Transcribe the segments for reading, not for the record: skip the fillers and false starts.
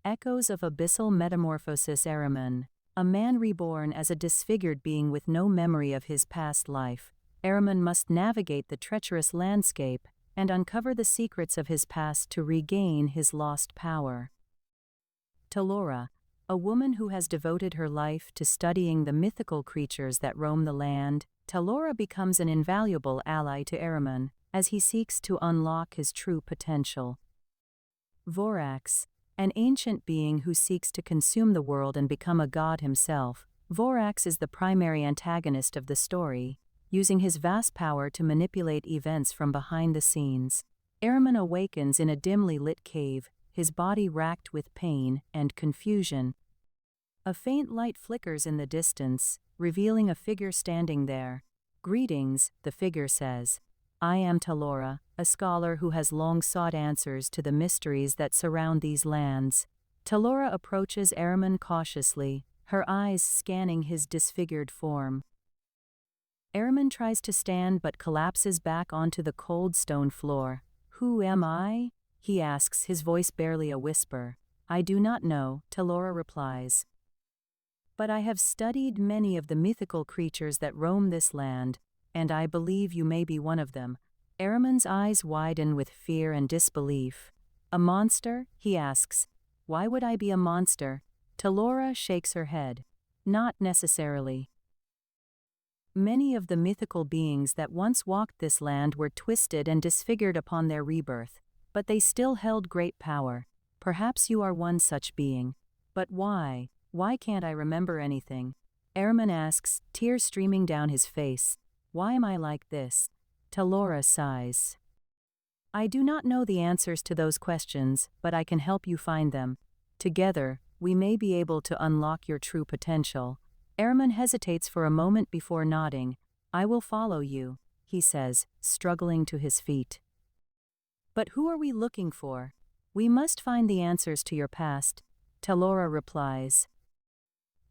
Echoes-of-Abyssal-Metamorphosis. Ahriman, a man reborn as a disfigured being with no memory of his past life, Ahriman must navigate the treacherous landscape and uncover the secrets of his past to regain his lost power. Talora, a woman who has devoted her life to studying the mythical creatures that roam the land, Talora becomes an invaluable ally to Ahriman as he seeks to unlock his true potential. Vorax, an ancient being who seeks to consume the world and become a god himself, Vorax is the primary antagonist of the story, using his vast power to manipulate events from behind the scenes. Ahriman awakens in a dimly lit cave, his body racked with pain and confusion. A faint light flickers in the distance, revealing a figure standing there. "Greetings," the figure says. "I am Talora, a scholar who has long sought answers to the mysteries that surround these lands." Talora approaches Ahriman cautiously, her eyes scanning his disfigured form. Ahriman tries to stand but collapses back onto the cold stone floor. "Who am I?" he asks, his voice barely a whisper. "I do not know," Talora replies. "But I have studied many of the mythical creatures that roam this land, and I believe you may be one of them." Ahriman's eyes widen with fear and disbelief. "A monster?" he asks. "Why would I be a monster?" Talora shakes her head. "Not necessarily. Many of the mythical beings that once walked this land were twisted and disfigured upon their rebirth, but they still held great power. Perhaps you are one such being. But why? Why can't I remember anything?" Ahriman asks, tears streaming down his face. "Why am I like this?" Talora sighs. "I do not know the answers to those questions, but I can help you find them. Together, we may be able to unlock your true potential." Ahriman hesitates for a moment before nodding. "I will follow you," he says, struggling to his feet. "But who are we looking for?" "We must find the answers to your past," Talora replies.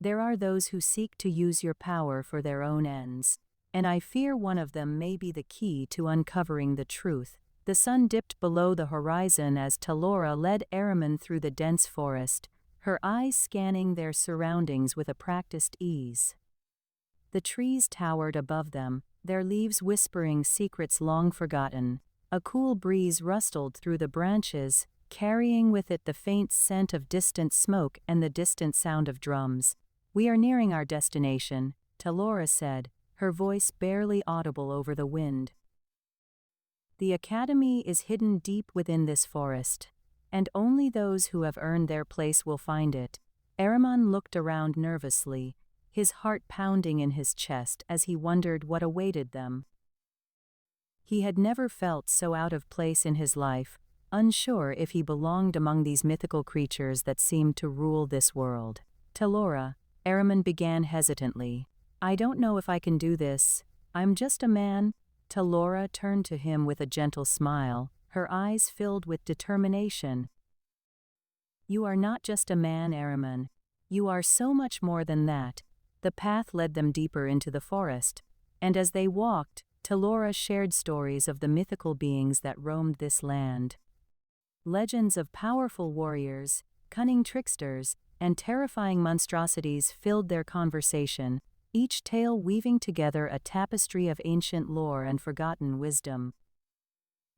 "There are those who seek to use your power for their own ends, and I fear one of them may be the key to uncovering the truth." The sun dipped below the horizon as Talora led Ahriman through the dense forest, her eyes scanning their surroundings with a practiced ease. The trees towered above them, their leaves whispering secrets long forgotten. A cool breeze rustled through the branches, carrying with it the faint scent of distant smoke and the distant sound of drums. "We are nearing our destination," Talora said, her voice barely audible over the wind. "The academy is hidden deep within this forest, and only those who have earned their place will find it." Ahriman looked around nervously, his heart pounding in his chest as he wondered what awaited them. He had never felt so out of place in his life, unsure if he belonged among these mythical creatures that seemed to rule this world. "Talora," Ahriman began hesitantly, "I don't know if I can do this. I'm just a man." Talora turned to him with a gentle smile, her eyes filled with determination. "You are not just a man, Ahriman. You are so much more than that." The path led them deeper into the forest, and as they walked, Talora shared stories of the mythical beings that roamed this land. Legends of powerful warriors, cunning tricksters, and terrifying monstrosities filled their conversation, each tale weaving together a tapestry of ancient lore and forgotten wisdom.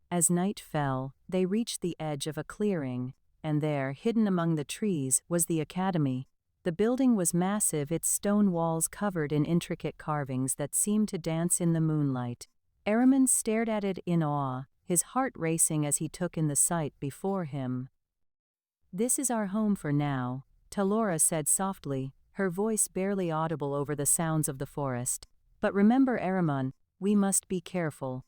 As night fell, they reached the edge of a clearing, and there, hidden among the trees, was the academy. The building was massive, its stone walls covered in intricate carvings that seemed to dance in the moonlight. Ahriman stared at it in awe, his heart racing as he took in the sight before him. "This is our home for now," Talora said softly, her voice barely audible over the sounds of the forest. "But remember, Ahriman, we must be careful.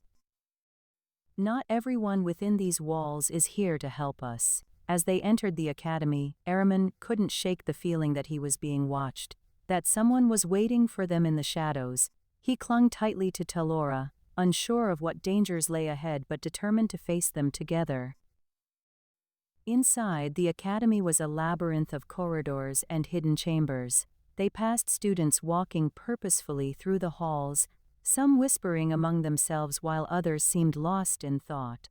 Not everyone within these walls is here to help us." As they entered the academy, Ahriman couldn't shake the feeling that he was being watched, that someone was waiting for them in the shadows. He clung tightly to Talora, unsure of what dangers lay ahead but determined to face them together. Inside, the academy was a labyrinth of corridors and hidden chambers. They passed students walking purposefully through the halls, some whispering among themselves while others seemed lost in thought.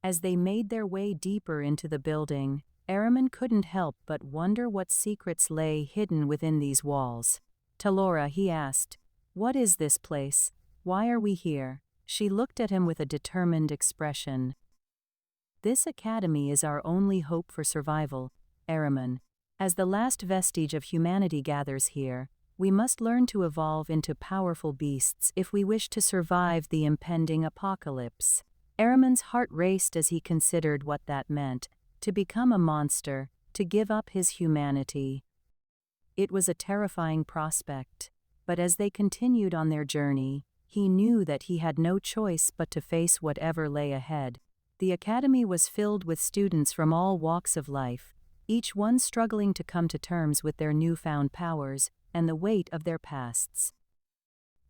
As they made their way deeper into the building, Araman couldn't help but wonder what secrets lay hidden within these walls. "Talora," he asked, "what is this place? Why are we here?" She looked at him with a determined expression. "This academy is our only hope for survival, Araman. As the last vestige of humanity gathers here, we must learn to evolve into powerful beasts if we wish to survive the impending apocalypse." Araman's heart raced as he considered what that meant: to become a monster, to give up his humanity. It was a terrifying prospect, but as they continued on their journey, he knew that he had no choice but to face whatever lay ahead. The academy was filled with students from all walks of life, each one struggling to come to terms with their newfound powers and the weight of their pasts.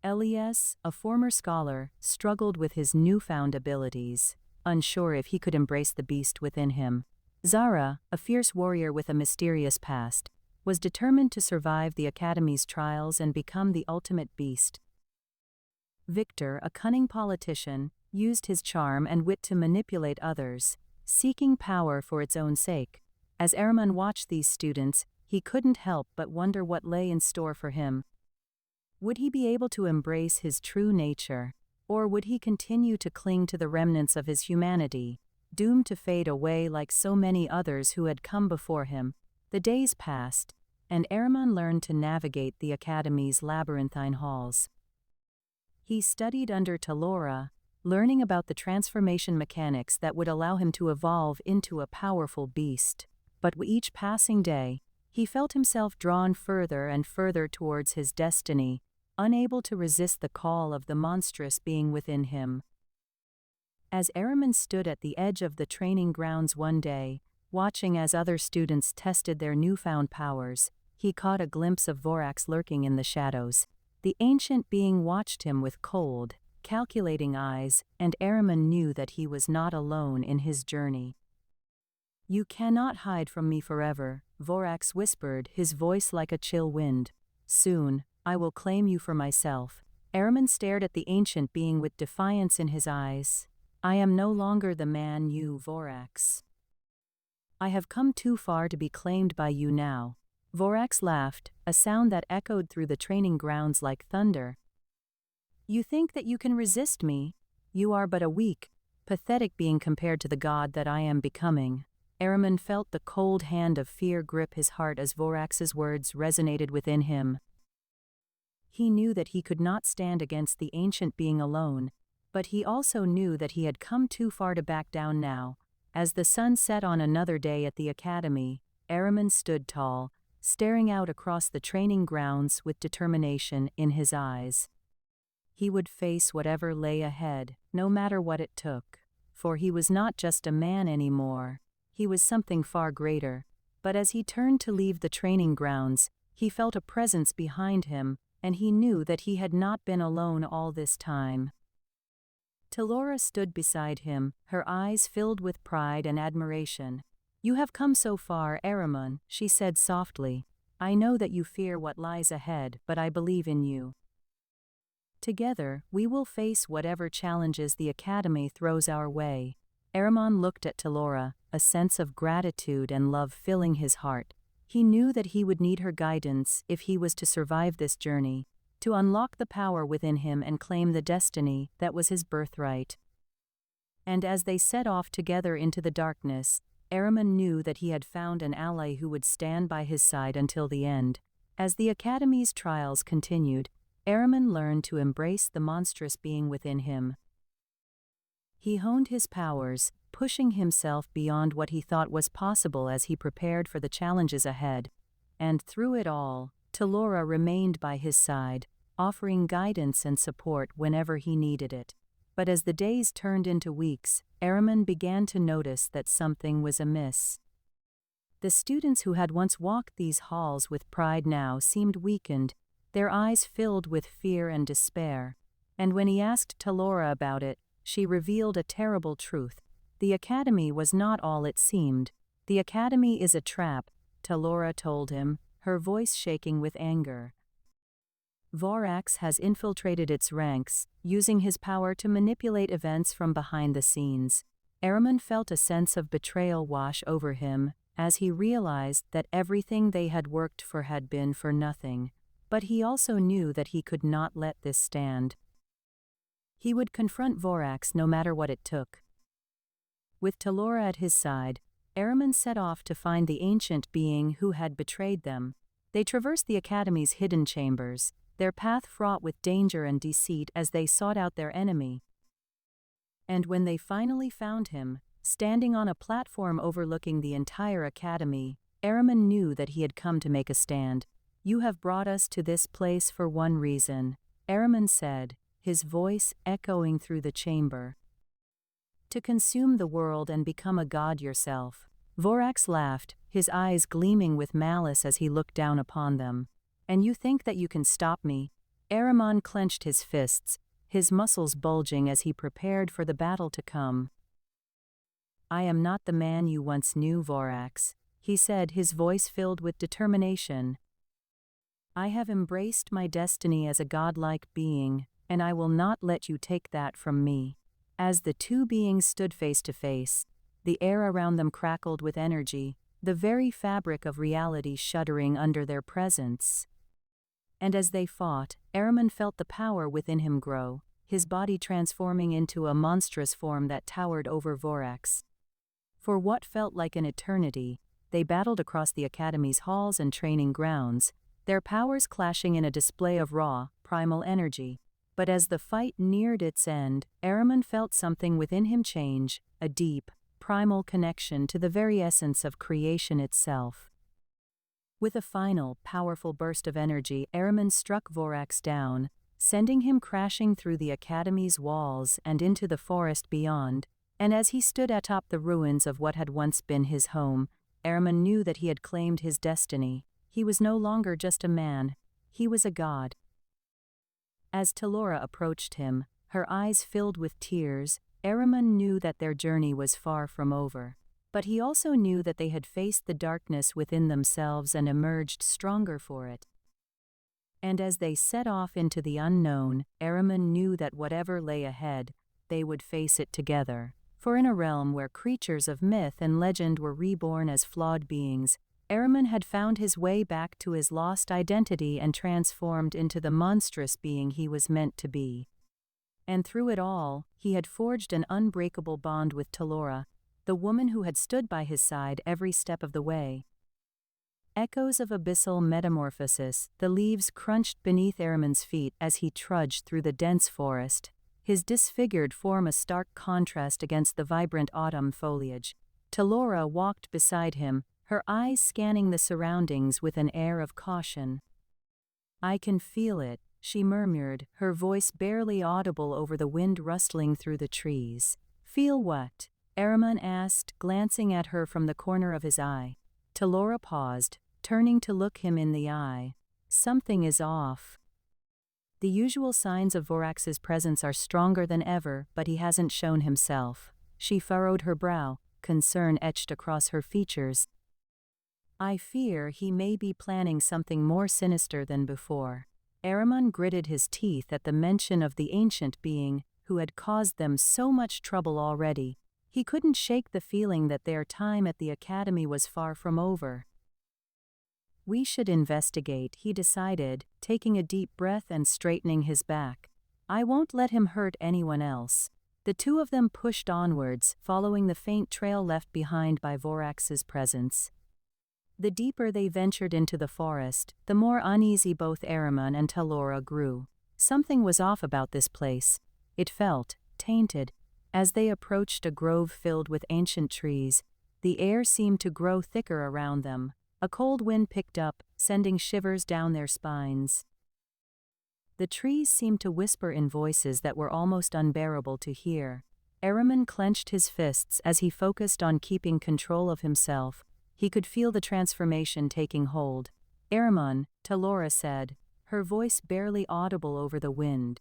Elias, a former scholar, struggled with his newfound abilities, unsure if he could embrace the beast within him. Zara, a fierce warrior with a mysterious past, was determined to survive the academy's trials and become the ultimate beast. Victor, a cunning politician, used his charm and wit to manipulate others, seeking power for its own sake. As Araman watched these students, he couldn't help but wonder what lay in store for him. Would he be able to embrace his true nature, or would he continue to cling to the remnants of his humanity, doomed to fade away like so many others who had come before him? The days passed, and Araman learned to navigate the academy's labyrinthine halls. He studied under Talora, learning about the transformation mechanics that would allow him to evolve into a powerful beast. But with each passing day, he felt himself drawn further and further towards his destiny, unable to resist the call of the monstrous being within him. As Araman stood at the edge of the training grounds one day, watching as other students tested their newfound powers, he caught a glimpse of Vorax lurking in the shadows. The ancient being watched him with cold, calculating eyes, and Araman knew that he was not alone in his journey. "You cannot hide from me forever," Vorax whispered, his voice like a chill wind. "Soon, I will claim you for myself." Araman stared at the ancient being with defiance in his eyes. "I am no longer the man you, Vorax. I have come too far to be claimed by you now." Vorax laughed, a sound that echoed through the training grounds like thunder. "You think that you can resist me? You are but a weak, pathetic being compared to the god that I am becoming." Araman felt the cold hand of fear grip his heart as Vorax's words resonated within him. He knew that he could not stand against the ancient being alone, but he also knew that he had come too far to back down now. As the sun set on another day at the academy, Araman stood tall, staring out across the training grounds with determination in his eyes. He would face whatever lay ahead, no matter what it took, for he was not just a man anymore. He was something far greater. But as he turned to leave the training grounds, he felt a presence behind him, and he knew that he had not been alone all this time. Talora stood beside him, her eyes filled with pride and admiration. "You have come so far, Araman," she said softly. "I know that you fear what lies ahead, but I believe in you. Together, we will face whatever challenges the academy throws our way." Araman looked at Talora, a sense of gratitude and love filling his heart. He knew that he would need her guidance if he was to survive this journey, to unlock the power within him and claim the destiny that was his birthright. And as they set off together into the darkness, Araman knew that he had found an ally who would stand by his side until the end. As the academy's trials continued, Araman learned to embrace the monstrous being within him. He honed his powers, pushing himself beyond what he thought was possible as he prepared for the challenges ahead. And through it all, Talora remained by his side, offering guidance and support whenever he needed it. But as the days turned into weeks, Araman began to notice that something was amiss. The students who had once walked these halls with pride now seemed weakened, their eyes filled with fear and despair. And when he asked Talora about it, she revealed a terrible truth. The academy was not all it seemed. "The academy is a trap," Talora told him, her voice shaking with anger. "Vorax has infiltrated its ranks, using his power to manipulate events from behind the scenes." Araman felt a sense of betrayal wash over him, as he realized that everything they had worked for had been for nothing, but he also knew that he could not let this stand. He would confront Vorax no matter what it took. With Talora at his side, Ahriman set off to find the ancient being who had betrayed them. They traversed the Academy's hidden chambers, their path fraught with danger and deceit as they sought out their enemy. And when they finally found him, standing on a platform overlooking the entire Academy, Ahriman knew that he had come to make a stand. "You have brought us to this place for one reason," Ahriman said, his voice echoing through the chamber. "To consume the world and become a god yourself." Vorax laughed, his eyes gleaming with malice as he looked down upon them. "And you think that you can stop me?" Ahriman clenched his fists, his muscles bulging as he prepared for the battle to come. "I am not the man you once knew, Vorax," he said, his voice filled with determination. "I have embraced my destiny as a godlike being, and I will not let you take that from me." As the two beings stood face to face, the air around them crackled with energy, the very fabric of reality shuddering under their presence. And as they fought, Ahriman felt the power within him grow, his body transforming into a monstrous form that towered over Vorax. For what felt like an eternity, they battled across the Academy's halls and training grounds, their powers clashing in a display of raw, primal energy. But as the fight neared its end, Ahriman felt something within him change, a deep, primal connection to the very essence of creation itself. With a final, powerful burst of energy, Ahriman struck Vorax down, sending him crashing through the Academy's walls and into the forest beyond. And as he stood atop the ruins of what had once been his home, Ahriman knew that he had claimed his destiny. He was no longer just a man, he was a god. As Talora approached him, her eyes filled with tears, Ahriman knew that their journey was far from over. But he also knew that they had faced the darkness within themselves and emerged stronger for it. And as they set off into the unknown, Ahriman knew that whatever lay ahead, they would face it together. For in a realm where creatures of myth and legend were reborn as flawed beings, Ahriman had found his way back to his lost identity and transformed into the monstrous being he was meant to be. And through it all, he had forged an unbreakable bond with Talora, the woman who had stood by his side every step of the way. Echoes-of-Abyssal-Metamorphosis. The leaves crunched beneath Ahriman's feet as he trudged through the dense forest, his disfigured form a stark contrast against the vibrant autumn foliage. Talora walked beside him, her eyes scanning the surroundings with an air of caution. "I can feel it," she murmured, her voice barely audible over the wind rustling through the trees. "Feel what?" Ahriman asked, glancing at her from the corner of his eye. Talora paused, turning to look him in the eye. "Something is off. The usual signs of Vorax's presence are stronger than ever, but he hasn't shown himself." She furrowed her brow, concern etched across her features. "I fear he may be planning something more sinister than before." Ahriman gritted his teeth at the mention of the ancient being, who had caused them so much trouble already. He couldn't shake the feeling that their time at the Academy was far from over. "We should investigate," he decided, taking a deep breath and straightening his back. "I won't let him hurt anyone else." The two of them pushed onwards, following the faint trail left behind by Vorax's presence. The deeper they ventured into the forest, the more uneasy both Ahriman and Talora grew. Something was off about this place. It felt tainted. As they approached a grove filled with ancient trees, the air seemed to grow thicker around them. A cold wind picked up, sending shivers down their spines. The trees seemed to whisper in voices that were almost unbearable to hear. Ahriman clenched his fists as he focused on keeping control of himself. He could feel the transformation taking hold. "Ahriman," Talora said, her voice barely audible over the wind.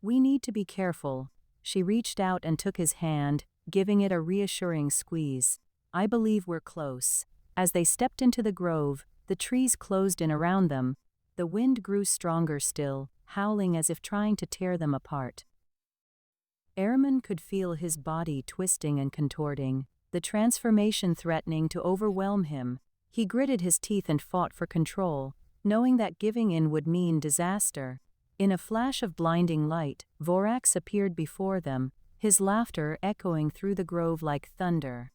"We need to be careful." She reached out and took his hand, giving it a reassuring squeeze. "I believe we're close." As they stepped into the grove, the trees closed in around them. The wind grew stronger still, howling as if trying to tear them apart. Ahriman could feel his body twisting and contorting. the transformation threatening to overwhelm him. He gritted his teeth and fought for control, knowing that giving in would mean disaster. In a flash of blinding light, Vorax appeared before them, his laughter echoing through the grove like thunder.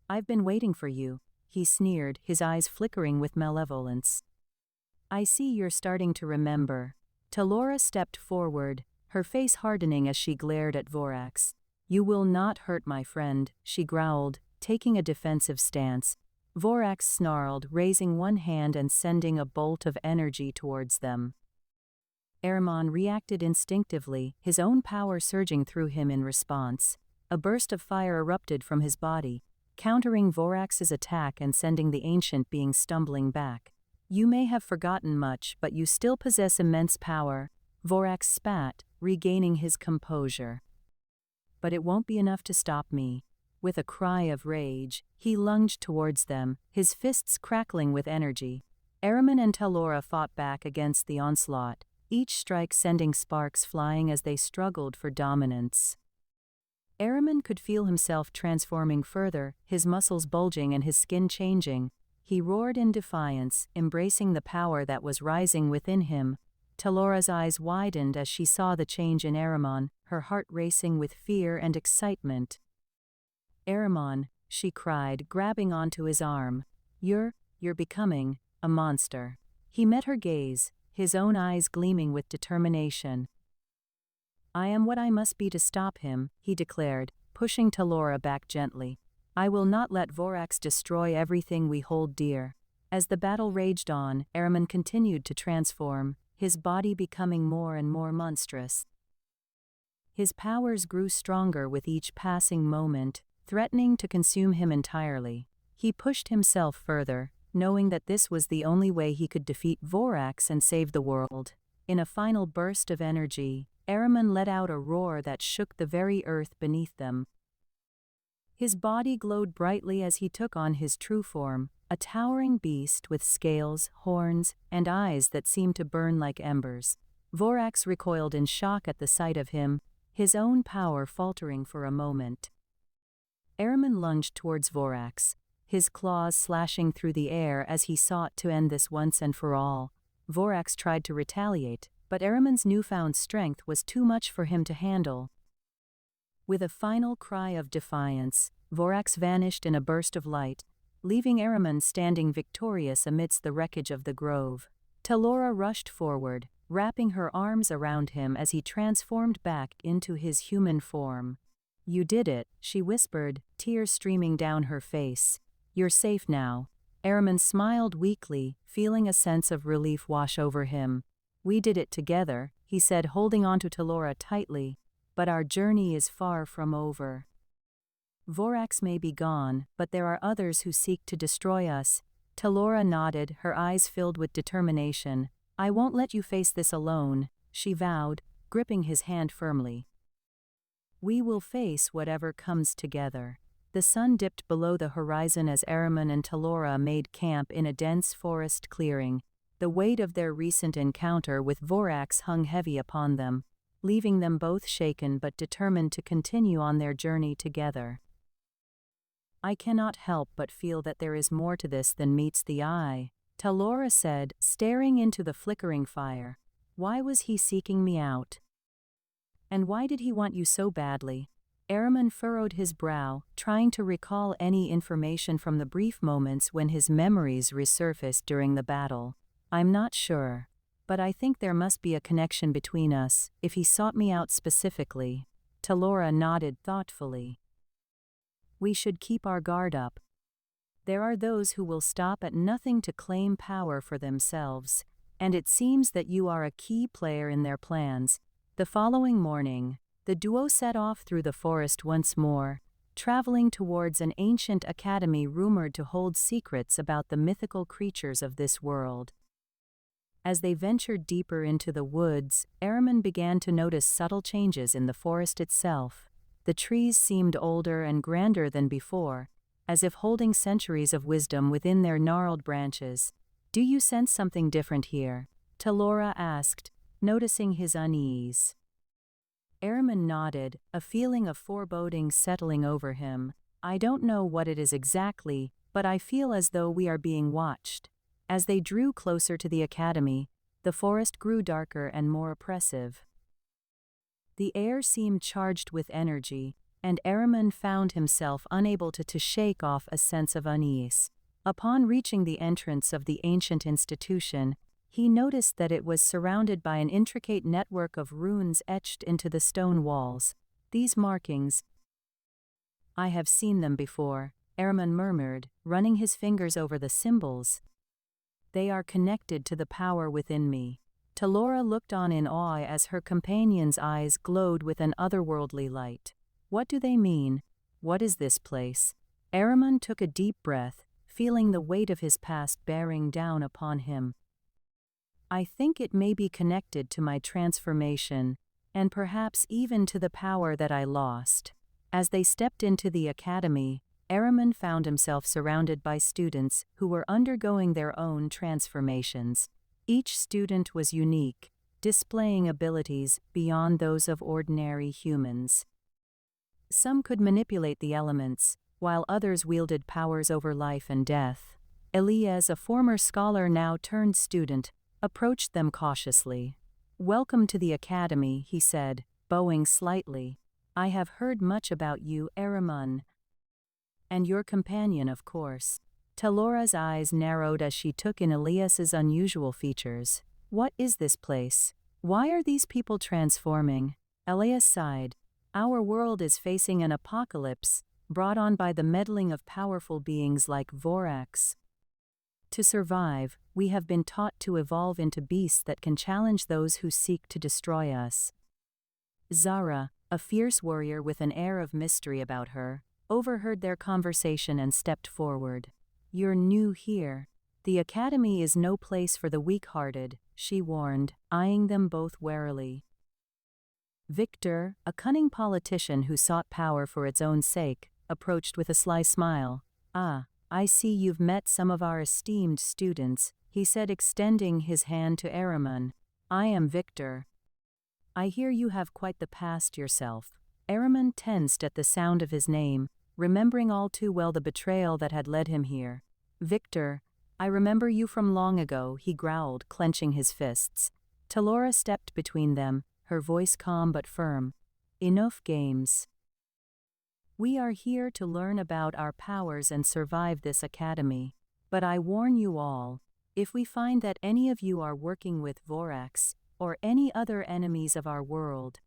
"I've been waiting for you," he sneered, his eyes flickering with malevolence. "I see you're starting to remember." Talora stepped forward, her face hardening as she glared at Vorax. "You will not hurt my friend," she growled, taking a defensive stance. Vorax snarled, raising one hand and sending a bolt of energy towards them. Ahriman reacted instinctively, his own power surging through him in response. A burst of fire erupted from his body, countering Vorax's attack and sending the ancient being stumbling back. "You may have forgotten much, but you still possess immense power," Vorax spat, regaining his composure. "But it won't be enough to stop me." With a cry of rage, he lunged towards them, his fists crackling with energy. Ahriman and Talora fought back against the onslaught, each strike sending sparks flying as they struggled for dominance. Ahriman could feel himself transforming further, his muscles bulging and his skin changing. He roared in defiance, embracing the power that was rising within him. Talora's eyes widened as she saw the change in Ahriman, her heart racing with fear and excitement. "Ahriman," she cried, grabbing onto his arm. You're becoming a monster." He met her gaze, his own eyes gleaming with determination. "I am what I must be to stop him," he declared, pushing Talora back gently. "I will not let Vorax destroy everything we hold dear." As the battle raged on, Ahriman continued to transform, his body becoming more and more monstrous. His powers grew stronger with each passing moment, threatening to consume him entirely. He pushed himself further, knowing that this was the only way he could defeat Vorax and save the world. In a final burst of energy, Ahriman let out a roar that shook the very earth beneath them. His body glowed brightly as he took on his true form, a towering beast with scales, horns, and eyes that seemed to burn like embers. Vorax recoiled in shock at the sight of him, his own power faltering for a moment. Ahriman lunged towards Vorax, his claws slashing through the air as he sought to end this once and for all. Vorax tried to retaliate, but Ahriman's newfound strength was too much for him to handle. With a final cry of defiance, Vorax vanished in a burst of light, leaving Ahriman standing victorious amidst the wreckage of the grove. Talora rushed forward, wrapping her arms around him as he transformed back into his human form. "You did it," she whispered, tears streaming down her face. "You're safe now." Ahriman smiled weakly, feeling a sense of relief wash over him. "We did it together," he said, holding onto Talora tightly. "But our journey is far from over. Vorax may be gone, but there are others who seek to destroy us." Talora nodded, her eyes filled with determination. "I won't let you face this alone," she vowed, gripping his hand firmly. "We will face whatever comes together." The sun dipped below the horizon as Ahriman and Talora made camp in a dense forest clearing. The weight of their recent encounter with Vorax hung heavy upon them, leaving them both shaken but determined to continue on their journey together. "I cannot help but feel that there is more to this than meets the eye," Talora said, staring into the flickering fire. "Why was he seeking me out? And why did he want you so badly?" Ahriman furrowed his brow, trying to recall any information from the brief moments when his memories resurfaced during the battle. "I'm not sure. But I think there must be a connection between us, if he sought me out specifically." Talora nodded thoughtfully. "We should keep our guard up. There are those who will stop at nothing to claim power for themselves, and it seems that you are a key player in their plans." The following morning, the duo set off through the forest once more, traveling towards an ancient academy rumored to hold secrets about the mythical creatures of this world. As they ventured deeper into the woods, Ahriman began to notice subtle changes in the forest itself. The trees seemed older and grander than before, as if holding centuries of wisdom within their gnarled branches. "Do you sense something different here?" Talora asked, noticing his unease. Ahriman nodded, a feeling of foreboding settling over him. I don't know what it is exactly, but I feel as though we are being watched. As they drew closer to the academy, the forest grew darker and more oppressive. The air seemed charged with energy, and Ahriman found himself unable to shake off a sense of unease. Upon reaching the entrance of the ancient institution, he noticed that it was surrounded by an intricate network of runes etched into the stone walls. These markings, I have seen them before, Ahriman murmured, running his fingers over the symbols. They are connected to the power within me. Talora looked on in awe as her companion's eyes glowed with an otherworldly light. What do they mean? What is this place? Ahriman took a deep breath, feeling the weight of his past bearing down upon him. I think it may be connected to my transformation, and perhaps even to the power that I lost. As they stepped into the academy, Ahriman found himself surrounded by students who were undergoing their own transformations. Each student was unique, displaying abilities beyond those of ordinary humans. Some could manipulate the elements, while others wielded powers over life and death. Elias, a former scholar now turned student, approached them cautiously. "Welcome to the academy," he said, bowing slightly. "I have heard much about you, Ahriman. And your companion, of course." Talora's eyes narrowed as she took in Elias's unusual features. "What is this place? Why are these people transforming?" Elias sighed. "Our world is facing an apocalypse, brought on by the meddling of powerful beings like Vorax. To survive, we have been taught to evolve into beasts that can challenge those who seek to destroy us." Zara, a fierce warrior with an air of mystery about her, overheard their conversation and stepped forward. "You're new here. The academy is no place for the weak-hearted," she warned, eyeing them both warily. Victor, a cunning politician who sought power for its own sake, approached with a sly smile. "Ah, I see you've met some of our esteemed students," he said, extending his hand to Ahriman. "I am Victor. I hear you have quite the past yourself." Ahriman tensed at the sound of his name, remembering all too well the betrayal that had led him here. "Victor, I remember you from long ago," he growled, clenching his fists. Talora stepped between them, her voice calm but firm. "Enough games. We are here to learn about our powers and survive this academy. But I warn you all, if we find that any of you are working with Vorax, or any other enemies of our world,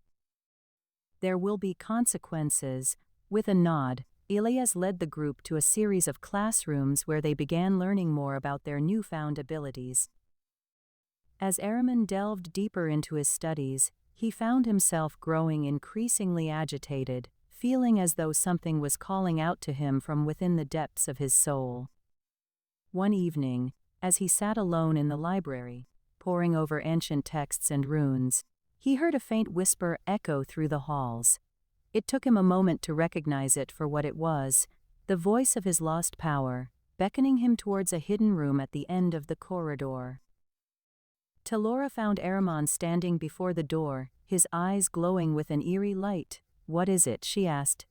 there will be consequences." With a nod, Elias led the group to a series of classrooms where they began learning more about their newfound abilities. As Ahriman delved deeper into his studies, he found himself growing increasingly agitated, feeling as though something was calling out to him from within the depths of his soul. One evening, as he sat alone in the library, poring over ancient texts and runes, he heard a faint whisper echo through the halls. It took him a moment to recognize it for what it was, the voice of his lost power, beckoning him towards a hidden room at the end of the corridor. Talora found Ahriman standing before the door, his eyes glowing with an eerie light. "What is it?" she asked,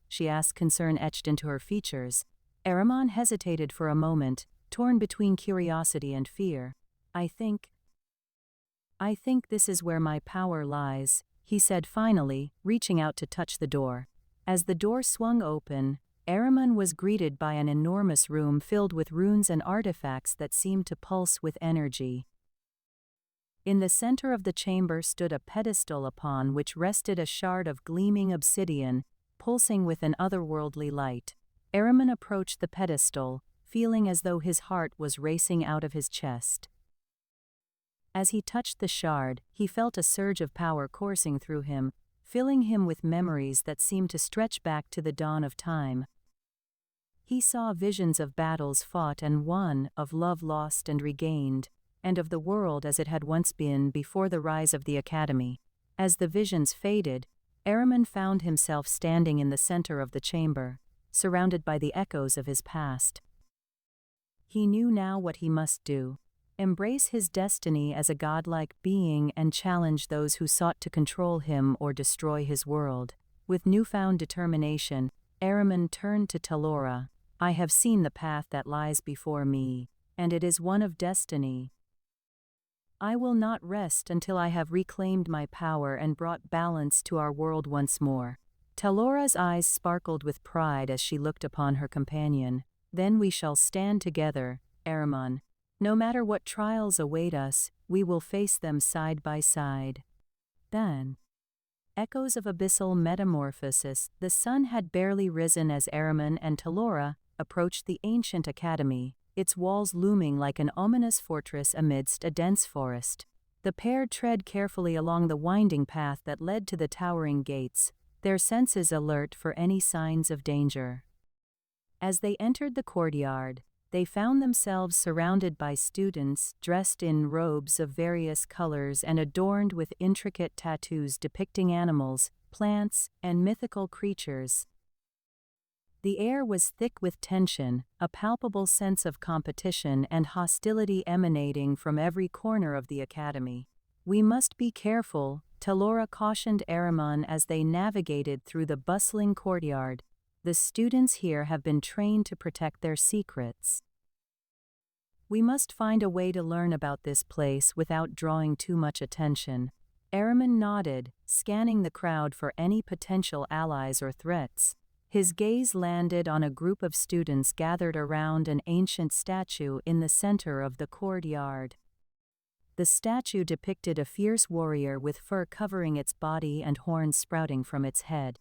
concern etched into her features. Ahriman hesitated for a moment, torn between curiosity and fear. I think this is where my power lies," he said finally, reaching out to touch the door. As the door swung open, Ahriman was greeted by an enormous room filled with runes and artifacts that seemed to pulse with energy. In the center of the chamber stood a pedestal upon which rested a shard of gleaming obsidian, pulsing with an otherworldly light. Ahriman approached the pedestal, feeling as though his heart was racing out of his chest. As he touched the shard, he felt a surge of power coursing through him, filling him with memories that seemed to stretch back to the dawn of time. He saw visions of battles fought and won, of love lost and regained, and of the world as it had once been before the rise of the academy. As the visions faded, Ahriman found himself standing in the center of the chamber, surrounded by the echoes of his past. He knew now what he must do: embrace his destiny as a godlike being and challenge those who sought to control him or destroy his world. With newfound determination, Ahriman turned to Talora. I have seen the path that lies before me, and it is one of destiny. I will not rest until I have reclaimed my power and brought balance to our world once more. Talora's eyes sparkled with pride as she looked upon her companion. Then we shall stand together, Ahriman. No matter what trials await us, we will face them side by side. Then, Echoes-of-Abyssal-Metamorphosis. The sun had barely risen as Ahriman and Talora approached the ancient academy, its walls looming like an ominous fortress amidst a dense forest. The pair tread carefully along the winding path that led to the towering gates, their senses alert for any signs of danger. As they entered the courtyard, they found themselves surrounded by students dressed in robes of various colors and adorned with intricate tattoos depicting animals, plants, and mythical creatures. The air was thick with tension, a palpable sense of competition and hostility emanating from every corner of the academy. We must be careful, Talora cautioned Ahriman as they navigated through the bustling courtyard. The students here have been trained to protect their secrets. We must find a way to learn about this place without drawing too much attention. Ahriman nodded, scanning the crowd for any potential allies or threats. His gaze landed on a group of students gathered around an ancient statue in the center of the courtyard. The statue depicted a fierce warrior with fur covering its body and horns sprouting from its head.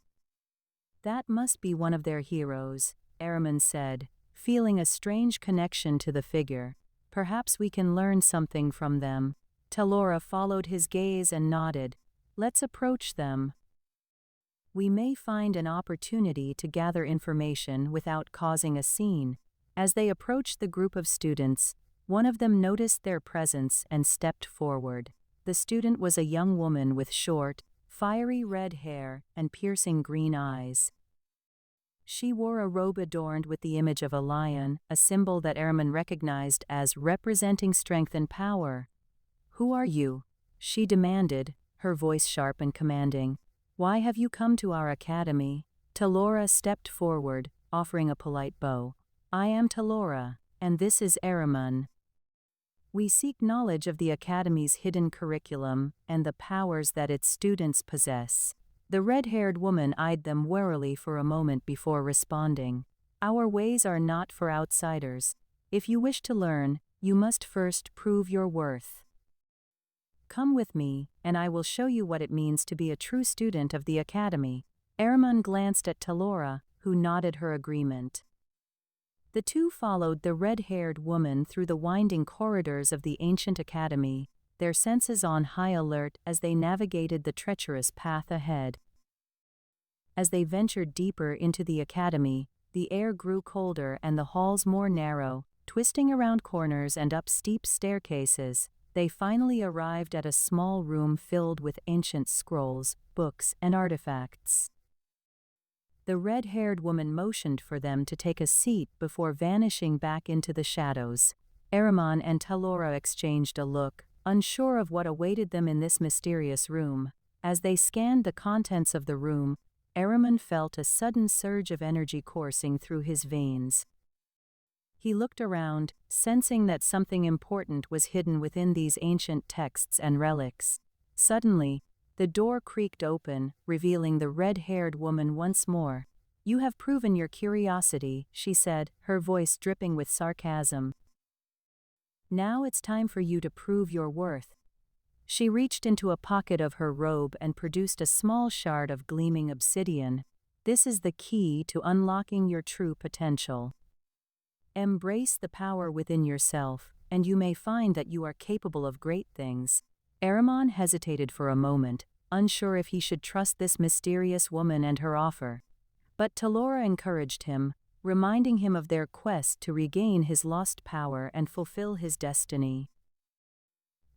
That must be one of their heroes, Ahriman said, feeling a strange connection to the figure. Perhaps we can learn something from them. Talora followed his gaze and nodded. Let's approach them. We may find an opportunity to gather information without causing a scene. As they approached the group of students, one of them noticed their presence and stepped forward. The student was a young woman with short, fiery red hair and piercing green eyes. She wore a robe adorned with the image of a lion, a symbol that Ahriman recognized as representing strength and power. "Who are you?" she demanded, her voice sharp and commanding. "Why have you come to our academy?" Talora stepped forward, offering a polite bow. "I am Talora, and this is Ahriman. We seek knowledge of the Academy's hidden curriculum and the powers that its students possess." The red-haired woman eyed them warily for a moment before responding. "Our ways are not for outsiders. If you wish to learn, you must first prove your worth. Come with me, and I will show you what it means to be a true student of the Academy." Ahriman glanced at Talora, who nodded her agreement. The two followed the red-haired woman through the winding corridors of the ancient academy, their senses on high alert as they navigated the treacherous path ahead. As they ventured deeper into the academy, the air grew colder and the halls more narrow. Twisting around corners and up steep staircases, they finally arrived at a small room filled with ancient scrolls, books, and artifacts. The red-haired woman motioned for them to take a seat before vanishing back into the shadows. Ahriman and Talora exchanged a look, unsure of what awaited them in this mysterious room. As they scanned the contents of the room, Ahriman felt a sudden surge of energy coursing through his veins. He looked around, sensing that something important was hidden within these ancient texts and relics. Suddenly, the door creaked open, revealing the red-haired woman once more. "You have proven your curiosity," she said, her voice dripping with sarcasm. "Now it's time for you to prove your worth." She reached into a pocket of her robe and produced a small shard of gleaming obsidian. "This is the key to unlocking your true potential. Embrace the power within yourself, and you may find that you are capable of great things." Ahriman hesitated for a moment, unsure if he should trust this mysterious woman and her offer. But Talora encouraged him, reminding him of their quest to regain his lost power and fulfill his destiny.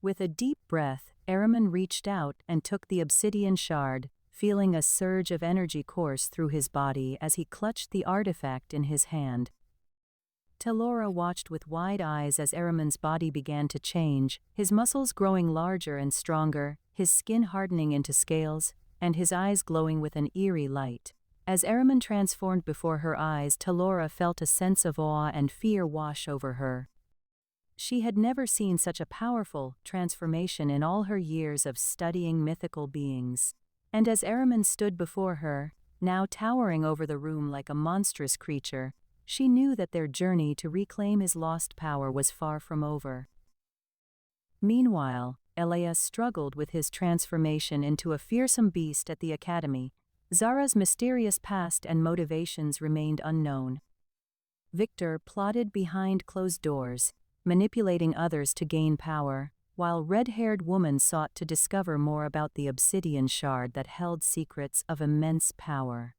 With a deep breath, Ahriman reached out and took the obsidian shard, feeling a surge of energy course through his body as he clutched the artifact in his hand. Talora watched with wide eyes as Ahriman's body began to change, his muscles growing larger and stronger, his skin hardening into scales, and his eyes glowing with an eerie light. As Ahriman transformed before her eyes, Talora felt a sense of awe and fear wash over her. She had never seen such a powerful transformation in all her years of studying mythical beings. And as Ahriman stood before her, now towering over the room like a monstrous creature, she knew that their journey to reclaim his lost power was far from over. Meanwhile, Elias struggled with his transformation into a fearsome beast at the academy. Zara's mysterious past and motivations remained unknown. Victor plotted behind closed doors, manipulating others to gain power, while red-haired woman sought to discover more about the obsidian shard that held secrets of immense power.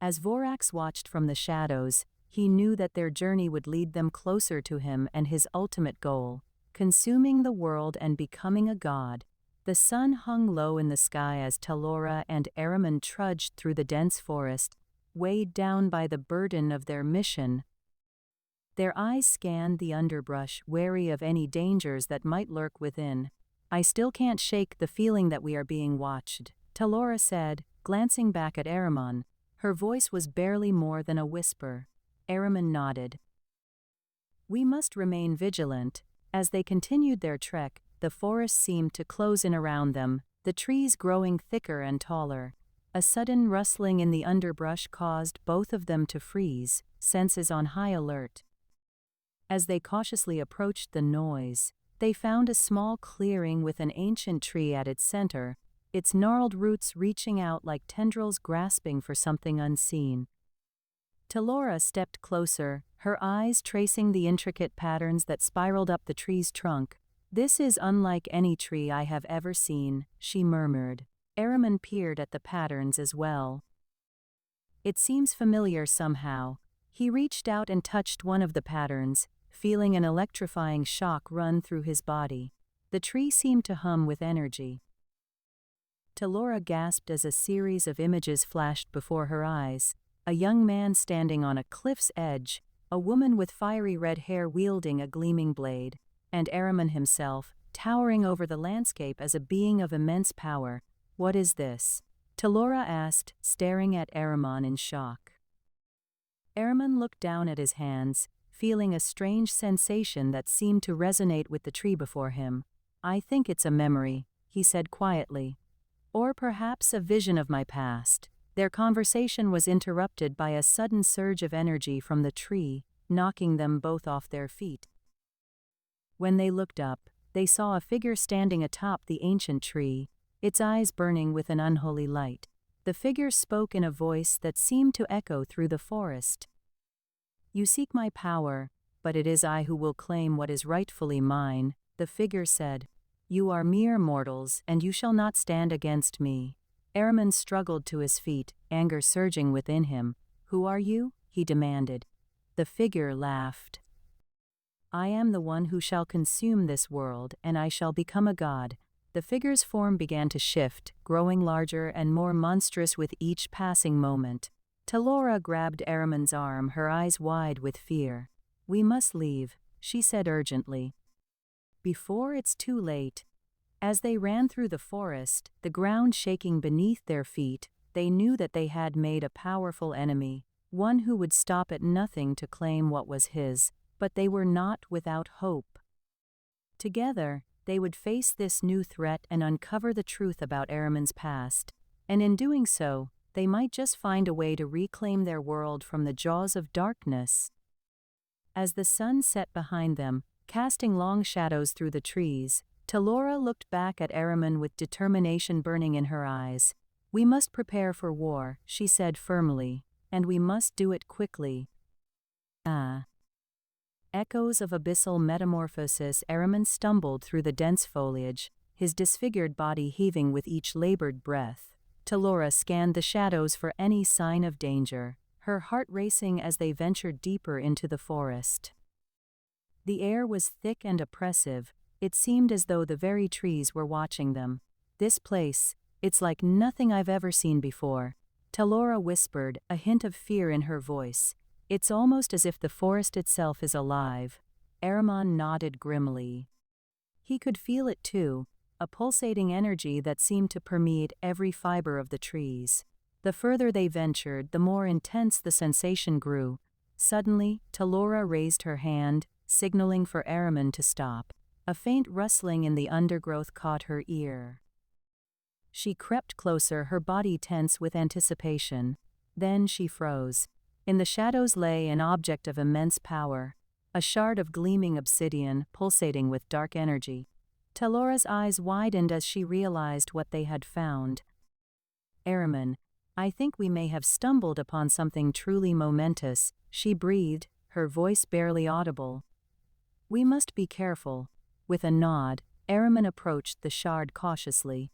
As Vorax watched from the shadows, he knew that their journey would lead them closer to him and his ultimate goal, consuming the world and becoming a god. The sun hung low in the sky as Talora and Ahriman trudged through the dense forest, weighed down by the burden of their mission. Their eyes scanned the underbrush, wary of any dangers that might lurk within. "I still can't shake the feeling that we are being watched," Talora said, glancing back at Ahriman. Her voice was barely more than a whisper. Ahriman nodded. "We must remain vigilant." As they continued their trek, the forest seemed to close in around them, the trees growing thicker and taller. A sudden rustling in the underbrush caused both of them to freeze, senses on high alert. As they cautiously approached the noise, they found a small clearing with an ancient tree at its center, its gnarled roots reaching out like tendrils grasping for something unseen. Talora stepped closer, her eyes tracing the intricate patterns that spiraled up the tree's trunk. "This is unlike any tree I have ever seen," she murmured. Ahriman peered at the patterns as well. "It seems familiar somehow." He reached out and touched one of the patterns, feeling an electrifying shock run through his body. The tree seemed to hum with energy. Talora gasped as a series of images flashed before her eyes. A young man standing on a cliff's edge, a woman with fiery red hair wielding a gleaming blade, and Ahriman himself, towering over the landscape as a being of immense power. "What is this?" Talora asked, staring at Ahriman in shock. Ahriman looked down at his hands, feeling a strange sensation that seemed to resonate with the tree before him. "I think it's a memory," he said quietly. "Or perhaps a vision of my past." Their conversation was interrupted by a sudden surge of energy from the tree, knocking them both off their feet. When they looked up, they saw a figure standing atop the ancient tree, its eyes burning with an unholy light. The figure spoke in a voice that seemed to echo through the forest. "You seek my power, but it is I who will claim what is rightfully mine," the figure said. "You are mere mortals, and you shall not stand against me." Ahriman struggled to his feet, anger surging within him. "Who are you?" he demanded. The figure laughed. "I am the one who shall consume this world, and I shall become a god." The figure's form began to shift, growing larger and more monstrous with each passing moment. Talora grabbed Ahriman's arm, her eyes wide with fear. "We must leave," she said urgently. "Before it's too late." As they ran through the forest, the ground shaking beneath their feet, they knew that they had made a powerful enemy, one who would stop at nothing to claim what was his, but they were not without hope. Together, they would face this new threat and uncover the truth about Ahriman's past, and in doing so, they might just find a way to reclaim their world from the jaws of darkness. As the sun set behind them, casting long shadows through the trees, Talora looked back at Ahriman with determination burning in her eyes. "We must prepare for war," she said firmly, "and we must do it quickly." Echoes-of-Abyssal-Metamorphosis. Ahriman stumbled through the dense foliage, his disfigured body heaving with each labored breath. Talora scanned the shadows for any sign of danger, her heart racing as they ventured deeper into the forest. The air was thick and oppressive. It seemed as though the very trees were watching them. "This place, it's like nothing I've ever seen before," Talora whispered, a hint of fear in her voice. "It's almost as if the forest itself is alive." Ahriman nodded grimly. He could feel it too, a pulsating energy that seemed to permeate every fiber of the trees. The further they ventured, the more intense the sensation grew. Suddenly, Talora raised her hand, signaling for Ahriman to stop. A faint rustling in the undergrowth caught her ear. She crept closer, her body tense with anticipation. Then she froze. In the shadows lay an object of immense power, a shard of gleaming obsidian pulsating with dark energy. Talora's eyes widened as she realized what they had found. "Ahriman, I think we may have stumbled upon something truly momentous," she breathed, her voice barely audible. "We must be careful." With a nod, Ahriman approached the shard cautiously.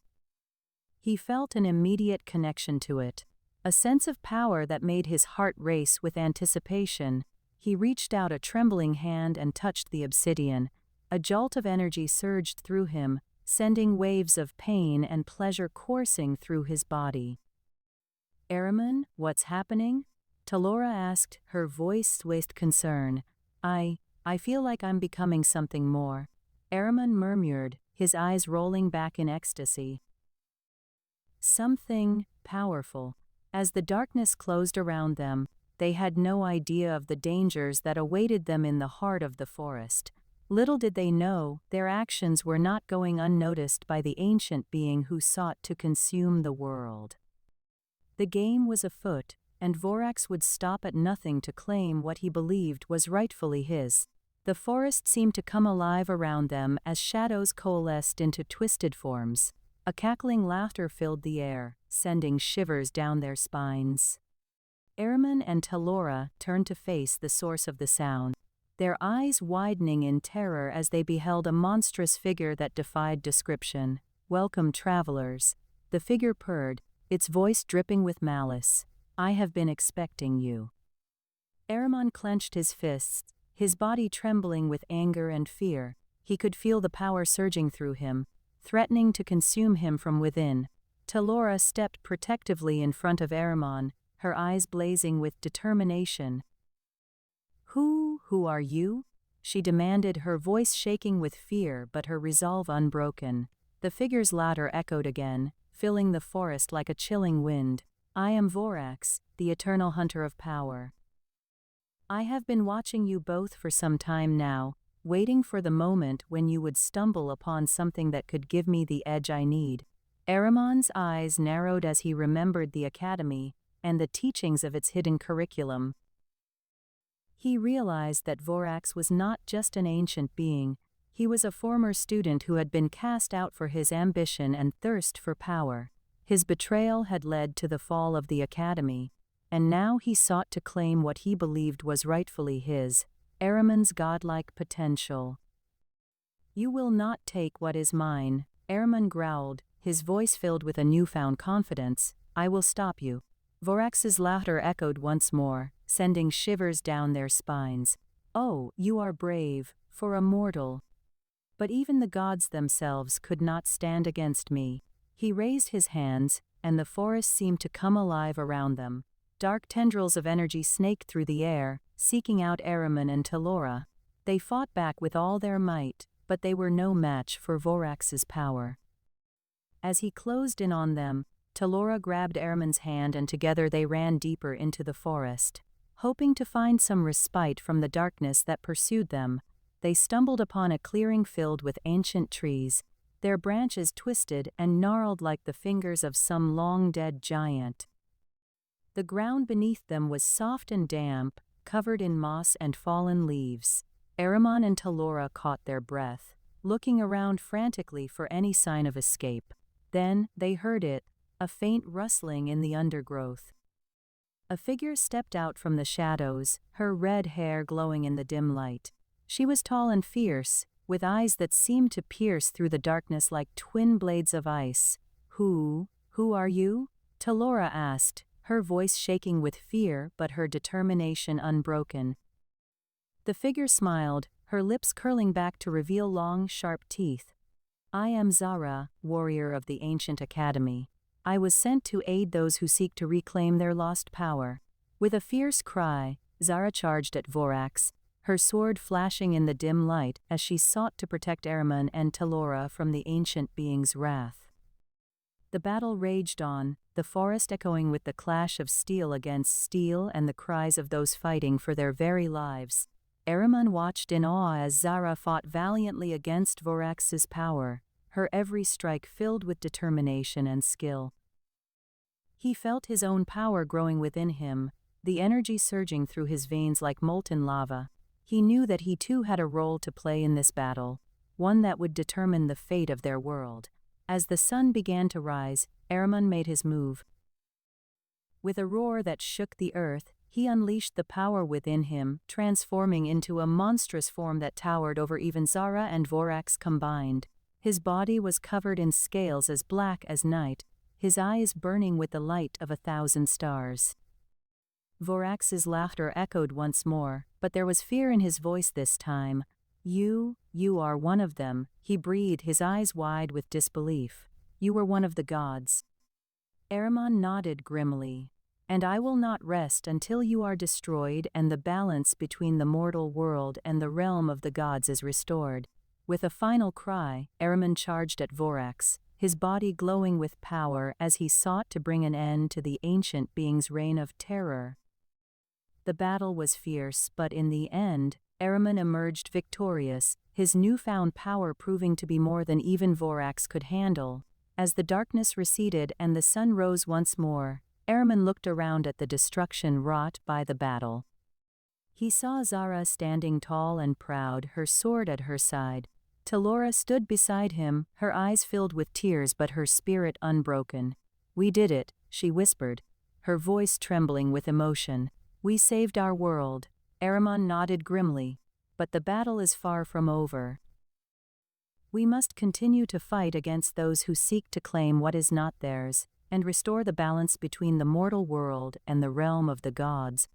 He felt an immediate connection to it, a sense of power that made his heart race with anticipation. He reached out a trembling hand and touched the obsidian. A jolt of energy surged through him, sending waves of pain and pleasure coursing through his body. "Ahriman, what's happening?" Talora asked, her voice with concern. I feel like I'm becoming something more," Ahriman murmured, his eyes rolling back in ecstasy. "Something powerful." As the darkness closed around them, they had no idea of the dangers that awaited them in the heart of the forest. Little did they know, their actions were not going unnoticed by the ancient being who sought to consume the world. The game was afoot, and Vorax would stop at nothing to claim what he believed was rightfully his. The forest seemed to come alive around them as shadows coalesced into twisted forms. A cackling laughter filled the air, sending shivers down their spines. Ahriman and Talora turned to face the source of the sound, their eyes widening in terror as they beheld a monstrous figure that defied description. "Welcome, travelers," the figure purred, its voice dripping with malice. "I have been expecting you." Ahriman clenched his fists, his body trembling with anger and fear. He could feel the power surging through him, threatening to consume him from within. Talora stepped protectively in front of Ahriman, her eyes blazing with determination. Who are you?" she demanded, her voice shaking with fear but her resolve unbroken. The figure's laughter echoed again, filling the forest like a chilling wind. "I am Vorax, the eternal hunter of power. I have been watching you both for some time now, waiting for the moment when you would stumble upon something that could give me the edge I need." Ahriman's eyes narrowed as he remembered the academy and the teachings of its hidden curriculum. He realized that Vorax was not just an ancient being, he was a former student who had been cast out for his ambition and thirst for power. His betrayal had led to the fall of the academy, and now he sought to claim what he believed was rightfully his, Ahriman's godlike potential. "You will not take what is mine," Ahriman growled, his voice filled with a newfound confidence. "I will stop you." Vorax's laughter echoed once more, sending shivers down their spines. "Oh, you are brave, for a mortal. But even the gods themselves could not stand against me." He raised his hands, and the forest seemed to come alive around them. Dark tendrils of energy snaked through the air, seeking out Ahriman and Talora. They fought back with all their might, but they were no match for Vorax's power. As he closed in on them, Talora grabbed Ahriman's hand and together they ran deeper into the forest. Hoping to find some respite from the darkness that pursued them, they stumbled upon a clearing filled with ancient trees, their branches twisted and gnarled like the fingers of some long-dead giant. The ground beneath them was soft and damp, covered in moss and fallen leaves. Ahriman and Talora caught their breath, looking around frantically for any sign of escape. Then they heard it, a faint rustling in the undergrowth. A figure stepped out from the shadows, her red hair glowing in the dim light. She was tall and fierce, with eyes that seemed to pierce through the darkness like twin blades of ice. Who are you?" Talora asked, her voice shaking with fear but her determination unbroken. The figure smiled, her lips curling back to reveal long, sharp teeth. "I am Zara, warrior of the ancient academy. I was sent to aid those who seek to reclaim their lost power." With a fierce cry, Zara charged at Vorax, her sword flashing in the dim light as she sought to protect Ahriman and Talora from the ancient being's wrath. The battle raged on, the forest echoing with the clash of steel against steel and the cries of those fighting for their very lives. Ahriman watched in awe as Zara fought valiantly against Vorax's power, her every strike filled with determination and skill. He felt his own power growing within him, the energy surging through his veins like molten lava. He knew that he too had a role to play in this battle, one that would determine the fate of their world. As the sun began to rise, Ahriman made his move. With a roar that shook the earth, he unleashed the power within him, transforming into a monstrous form that towered over even Zara and Vorax combined. His body was covered in scales as black as night, his eyes burning with the light of 1,000 stars. Vorax's laughter echoed once more, but there was fear in his voice this time. You are one of them," he breathed, his eyes wide with disbelief. "You were one of the gods." Ahriman nodded grimly. "And I will not rest until you are destroyed and the balance between the mortal world and the realm of the gods is restored." With a final cry, Ahriman charged at Vorax, his body glowing with power as he sought to bring an end to the ancient being's reign of terror. The battle was fierce, but in the end, Ahriman emerged victorious, his newfound power proving to be more than even Vorax could handle. As the darkness receded and the sun rose once more, Ahriman looked around at the destruction wrought by the battle. He saw Zara standing tall and proud, her sword at her side. Talora stood beside him, her eyes filled with tears but her spirit unbroken. "We did it," she whispered, her voice trembling with emotion. "We saved our world." Ahriman nodded grimly. "But the battle is far from over. We must continue to fight against those who seek to claim what is not theirs, and restore the balance between the mortal world and the realm of the gods."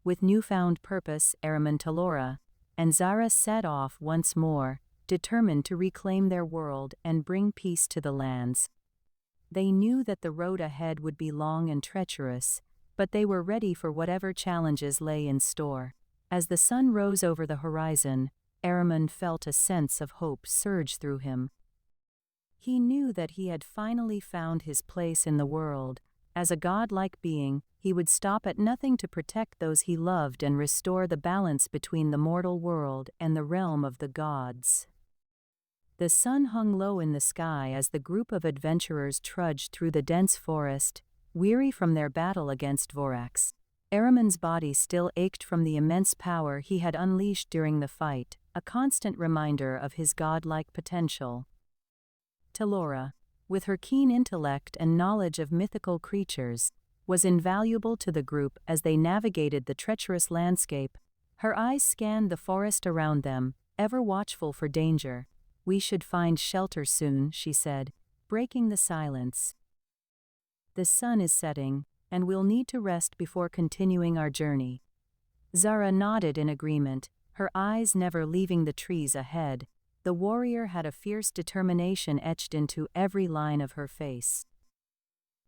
With newfound purpose, Ahriman, Talora, and Zara set off once more, determined to reclaim their world and bring peace to the lands. They knew that the road ahead would be long and treacherous, but they were ready for whatever challenges lay in store. As the sun rose over the horizon, Ahriman felt a sense of hope surge through him. He knew that he had finally found his place in the world. As a godlike being, he would stop at nothing to protect those he loved and restore the balance between the mortal world and the realm of the gods. The sun hung low in the sky as the group of adventurers trudged through the dense forest, weary from their battle against Vorax. Ahriman's body still ached from the immense power he had unleashed during the fight, a constant reminder of his godlike potential. Talora, with her keen intellect and knowledge of mythical creatures, was invaluable to the group as they navigated the treacherous landscape. Her eyes scanned the forest around them, ever watchful for danger. "We should find shelter soon," she said, breaking the silence. "The sun is setting, and we'll need to rest before continuing our journey." Zara nodded in agreement, her eyes never leaving the trees ahead. The warrior had a fierce determination etched into every line of her face.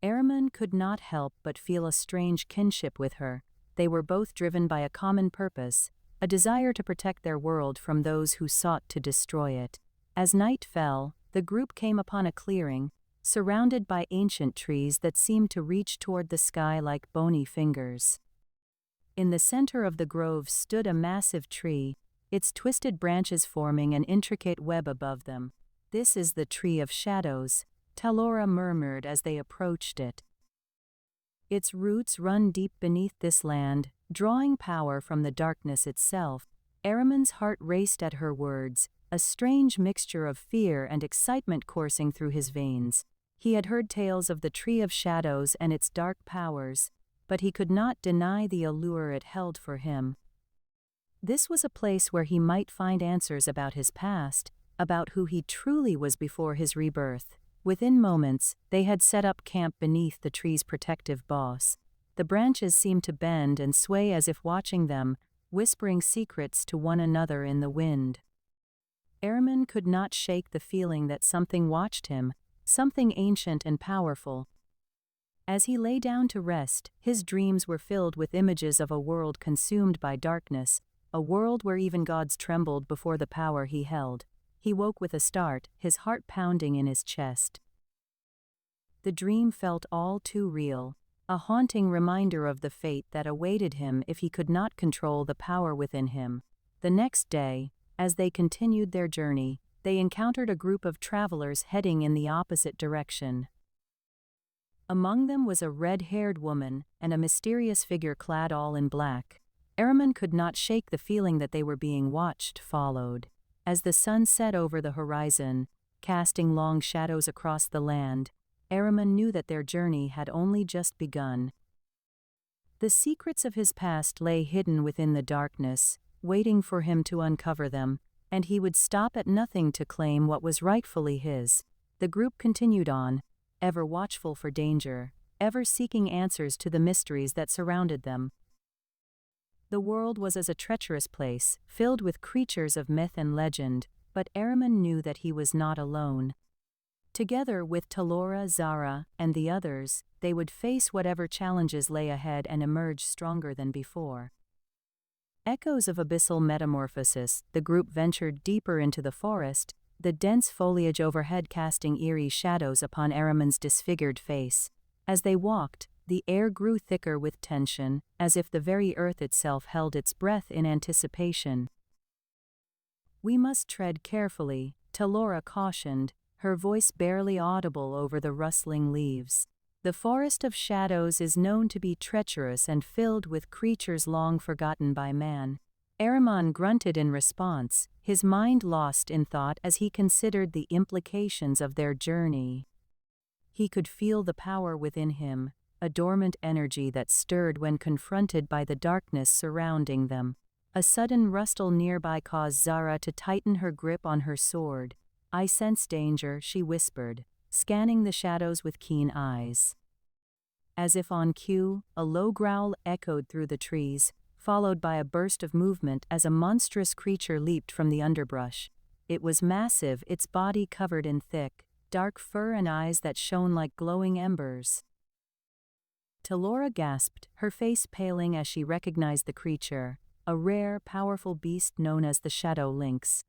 Ahriman could not help but feel a strange kinship with her. They were both driven by a common purpose, a desire to protect their world from those who sought to destroy it. As night fell, the group came upon a clearing, surrounded by ancient trees that seemed to reach toward the sky like bony fingers. In the center of the grove stood a massive tree, its twisted branches forming an intricate web above them. "This is the Tree of Shadows," Talora murmured as they approached it. "Its roots run deep beneath this land, drawing power from the darkness itself." Ahriman's heart raced at her words, a strange mixture of fear and excitement coursing through his veins. He had heard tales of the Tree of Shadows and its dark powers, but he could not deny the allure it held for him. This was a place where he might find answers about his past, about who he truly was before his rebirth. Within moments, they had set up camp beneath the tree's protective boss. The branches seemed to bend and sway as if watching them, whispering secrets to one another in the wind. Ahriman could not shake the feeling that something watched him, something ancient and powerful. As he lay down to rest, his dreams were filled with images of a world consumed by darkness, a world where even gods trembled before the power he held. He woke with a start, his heart pounding in his chest. The dream felt all too real, a haunting reminder of the fate that awaited him if he could not control the power within him. The next day, as they continued their journey, they encountered a group of travelers heading in the opposite direction. Among them was a red-haired woman and a mysterious figure clad all in black. Ahriman could not shake the feeling that they were being watched. Followed. As the sun set over the horizon, casting long shadows across the land, Ahriman knew that their journey had only just begun. The secrets of his past lay hidden within the darkness, waiting for him to uncover them, and he would stop at nothing to claim what was rightfully his. The group continued on, ever watchful for danger, ever seeking answers to the mysteries that surrounded them. The world was as a treacherous place, filled with creatures of myth and legend, but Ahriman knew that he was not alone. Together with Talora, Zara, and the others, they would face whatever challenges lay ahead and emerge stronger than before. Echoes-of-Abyssal-Metamorphosis, the group ventured deeper into the forest, the dense foliage overhead casting eerie shadows upon Ahriman's disfigured face. As they walked, the air grew thicker with tension, as if the very earth itself held its breath in anticipation. "We must tread carefully," Talora cautioned, her voice barely audible over the rustling leaves. "The forest of shadows is known to be treacherous and filled with creatures long forgotten by man." Ahriman grunted in response, his mind lost in thought as he considered the implications of their journey. He could feel the power within him, a dormant energy that stirred when confronted by the darkness surrounding them. A sudden rustle nearby caused Zara to tighten her grip on her sword. "I sense danger," she whispered, scanning the shadows with keen eyes. As if on cue, a low growl echoed through the trees, followed by a burst of movement as a monstrous creature leaped from the underbrush. It was massive, its body covered in thick, dark fur and eyes that shone like glowing embers. Talora gasped, her face paling as she recognized the creature, a rare, powerful beast known as the Shadow Lynx.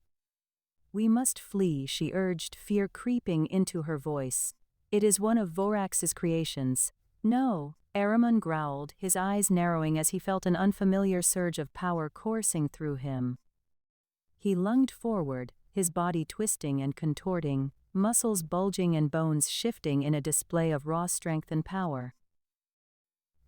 "We must flee," she urged, fear creeping into her voice. "It is one of Vorax's creations." "No," Ahriman growled, his eyes narrowing as he felt an unfamiliar surge of power coursing through him. He lunged forward, his body twisting and contorting, muscles bulging and bones shifting in a display of raw strength and power.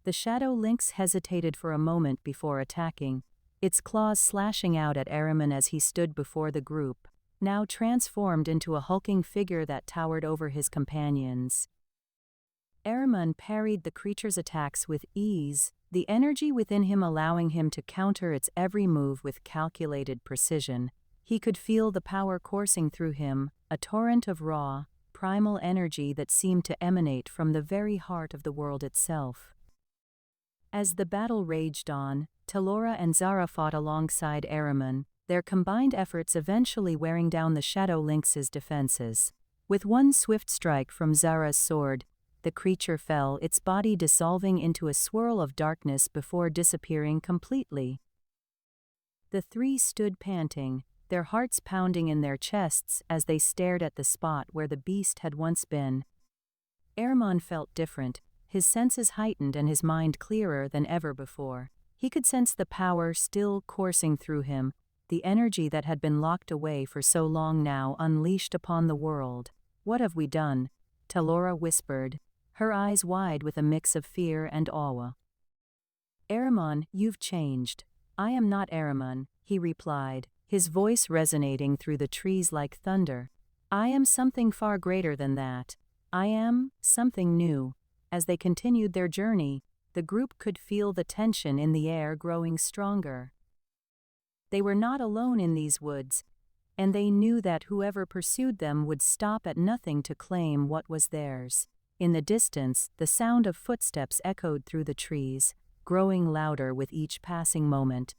The Shadow Lynx hesitated for a moment before attacking, its claws slashing out at Ahriman as he stood before the group, now transformed into a hulking figure that towered over his companions. Ahriman parried the creature's attacks with ease, the energy within him allowing him to counter its every move with calculated precision. He could feel the power coursing through him, a torrent of raw, primal energy that seemed to emanate from the very heart of the world itself. As the battle raged on, Talora and Zara fought alongside Ahriman, their combined efforts eventually wearing down the Shadow Lynx's defenses. With one swift strike from Zara's sword, the creature fell, its body dissolving into a swirl of darkness before disappearing completely. The three stood panting, their hearts pounding in their chests as they stared at the spot where the beast had once been. Ahriman felt different, his senses heightened and his mind clearer than ever before. He could sense the power still coursing through him, the energy that had been locked away for so long now unleashed upon the world. "What have we done?" Talora whispered, her eyes wide with a mix of fear and awe. "Ahriman, you've changed." "I am not Ahriman," he replied, his voice resonating through the trees like thunder. "I am something far greater than that. I am something new." As they continued their journey, the group could feel the tension in the air growing stronger. They were not alone in these woods, and they knew that whoever pursued them would stop at nothing to claim what was theirs. In the distance, the sound of footsteps echoed through the trees, growing louder with each passing moment.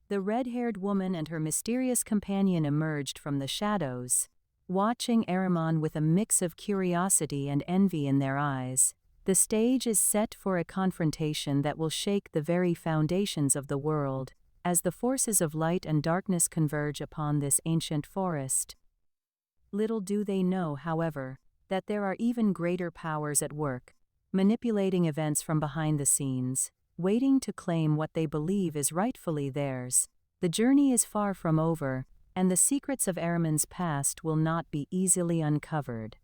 The red-haired woman and her mysterious companion emerged from the shadows, watching Ahriman with a mix of curiosity and envy in their eyes. The stage is set for a confrontation that will shake the very foundations of the world, as the forces of light and darkness converge upon this ancient forest. Little do they know, however, that there are even greater powers at work, manipulating events from behind the scenes, waiting to claim what they believe is rightfully theirs. The journey is far from over, and the secrets of Ahriman's past will not be easily uncovered.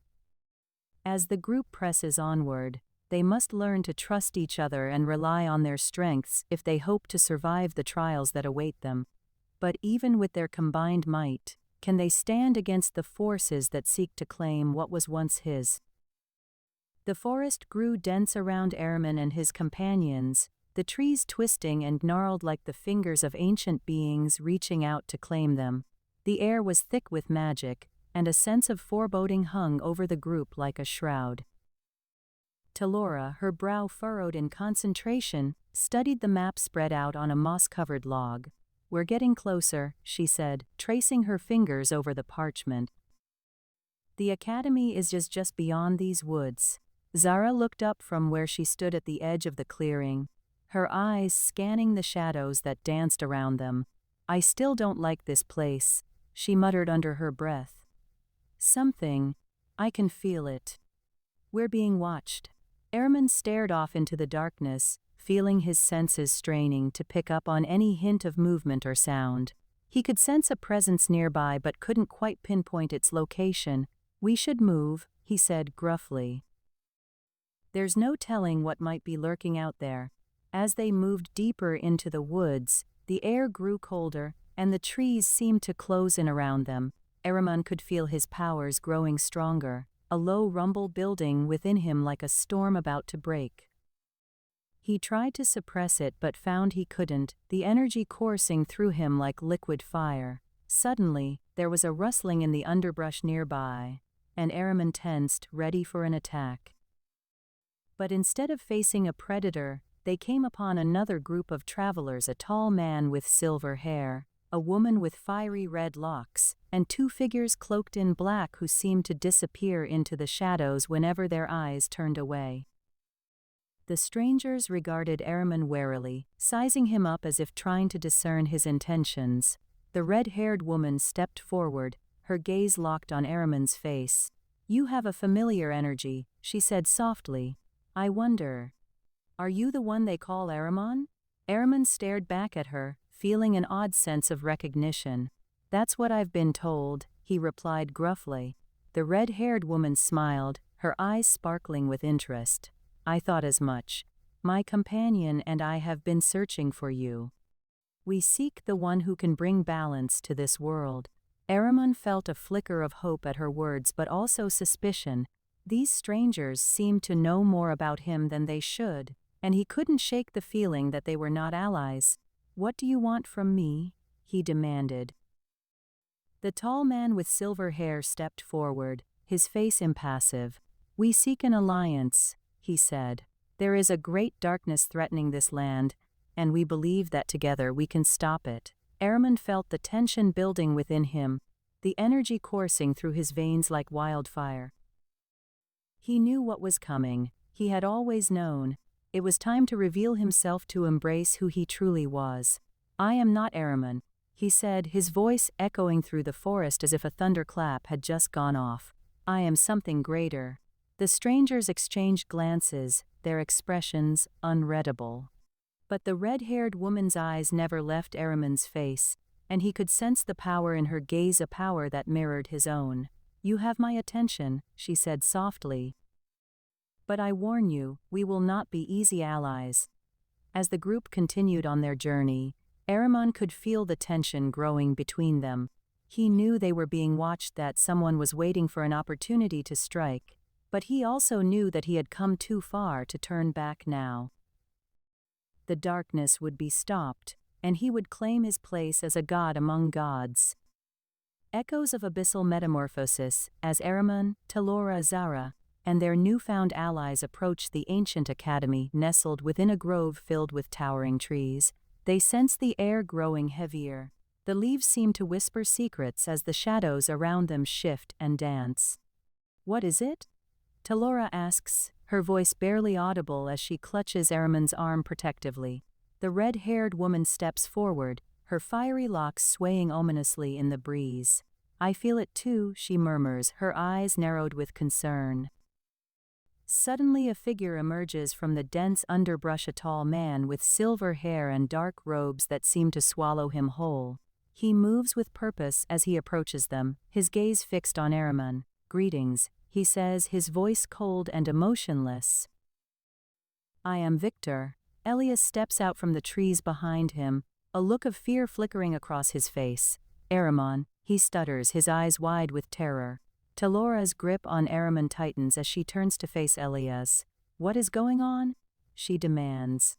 As the group presses onward, they must learn to trust each other and rely on their strengths if they hope to survive the trials that await them. But even with their combined might, can they stand against the forces that seek to claim what was once his? The forest grew dense around Ahriman and his companions, the trees twisting and gnarled like the fingers of ancient beings reaching out to claim them. The air was thick with magic, and a sense of foreboding hung over the group like a shroud. Talora, her brow furrowed in concentration, studied the map spread out on a moss-covered log. "We're getting closer," she said, tracing her fingers over the parchment. "The academy is just beyond these woods." Zara looked up from where she stood at the edge of the clearing, her eyes scanning the shadows that danced around them. "I still don't like this place," she muttered under her breath. I can feel it. "We're being watched." Ahriman stared off into the darkness, feeling his senses straining to pick up on any hint of movement or sound. He could sense a presence nearby but couldn't quite pinpoint its location. "We should move," he said gruffly. There's no telling what might be lurking out there. As they moved deeper into the woods, the air grew colder, and the trees seemed to close in around them. Ahriman could feel his powers growing stronger, a low rumble building within him like a storm about to break. He tried to suppress it but found he couldn't, the energy coursing through him like liquid fire. Suddenly, there was a rustling in the underbrush nearby, and Ahriman tensed, ready for an attack. But instead of facing a predator, they came upon another group of travelers: a tall man with silver hair, a woman with fiery red locks, and two figures cloaked in black who seemed to disappear into the shadows whenever their eyes turned away. The strangers regarded Ahriman warily, sizing him up as if trying to discern his intentions. The red-haired woman stepped forward, her gaze locked on Ahriman's face. "You have a familiar energy," she said softly. "I wonder, are you the one they call Ahriman?" Ahriman stared back at her, feeling an odd sense of recognition. "That's what I've been told," he replied gruffly. The red-haired woman smiled, her eyes sparkling with interest. "I thought as much. My companion and I have been searching for you. We seek the one who can bring balance to this world." Ahriman felt a flicker of hope at her words but also suspicion. These strangers seemed to know more about him than they should, and he couldn't shake the feeling that they were not allies. "What do you want from me?" he demanded. The tall man with silver hair stepped forward, his face impassive. "We seek an alliance," he said. "There is a great darkness threatening this land, and we believe that together we can stop it." Ahriman felt the tension building within him, the energy coursing through his veins like wildfire. He knew what was coming. He had always known. It was time to reveal himself, to embrace who he truly was. "I am not Ahriman," he said, his voice echoing through the forest as if a thunderclap had just gone off. "I am something greater." The strangers exchanged glances, their expressions unreadable. But the red-haired woman's eyes never left Ahriman's face, and he could sense the power in her gaze, a power that mirrored his own. "You have my attention," she said softly. "But I warn you, we will not be easy allies." As the group continued on their journey, Ahriman could feel the tension growing between them. He knew they were being watched, that someone was waiting for an opportunity to strike, but he also knew that he had come too far to turn back now. The darkness would be stopped, and he would claim his place as a god among gods. Echoes-of-Abyssal-Metamorphosis, as Ahriman, Talora, Zara, and their newfound allies approached the ancient academy nestled within a grove filled with towering trees. They sensed the air growing heavier. The leaves seemed to whisper secrets as the shadows around them shift and dance. "What is it?" Talora asks, her voice barely audible as she clutches Ahriman's arm protectively. The red-haired woman steps forward, her fiery locks swaying ominously in the breeze. I feel it too, she murmurs, her eyes narrowed with concern. Suddenly a figure emerges from the dense underbrush, a tall man with silver hair and dark robes that seem to swallow him whole. He moves with purpose as he approaches them, his gaze fixed on Ahriman. Greetings, he says, his voice cold and emotionless. I am Victor. Elias steps out from the trees behind him, a look of fear flickering across his face. Ahriman, he stutters, his eyes wide with terror. Talora's grip on Ahriman tightens as she turns to face Elias. What is going on? She demands.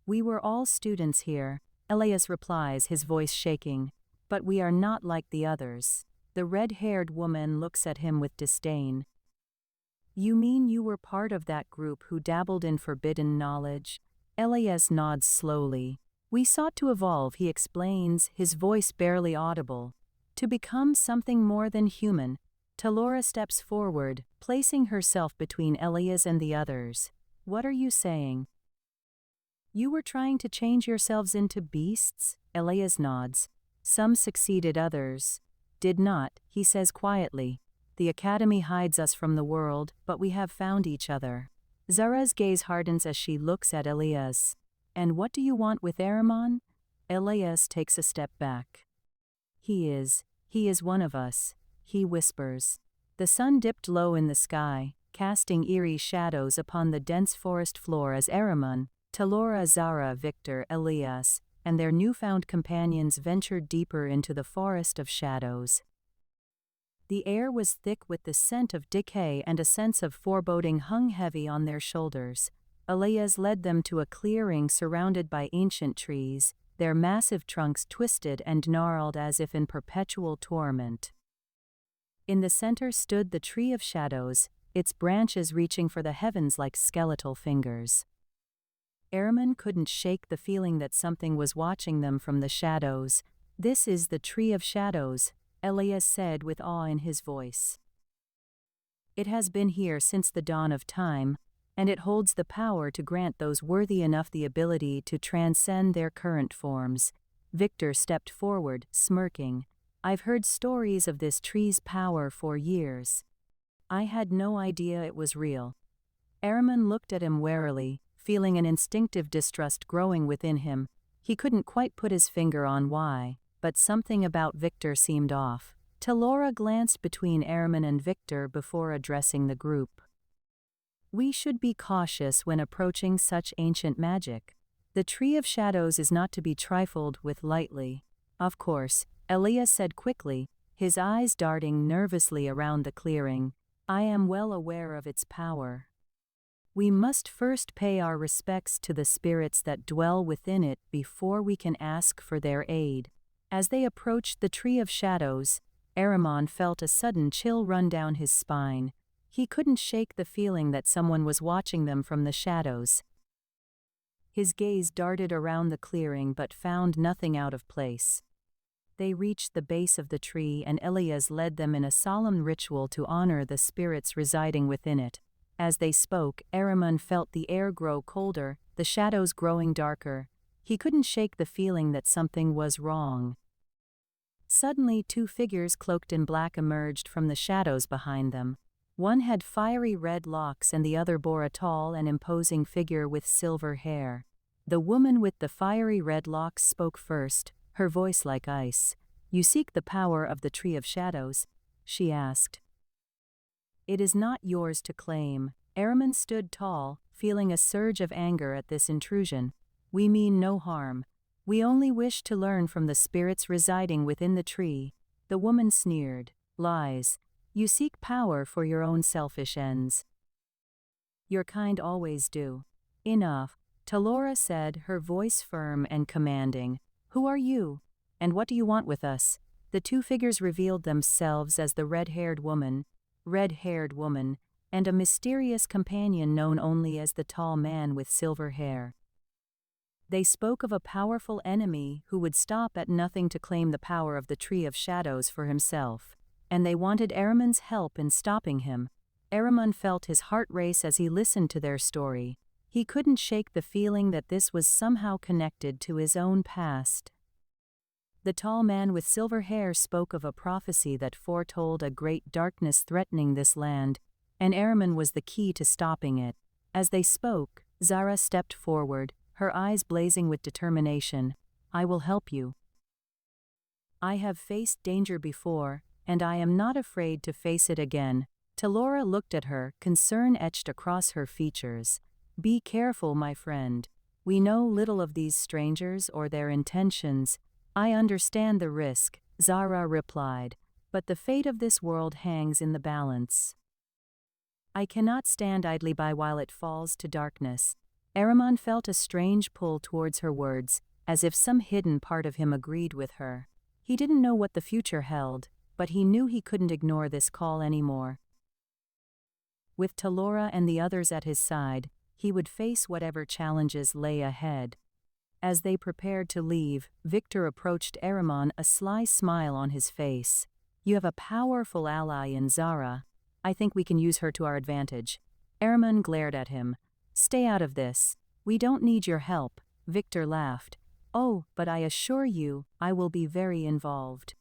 We were all students here, Elias replies, his voice shaking. But we are not like the others. The red-haired woman looks at him with disdain. You mean you were part of that group who dabbled in forbidden knowledge? Elias nods slowly. We sought to evolve, he explains, his voice barely audible. To become something more than human. Talora steps forward, placing herself between Elias and the others. What are you saying? You were trying to change yourselves into beasts? Elias nods. Some succeeded, others did not, he says quietly. The academy hides us from the world, but we have found each other. Zara's gaze hardens as she looks at Elias. And what do you want with Ahriman? Elias takes a step back. He is one of us, he whispers. The sun dipped low in the sky, casting eerie shadows upon the dense forest floor as Ahriman, Talora, Zara, Victor, Elias, and their newfound companions ventured deeper into the forest of shadows. The air was thick with the scent of decay, and a sense of foreboding hung heavy on their shoulders. Elias led them to a clearing surrounded by ancient trees, their massive trunks twisted and gnarled as if in perpetual torment. In the center stood the Tree of Shadows, its branches reaching for the heavens like skeletal fingers. Ahriman couldn't shake the feeling that something was watching them from the shadows. This is the Tree of Shadows, Elias said with awe in his voice. It has been here since the dawn of time, and it holds the power to grant those worthy enough the ability to transcend their current forms. Victor stepped forward, smirking. I've heard stories of this tree's power for years. I had no idea it was real. Ahriman looked at him warily, feeling an instinctive distrust growing within him. He couldn't quite put his finger on why, but something about Victor seemed off. Talora glanced between Ahriman and Victor before addressing the group. We should be cautious when approaching such ancient magic. The Tree of Shadows is not to be trifled with lightly. Of course, Elias said quickly, his eyes darting nervously around the clearing. I am well aware of its power. We must first pay our respects to the spirits that dwell within it before we can ask for their aid. As they approached the Tree of Shadows, Ahriman felt a sudden chill run down his spine. He couldn't shake the feeling that someone was watching them from the shadows. His gaze darted around the clearing but found nothing out of place. They reached the base of the tree and Elias led them in a solemn ritual to honor the spirits residing within it. As they spoke, Ahriman felt the air grow colder, the shadows growing darker. He couldn't shake the feeling that something was wrong. Suddenly, two figures cloaked in black emerged from the shadows behind them. One had fiery red locks and the other bore a tall and imposing figure with silver hair. The woman with the fiery red locks spoke first, her voice like ice. You seek the power of the Tree of Shadows? She asked. It is not yours to claim. Ahriman stood tall, feeling a surge of anger at this intrusion. We mean no harm. We only wish to learn from the spirits residing within the tree. The woman sneered. Lies. You seek power for your own selfish ends. Your kind always do. Enough, Talora said, her voice firm and commanding. Who are you? And what do you want with us? The two figures revealed themselves as the red-haired woman, and a mysterious companion known only as the tall man with silver hair. They spoke of a powerful enemy who would stop at nothing to claim the power of the Tree of Shadows for himself, and they wanted Ahriman's help in stopping him. Ahriman felt his heart race as he listened to their story. He couldn't shake the feeling that this was somehow connected to his own past. The tall man with silver hair spoke of a prophecy that foretold a great darkness threatening this land, and Ahriman was the key to stopping it. As they spoke, Zara stepped forward, her eyes blazing with determination. "I will help you. I have faced danger before, and I am not afraid to face it again." Talora looked at her, concern etched across her features. "Be careful, my friend. We know little of these strangers or their intentions." "I understand the risk," Zara replied, "but the fate of this world hangs in the balance. I cannot stand idly by while it falls to darkness." Ahriman felt a strange pull towards her words, as if some hidden part of him agreed with her. He didn't know what the future held, but he knew he couldn't ignore this call anymore. With Talora and the others at his side, he would face whatever challenges lay ahead. As they prepared to leave, Victor approached Ahriman, a sly smile on his face. "You have a powerful ally in Zara. I think we can use her to our advantage." Ahriman glared at him. "Stay out of this. We don't need your help." Victor laughed. "Oh, but I assure you, I will be very involved.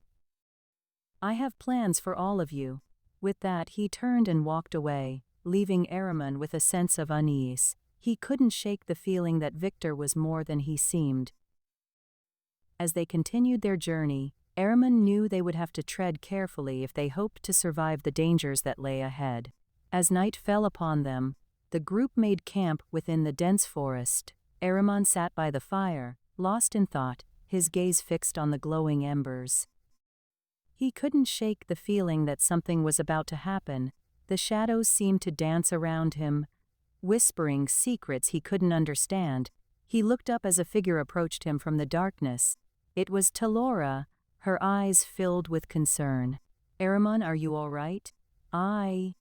I have plans for all of you." With that, he turned and walked away, leaving Ahriman with a sense of unease. He couldn't shake the feeling that Victor was more than he seemed. As they continued their journey, Ahriman knew they would have to tread carefully if they hoped to survive the dangers that lay ahead. As night fell upon them, the group made camp within the dense forest. Ahriman sat by the fire, lost in thought, his gaze fixed on the glowing embers. He couldn't shake the feeling that something was about to happen. The shadows seemed to dance around him, whispering secrets he couldn't understand. He looked up as a figure approached him from the darkness. It was Talora, her eyes filled with concern. "Ahriman, are you all right?" I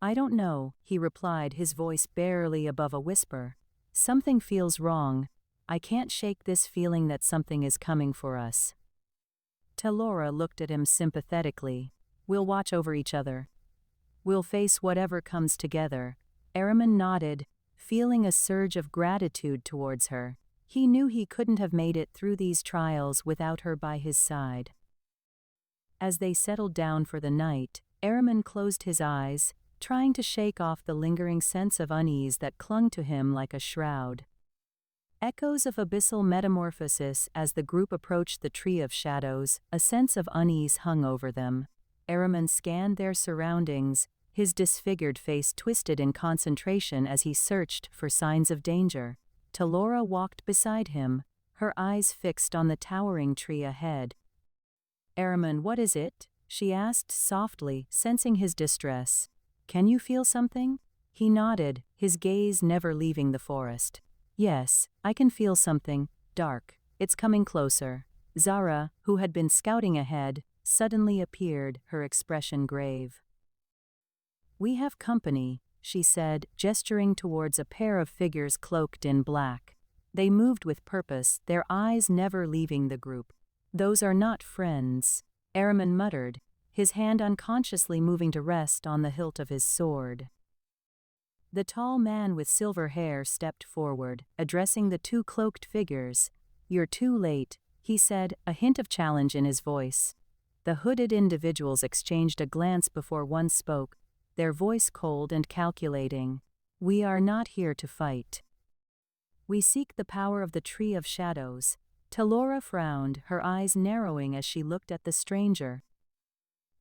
don't know," he replied, his voice barely above a whisper. "Something feels wrong. I can't shake this feeling that something is coming for us." Talora looked at him sympathetically. "We'll watch over each other. We'll face whatever comes together." Ahriman nodded, feeling a surge of gratitude towards her. He knew he couldn't have made it through these trials without her by his side. As they settled down for the night, Ahriman closed his eyes, trying to shake off the lingering sense of unease that clung to him like a shroud. Echoes-of-Abyssal-Metamorphosis. As the group approached the Tree of Shadows, a sense of unease hung over them. Ahriman scanned their surroundings, his disfigured face twisted in concentration as he searched for signs of danger. Talora walked beside him, her eyes fixed on the towering tree ahead. "Ahriman, what is it?" she asked softly, sensing his distress. "Can you feel something?" He nodded, his gaze never leaving the forest. "Yes, I can feel something, dark. It's coming closer." Zara, who had been scouting ahead, suddenly appeared, her expression grave. "We have company," she said, gesturing towards a pair of figures cloaked in black. They moved with purpose, their eyes never leaving the group. "Those are not friends," Ahriman muttered, his hand unconsciously moving to rest on the hilt of his sword. The tall man with silver hair stepped forward, addressing the two cloaked figures. "You're too late," he said, a hint of challenge in his voice. The hooded individuals exchanged a glance before one spoke, their voice cold and calculating. "We are not here to fight. We seek the power of the Tree of Shadows." Talora frowned, her eyes narrowing as she looked at the stranger.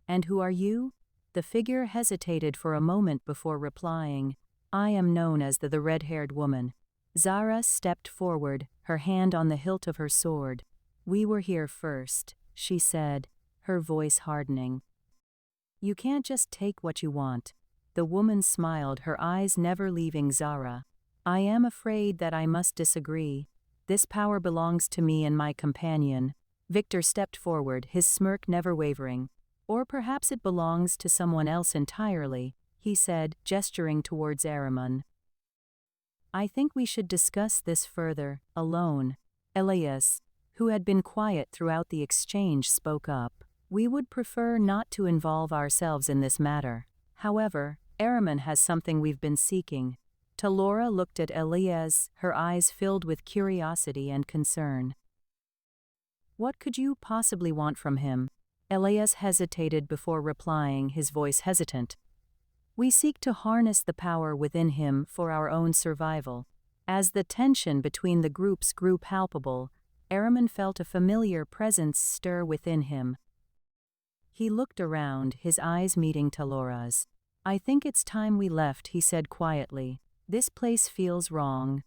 "And who are you?" The figure hesitated for a moment before replying. "I am known as the red-haired woman." Zara stepped forward, her hand on the hilt of her sword. "We were here first," she said, her voice hardening. "You can't just take what you want." The woman smiled, her eyes never leaving Zara. "I am afraid that I must disagree. This power belongs to me and my companion." Victor stepped forward, his smirk never wavering. "Or perhaps it belongs to someone else entirely," he said, gesturing towards Ahriman. "I think we should discuss this further, alone." Elias, who had been quiet throughout the exchange, spoke up. "We would prefer not to involve ourselves in this matter. However, Ahriman has something we've been seeking." Talora looked at Elias, her eyes filled with curiosity and concern. What could you possibly want from him? Elias hesitated before replying, his voice hesitant. We seek to harness the power within him for our own survival. As the tension between the groups grew palpable, Araman felt a familiar presence stir within him. He looked around, his eyes meeting Talora's. I think it's time we left, he said quietly. This place feels wrong.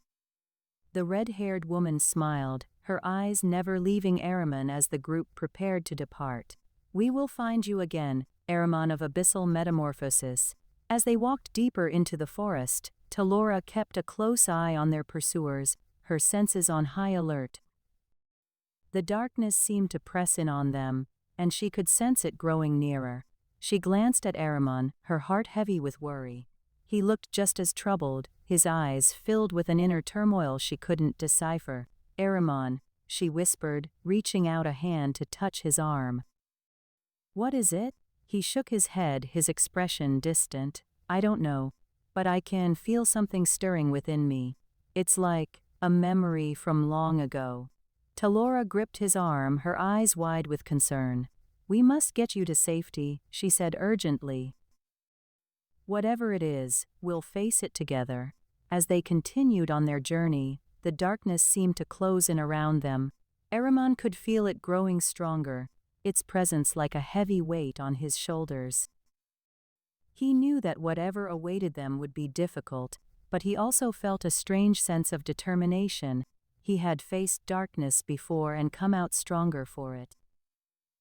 The red-haired woman smiled, her eyes never leaving Araman as the group prepared to depart. We will find you again, Araman of Abyssal-Metamorphosis. As they walked deeper into the forest, Talora kept a close eye on their pursuers, her senses on high alert. The darkness seemed to press in on them, and she could sense it growing nearer. She glanced at Araman, her heart heavy with worry. He looked just as troubled, his eyes filled with an inner turmoil she couldn't decipher. Araman, she whispered, reaching out a hand to touch his arm. What is it? He shook his head, his expression distant. I don't know, but I can feel something stirring within me. It's like a memory from long ago. Talora gripped his arm, her eyes wide with concern. We must get you to safety, she said urgently. Whatever it is, we'll face it together. As they continued on their journey, the darkness seemed to close in around them. Araman could feel it growing stronger, its presence like a heavy weight on his shoulders. He knew that whatever awaited them would be difficult, but he also felt a strange sense of determination. He had faced darkness before and come out stronger for it.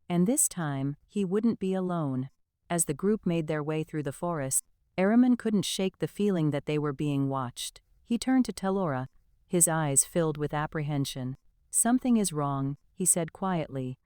And this time, he wouldn't be alone. As the group made their way through the forest, Araman couldn't shake the feeling that they were being watched. He turned to Talora, his eyes filled with apprehension. Something is wrong, he said quietly.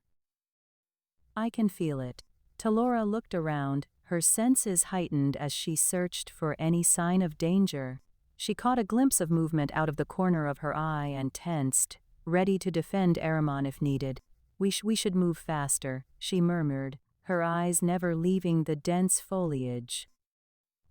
I can feel it. Talora looked around, her senses heightened as she searched for any sign of danger. She caught a glimpse of movement out of the corner of her eye and tensed, ready to defend Araman if needed. We should move faster, she murmured, her eyes never leaving the dense foliage.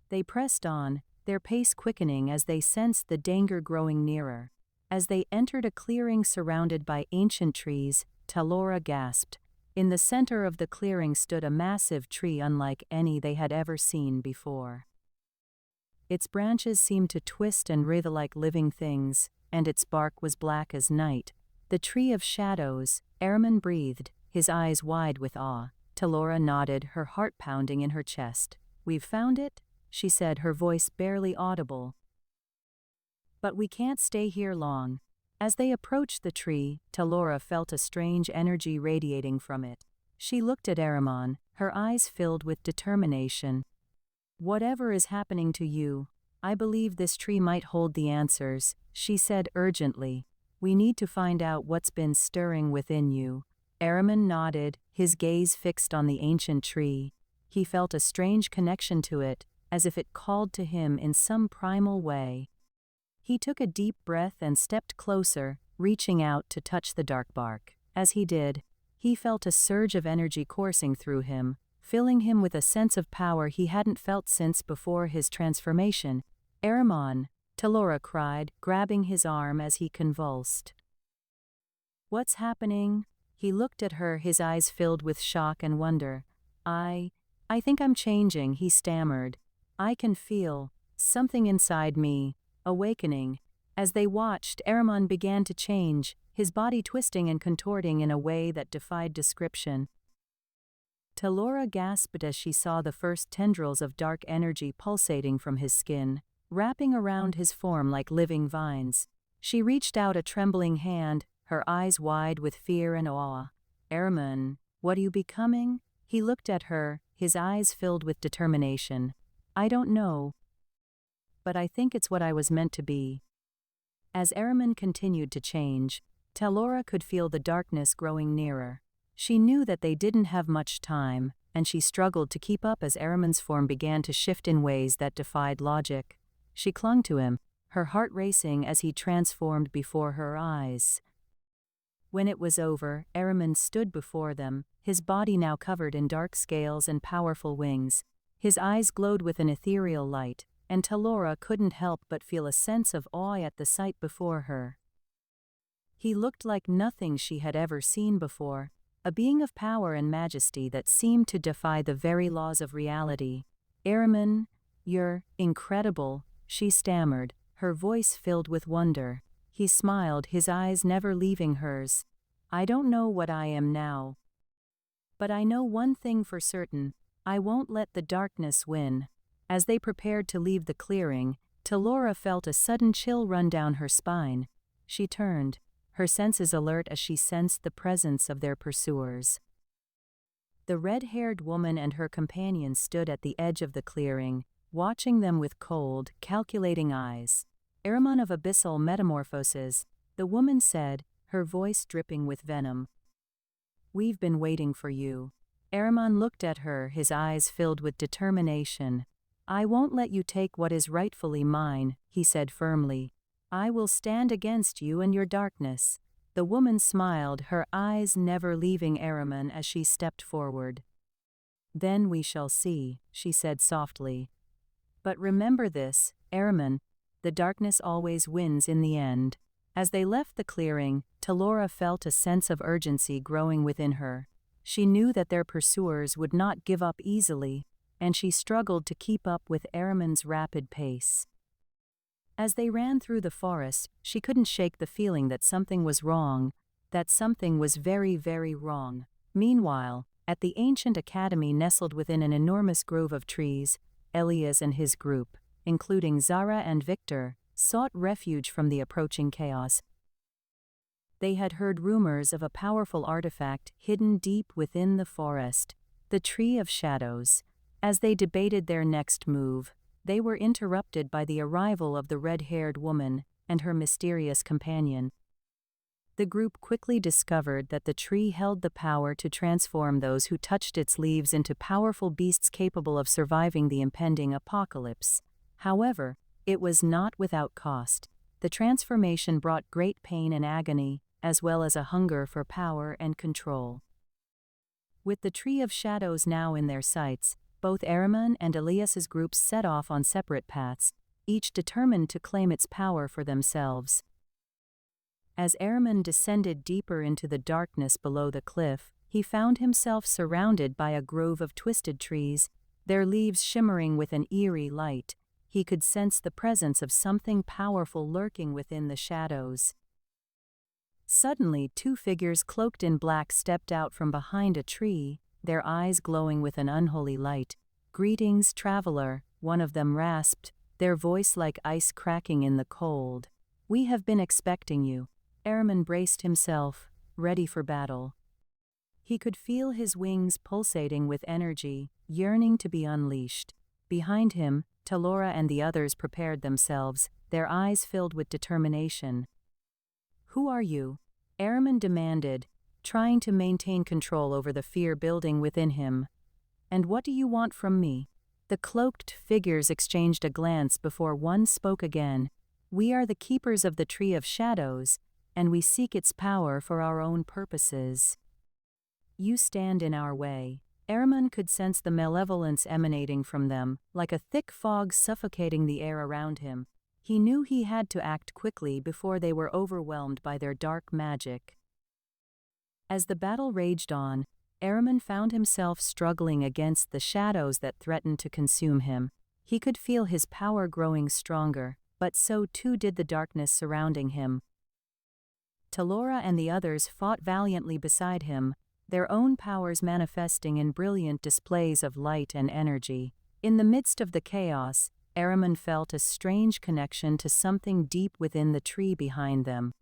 They pressed on, their pace quickening as they sensed the danger growing nearer. As they entered a clearing surrounded by ancient trees, Talora gasped. In the center of the clearing stood a massive tree unlike any they had ever seen before. Its branches seemed to twist and writhe like living things, and its bark was black as night. The tree of shadows, Araman breathed, his eyes wide with awe. Talora nodded, her heart pounding in her chest. We've found it? She said, her voice barely audible. But we can't stay here long. As they approached the tree, Talora felt a strange energy radiating from it. She looked at Araman, her eyes filled with determination. Whatever is happening to you, I believe this tree might hold the answers, she said urgently. We need to find out what's been stirring within you. Araman nodded, his gaze fixed on the ancient tree. He felt a strange connection to it, as if it called to him in some primal way. He took a deep breath and stepped closer, reaching out to touch the dark bark. As he did, he felt a surge of energy coursing through him, filling him with a sense of power he hadn't felt since before his transformation. Araman, Talora cried, grabbing his arm as he convulsed. What's happening? He looked at her, his eyes filled with shock and wonder. I think I'm changing, he stammered. I can feel something inside me awakening. As they watched, Araman began to change, his body twisting and contorting in a way that defied description. Talora gasped as she saw the first tendrils of dark energy pulsating from his skin, wrapping around his form like living vines. She reached out a trembling hand, her eyes wide with fear and awe. Araman, what are you becoming? He looked at her, his eyes filled with determination. I don't know, but I think it's what I was meant to be. As Araman continued to change, Talora could feel the darkness growing nearer. She knew that they didn't have much time, and she struggled to keep up as Araman's form began to shift in ways that defied logic. She clung to him, her heart racing as he transformed before her eyes. When it was over, Araman stood before them, his body now covered in dark scales and powerful wings. His eyes glowed with an ethereal light, and Talora couldn't help but feel a sense of awe at the sight before her. He looked like nothing she had ever seen before, a being of power and majesty that seemed to defy the very laws of reality. "Ahriman, you're incredible," she stammered, her voice filled with wonder. He smiled, his eyes never leaving hers. "I don't know what I am now. But I know one thing for certain, I won't let the darkness win." As they prepared to leave the clearing, Talora felt a sudden chill run down her spine. She turned, her senses alert as she sensed the presence of their pursuers. The red-haired woman and her companion stood at the edge of the clearing, watching them with cold, calculating eyes. "Echoes-of-Abyssal-Metamorphosis," the woman said, her voice dripping with venom. "We've been waiting for you." Ahriman looked at her, his eyes filled with determination. "I won't let you take what is rightfully mine," he said firmly. "I will stand against you and your darkness." The woman smiled, her eyes never leaving Ahriman as she stepped forward. "Then we shall see," she said softly. "But remember this, Ahriman, the darkness always wins in the end." As they left the clearing, Talora felt a sense of urgency growing within her. She knew that their pursuers would not give up easily, and she struggled to keep up with Ahriman's rapid pace. As they ran through the forest, she couldn't shake the feeling that something was wrong, that something was very, very wrong. Meanwhile, at the ancient academy nestled within an enormous grove of trees, Elias and his group, including Zara and Victor, sought refuge from the approaching chaos. They had heard rumors of a powerful artifact hidden deep within the forest, the Tree of Shadows. As they debated their next move, they were interrupted by the arrival of the red-haired woman and her mysterious companion. The group quickly discovered that the tree held the power to transform those who touched its leaves into powerful beasts capable of surviving the impending apocalypse. However, it was not without cost. The transformation brought great pain and agony, as well as a hunger for power and control. With the Tree of Shadows now in their sights, both Ahriman and Elias's groups set off on separate paths, each determined to claim its power for themselves. As Ahriman descended deeper into the darkness below the cliff, he found himself surrounded by a grove of twisted trees, their leaves shimmering with an eerie light. He could sense the presence of something powerful lurking within the shadows. Suddenly, two figures cloaked in black stepped out from behind a tree, their eyes glowing with an unholy light. "Greetings, traveler," one of them rasped, their voice like ice cracking in the cold. "We have been expecting you." Ahriman braced himself, ready for battle. He could feel his wings pulsating with energy, yearning to be unleashed. Behind him, Talora and the others prepared themselves, their eyes filled with determination. "Who are you?" Ahriman demanded, trying to maintain control over the fear building within him. "And what do you want from me?" The cloaked figures exchanged a glance before one spoke again. "We are the keepers of the Tree of Shadows, and we seek its power for our own purposes. You stand in our way." Ahriman could sense the malevolence emanating from them, like a thick fog suffocating the air around him. He knew he had to act quickly before they were overwhelmed by their dark magic. As the battle raged on, Ahriman found himself struggling against the shadows that threatened to consume him. He could feel his power growing stronger, but so too did the darkness surrounding him. Talora and the others fought valiantly beside him, their own powers manifesting in brilliant displays of light and energy. In the midst of the chaos, Ahriman felt a strange connection to something deep within the tree behind them.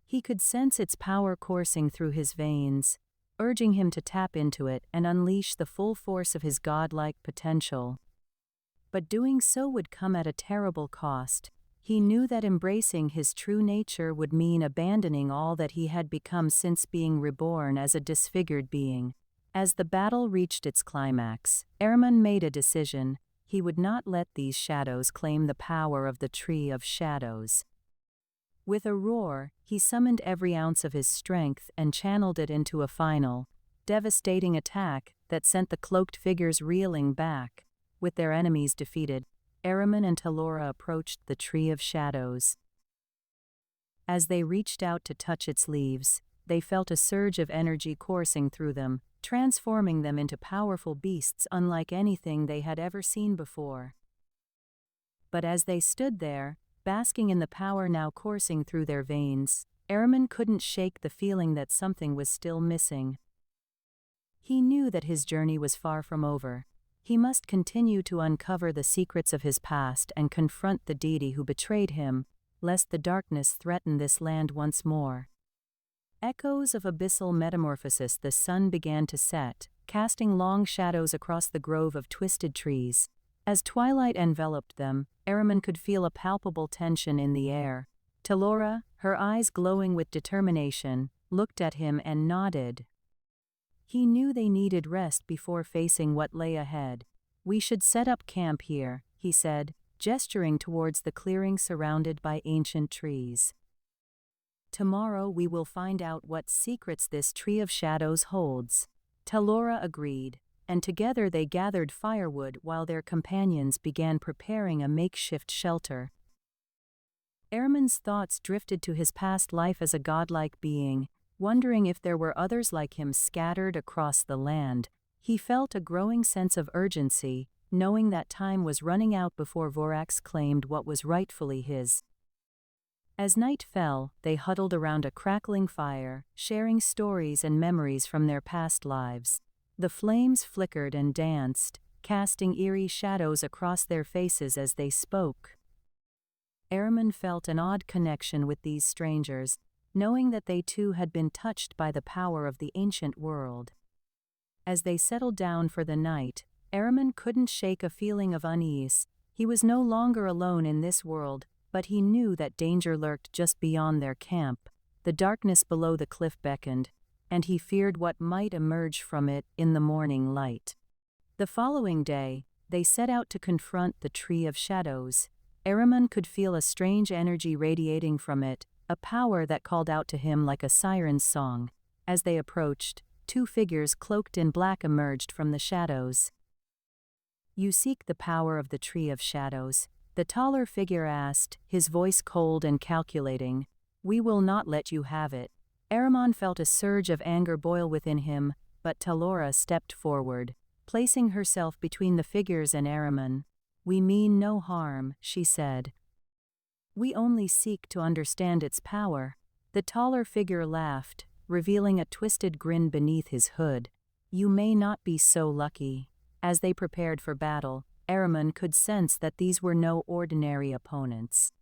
He could sense its power coursing through his veins, urging him to tap into it and unleash the full force of his godlike potential. But doing so would come at a terrible cost. He knew that embracing his true nature would mean abandoning all that he had become since being reborn as a disfigured being. As the battle reached its climax, Ahriman made a decision. He would not let these shadows claim the power of the Tree of Shadows. With a roar, he summoned every ounce of his strength and channeled it into a final, devastating attack that sent the cloaked figures reeling back. With their enemies defeated, Ahriman and Talora approached the Tree of Shadows. As they reached out to touch its leaves, they felt a surge of energy coursing through them, transforming them into powerful beasts unlike anything they had ever seen before. But as they stood there, basking in the power now coursing through their veins, Ahriman couldn't shake the feeling that something was still missing. He knew that his journey was far from over. He must continue to uncover the secrets of his past and confront the deity who betrayed him, lest the darkness threaten this land once more. Echoes-of-Abyssal-Metamorphosis. The sun began to set, casting long shadows across the grove of twisted trees. As twilight enveloped them, Ahriman could feel a palpable tension in the air. Talora, her eyes glowing with determination, looked at him and nodded. He knew they needed rest before facing what lay ahead. "We should set up camp here," he said, gesturing towards the clearing surrounded by ancient trees. "Tomorrow we will find out what secrets this Tree of Shadows holds." Talora agreed, and together they gathered firewood while their companions began preparing a makeshift shelter. Ahriman's thoughts drifted to his past life as a godlike being, wondering if there were others like him scattered across the land. He felt a growing sense of urgency, knowing that time was running out before Vorax claimed what was rightfully his. As night fell, they huddled around a crackling fire, sharing stories and memories from their past lives. The flames flickered and danced, casting eerie shadows across their faces as they spoke. Ahriman felt an odd connection with these strangers, knowing that they too had been touched by the power of the ancient world. As they settled down for the night, Ahriman couldn't shake a feeling of unease. He was no longer alone in this world, but he knew that danger lurked just beyond their camp. The darkness below the cliff beckoned, and he feared what might emerge from it in the morning light. The following day, they set out to confront the Tree of Shadows. Ahriman could feel a strange energy radiating from it, a power that called out to him like a siren's song. As they approached, two figures cloaked in black emerged from the shadows. "You seek the power of the Tree of Shadows?" the taller figure asked, his voice cold and calculating. "We will not let you have it." Ahriman felt a surge of anger boil within him, but Talora stepped forward, placing herself between the figures and Ahriman. "We mean no harm," she said. "We only seek to understand its power." The taller figure laughed, revealing a twisted grin beneath his hood. "You may not be so lucky." As they prepared for battle, Ahriman could sense that these were no ordinary opponents.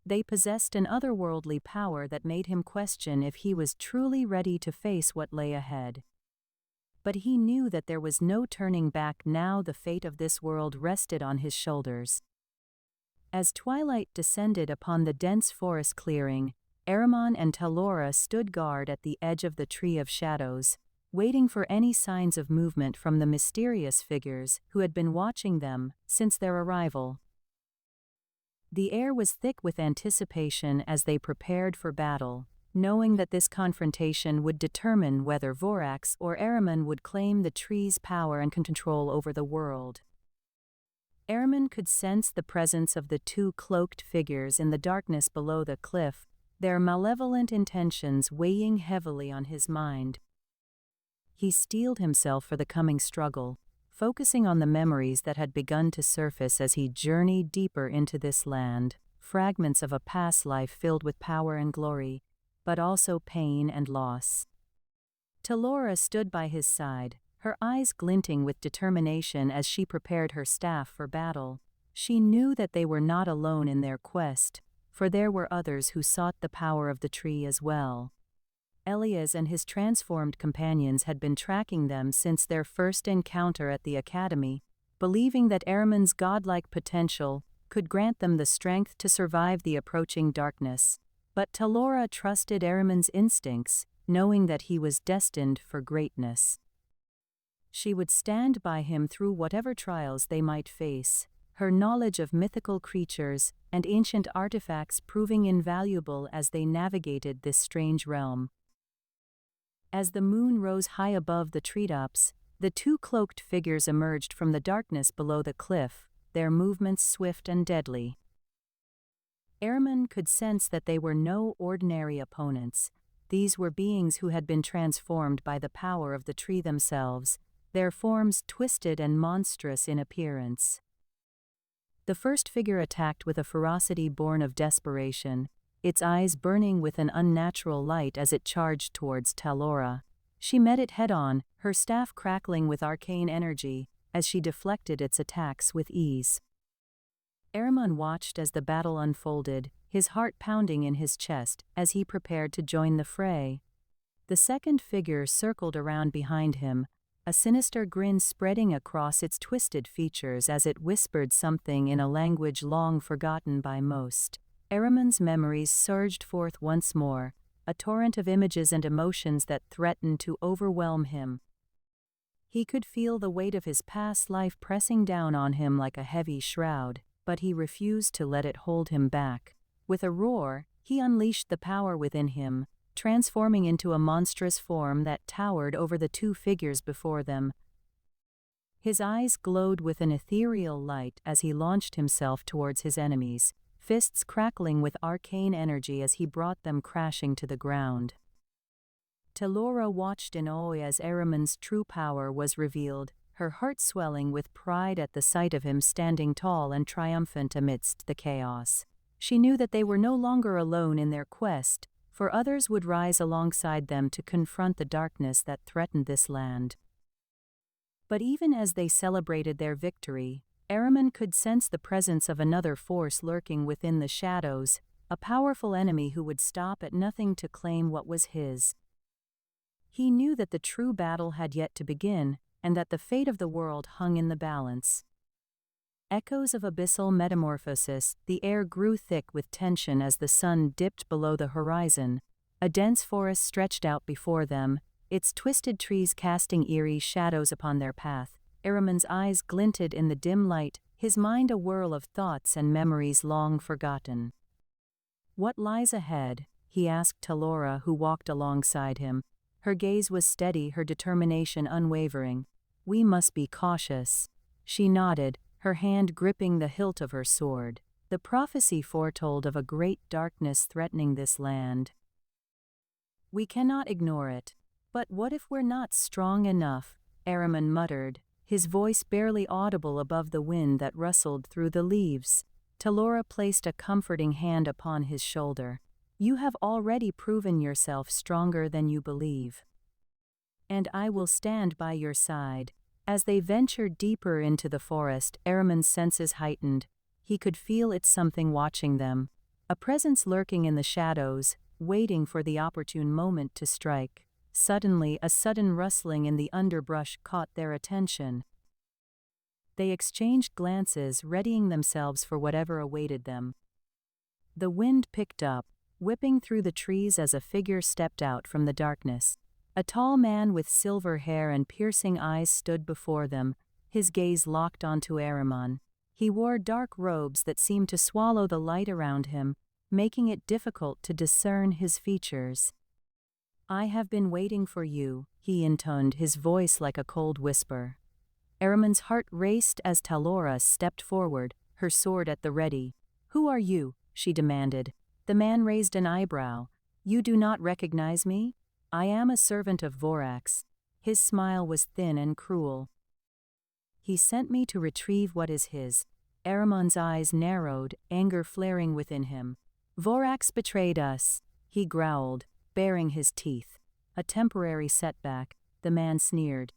They possessed an otherworldly power that made him question if he was truly ready to face what lay ahead. But he knew that there was no turning back now. The fate of this world rested on his shoulders. As twilight descended upon the dense forest clearing, Ahriman and Talora stood guard at the edge of the Tree of Shadows, waiting for any signs of movement from the mysterious figures who had been watching them since their arrival. The air was thick with anticipation as they prepared for battle, knowing that this confrontation would determine whether Vorax or Ahriman would claim the tree's power and control over the world. Ahriman could sense the presence of the two cloaked figures in the darkness below the cliff, their malevolent intentions weighing heavily on his mind. He steeled himself for the coming struggle, focusing on the memories that had begun to surface as he journeyed deeper into this land, fragments of a past life filled with power and glory, but also pain and loss. Talora stood by his side, her eyes glinting with determination as she prepared her staff for battle. She knew that they were not alone in their quest, for there were others who sought the power of the tree as well. Elias and his transformed companions had been tracking them since their first encounter at the academy, believing that Ahriman's godlike potential could grant them the strength to survive the approaching darkness. But Talora trusted Ahriman's instincts, knowing that he was destined for greatness. She would stand by him through whatever trials they might face, her knowledge of mythical creatures and ancient artifacts proving invaluable as they navigated this strange realm. As the moon rose high above the treetops, the two cloaked figures emerged from the darkness below the cliff, their movements swift and deadly. Ehrman could sense that they were no ordinary opponents. These were beings who had been transformed by the power of the tree themselves, their forms twisted and monstrous in appearance. The first figure attacked with a ferocity born of desperation, its eyes burning with an unnatural light as it charged towards Talora. She met it head-on, her staff crackling with arcane energy, as she deflected its attacks with ease. Ehrman watched as the battle unfolded, his heart pounding in his chest as he prepared to join the fray. The second figure circled around behind him, a sinister grin spreading across its twisted features as it whispered something in a language long forgotten by most. Ehrman's memories surged forth once more, a torrent of images and emotions that threatened to overwhelm him. He could feel the weight of his past life pressing down on him like a heavy shroud, but he refused to let it hold him back. With a roar, he unleashed the power within him, transforming into a monstrous form that towered over the two figures before them. His eyes glowed with an ethereal light as he launched himself towards his enemies, fists crackling with arcane energy as he brought them crashing to the ground. Talora watched in awe as Ehrman's true power was revealed, her heart swelling with pride at the sight of him standing tall and triumphant amidst the chaos. She knew that they were no longer alone in their quest, for others would rise alongside them to confront the darkness that threatened this land. But even as they celebrated their victory, Ehrman could sense the presence of another force lurking within the shadows, a powerful enemy who would stop at nothing to claim what was his. He knew that the true battle had yet to begin, and that the fate of the world hung in the balance. Echoes-of-Abyssal-Metamorphosis. The air grew thick with tension as the sun dipped below the horizon. A dense forest stretched out before them, its twisted trees casting eerie shadows upon their path. Ehrman's eyes glinted in the dim light, his mind a whirl of thoughts and memories long forgotten. "What lies ahead?" he asked Talora, who walked alongside him. Her gaze was steady, her determination unwavering. "We must be cautious." She nodded, her hand gripping the hilt of her sword. The prophecy foretold of a great darkness threatening this land. "We cannot ignore it. But what if we're not strong enough?" Ehrman muttered, his voice barely audible above the wind that rustled through the leaves. Talora placed a comforting hand upon his shoulder. "You have already proven yourself stronger than you believe. And I will stand by your side." As they ventured deeper into the forest, Ehrman's senses heightened. He could feel it's something watching them, a presence lurking in the shadows, waiting for the opportune moment to strike. Suddenly, a sudden rustling in the underbrush caught their attention. They exchanged glances, readying themselves for whatever awaited them. The wind picked up, whipping through the trees as a figure stepped out from the darkness. A tall man with silver hair and piercing eyes stood before them, his gaze locked onto Ehrman. He wore dark robes that seemed to swallow the light around him, making it difficult to discern his features. "I have been waiting for you," he intoned, his voice like a cold whisper. Ehrman's heart raced as Talora stepped forward, her sword at the ready. "Who are you?" she demanded. The man raised an eyebrow. "You do not recognize me? I am a servant of Vorax." His smile was thin and cruel. "He sent me to retrieve what is his." Ehrman's eyes narrowed, anger flaring within him. "Vorax betrayed us," he growled, baring his teeth. "A temporary setback," the man sneered.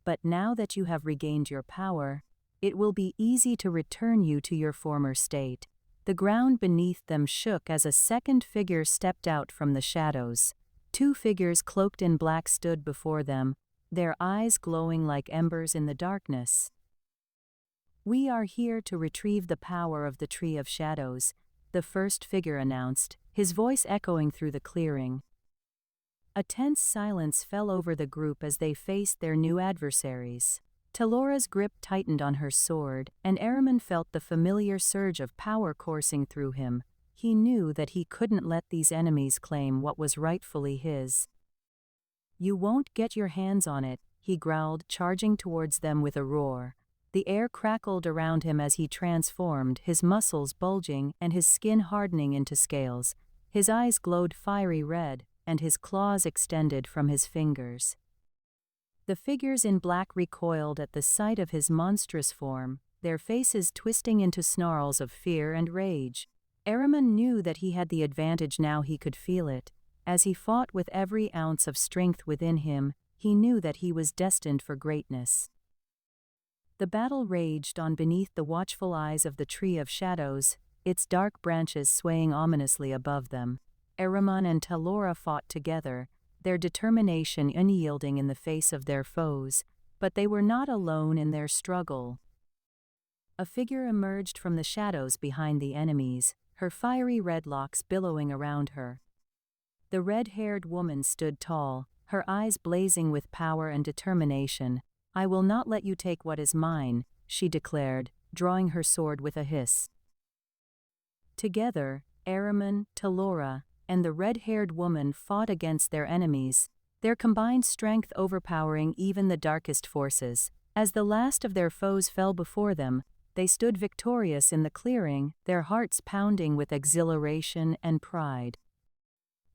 "But now that you have regained your power, it will be easy to return you to your former state." The ground beneath them shook as a second figure stepped out from the shadows. Two figures cloaked in black stood before them, their eyes glowing like embers in the darkness. "We are here to retrieve the power of the Tree of Shadows," the first figure announced, his voice echoing through the clearing. A tense silence fell over the group as they faced their new adversaries. Talora's grip tightened on her sword, and Ehrman felt the familiar surge of power coursing through him. He knew that he couldn't let these enemies claim what was rightfully his. "You won't get your hands on it," he growled, charging towards them with a roar. The air crackled around him as he transformed, his muscles bulging and his skin hardening into scales. His eyes glowed fiery red, and his claws extended from his fingers. The figures in black recoiled at the sight of his monstrous form, their faces twisting into snarls of fear and rage. Ahriman knew that he had the advantage now. He could feel it. As he fought with every ounce of strength within him, he knew that he was destined for greatness. The battle raged on beneath the watchful eyes of the Tree of Shadows, its dark branches swaying ominously above them. Ahriman and Talora fought together, their determination unyielding in the face of their foes, but they were not alone in their struggle. A figure emerged from the shadows behind the enemies, her fiery red locks billowing around her. The red-haired woman stood tall, her eyes blazing with power and determination. "I will not let you take what is mine," she declared, drawing her sword with a hiss. Together, Ahriman, Talora, and the red-haired woman fought against their enemies, their combined strength overpowering even the darkest forces. As the last of their foes fell before them, they stood victorious in the clearing, their hearts pounding with exhilaration and pride.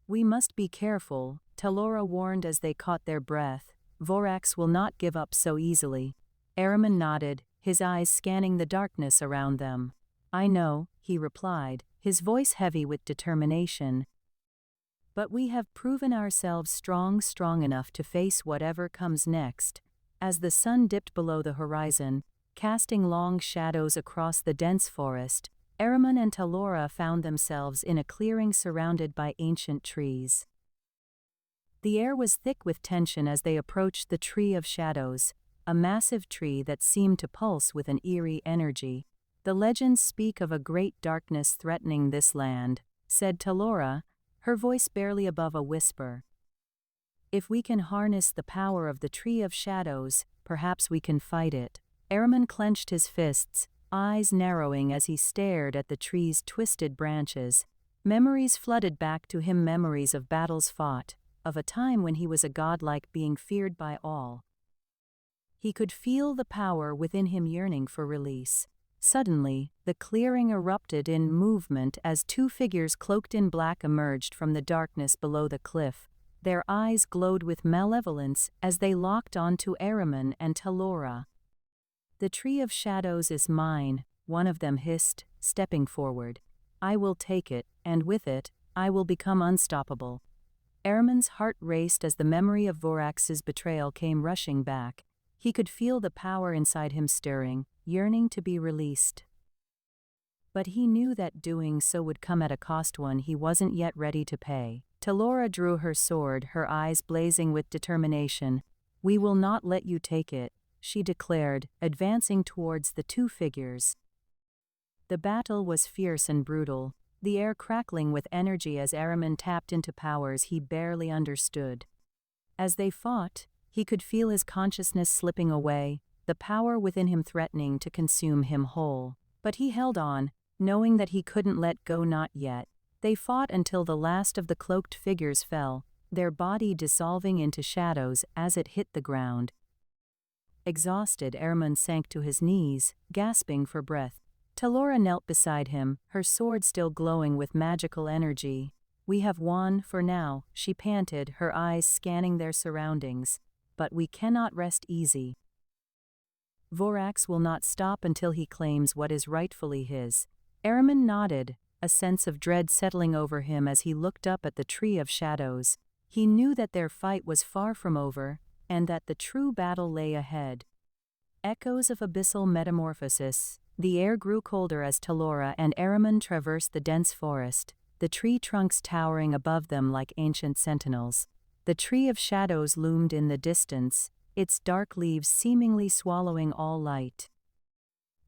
"We must be careful," Talora warned as they caught their breath. "Vorax will not give up so easily." Ahriman nodded, his eyes scanning the darkness around them. "I know," he replied, his voice heavy with determination. "But we have proven ourselves strong enough to face whatever comes next." As the sun dipped below the horizon, casting long shadows across the dense forest, Ahriman and Talora found themselves in a clearing surrounded by ancient trees. The air was thick with tension as they approached the Tree of Shadows, a massive tree that seemed to pulse with an eerie energy. "The legends speak of a great darkness threatening this land," said Talora, her voice barely above a whisper. "If we can harness the power of the Tree of Shadows, perhaps we can fight it." Ahriman clenched his fists, eyes narrowing as he stared at the tree's twisted branches. Memories flooded back to him, memories of battles fought, of a time when he was a godlike being feared by all. He could feel the power within him yearning for release. Suddenly, the clearing erupted in movement as two figures cloaked in black emerged from the darkness below the cliff. Their eyes glowed with malevolence as they locked onto Ahriman and Talora. "The Tree of Shadows is mine," one of them hissed, stepping forward. "I will take it, and with it, I will become unstoppable." Ahriman's heart raced as the memory of Vorax's betrayal came rushing back. He could feel the power inside him stirring, yearning to be released. But he knew that doing so would come at a cost, one he wasn't yet ready to pay. Talora drew her sword, her eyes blazing with determination. "We will not let you take it," she declared, advancing towards the two figures. The battle was fierce and brutal, the air crackling with energy as Ahriman tapped into powers he barely understood. As they fought, he could feel his consciousness slipping away, the power within him threatening to consume him whole. But he held on, knowing that he couldn't let go, not yet. They fought until the last of the cloaked figures fell, their body dissolving into shadows as it hit the ground. Exhausted, Ahriman sank to his knees, gasping for breath. Talora knelt beside him, her sword still glowing with magical energy. "We have won for now," she panted, her eyes scanning their surroundings. "But we cannot rest easy. Vorax will not stop until he claims what is rightfully his." Ahriman nodded, a sense of dread settling over him as he looked up at the Tree of Shadows. He knew that their fight was far from over, and that the true battle lay ahead. Echoes-of-Abyssal-Metamorphosis. The air grew colder as Talora and Ahriman traversed the dense forest, the tree trunks towering above them like ancient sentinels. The Tree of Shadows loomed in the distance, its dark leaves seemingly swallowing all light.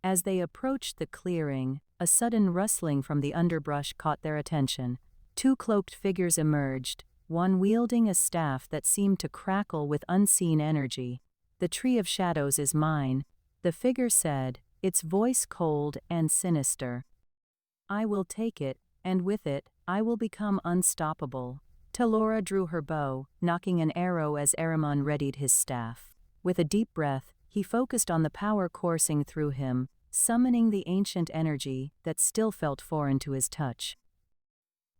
As they approached the clearing, a sudden rustling from the underbrush caught their attention. Two cloaked figures emerged, one wielding a staff that seemed to crackle with unseen energy. "The Tree of Shadows is mine," the figure said, its voice cold and sinister. "I will take it, and with it, I will become unstoppable." Talora drew her bow, knocking an arrow as Ahriman readied his staff. With a deep breath, he focused on the power coursing through him, summoning the ancient energy that still felt foreign to his touch.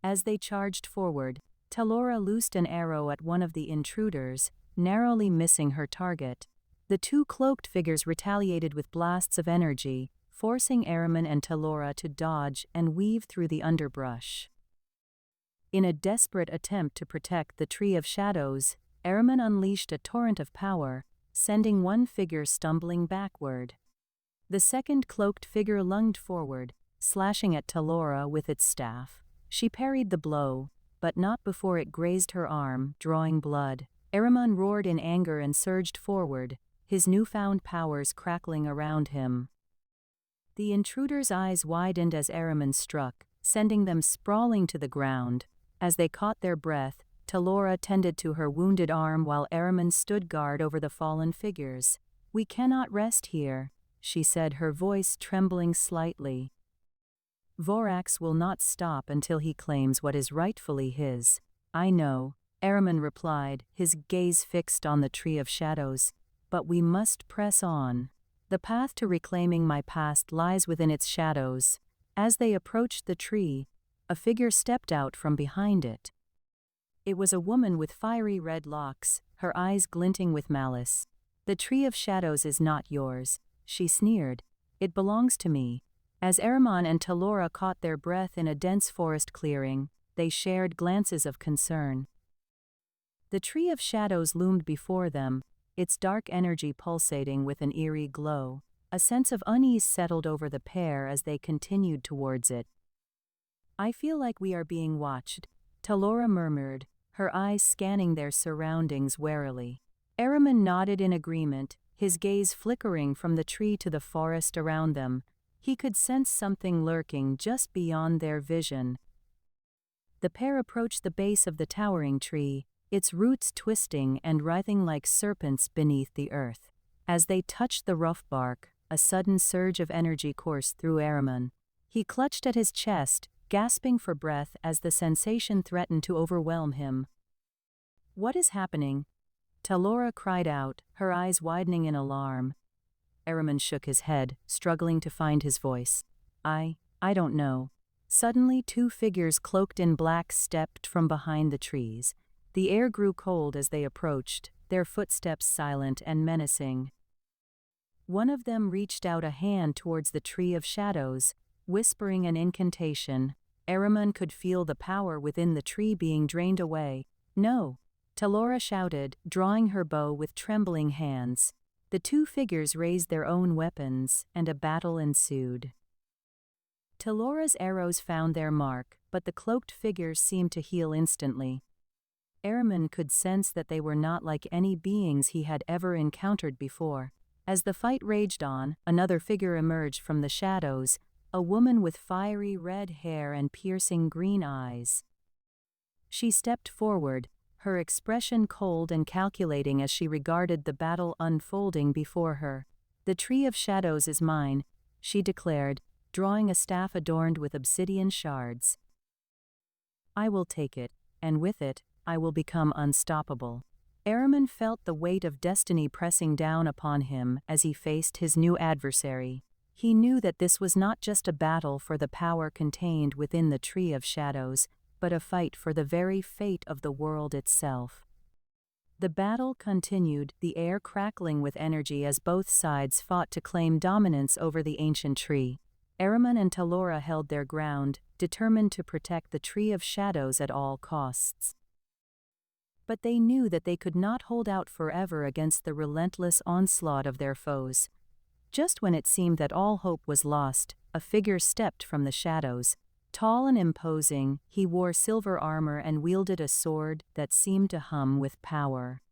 As they charged forward, Talora loosed an arrow at one of the intruders, narrowly missing her target. The two cloaked figures retaliated with blasts of energy, forcing Ahriman and Talora to dodge and weave through the underbrush. In a desperate attempt to protect the Tree of Shadows, Ahriman unleashed a torrent of power, sending one figure stumbling backward. The second cloaked figure lunged forward, slashing at Talora with its staff. She parried the blow, but not before it grazed her arm, drawing blood. Ahriman roared in anger and surged forward, his newfound powers crackling around him. The intruder's eyes widened as Ahriman struck, sending them sprawling to the ground. As they caught their breath, Talora tended to her wounded arm while Ahriman stood guard over the fallen figures. "We cannot rest here," she said, her voice trembling slightly. "Vorax will not stop until he claims what is rightfully his." "I know," Ahriman replied, his gaze fixed on the Tree of Shadows. "But we must press on. The path to reclaiming my past lies within its shadows." As they approached the tree, a figure stepped out from behind it. It was a woman with fiery red locks, her eyes glinting with malice. "The Tree of Shadows is not yours," she sneered. "It belongs to me." As Ahriman and Talora caught their breath in a dense forest clearing, they shared glances of concern. The Tree of Shadows loomed before them, its dark energy pulsating with an eerie glow. A sense of unease settled over the pair as they continued towards it. "I feel like we are being watched," Talora murmured, her eyes scanning their surroundings warily. Ahriman nodded in agreement, his gaze flickering from the tree to the forest around them. He could sense something lurking just beyond their vision. The pair approached the base of the towering tree, its roots twisting and writhing like serpents beneath the earth. As they touched the rough bark, a sudden surge of energy coursed through Ahriman. He clutched at his chest, gasping for breath as the sensation threatened to overwhelm him. "What is happening?" Talora cried out, her eyes widening in alarm. Ahriman shook his head, struggling to find his voice. I don't know." Suddenly, two figures cloaked in black stepped from behind the trees. The air grew cold as they approached, their footsteps silent and menacing. One of them reached out a hand towards the Tree of Shadows, whispering an incantation. Ahriman could feel the power within the tree being drained away. "No!" Talora shouted, drawing her bow with trembling hands. The two figures raised their own weapons, and a battle ensued. Talora's arrows found their mark, but the cloaked figures seemed to heal instantly. Ahriman could sense that they were not like any beings he had ever encountered before. As the fight raged on, another figure emerged from the shadows, a woman with fiery red hair and piercing green eyes. She stepped forward, her expression cold and calculating as she regarded the battle unfolding before her. "The Tree of Shadows is mine," she declared, drawing a staff adorned with obsidian shards. "I will take it, and with it, I will become unstoppable." Ahriman felt the weight of destiny pressing down upon him as he faced his new adversary. He knew that this was not just a battle for the power contained within the Tree of Shadows, but a fight for the very fate of the world itself. The battle continued, the air crackling with energy as both sides fought to claim dominance over the ancient tree. Ahriman and Talora held their ground, determined to protect the Tree of Shadows at all costs. But they knew that they could not hold out forever against the relentless onslaught of their foes. Just when it seemed that all hope was lost, a figure stepped from the shadows. Tall and imposing, he wore silver armor and wielded a sword that seemed to hum with power.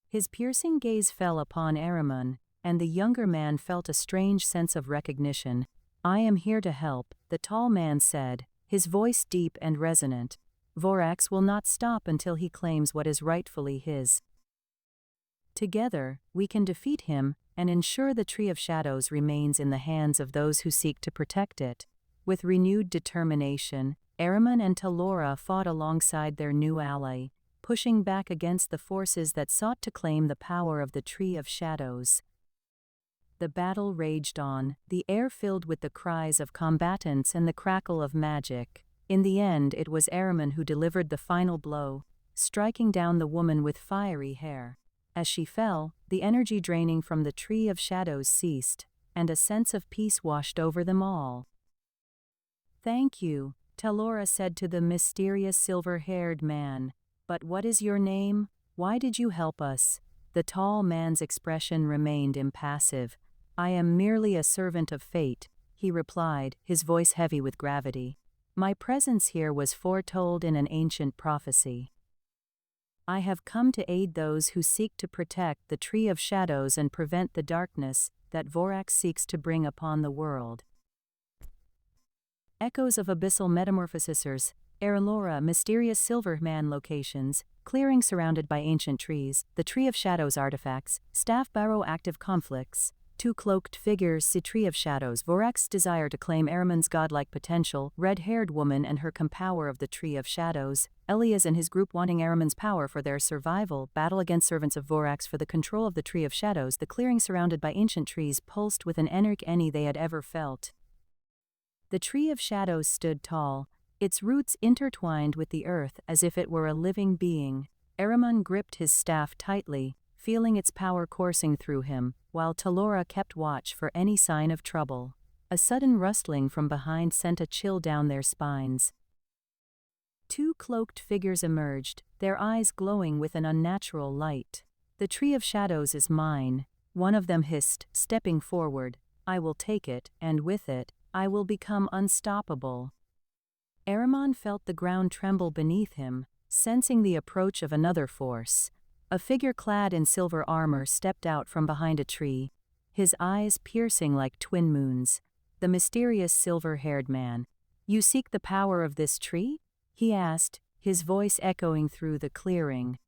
His piercing gaze fell upon Ahriman, and the younger man felt a strange sense of recognition. "I am here to help," the tall man said, his voice deep and resonant. "Vorax will not stop until he claims what is rightfully his. Together, we can defeat him and ensure the Tree of Shadows remains in the hands of those who seek to protect it." With renewed determination, Ahriman and Talora fought alongside their new ally, pushing back against the forces that sought to claim the power of the Tree of Shadows. The battle raged on, the air filled with the cries of combatants and the crackle of magic. In the end, it was Ahriman who delivered the final blow, striking down the woman with fiery hair. As she fell, the energy draining from the Tree of Shadows ceased, and a sense of peace washed over them all. "Thank you," Talora said to the mysterious silver-haired man. "But what is your name? Why did you help us?" The tall man's expression remained impassive. "I am merely a servant of fate," he replied, his voice heavy with gravity. "My presence here was foretold in an ancient prophecy. I have come to aid those who seek to protect the Tree of Shadows and prevent the darkness that Vorax seeks to bring upon the world." Echoes-of-Abyssal-Metamorphosis, Erelora, mysterious silver man locations, clearing surrounded by ancient trees, the Tree of Shadows artifacts, staff barrow active conflicts, two cloaked figures, the Tree of Shadows, Vorax's desire to claim Ahriman's godlike potential, red-haired woman and her power of the Tree of Shadows, Elias and his group wanting Ahriman's power for their survival, battle against servants of Vorax for the control of the Tree of Shadows, the clearing surrounded by ancient trees pulsed with an energy they had ever felt. The Tree of Shadows stood tall, its roots intertwined with the earth as if it were a living being. Ahriman gripped his staff tightly, feeling its power coursing through him, while Talora kept watch for any sign of trouble. A sudden rustling from behind sent a chill down their spines. Two cloaked figures emerged, their eyes glowing with an unnatural light. "The Tree of Shadows is mine," one of them hissed, stepping forward. "I will take it, and with it, I will become unstoppable." Ahriman felt the ground tremble beneath him, sensing the approach of another force. A figure clad in silver armor stepped out from behind a tree, his eyes piercing like twin moons. The mysterious silver-haired man. "You seek the power of this tree?" he asked, his voice echoing through the clearing.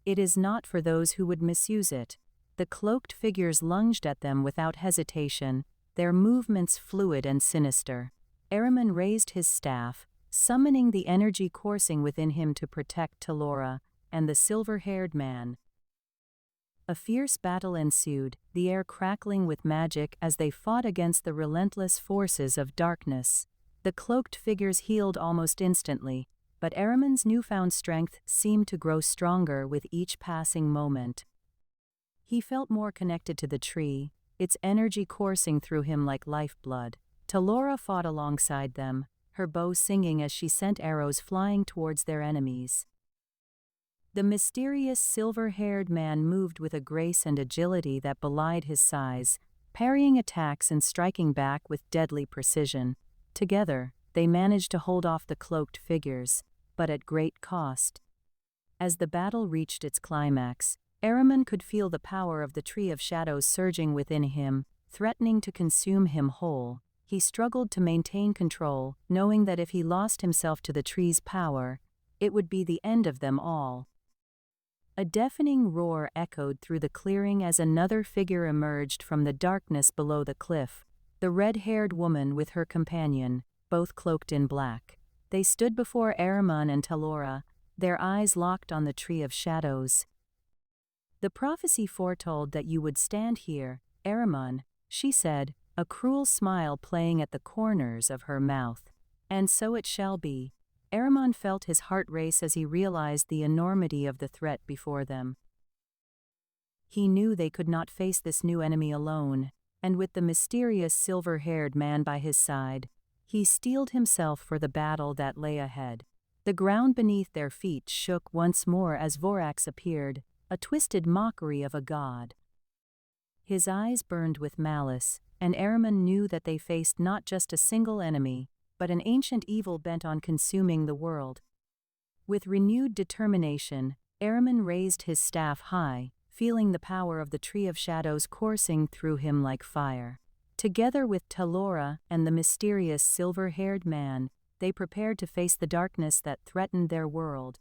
"It is not for those who would misuse it." The cloaked figures lunged at them without hesitation, their movements fluid and sinister. Ahriman raised his staff, summoning the energy coursing within him to protect Talora and the silver-haired man. A fierce battle ensued, the air crackling with magic as they fought against the relentless forces of darkness. The cloaked figures healed almost instantly, but Ahriman's newfound strength seemed to grow stronger with each passing moment. He felt more connected to the tree, its energy coursing through him like lifeblood. Talora fought alongside them, her bow singing as she sent arrows flying towards their enemies. The mysterious silver-haired man moved with a grace and agility that belied his size, parrying attacks and striking back with deadly precision. Together, they managed to hold off the cloaked figures, but at great cost. As the battle reached its climax, Ahriman could feel the power of the Tree of Shadows surging within him, threatening to consume him whole. He struggled to maintain control, knowing that if he lost himself to the tree's power, it would be the end of them all. A deafening roar echoed through the clearing as another figure emerged from the darkness below the cliff, the red-haired woman with her companion, both cloaked in black. They stood before Ahriman and Talora, their eyes locked on the Tree of Shadows. "The prophecy foretold that you would stand here, Ahriman," she said, a cruel smile playing at the corners of her mouth. "And so it shall be." Ahriman felt his heart race as he realized the enormity of the threat before them. He knew they could not face this new enemy alone, and with the mysterious silver-haired man by his side, he steeled himself for the battle that lay ahead. The ground beneath their feet shook once more as Vorax appeared, a twisted mockery of a god. His eyes burned with malice, and Ahriman knew that they faced not just a single enemy, but an ancient evil bent on consuming the world. With renewed determination, Ahriman raised his staff high, feeling the power of the Tree of Shadows coursing through him like fire. Together with Talora and the mysterious silver-haired man, they prepared to face the darkness that threatened their world.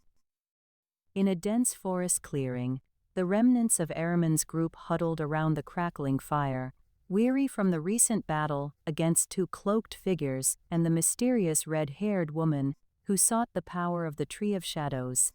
In a dense forest clearing, the remnants of Ahriman's group huddled around the crackling fire, weary from the recent battle against two cloaked figures and the mysterious red-haired woman who sought the power of the Tree of Shadows.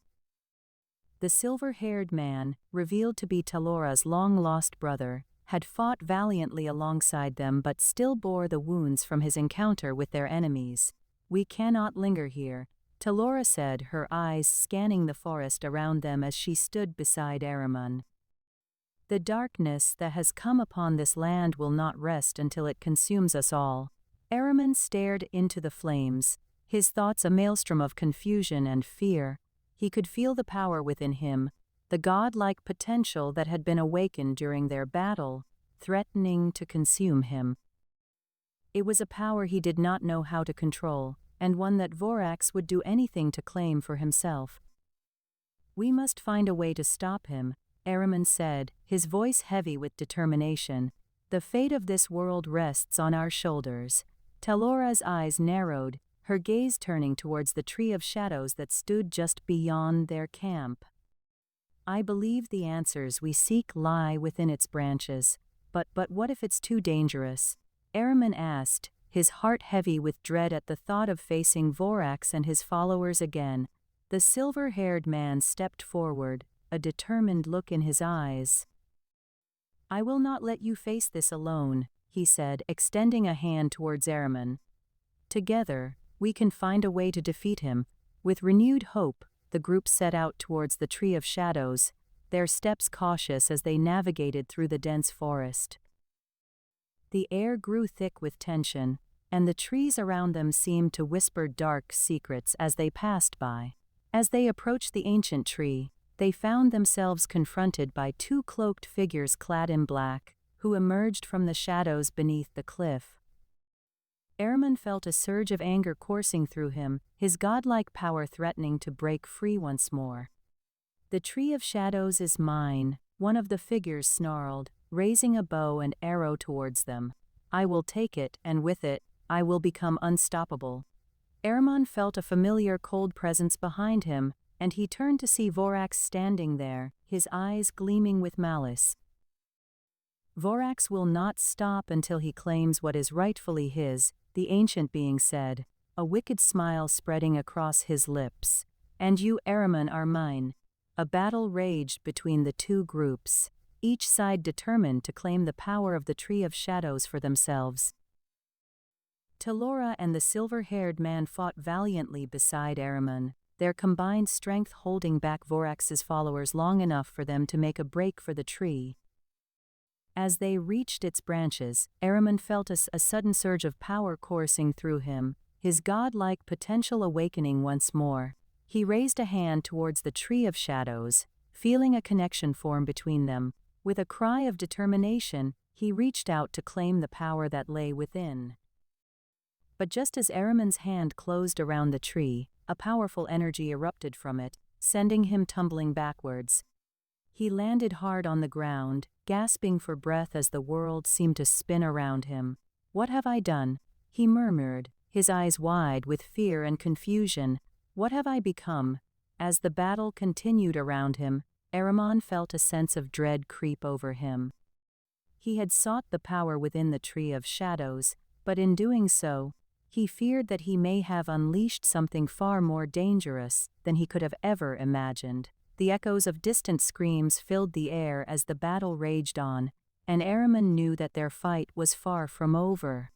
The silver-haired man, revealed to be Talora's long-lost brother, had fought valiantly alongside them but still bore the wounds from his encounter with their enemies. "We cannot linger here," Talora said, her eyes scanning the forest around them as she stood beside Ahriman. "The darkness that has come upon this land will not rest until it consumes us all." Ahriman stared into the flames, his thoughts a maelstrom of confusion and fear. He could feel the power within him, the godlike potential that had been awakened during their battle, threatening to consume him. It was a power he did not know how to control, and one that Vorax would do anything to claim for himself. "We must find a way to stop him," Ahriman said, his voice heavy with determination. "The fate of this world rests on our shoulders." Talora's eyes narrowed, her gaze turning towards the tree of shadows that stood just beyond their camp. "I believe the answers we seek lie within its branches. But what if it's too dangerous?" Ahriman asked, his heart heavy with dread at the thought of facing Vorax and his followers again. The silver-haired man stepped forward, a determined look in his eyes. "I will not let you face this alone," he said, extending a hand towards Ahriman. "Together, we can find a way to defeat him." With renewed hope, the group set out towards the Tree of Shadows, their steps cautious as they navigated through the dense forest. The air grew thick with tension, and the trees around them seemed to whisper dark secrets as they passed by. As they approached the ancient tree, they found themselves confronted by two cloaked figures clad in black, who emerged from the shadows beneath the cliff. Ahriman felt a surge of anger coursing through him, his godlike power threatening to break free once more. "The Tree of Shadows is mine," one of the figures snarled, raising a bow and arrow towards them. "I will take it, and with it, I will become unstoppable." Ahriman felt a familiar cold presence behind him, and he turned to see Vorax standing there, his eyes gleaming with malice. "Vorax will not stop until he claims what is rightfully his," the ancient being said, a wicked smile spreading across his lips. "And you, Ahriman, are mine." A battle raged between the two groups, each side determined to claim the power of the Tree of Shadows for themselves. Talora and the silver-haired man fought valiantly beside Ahriman, their combined strength holding back Vorax's followers long enough for them to make a break for the tree. As they reached its branches, Ahriman felt a sudden surge of power coursing through him, his godlike potential awakening once more. He raised a hand towards the Tree of Shadows, feeling a connection form between them. With a cry of determination, he reached out to claim the power that lay within. But just as Ahriman's hand closed around the tree, a powerful energy erupted from it, sending him tumbling backwards. He landed hard on the ground, gasping for breath as the world seemed to spin around him. "What have I done?" he murmured, his eyes wide with fear and confusion. "What have I become?" As the battle continued around him, Ahriman felt a sense of dread creep over him. He had sought the power within the Tree of Shadows, but in doing so, he feared that he may have unleashed something far more dangerous than he could have ever imagined. The echoes of distant screams filled the air as the battle raged on, and Ahriman knew that their fight was far from over.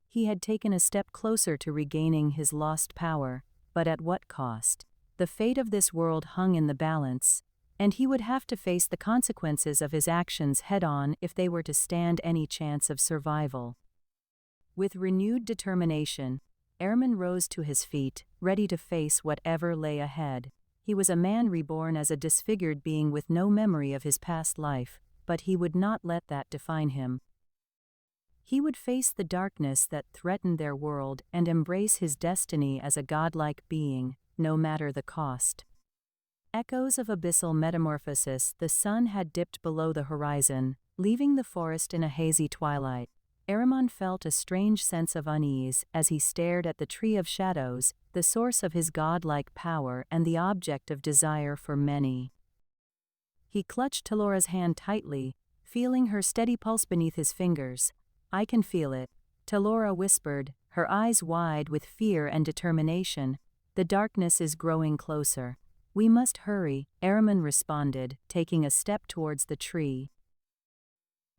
He had taken a step closer to regaining his lost power, but at what cost? The fate of this world hung in the balance, and he would have to face the consequences of his actions head-on if they were to stand any chance of survival. With renewed determination, Ahriman rose to his feet, ready to face whatever lay ahead. He was a man reborn as a disfigured being with no memory of his past life, but he would not let that define him. He would face the darkness that threatened their world and embrace his destiny as a godlike being, no matter the cost. Echoes-of-Abyssal-Metamorphosis. The sun had dipped below the horizon, leaving the forest in a hazy twilight. Ahriman felt a strange sense of unease as he stared at the Tree of Shadows, the source of his godlike power and the object of desire for many. He clutched Talora's hand tightly, feeling her steady pulse beneath his fingers. "I can feel it," Talora whispered, her eyes wide with fear and determination. "The darkness is growing closer." "We must hurry," Ahriman responded, taking a step towards the tree.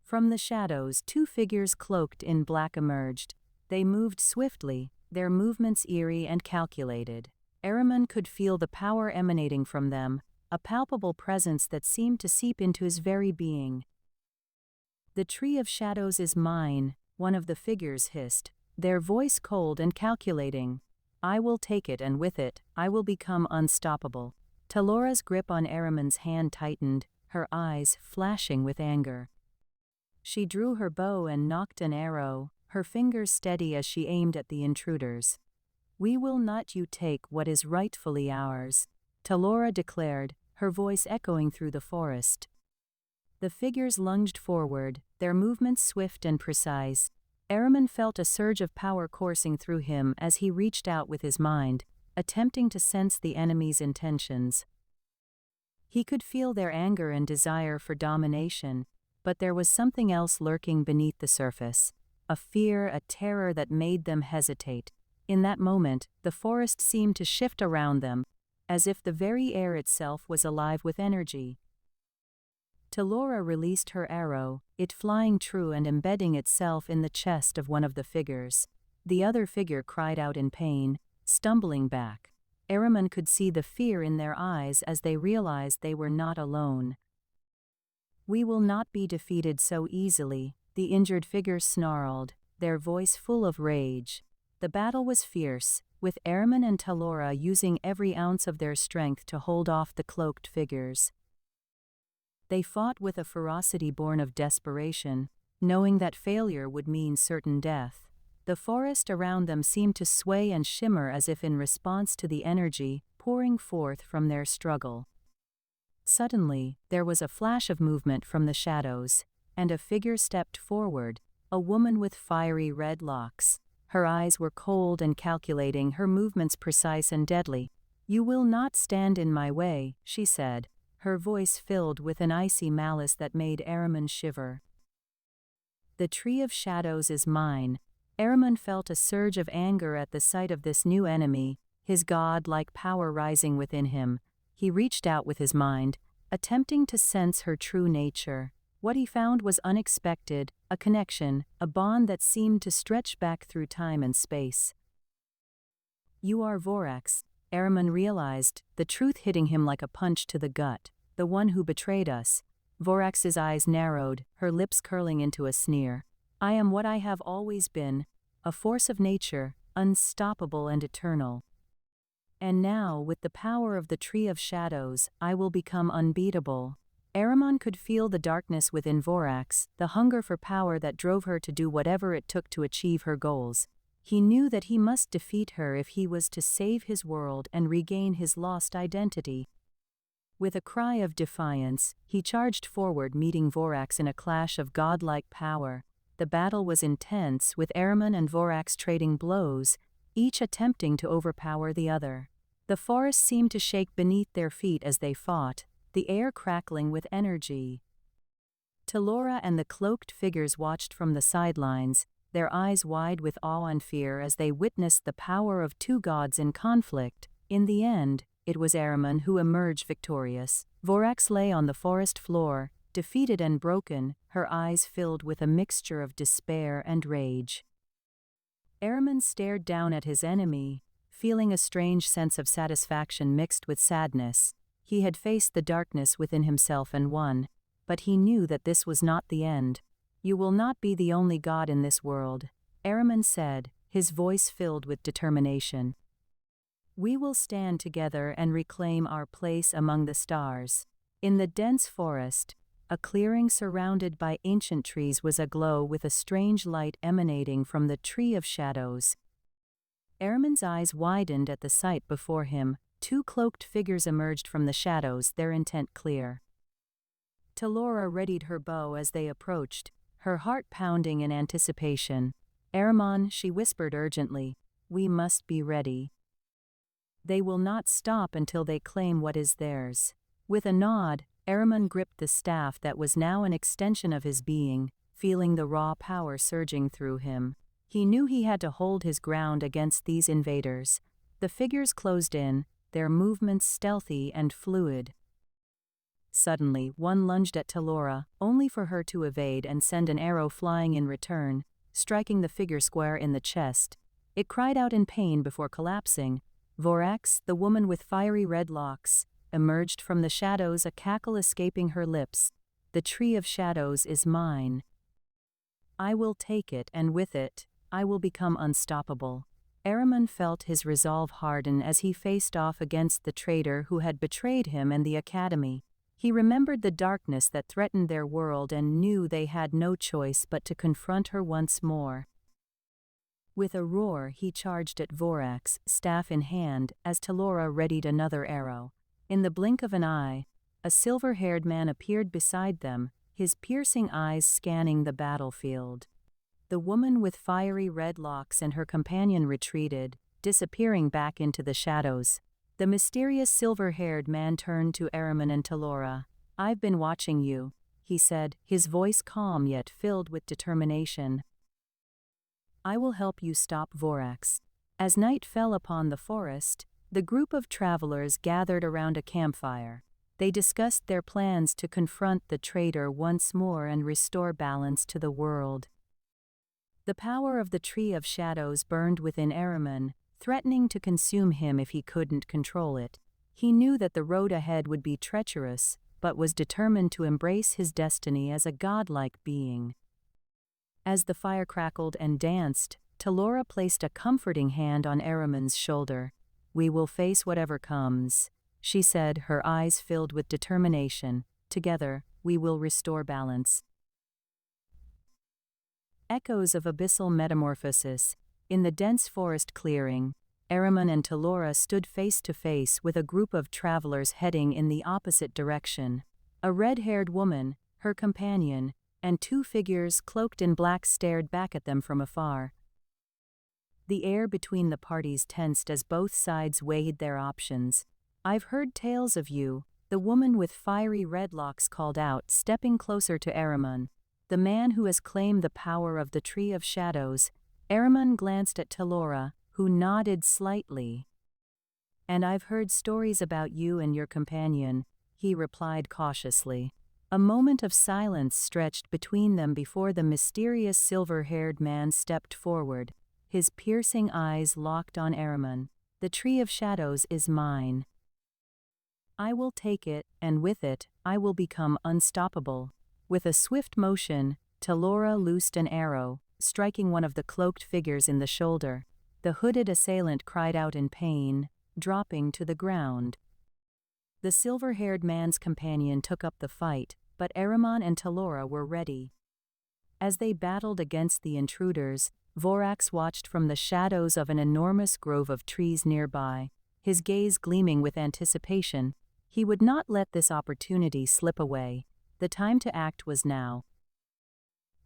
From the shadows, two figures cloaked in black emerged. They moved swiftly, their movements eerie and calculated. Ahriman could feel the power emanating from them, a palpable presence that seemed to seep into his very being. "The tree of shadows is mine," one of the figures hissed, their voice cold and calculating. "I will take it, and with it, I will become unstoppable." Talora's grip on Ahriman's hand tightened, her eyes flashing with anger. She drew her bow and nocked an arrow, her fingers steady as she aimed at the intruders. "We will not you take what is rightfully ours," Talora declared, her voice echoing through the forest. The figures lunged forward, their movements swift and precise. Ahriman felt a surge of power coursing through him as he reached out with his mind, attempting to sense the enemy's intentions. He could feel their anger and desire for domination, but there was something else lurking beneath the surface, a fear, a terror that made them hesitate. In that moment, the forest seemed to shift around them, as if the very air itself was alive with energy. Talora released her arrow, it flying true and embedding itself in the chest of one of the figures. The other figure cried out in pain, stumbling back. Ahriman could see the fear in their eyes as they realized they were not alone. "We will not be defeated so easily," the injured figure snarled, their voice full of rage. The battle was fierce, with Ahriman and Talora using every ounce of their strength to hold off the cloaked figures. They fought with a ferocity born of desperation, knowing that failure would mean certain death. The forest around them seemed to sway and shimmer as if in response to the energy pouring forth from their struggle. Suddenly, there was a flash of movement from the shadows, and a figure stepped forward, a woman with fiery red locks. Her eyes were cold and calculating, her movements precise and deadly. "You will not stand in my way," she said, her voice filled with an icy malice that made Ahriman shiver. "The tree of shadows is mine." Ahriman felt a surge of anger at the sight of this new enemy, his god-like power rising within him. He reached out with his mind, attempting to sense her true nature. What he found was unexpected, a connection, a bond that seemed to stretch back through time and space. "You are Vorax," Ahriman realized, the truth hitting him like a punch to the gut, "the one who betrayed us." Vorax's eyes narrowed, her lips curling into a sneer. "I am what I have always been, a force of nature, unstoppable and eternal. And now, with the power of the Tree of Shadows, I will become unbeatable." Ahriman could feel the darkness within Vorax, the hunger for power that drove her to do whatever it took to achieve her goals. He knew that he must defeat her if he was to save his world and regain his lost identity. With a cry of defiance, he charged forward, meeting Vorax in a clash of godlike power. The battle was intense, with Ahriman and Vorax trading blows, each attempting to overpower the other. The forest seemed to shake beneath their feet as they fought, the air crackling with energy. Talora and the cloaked figures watched from the sidelines, their eyes wide with awe and fear as they witnessed the power of two gods in conflict. In the end, it was Ahriman who emerged victorious. Vorax lay on the forest floor, defeated and broken, her eyes filled with a mixture of despair and rage. Ahriman stared down at his enemy, feeling a strange sense of satisfaction mixed with sadness. He had faced the darkness within himself and won, but he knew that this was not the end. "You will not be the only god in this world," Ahriman said, his voice filled with determination. "We will stand together and reclaim our place among the stars." In the dense forest, a clearing surrounded by ancient trees was aglow with a strange light emanating from the Tree of Shadows. Ahriman's eyes widened at the sight before him. Two cloaked figures emerged from the shadows, their intent clear. Talora readied her bow as they approached, her heart pounding in anticipation. "Ahriman," she whispered urgently, "we must be ready. They will not stop until they claim what is theirs." With a nod, Ahriman gripped the staff that was now an extension of his being, feeling the raw power surging through him. He knew he had to hold his ground against these invaders. The figures closed in, their movements stealthy and fluid. Suddenly, one lunged at Talora, only for her to evade and send an arrow flying in return, striking the figure square in the chest. It cried out in pain before collapsing. Vorax, the woman with fiery red locks, emerged from the shadows, a cackle escaping her lips. "The tree of shadows is mine. I will take it, and with it, I will become unstoppable." Ahriman felt his resolve harden as he faced off against the traitor who had betrayed him and the Academy. He remembered the darkness that threatened their world and knew they had no choice but to confront her once more. With a roar, he charged at Vorax, staff in hand, as Talora readied another arrow. In the blink of an eye, a silver-haired man appeared beside them, his piercing eyes scanning the battlefield. The woman with fiery red locks and her companion retreated, disappearing back into the shadows. The mysterious silver-haired man turned to Ahriman and Talora. "I've been watching you," he said, his voice calm yet filled with determination. "I will help you stop Vorax." As night fell upon the forest, the group of travelers gathered around a campfire. They discussed their plans to confront the traitor once more and restore balance to the world. The power of the Tree of Shadows burned within Ahriman, threatening to consume him if he couldn't control it. He knew that the road ahead would be treacherous, but was determined to embrace his destiny as a godlike being. As the fire crackled and danced, Talora placed a comforting hand on Ahriman's shoulder. "We will face whatever comes," she said, her eyes filled with determination. "Together, we will restore balance." Echoes-of-Abyssal-Metamorphosis. In the dense forest clearing, Ahriman and Talora stood face to face with a group of travelers heading in the opposite direction. A red-haired woman, her companion, and two figures cloaked in black stared back at them from afar. The air between the parties tensed as both sides weighed their options. "I've heard tales of you," the woman with fiery red locks called out, stepping closer to Ahriman. "The man who has claimed the power of the Tree of Shadows." Ahriman glanced at Talora, who nodded slightly. "And I've heard stories about you and your companion," he replied cautiously. A moment of silence stretched between them before the mysterious silver-haired man stepped forward, his piercing eyes locked on Ahriman. "The Tree of Shadows is mine. I will take it, and with it, I will become unstoppable." With a swift motion, Talora loosed an arrow, striking one of the cloaked figures in the shoulder. The hooded assailant cried out in pain, dropping to the ground. The silver-haired man's companion took up the fight, but Ahriman and Talora were ready. As they battled against the intruders, Vorax watched from the shadows of an enormous grove of trees nearby, his gaze gleaming with anticipation. He would not let this opportunity slip away. The time to act was now.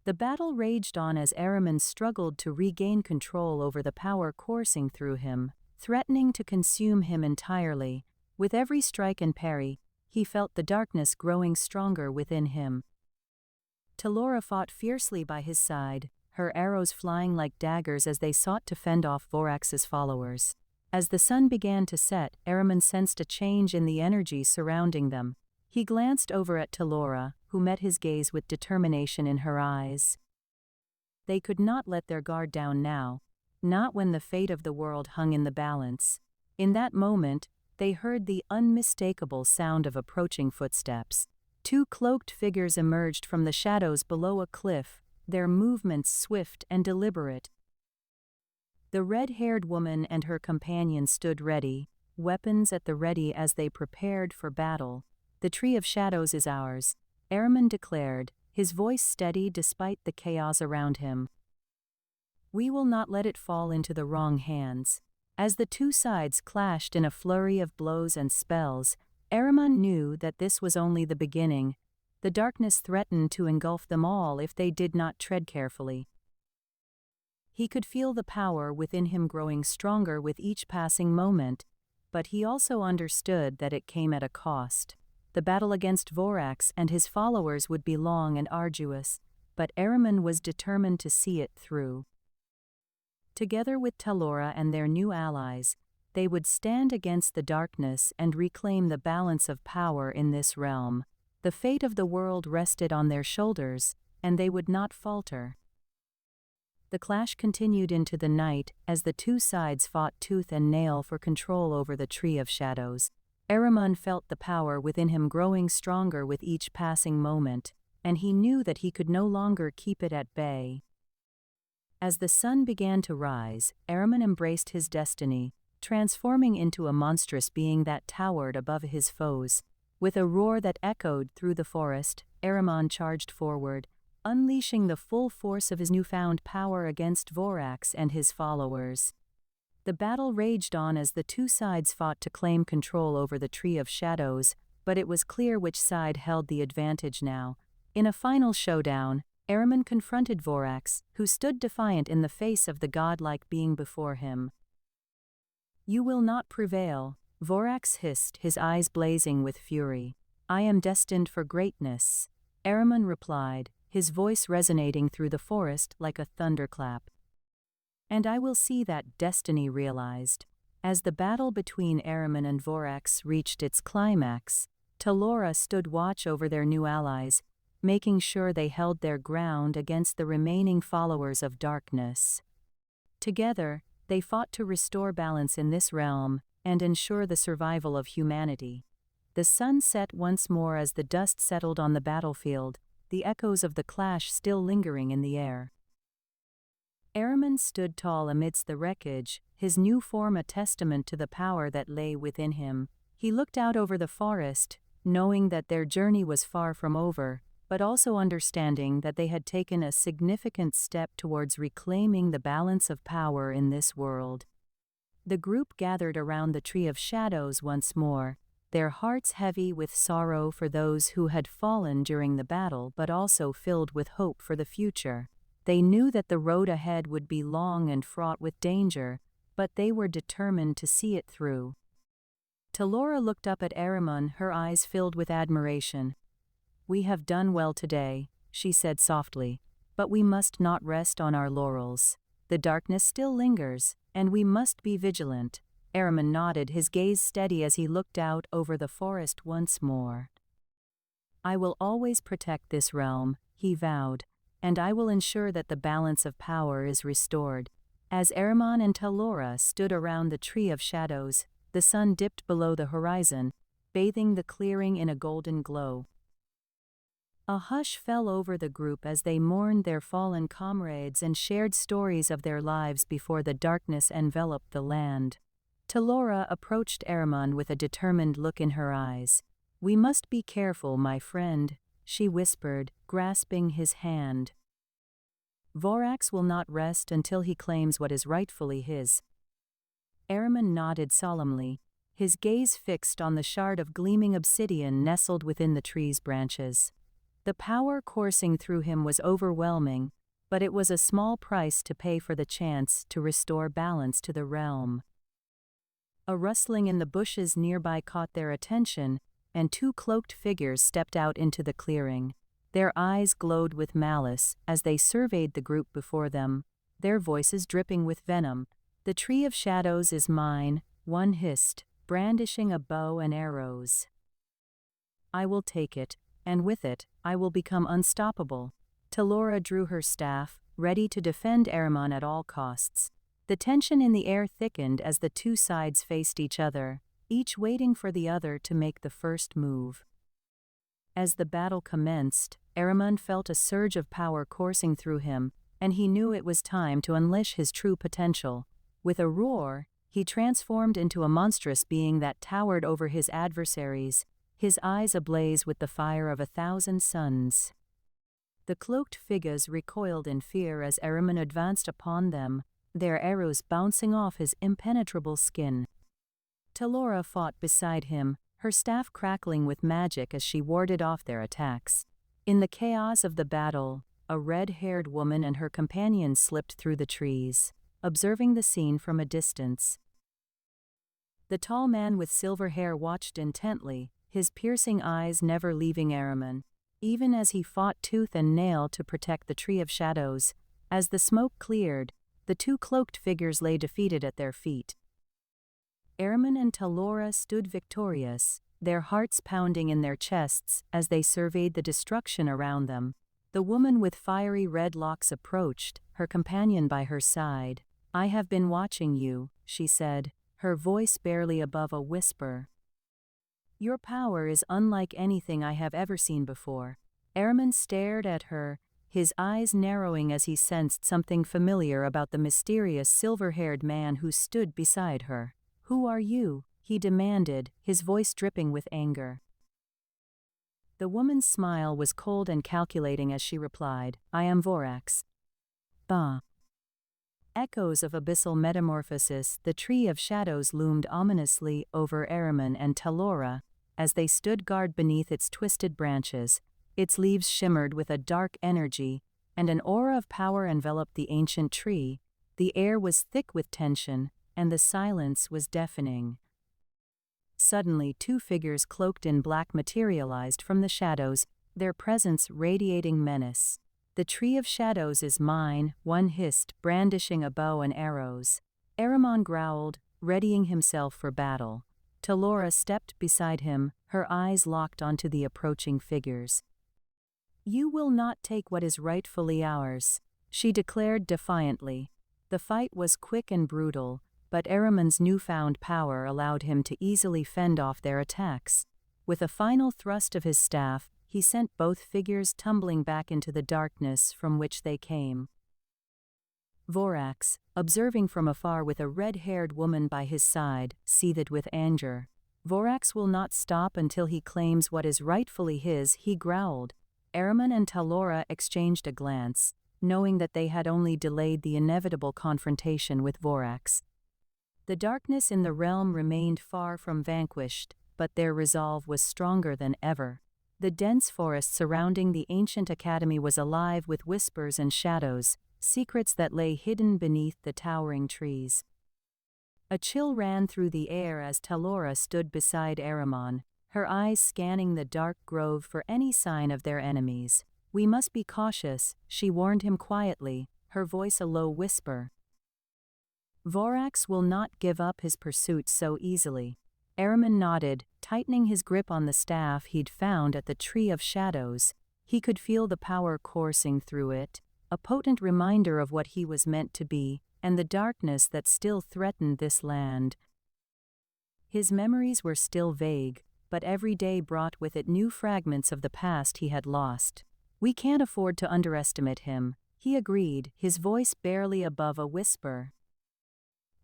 The battle raged on as Ahriman struggled to regain control over the power coursing through him, threatening to consume him entirely. With every strike and parry, he felt the darkness growing stronger within him. Talora fought fiercely by his side, her arrows flying like daggers as they sought to fend off Vorax's followers. As the sun began to set, Ahriman sensed a change in the energy surrounding them. He glanced over at Talora, who met his gaze with determination in her eyes. They could not let their guard down now, not when the fate of the world hung in the balance. In that moment, they heard the unmistakable sound of approaching footsteps. Two cloaked figures emerged from the shadows below a cliff, their movements swift and deliberate. The red-haired woman and her companion stood ready, weapons at the ready as they prepared for battle. "The Tree of Shadows is ours," Ahriman declared, his voice steady despite the chaos around him. "We will not let it fall into the wrong hands." As the two sides clashed in a flurry of blows and spells, Ahriman knew that this was only the beginning. The darkness threatened to engulf them all if they did not tread carefully. He could feel the power within him growing stronger with each passing moment, but he also understood that it came at a cost. The battle against Vorax and his followers would be long and arduous, but Ahriman was determined to see it through. Together with Talora and their new allies, they would stand against the darkness and reclaim the balance of power in this realm. The fate of the world rested on their shoulders, and they would not falter. The clash continued into the night as the two sides fought tooth and nail for control over the Tree of Shadows. Ahriman felt the power within him growing stronger with each passing moment, and he knew that he could no longer keep it at bay. As the sun began to rise, Ahriman embraced his destiny, transforming into a monstrous being that towered above his foes. With a roar that echoed through the forest, Ahriman charged forward, unleashing the full force of his newfound power against Vorax and his followers. The battle raged on as the two sides fought to claim control over the Tree of Shadows, but it was clear which side held the advantage now. In a final showdown, Ahriman confronted Vorax, who stood defiant in the face of the godlike being before him. "You will not prevail," Vorax hissed, his eyes blazing with fury. "I am destined for greatness," Ahriman replied, his voice resonating through the forest like a thunderclap. "And I will see that destiny realized." As the battle between Ahriman and Vorax reached its climax, Talora stood watch over their new allies, making sure they held their ground against the remaining followers of darkness. Together, they fought to restore balance in this realm and ensure the survival of humanity. The sun set once more as the dust settled on the battlefield, the echoes of the clash still lingering in the air. Ahriman stood tall amidst the wreckage, his new form a testament to the power that lay within him. He looked out over the forest, knowing that their journey was far from over, but also understanding that they had taken a significant step towards reclaiming the balance of power in this world. The group gathered around the Tree of Shadows once more, their hearts heavy with sorrow for those who had fallen during the battle but also filled with hope for the future. They knew that the road ahead would be long and fraught with danger, but they were determined to see it through. Talora looked up at Ahriman, her eyes filled with admiration. "We have done well today," she said softly, "but we must not rest on our laurels. The darkness still lingers, and we must be vigilant." Ahriman nodded, his gaze steady as he looked out over the forest once more. "I will always protect this realm," he vowed, "and I will ensure that the balance of power is restored." As Ahriman and Talora stood around the Tree of Shadows, the sun dipped below the horizon, bathing the clearing in a golden glow. A hush fell over the group as they mourned their fallen comrades and shared stories of their lives before the darkness enveloped the land. Talora approached Ahriman with a determined look in her eyes. "We must be careful, my friend," she whispered, grasping his hand. "Vorax will not rest until he claims what is rightfully his." Ahriman nodded solemnly, his gaze fixed on the shard of gleaming obsidian nestled within the tree's branches. The power coursing through him was overwhelming, but it was a small price to pay for the chance to restore balance to the realm. A rustling in the bushes nearby caught their attention, and two cloaked figures stepped out into the clearing. Their eyes glowed with malice as they surveyed the group before them, their voices dripping with venom. "The Tree of Shadows is mine," one hissed, brandishing a bow and arrows. "I will take it, and with it, I will become unstoppable." Talora drew her staff, ready to defend Ahriman at all costs. The tension in the air thickened as the two sides faced each other, each waiting for the other to make the first move. As the battle commenced, Ahriman felt a surge of power coursing through him, and he knew it was time to unleash his true potential. With a roar, he transformed into a monstrous being that towered over his adversaries, his eyes ablaze with the fire of 1,000 suns. The cloaked figures recoiled in fear as Ahriman advanced upon them, their arrows bouncing off his impenetrable skin. Talora fought beside him, her staff crackling with magic as she warded off their attacks. In the chaos of the battle, a red-haired woman and her companions slipped through the trees, observing the scene from a distance. The tall man with silver hair watched intently, his piercing eyes never leaving Ahriman, even as he fought tooth and nail to protect the Tree of Shadows. As the smoke cleared, the two cloaked figures lay defeated at their feet. Ahriman and Talora stood victorious, their hearts pounding in their chests as they surveyed the destruction around them. The woman with fiery red locks approached, her companion by her side. "I have been watching you," she said, her voice barely above a whisper. "Your power is unlike anything I have ever seen before." Ehrman stared at her, his eyes narrowing as he sensed something familiar about the mysterious silver-haired man who stood beside her. "Who are you?" he demanded, his voice dripping with anger. The woman's smile was cold and calculating as she replied, "I am Vorax." Bah. Echoes-of-Abyssal-Metamorphosis. The Tree of Shadows loomed ominously over Ehrman and Talora, as they stood guard beneath its twisted branches. Its leaves shimmered with a dark energy, and an aura of power enveloped the ancient tree. The air was thick with tension, and the silence was deafening. Suddenly, two figures cloaked in black materialized from the shadows, their presence radiating menace. "The Tree of Shadows is mine," one hissed, brandishing a bow and arrows. Ahriman growled, readying himself for battle. Talora stepped beside him, her eyes locked onto the approaching figures. "You will not take what is rightfully ours," she declared defiantly. The fight was quick and brutal, but Ahriman's newfound power allowed him to easily fend off their attacks. With a final thrust of his staff, he sent both figures tumbling back into the darkness from which they came. Vorax, observing from afar with a red-haired woman by his side, seethed with anger. "Vorax will not stop until he claims what is rightfully his," he growled. Ahriman and Talora exchanged a glance, knowing that they had only delayed the inevitable confrontation with Vorax. The darkness in the realm remained far from vanquished, but their resolve was stronger than ever. The dense forest surrounding the ancient academy was alive with whispers and shadows, secrets that lay hidden beneath the towering trees. A chill ran through the air as Talora stood beside Ahriman, her eyes scanning the dark grove for any sign of their enemies. "We must be cautious," she warned him quietly, her voice a low whisper. "Vorax will not give up his pursuit so easily." Ahriman nodded, tightening his grip on the staff he'd found at the Tree of Shadows. He could feel the power coursing through it, a potent reminder of what he was meant to be, and the darkness that still threatened this land. His memories were still vague, but every day brought with it new fragments of the past he had lost. "We can't afford to underestimate him," he agreed, his voice barely above a whisper.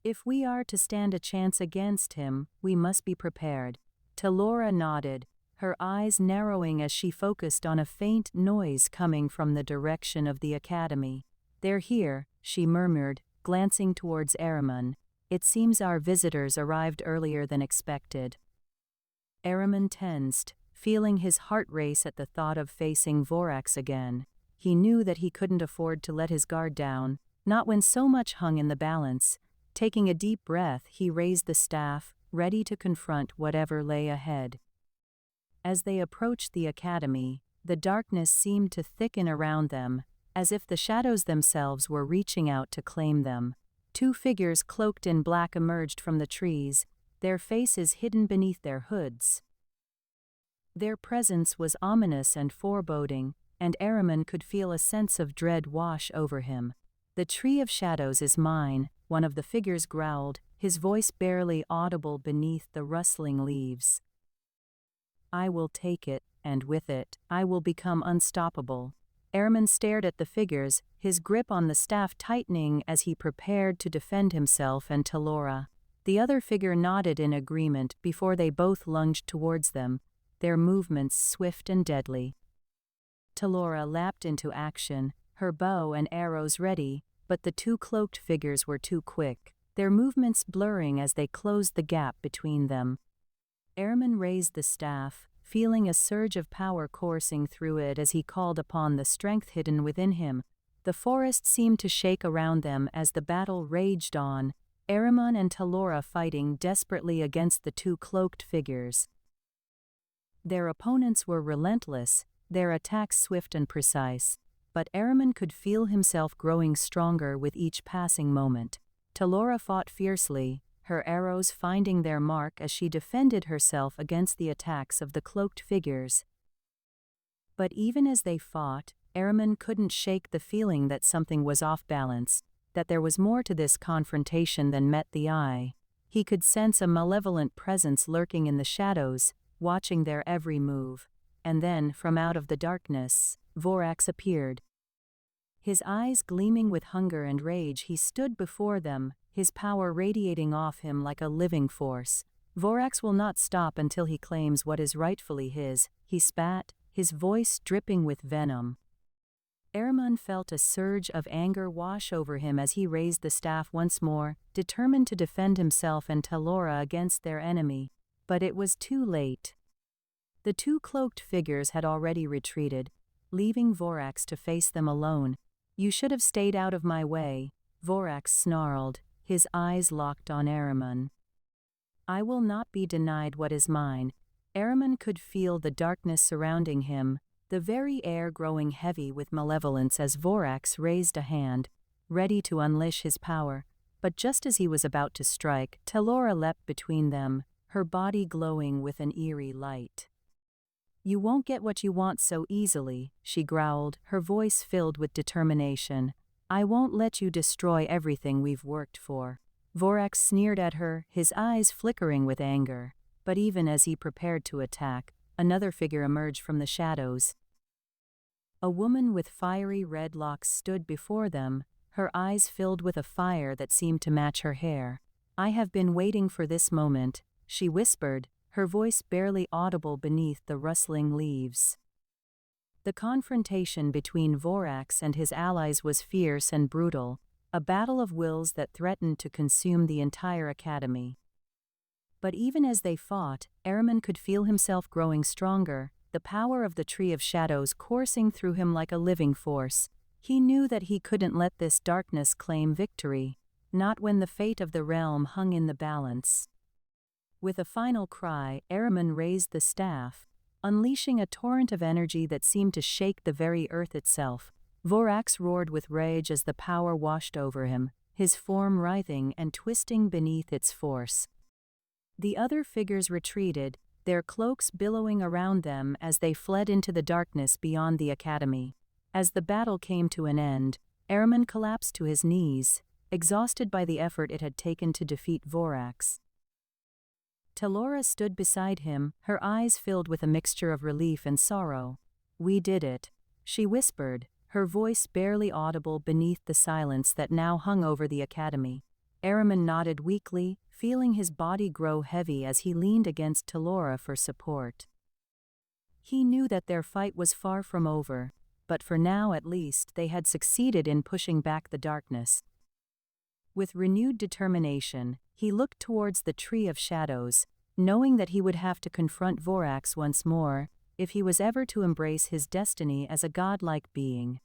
"If we are to stand a chance against him, we must be prepared." Talora nodded, her eyes narrowing as she focused on a faint noise coming from the direction of the academy. "They're here," she murmured, glancing towards Ahriman. "It seems our visitors arrived earlier than expected." Ahriman tensed, feeling his heart race at the thought of facing Vorax again. He knew that he couldn't afford to let his guard down, not when so much hung in the balance. Taking a deep breath, he raised the staff, ready to confront whatever lay ahead. As they approached the academy, the darkness seemed to thicken around them, as if the shadows themselves were reaching out to claim them. Two figures cloaked in black emerged from the trees, their faces hidden beneath their hoods. Their presence was ominous and foreboding, and Ahriman could feel a sense of dread wash over him. "The Tree of Shadows is mine," one of the figures growled, his voice barely audible beneath the rustling leaves. "I will take it, and with it, I will become unstoppable." Ahriman stared at the figures, his grip on the staff tightening as he prepared to defend himself and Talora. The other figure nodded in agreement before they both lunged towards them, their movements swift and deadly. Talora lapped into action, her bow and arrows ready, but the two cloaked figures were too quick, their movements blurring as they closed the gap between them. Ahriman raised the staff, feeling a surge of power coursing through it as he called upon the strength hidden within him. The forest seemed to shake around them as the battle raged on, Ahriman and Talora fighting desperately against the two cloaked figures. Their opponents were relentless, their attacks swift and precise, but Ahriman could feel himself growing stronger with each passing moment. Talora fought fiercely, her arrows finding their mark as she defended herself against the attacks of the cloaked figures. But even as they fought, Ahriman couldn't shake the feeling that something was off balance, that there was more to this confrontation than met the eye. He could sense a malevolent presence lurking in the shadows, watching their every move. And then, from out of the darkness, Vorax appeared. His eyes gleaming with hunger and rage, he stood before them, his power radiating off him like a living force. Vorax will not stop until he claims what is rightfully his, he spat, his voice dripping with venom. Ahriman felt a surge of anger wash over him as he raised the staff once more, determined to defend himself and Talora against their enemy. But it was too late. The two cloaked figures had already retreated, leaving Vorax to face them alone. "You should have stayed out of my way," Vorax snarled, his eyes locked on Ahriman. "I will not be denied what is mine." Ahriman could feel the darkness surrounding him, the very air growing heavy with malevolence as Vorax raised a hand, ready to unleash his power. But just as he was about to strike, Talora leapt between them, her body glowing with an eerie light. "You won't get what you want so easily," she growled, her voice filled with determination. "I won't let you destroy everything we've worked for." Vorax sneered at her, his eyes flickering with anger. But even as he prepared to attack, another figure emerged from the shadows. A woman with fiery red locks stood before them, her eyes filled with a fire that seemed to match her hair. "I have been waiting for this moment," she whispered, her voice barely audible beneath the rustling leaves. The confrontation between Vorax and his allies was fierce and brutal, a battle of wills that threatened to consume the entire academy. But even as they fought, Ahriman could feel himself growing stronger, the power of the Tree of Shadows coursing through him like a living force. He knew that he couldn't let this darkness claim victory, not when the fate of the realm hung in the balance. With a final cry, Ahriman raised the staff, unleashing a torrent of energy that seemed to shake the very earth itself. Vorax roared with rage as the power washed over him, his form writhing and twisting beneath its force. The other figures retreated, their cloaks billowing around them as they fled into the darkness beyond the academy. As the battle came to an end, Ahriman collapsed to his knees, exhausted by the effort it had taken to defeat Vorax. Talora stood beside him, her eyes filled with a mixture of relief and sorrow. "We did it," she whispered, her voice barely audible beneath the silence that now hung over the academy. Ahriman nodded weakly, feeling his body grow heavy as he leaned against Talora for support. He knew that their fight was far from over, but for now at least they had succeeded in pushing back the darkness. With renewed determination, he looked towards the Tree of Shadows, knowing that he would have to confront Vorax once more, if he was ever to embrace his destiny as a godlike being.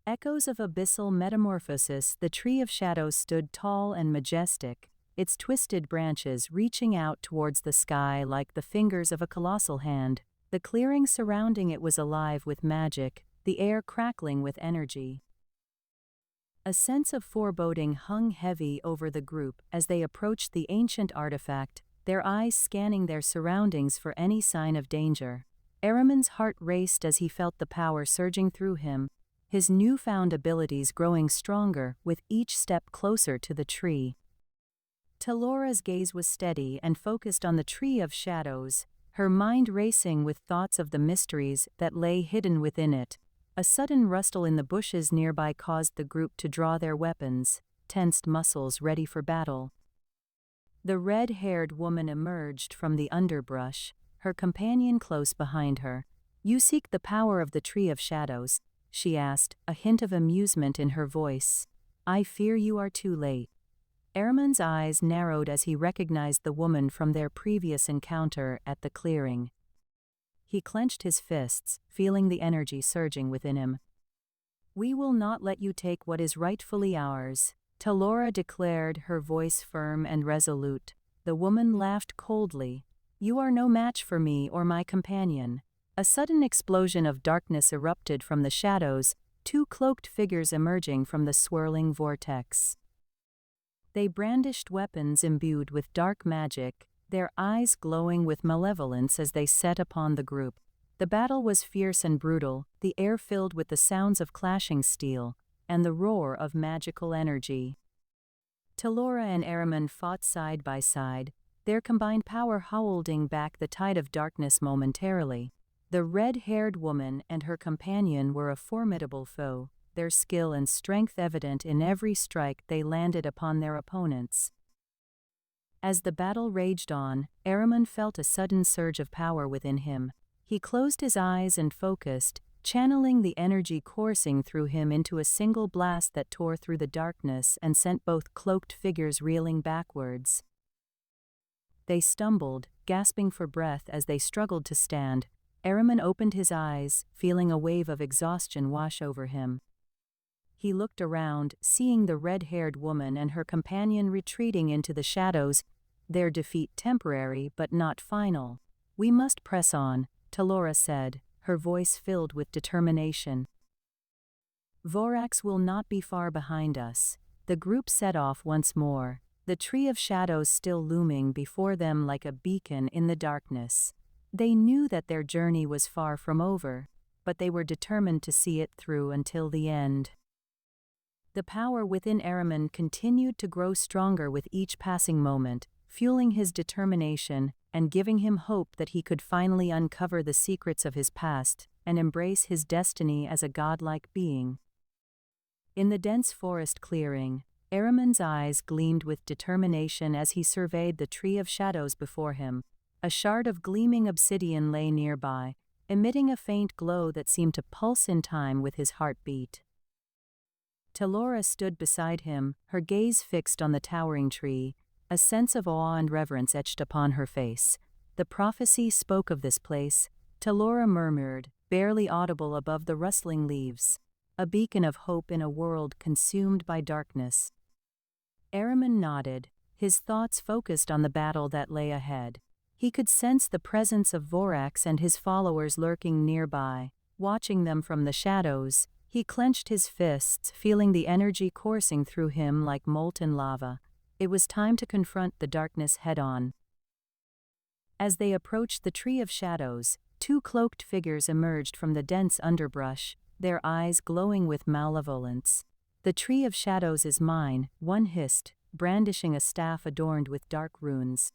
Echoes-of-Abyssal-Metamorphosis. The Tree of Shadows stood tall and majestic, its twisted branches reaching out towards the sky like the fingers of a colossal hand. The clearing surrounding it was alive with magic, the air crackling with energy. A sense of foreboding hung heavy over the group as they approached the ancient artifact, their eyes scanning their surroundings for any sign of danger. Ahriman's heart raced as he felt the power surging through him, his newfound abilities growing stronger with each step closer to the tree. Talora's gaze was steady and focused on the Tree of Shadows, her mind racing with thoughts of the mysteries that lay hidden within it. A sudden rustle in the bushes nearby caused the group to draw their weapons, tensed muscles ready for battle. The red-haired woman emerged from the underbrush, her companion close behind her. "You seek the power of the Tree of Shadows?" she asked, a hint of amusement in her voice. "I fear you are too late." Ahriman's eyes narrowed as he recognized the woman from their previous encounter at the clearing. He clenched his fists, feeling the energy surging within him. "We will not let you take what is rightfully ours," Talora declared, her voice firm and resolute. The woman laughed coldly. "You are no match for me or my companion." A sudden explosion of darkness erupted from the shadows, two cloaked figures emerging from the swirling vortex. They brandished weapons imbued with dark magic, their eyes glowing with malevolence as they set upon the group. The battle was fierce and brutal, the air filled with the sounds of clashing steel, and the roar of magical energy. Talora and Ahriman fought side by side, their combined power holding back the tide of darkness momentarily. The red-haired woman and her companion were a formidable foe, their skill and strength evident in every strike they landed upon their opponents. As the battle raged on, Ahriman felt a sudden surge of power within him. He closed his eyes and focused, channeling the energy coursing through him into a single blast that tore through the darkness and sent both cloaked figures reeling backwards. They stumbled, gasping for breath as they struggled to stand. Ahriman opened his eyes, feeling a wave of exhaustion wash over him. He looked around, seeing the red-haired woman and her companion retreating into the shadows, their defeat temporary but not final. "We must press on," Talora said, her voice filled with determination. "Vorax will not be far behind us." The group set off once more, the tree of shadows still looming before them like a beacon in the darkness. They knew that their journey was far from over, but they were determined to see it through until the end. The power within Ahriman continued to grow stronger with each passing moment, fueling his determination and giving him hope that he could finally uncover the secrets of his past and embrace his destiny as a godlike being. In the dense forest clearing, Ahriman's eyes gleamed with determination as he surveyed the tree of shadows before him. A shard of gleaming obsidian lay nearby, emitting a faint glow that seemed to pulse in time with his heartbeat. Talora stood beside him, her gaze fixed on the towering tree, a sense of awe and reverence etched upon her face. "The prophecy spoke of this place," Talora murmured, barely audible above the rustling leaves. "A beacon of hope in a world consumed by darkness." Ahriman nodded, his thoughts focused on the battle that lay ahead. He could sense the presence of Vorax and his followers lurking nearby. Watching them from the shadows, he clenched his fists, feeling the energy coursing through him like molten lava. It was time to confront the darkness head-on. As they approached the Tree of Shadows, two cloaked figures emerged from the dense underbrush, their eyes glowing with malevolence. "The Tree of Shadows is mine," one hissed, brandishing a staff adorned with dark runes.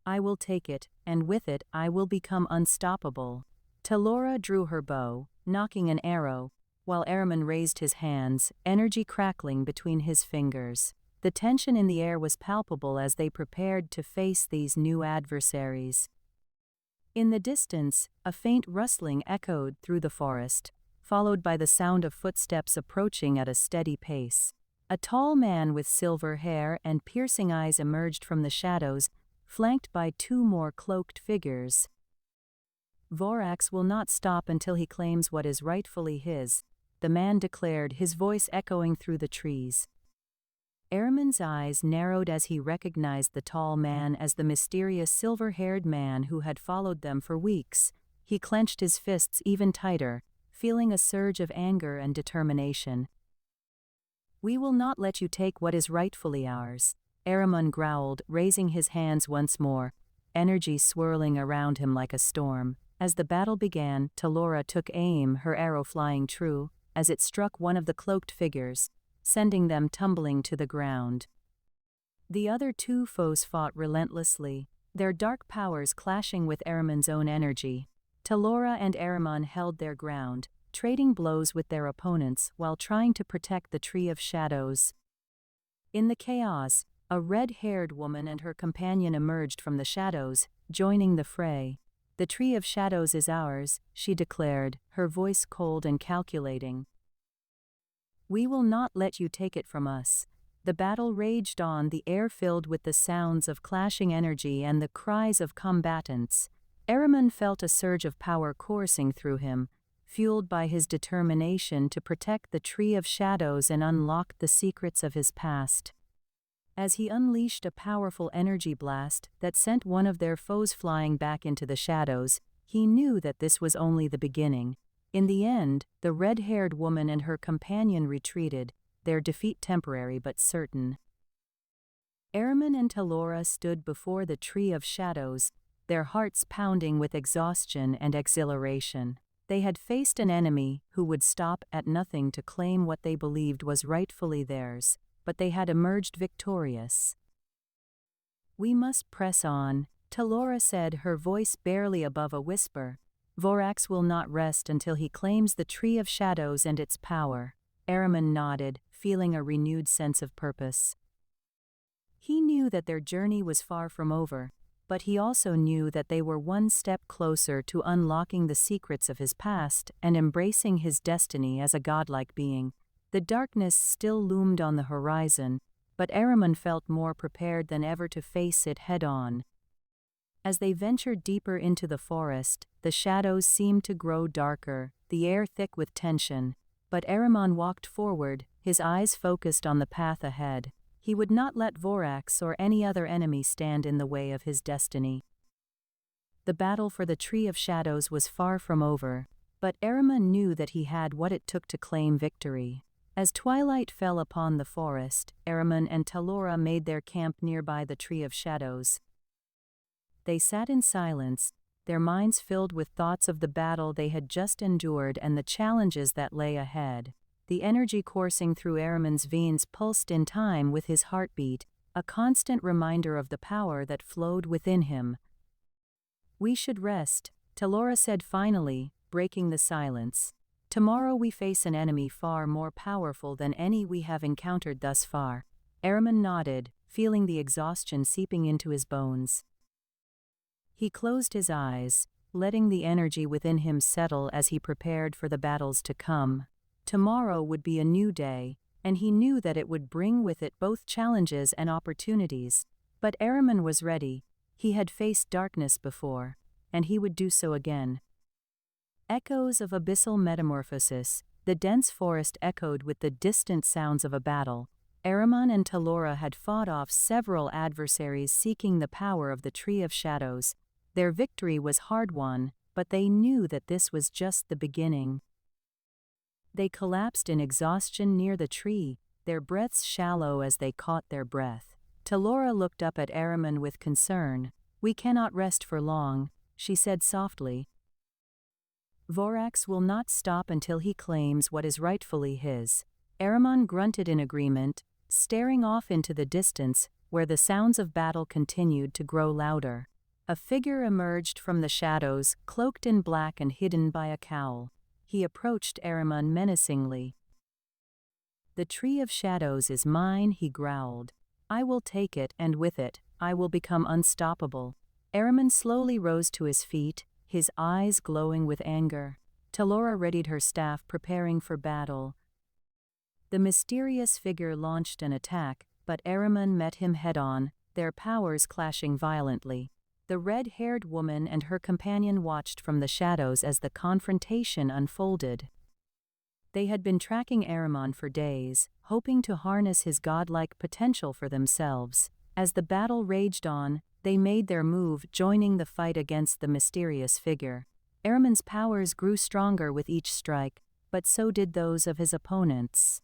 "I will take it, and with it I will become unstoppable." Talora drew her bow, knocking an arrow, while Ahriman raised his hands, energy crackling between his fingers. The tension in the air was palpable as they prepared to face these new adversaries. In the distance, a faint rustling echoed through the forest, followed by the sound of footsteps approaching at a steady pace. A tall man with silver hair and piercing eyes emerged from the shadows, flanked by two more cloaked figures. "Vorax will not stop until he claims what is rightfully his," the man declared, his voice echoing through the trees. Ahriman's eyes narrowed as he recognized the tall man as the mysterious silver-haired man who had followed them for weeks. He clenched his fists even tighter, feeling a surge of anger and determination. "We will not let you take what is rightfully ours," Ahriman growled, raising his hands once more, energy swirling around him like a storm. As the battle began, Talora took aim, her arrow flying true, as it struck one of the cloaked figures, sending them tumbling to the ground. The other two foes fought relentlessly, their dark powers clashing with Ahriman's own energy. Talora and Ahriman held their ground, trading blows with their opponents while trying to protect the Tree of Shadows. In the chaos, a red-haired woman and her companion emerged from the shadows, joining the fray. "The Tree of Shadows is ours," she declared, her voice cold and calculating. "We will not let you take it from us." The battle raged on, the air filled with the sounds of clashing energy and the cries of combatants. Ahriman felt a surge of power coursing through him, fueled by his determination to protect the Tree of Shadows and unlock the secrets of his past. As he unleashed a powerful energy blast that sent one of their foes flying back into the shadows, he knew that this was only the beginning. In the end, the red-haired woman and her companion retreated, their defeat temporary but certain. Ehrman and Talora stood before the Tree of Shadows, their hearts pounding with exhaustion and exhilaration. They had faced an enemy who would stop at nothing to claim what they believed was rightfully theirs, but they had emerged victorious. "We must press on," Talora said, her voice barely above a whisper. "Vorax will not rest until he claims the Tree of Shadows and its power." Ehrman nodded, feeling a renewed sense of purpose. He knew that their journey was far from over, but he also knew that they were one step closer to unlocking the secrets of his past and embracing his destiny as a godlike being. The darkness still loomed on the horizon, but Ehrman felt more prepared than ever to face it head-on. As they ventured deeper into the forest, the shadows seemed to grow darker, the air thick with tension. But Ehrman walked forward, his eyes focused on the path ahead. He would not let Vorax or any other enemy stand in the way of his destiny. The battle for the Tree of Shadows was far from over, but Ehrman knew that he had what it took to claim victory. As twilight fell upon the forest, Ehrman and Talora made their camp nearby the Tree of Shadows. They sat in silence, their minds filled with thoughts of the battle they had just endured and the challenges that lay ahead. The energy coursing through Ehrman's veins pulsed in time with his heartbeat, a constant reminder of the power that flowed within him. "We should rest," Talora said finally, breaking the silence. "Tomorrow we face an enemy far more powerful than any we have encountered thus far." Ehrman nodded, feeling the exhaustion seeping into his bones. He closed his eyes, letting the energy within him settle as he prepared for the battles to come. Tomorrow would be a new day, and he knew that it would bring with it both challenges and opportunities. But Ehrman was ready. He had faced darkness before, and he would do so again. Echoes-of-Abyssal-Metamorphosis. The dense forest echoed with the distant sounds of a battle. Ehrman and Talora had fought off several adversaries seeking the power of the Tree of Shadows. Their victory was hard-won, but they knew that this was just the beginning. They collapsed in exhaustion near the tree, their breaths shallow as they caught their breath. Talora looked up at Ehrman with concern. "We cannot rest for long," she said softly. "Vorax will not stop until he claims what is rightfully his." Ehrman grunted in agreement, staring off into the distance, where the sounds of battle continued to grow louder. A figure emerged from the shadows, cloaked in black and hidden by a cowl. He approached Ehrman menacingly. "The Tree of Shadows is mine," he growled. "I will take it, and with it, I will become unstoppable." Ehrman slowly rose to his feet, his eyes glowing with anger. Talora readied her staff, preparing for battle. The mysterious figure launched an attack, but Ehrman met him head-on, their powers clashing violently. The red-haired woman and her companion watched from the shadows as the confrontation unfolded. They had been tracking Ehrman for days, hoping to harness his godlike potential for themselves. As the battle raged on, they made their move, joining the fight against the mysterious figure. Ehrman's powers grew stronger with each strike, but so did those of his opponents.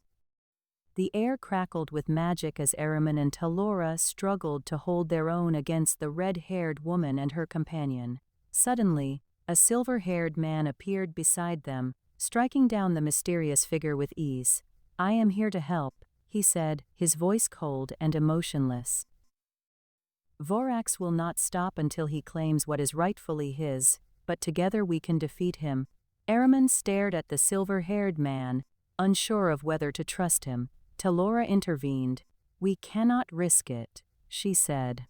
The air crackled with magic as Ehrman and Talora struggled to hold their own against the red-haired woman and her companion. Suddenly, a silver-haired man appeared beside them, striking down the mysterious figure with ease. "I am here to help," he said, his voice cold and emotionless. "Vorax will not stop until he claims what is rightfully his, but together we can defeat him." Ehrman stared at the silver-haired man, unsure of whether to trust him. Talora intervened. "We cannot risk it," she said.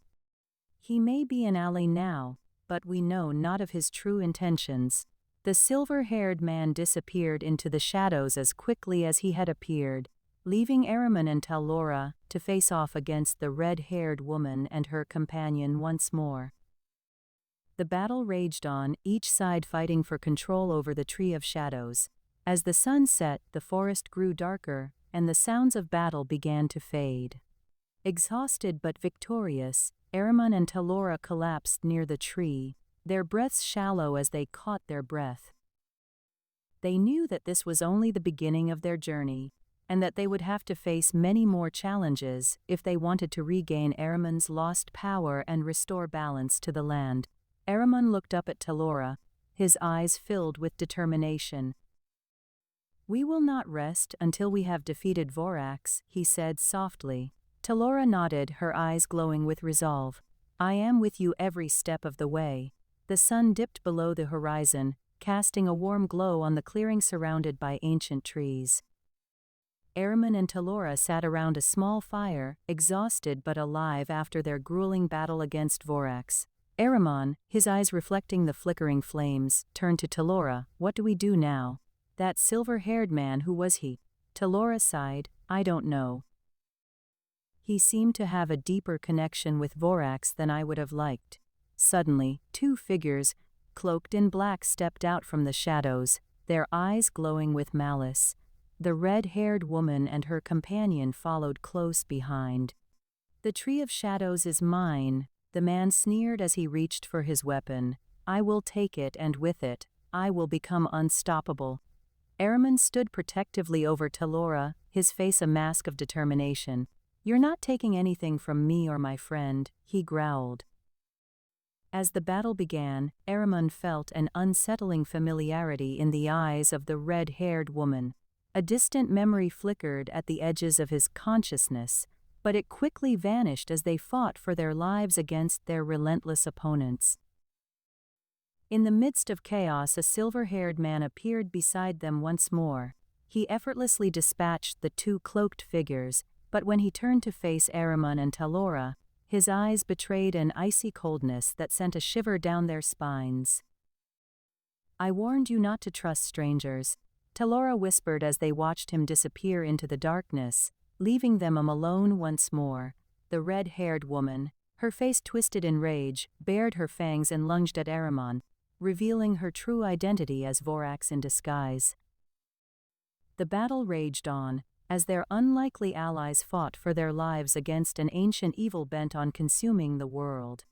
"He may be an ally now, but we know not of his true intentions." The silver-haired man disappeared into the shadows as quickly as he had appeared, leaving Ehrman and Talora to face off against the red-haired woman and her companion once more. The battle raged on, each side fighting for control over the Tree of Shadows. As the sun set, the forest grew darker, and the sounds of battle began to fade. Exhausted but victorious, Ehrman and Talora collapsed near the tree, their breaths shallow as they caught their breath. They knew that this was only the beginning of their journey. and that they would have to face many more challenges if they wanted to regain Ahriman's lost power and restore balance to the land. Ahriman looked up at Talora, his eyes filled with determination. "We will not rest until we have defeated Vorax," he said softly. Talora nodded, her eyes glowing with resolve. "I am with you every step of the way." The sun dipped below the horizon, casting a warm glow on the clearing surrounded by ancient trees. Ahriman and Talora sat around a small fire, exhausted but alive after their grueling battle against Vorax. Ahriman, his eyes reflecting the flickering flames, turned to Talora. "What do we do now?" "That silver-haired man, who was he?" Talora sighed. "I don't know. He seemed to have a deeper connection with Vorax than I would have liked." Suddenly, two figures, cloaked in black, stepped out from the shadows, their eyes glowing with malice. The red-haired woman and her companion followed close behind. "The Tree of Shadows is mine," the man sneered as he reached for his weapon. "I will take it, and with it, I will become unstoppable." Ahriman stood protectively over Talora, his face a mask of determination. "You're not taking anything from me or my friend," he growled. As the battle began, Ahriman felt an unsettling familiarity in the eyes of the red-haired woman. A distant memory flickered at the edges of his consciousness, but it quickly vanished as they fought for their lives against their relentless opponents. In the midst of chaos, a silver-haired man appeared beside them once more. He effortlessly dispatched the two cloaked figures, but when he turned to face Ahriman and Talora, his eyes betrayed an icy coldness that sent a shiver down their spines. "I warned you not to trust strangers," Talora whispered as they watched him disappear into the darkness, leaving them alone once more. The red-haired woman, her face twisted in rage, bared her fangs and lunged at Ahriman, revealing her true identity as Vorax in disguise. The battle raged on, as their unlikely allies fought for their lives against an ancient evil bent on consuming the world.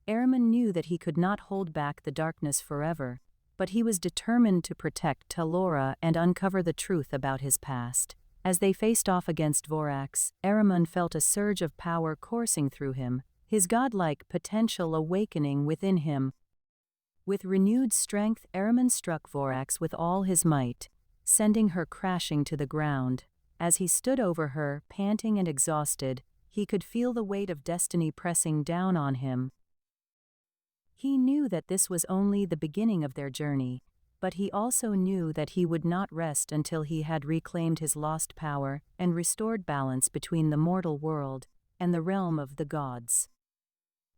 Ahriman knew that he could not hold back the darkness forever, but he was determined to protect Talora and uncover the truth about his past. As they faced off against Vorax, Ahriman felt a surge of power coursing through him, his godlike potential awakening within him. With renewed strength, Ahriman struck Vorax with all his might, sending her crashing to the ground. As he stood over her, panting and exhausted, he could feel the weight of destiny pressing down on him. He knew that this was only the beginning of their journey, but he also knew that he would not rest until he had reclaimed his lost power and restored balance between the mortal world and the realm of the gods.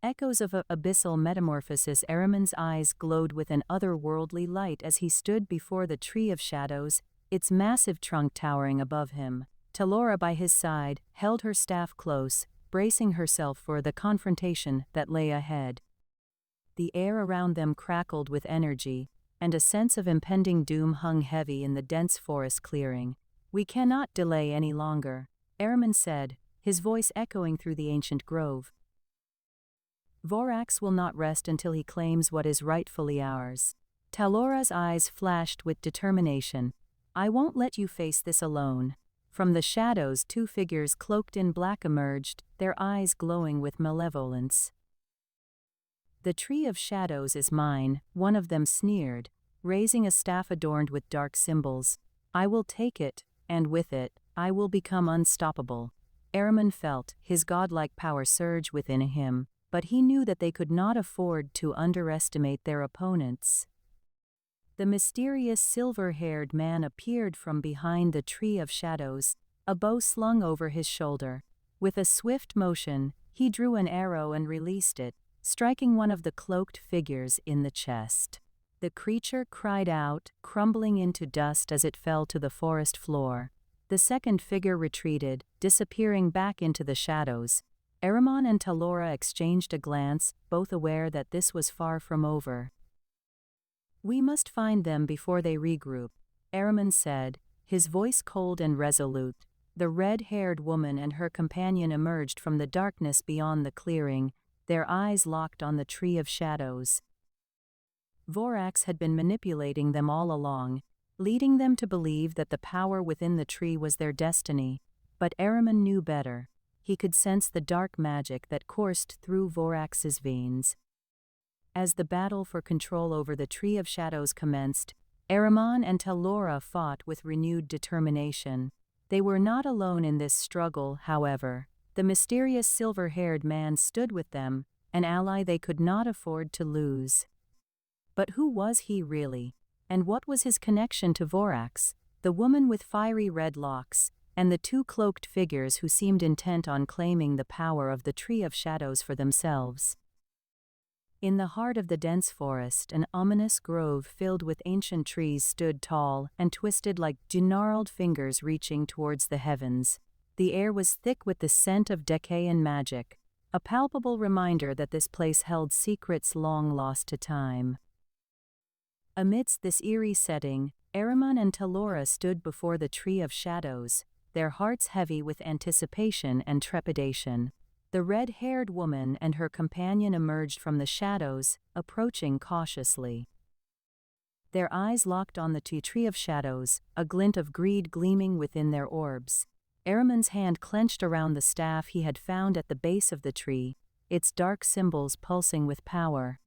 Echoes-of-Abyssal-Metamorphosis. Ahriman's eyes glowed with an otherworldly light as he stood before the Tree of Shadows, its massive trunk towering above him. Talora, by his side, held her staff close, bracing herself for the confrontation that lay ahead. The air around them crackled with energy, and a sense of impending doom hung heavy in the dense forest clearing. "We cannot delay any longer," Ahriman said, his voice echoing through the ancient grove. "Vorax will not rest until he claims what is rightfully ours." Talora's eyes flashed with determination. "I won't let you face this alone." From the shadows, two figures cloaked in black emerged, their eyes glowing with malevolence. "The Tree of Shadows is mine," one of them sneered, raising a staff adorned with dark symbols. "I will take it, and with it, I will become unstoppable." Ahriman felt his godlike power surge within him, but he knew that they could not afford to underestimate their opponents. The mysterious silver-haired man appeared from behind the Tree of Shadows, a bow slung over his shoulder. With a swift motion, he drew an arrow and released it, striking one of the cloaked figures in the chest. The creature cried out, crumbling into dust as it fell to the forest floor. The second figure retreated, disappearing back into the shadows. Ahriman and Talora exchanged a glance, both aware that this was far from over. "We must find them before they regroup," Ahriman said, his voice cold and resolute. The red-haired woman and her companion emerged from the darkness beyond the clearing, their eyes locked on the Tree of Shadows. Vorax had been manipulating them all along, leading them to believe that the power within the tree was their destiny. But Ahriman knew better. He could sense the dark magic that coursed through Vorax's veins. As the battle for control over the Tree of Shadows commenced, Ahriman and Talora fought with renewed determination. They were not alone in this struggle, however. The mysterious silver-haired man stood with them, an ally they could not afford to lose. But who was he really? And what was his connection to Vorax, the woman with fiery red locks, and the two cloaked figures who seemed intent on claiming the power of the Tree of Shadows for themselves? In the heart of the dense forest, an ominous grove filled with ancient trees stood tall and twisted like gnarled fingers reaching towards the heavens. The air was thick with the scent of decay and magic, a palpable reminder that this place held secrets long lost to time. Amidst this eerie setting, Ahriman and Talora stood before the Tree of Shadows, their hearts heavy with anticipation and trepidation. The red-haired woman and her companion emerged from the shadows, approaching cautiously. Their eyes locked on the Tree of Shadows, a glint of greed gleaming within their orbs. Ahriman's hand clenched around the staff he had found at the base of the tree, its dark symbols pulsing with power.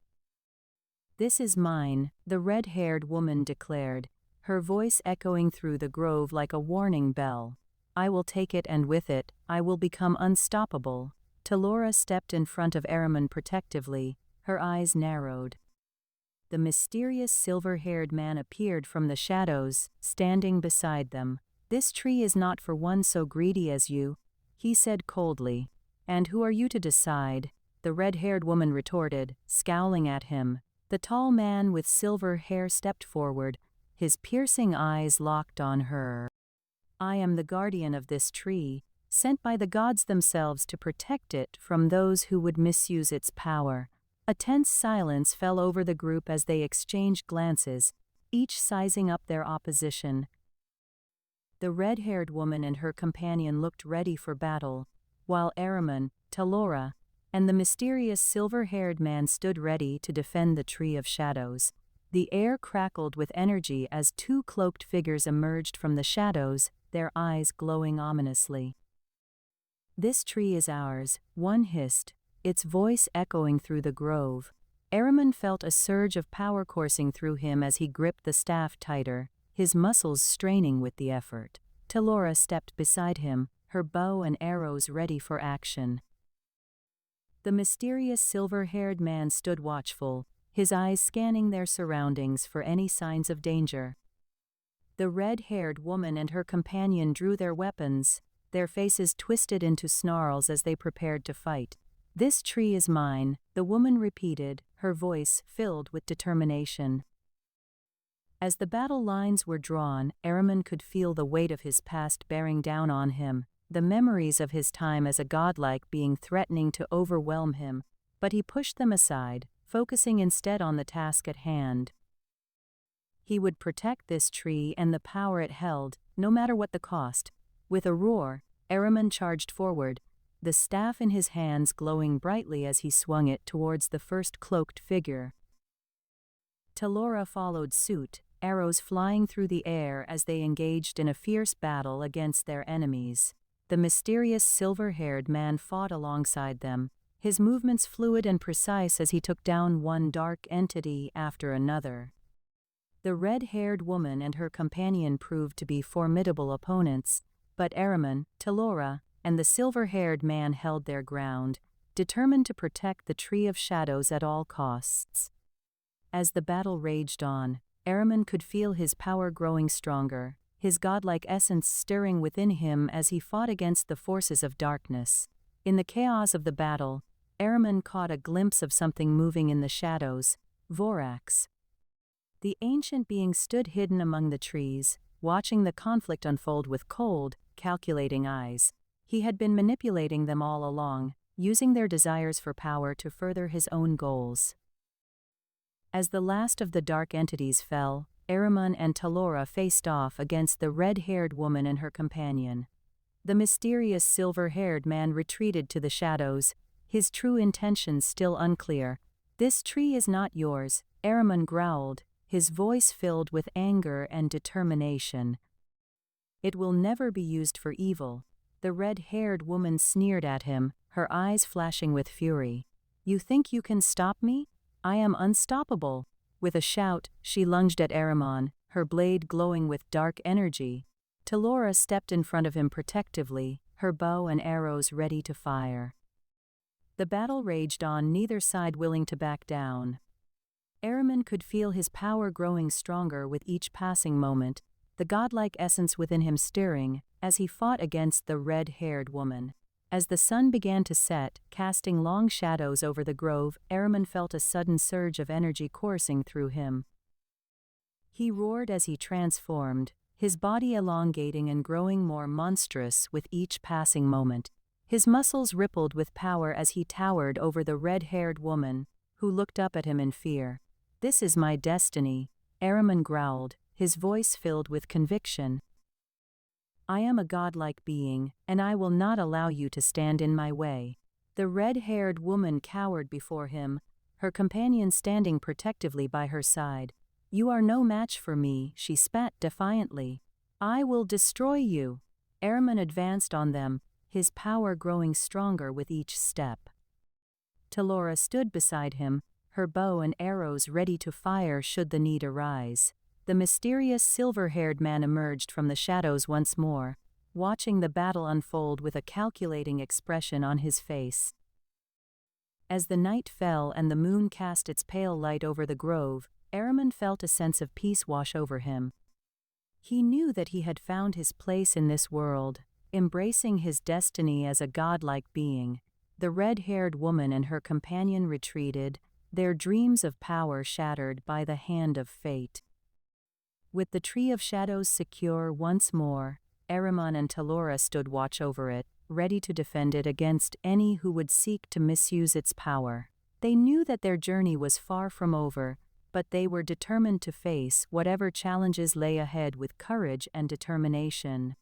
"This is mine," the red-haired woman declared, her voice echoing through the grove like a warning bell. "I will take it, and with it, I will become unstoppable." Talora stepped in front of Ahriman protectively, her eyes narrowed. The mysterious silver-haired man appeared from the shadows, standing beside them. "This tree is not for one so greedy as you," he said coldly. "And who are you to decide?" the red-haired woman retorted, scowling at him. The tall man with silver hair stepped forward, his piercing eyes locked on her. "I am the guardian of this tree, sent by the gods themselves to protect it from those who would misuse its power." A tense silence fell over the group as they exchanged glances, each sizing up their opposition. The red-haired woman and her companion looked ready for battle, while Ahriman, Talora, and the mysterious silver-haired man stood ready to defend the Tree of Shadows. The air crackled with energy as two cloaked figures emerged from the shadows, their eyes glowing ominously. "This tree is ours," one hissed, its voice echoing through the grove. Ahriman felt a surge of power coursing through him as he gripped the staff tighter, his muscles straining with the effort. Talora stepped beside him, her bow and arrows ready for action. The mysterious silver-haired man stood watchful, his eyes scanning their surroundings for any signs of danger. The red-haired woman and her companion drew their weapons, their faces twisted into snarls as they prepared to fight. "This tree is mine," the woman repeated, her voice filled with determination. As the battle lines were drawn, Ahriman could feel the weight of his past bearing down on him, the memories of his time as a godlike being threatening to overwhelm him, but he pushed them aside, focusing instead on the task at hand. He would protect this tree and the power it held, no matter what the cost. With a roar, Ahriman charged forward, the staff in his hands glowing brightly as he swung it towards the first cloaked figure. Talora followed suit, arrows flying through the air as they engaged in a fierce battle against their enemies. The mysterious silver-haired man fought alongside them, his movements fluid and precise as he took down one dark entity after another. The red-haired woman and her companion proved to be formidable opponents, but Ahriman, Talora, and the silver-haired man held their ground, determined to protect the Tree of Shadows at all costs. As the battle raged on, Ahriman could feel his power growing stronger, his godlike essence stirring within him as he fought against the forces of darkness. In the chaos of the battle, Ahriman caught a glimpse of something moving in the shadows, Vorax. The ancient being stood hidden among the trees, watching the conflict unfold with cold, calculating eyes. He had been manipulating them all along, using their desires for power to further his own goals. As the last of the dark entities fell, Ahriman and Talora faced off against the red-haired woman and her companion. The mysterious silver-haired man retreated to the shadows, his true intentions still unclear. "This tree is not yours," Ahriman growled, his voice filled with anger and determination. "It will never be used for evil." The red-haired woman sneered at him, her eyes flashing with fury. "You think you can stop me? I am unstoppable." With a shout, she lunged at Ahriman, her blade glowing with dark energy. Talora stepped in front of him protectively, her bow and arrows ready to fire. The battle raged on, neither side willing to back down. Ahriman could feel his power growing stronger with each passing moment, the godlike essence within him stirring, as he fought against the red-haired woman. As the sun began to set, casting long shadows over the grove, Ahriman felt a sudden surge of energy coursing through him. He roared as he transformed, his body elongating and growing more monstrous with each passing moment. His muscles rippled with power as he towered over the red-haired woman, who looked up at him in fear. "This is my destiny," Ahriman growled, his voice filled with conviction. "I am a godlike being, and I will not allow you to stand in my way." The red-haired woman cowered before him, her companion standing protectively by her side. "You are no match for me," she spat defiantly. "I will destroy you." Ahriman advanced on them, his power growing stronger with each step. Talora stood beside him, her bow and arrows ready to fire should the need arise. The mysterious silver-haired man emerged from the shadows once more, watching the battle unfold with a calculating expression on his face. As the night fell and the moon cast its pale light over the grove, Ahriman felt a sense of peace wash over him. He knew that he had found his place in this world, embracing his destiny as a godlike being. The red-haired woman and her companion retreated, their dreams of power shattered by the hand of fate. With the Tree of Shadows secure once more, Ahriman and Talora stood watch over it, ready to defend it against any who would seek to misuse its power. They knew that their journey was far from over, but they were determined to face whatever challenges lay ahead with courage and determination.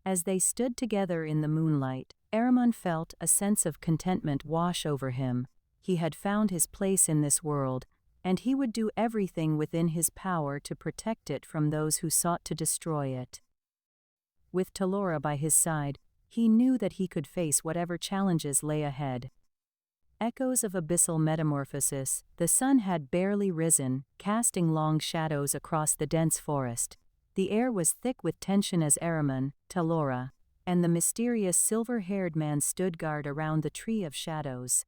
As they stood together in the moonlight, Ahriman felt a sense of contentment wash over him. He had found his place in this world, and he would do everything within his power to protect it from those who sought to destroy it. With Talora by his side, he knew that he could face whatever challenges lay ahead. Echoes-of-Abyssal-Metamorphosis. The sun had barely risen, casting long shadows across the dense forest. The air was thick with tension as Ahriman, Talora, and the mysterious silver-haired man stood guard around the Tree of Shadows.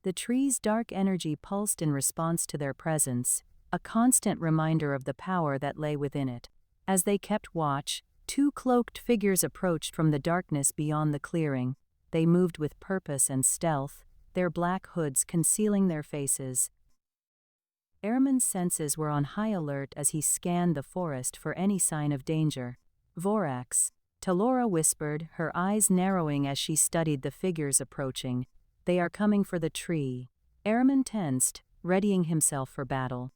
The tree's dark energy pulsed in response to their presence, a constant reminder of the power that lay within it. As they kept watch, two cloaked figures approached from the darkness beyond the clearing. They moved with purpose and stealth, their black hoods concealing their faces. Ahriman's senses were on high alert as he scanned the forest for any sign of danger. "Vorax," Talora whispered, her eyes narrowing as she studied the figures approaching. "They are coming for the tree." Ahriman tensed, readying himself for battle.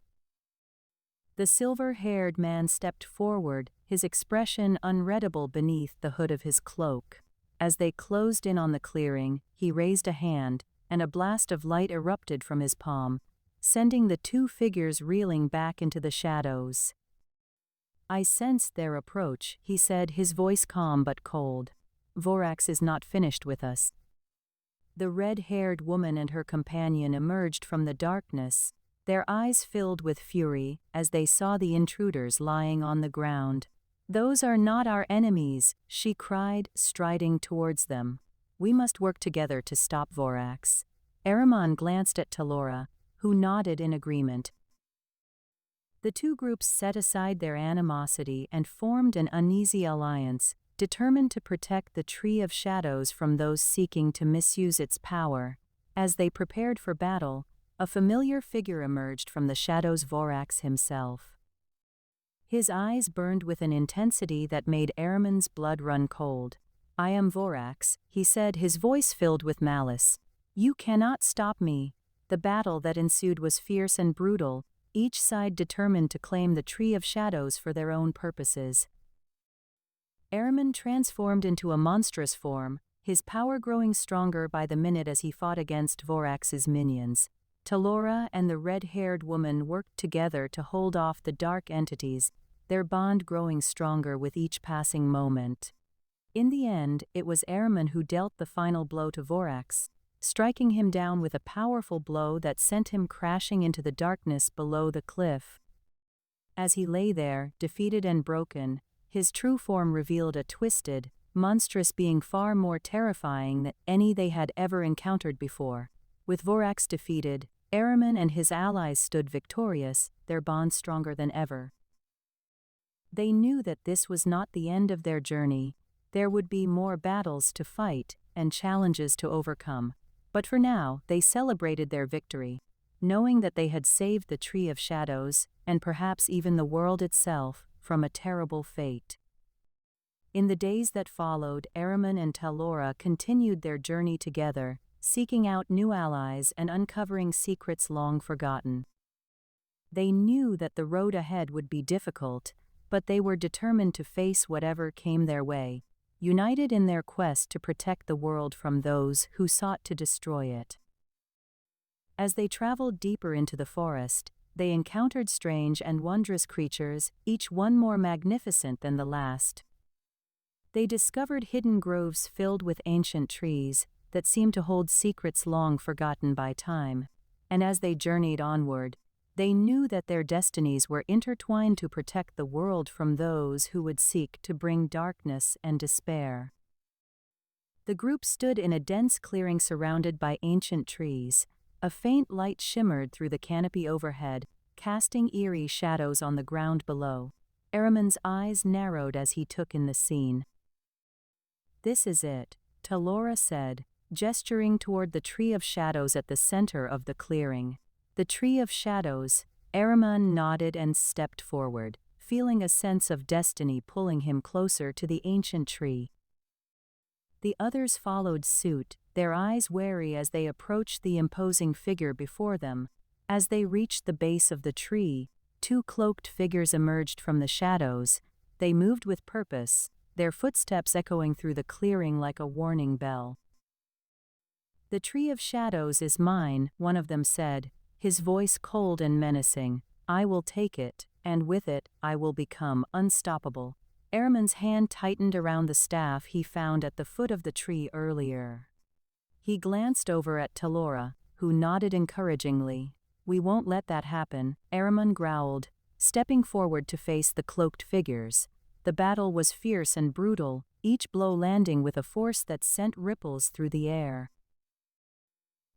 The silver-haired man stepped forward, his expression unreadable beneath the hood of his cloak. As they closed in on the clearing, he raised a hand, and a blast of light erupted from his palm, sending the two figures reeling back into the shadows. "I sensed their approach," he said, his voice calm but cold. "Vorax is not finished with us." The red-haired woman and her companion emerged from the darkness, their eyes filled with fury as they saw the intruders lying on the ground. "Those are not our enemies," she cried, striding towards them. "We must work together to stop Vorax." Ahriman glanced at Talora, who nodded in agreement. The two groups set aside their animosity and formed an uneasy alliance, determined to protect the Tree of Shadows from those seeking to misuse its power. As they prepared for battle, a familiar figure emerged from the shadows: Vorax himself. His eyes burned with an intensity that made Ahriman's blood run cold. "I am Vorax," he said, his voice filled with malice. "You cannot stop me." The battle that ensued was fierce and brutal, each side determined to claim the Tree of Shadows for their own purposes. Ahriman transformed into a monstrous form, his power growing stronger by the minute as he fought against Vorax's minions. Talora and the red-haired woman worked together to hold off the dark entities, their bond growing stronger with each passing moment. In the end, it was Ahriman who dealt the final blow to Vorax, striking him down with a powerful blow that sent him crashing into the darkness below the cliff. As he lay there, defeated and broken, his true form revealed a twisted, monstrous being far more terrifying than any they had ever encountered before. With Vorax defeated, Ahriman and his allies stood victorious, their bond stronger than ever. They knew that this was not the end of their journey. There would be more battles to fight and challenges to overcome, but for now they celebrated their victory, knowing that they had saved the Tree of Shadows, and perhaps even the world itself, from a terrible fate. In the days that followed, Ahriman and Talora continued their journey together, seeking out new allies and uncovering secrets long forgotten. They knew that the road ahead would be difficult, but they were determined to face whatever came their way, united in their quest to protect the world from those who sought to destroy it. As they traveled deeper into the forest, they encountered strange and wondrous creatures, each one more magnificent than the last. They discovered hidden groves filled with ancient trees that seemed to hold secrets long forgotten by time, and as they journeyed onward, they knew that their destinies were intertwined to protect the world from those who would seek to bring darkness and despair. The group stood in a dense clearing surrounded by ancient trees. A faint light shimmered through the canopy overhead, casting eerie shadows on the ground below. Ahriman's eyes narrowed as he took in the scene. "This is it," Talora said, gesturing toward the Tree of Shadows at the center of the clearing. The Tree of Shadows. Ahriman nodded and stepped forward, feeling a sense of destiny pulling him closer to the ancient tree. The others followed suit, their eyes wary as they approached the imposing figure before them. As they reached the base of the tree, two cloaked figures emerged from the shadows. They moved with purpose, their footsteps echoing through the clearing like a warning bell. "The Tree of Shadows is mine," one of them said, his voice cold and menacing. "I will take it, and with it, I will become unstoppable." Ahriman's hand tightened around the staff he found at the foot of the tree earlier. He glanced over at Talora, who nodded encouragingly. "We won't let that happen," Ahriman growled, stepping forward to face the cloaked figures. The battle was fierce and brutal, each blow landing with a force that sent ripples through the air.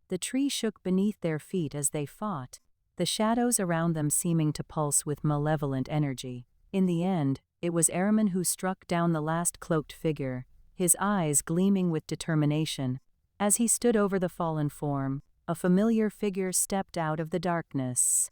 The tree shook beneath their feet as they fought, the shadows around them seeming to pulse with malevolent energy. In the end, it was Ahriman who struck down the last cloaked figure, his eyes gleaming with determination. As he stood over the fallen form, a familiar figure stepped out of the darkness.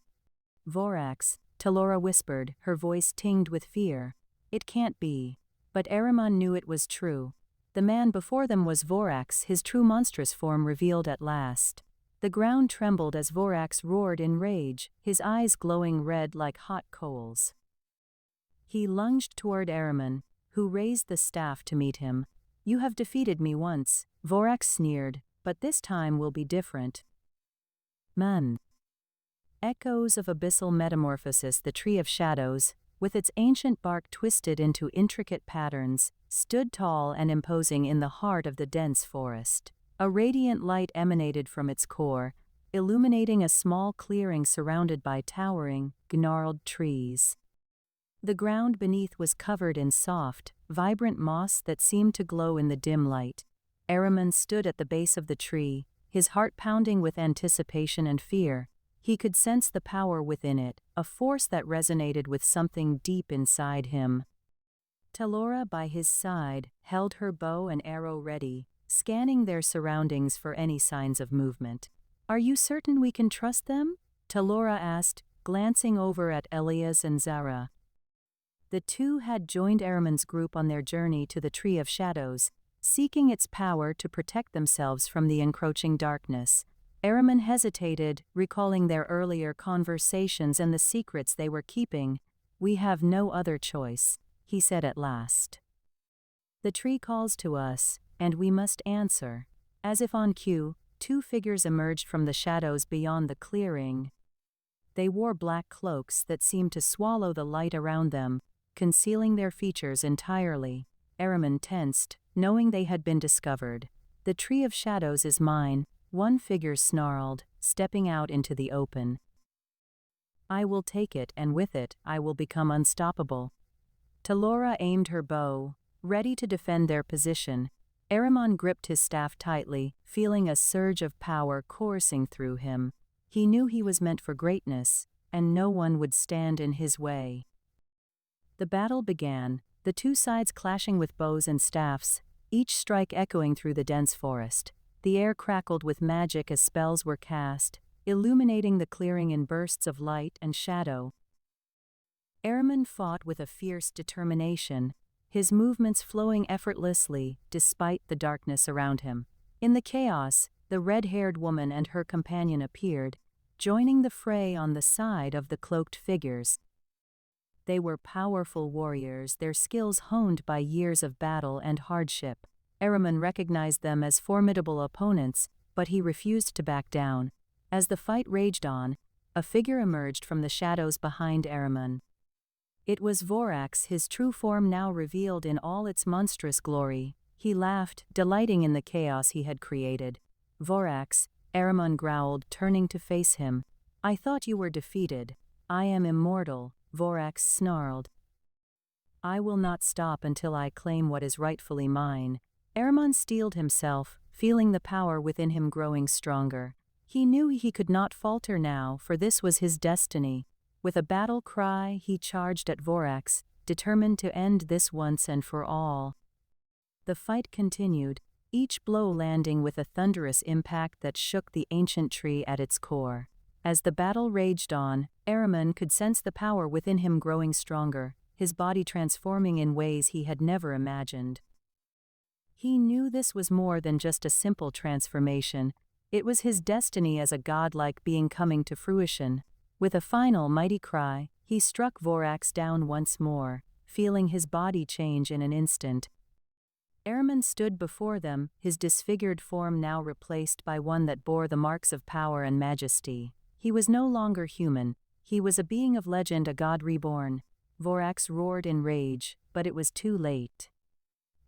"Vorax," Talora whispered, her voice tinged with fear. "It can't be." But Ahriman knew it was true. The man before them was Vorax, his true monstrous form revealed at last. The ground trembled as Vorax roared in rage, his eyes glowing red like hot coals. He lunged toward Ahriman, who raised the staff to meet him. "You have defeated me once," Vorax sneered, "but this time will be different." Man. Echoes-of-Abyssal-Metamorphosis. The Tree of Shadows, with its ancient bark twisted into intricate patterns, stood tall and imposing in the heart of the dense forest. A radiant light emanated from its core, illuminating a small clearing surrounded by towering, gnarled trees. The ground beneath was covered in soft, vibrant moss that seemed to glow in the dim light. Ahriman stood at the base of the tree, his heart pounding with anticipation and fear. He could sense the power within it, a force that resonated with something deep inside him. Talora, by his side, held her bow and arrow ready, scanning their surroundings for any signs of movement. "Are you certain we can trust them?" Talora asked, glancing over at Elias and Zara. The two had joined Ahriman's group on their journey to the Tree of Shadows, seeking its power to protect themselves from the encroaching darkness. Ahriman hesitated, recalling their earlier conversations and the secrets they were keeping. "We have no other choice," he said at last. "The tree calls to us, and we must answer." As if on cue, two figures emerged from the shadows beyond the clearing. They wore black cloaks that seemed to swallow the light around them, concealing their features entirely. Ahriman tensed, knowing they had been discovered. "The Tree of Shadows is mine," one figure snarled, stepping out into the open. "I will take it, and with it, I will become unstoppable." Talora aimed her bow, ready to defend their position. Ahriman gripped his staff tightly, feeling a surge of power coursing through him. He knew he was meant for greatness, and no one would stand in his way. The battle began, the two sides clashing with bows and staffs, each strike echoing through the dense forest. The air crackled with magic as spells were cast, illuminating the clearing in bursts of light and shadow. Ahriman fought with a fierce determination, his movements flowing effortlessly despite the darkness around him. In the chaos, the red-haired woman and her companion appeared, joining the fray on the side of the cloaked figures. They were powerful warriors, their skills honed by years of battle and hardship. Ahriman recognized them as formidable opponents, but he refused to back down. As the fight raged on, a figure emerged from the shadows behind Ahriman. It was Vorax, his true form now revealed in all its monstrous glory. He laughed, delighting in the chaos he had created. "Vorax," Ahriman growled, turning to face him. "I thought you were defeated." "I am immortal," Vorax snarled. "I will not stop until I claim what is rightfully mine." Ahriman steeled himself, feeling the power within him growing stronger. He knew he could not falter now, for this was his destiny. With a battle cry, he charged at Vorax, determined to end this once and for all. The fight continued, each blow landing with a thunderous impact that shook the ancient tree at its core. As the battle raged on, Ahriman could sense the power within him growing stronger, his body transforming in ways he had never imagined. He knew this was more than just a simple transformation. It was his destiny as a godlike being coming to fruition. With a final mighty cry, he struck Vorax down once more, feeling his body change in an instant. Ahriman stood before them, his disfigured form now replaced by one that bore the marks of power and majesty. He was no longer human, he was a being of legend, a god reborn. Vorax roared in rage, but it was too late.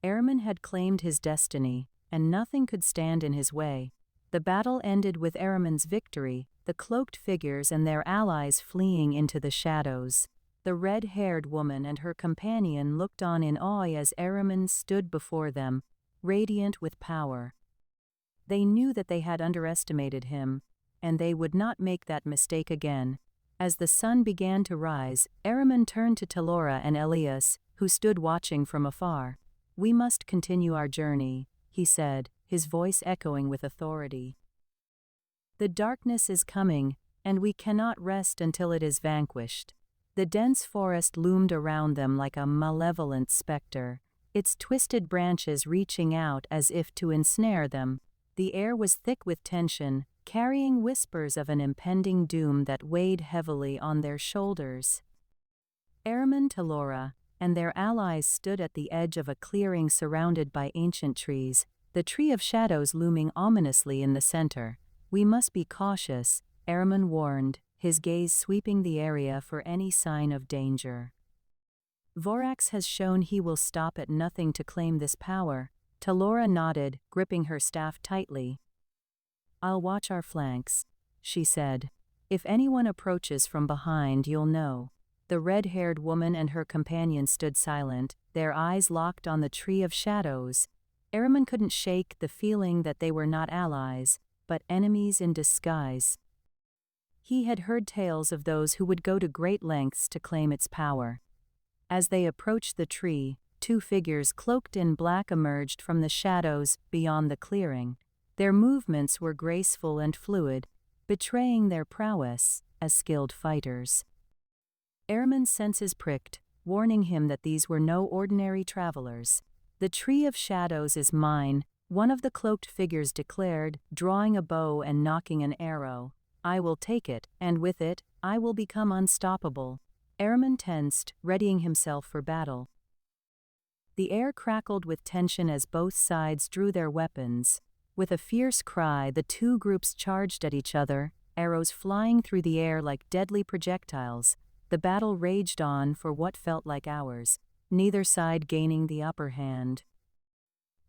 Ahriman had claimed his destiny, and nothing could stand in his way. The battle ended with Ahriman's victory, the cloaked figures and their allies fleeing into the shadows. The red-haired woman and her companion looked on in awe as Ahriman stood before them, radiant with power. They knew that they had underestimated him, and they would not make that mistake again. As the sun began to rise, Ahriman turned to Talora and Elias, who stood watching from afar. "We must continue our journey," he said, his voice echoing with authority. "The darkness is coming, and we cannot rest until it is vanquished." The dense forest loomed around them like a malevolent specter, its twisted branches reaching out as if to ensnare them. The air was thick with tension, carrying whispers of an impending doom that weighed heavily on their shoulders. Ahriman, Talora, and their allies stood at the edge of a clearing surrounded by ancient trees, the Tree of Shadows looming ominously in the center. "We must be cautious," Ahriman warned, his gaze sweeping the area for any sign of danger. "Vorax has shown he will stop at nothing to claim this power." Talora nodded, gripping her staff tightly. "I'll watch our flanks," she said. "If anyone approaches from behind, you'll know." The red-haired woman and her companion stood silent, their eyes locked on the Tree of Shadows. Ahriman couldn't shake the feeling that they were not allies, but enemies in disguise. He had heard tales of those who would go to great lengths to claim its power. As they approached the tree, two figures cloaked in black emerged from the shadows beyond the clearing. Their movements were graceful and fluid, betraying their prowess as skilled fighters. Ahriman's senses pricked, warning him that these were no ordinary travelers. "The Tree of Shadows is mine," one of the cloaked figures declared, drawing a bow and nocking an arrow. "I will take it, and with it, I will become unstoppable." Ahriman tensed, readying himself for battle. The air crackled with tension as both sides drew their weapons. With a fierce cry, the two groups charged at each other, arrows flying through the air like deadly projectiles. The battle raged on for what felt like hours, neither side gaining the upper hand.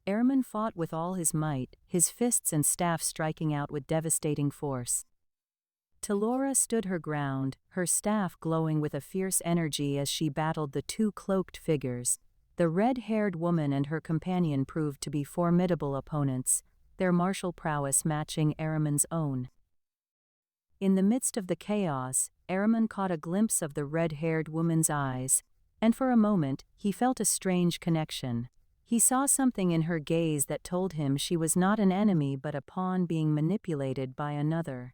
Ahriman fought with all his might, his fists and staff striking out with devastating force. Talora stood her ground, her staff glowing with a fierce energy as she battled the two cloaked figures. The red-haired woman and her companion proved to be formidable opponents, their martial prowess matching Ahriman's own. In the midst of the chaos, Ahriman caught a glimpse of the red-haired woman's eyes, and for a moment he felt a strange connection. He saw something in her gaze that told him she was not an enemy but a pawn being manipulated by another.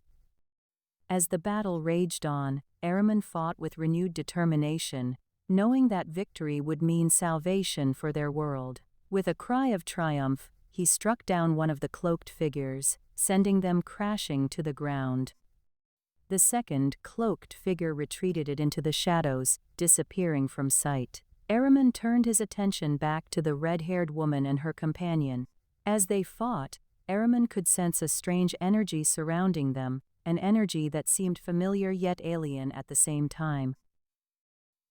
As the battle raged on, Ahriman fought with renewed determination, knowing that victory would mean salvation for their world. With a cry of triumph, he struck down one of the cloaked figures, sending them crashing to the ground. The second, cloaked figure retreated into the shadows, disappearing from sight. Ahriman turned his attention back to the red-haired woman and her companion. As they fought, Ahriman could sense a strange energy surrounding them, an energy that seemed familiar yet alien at the same time.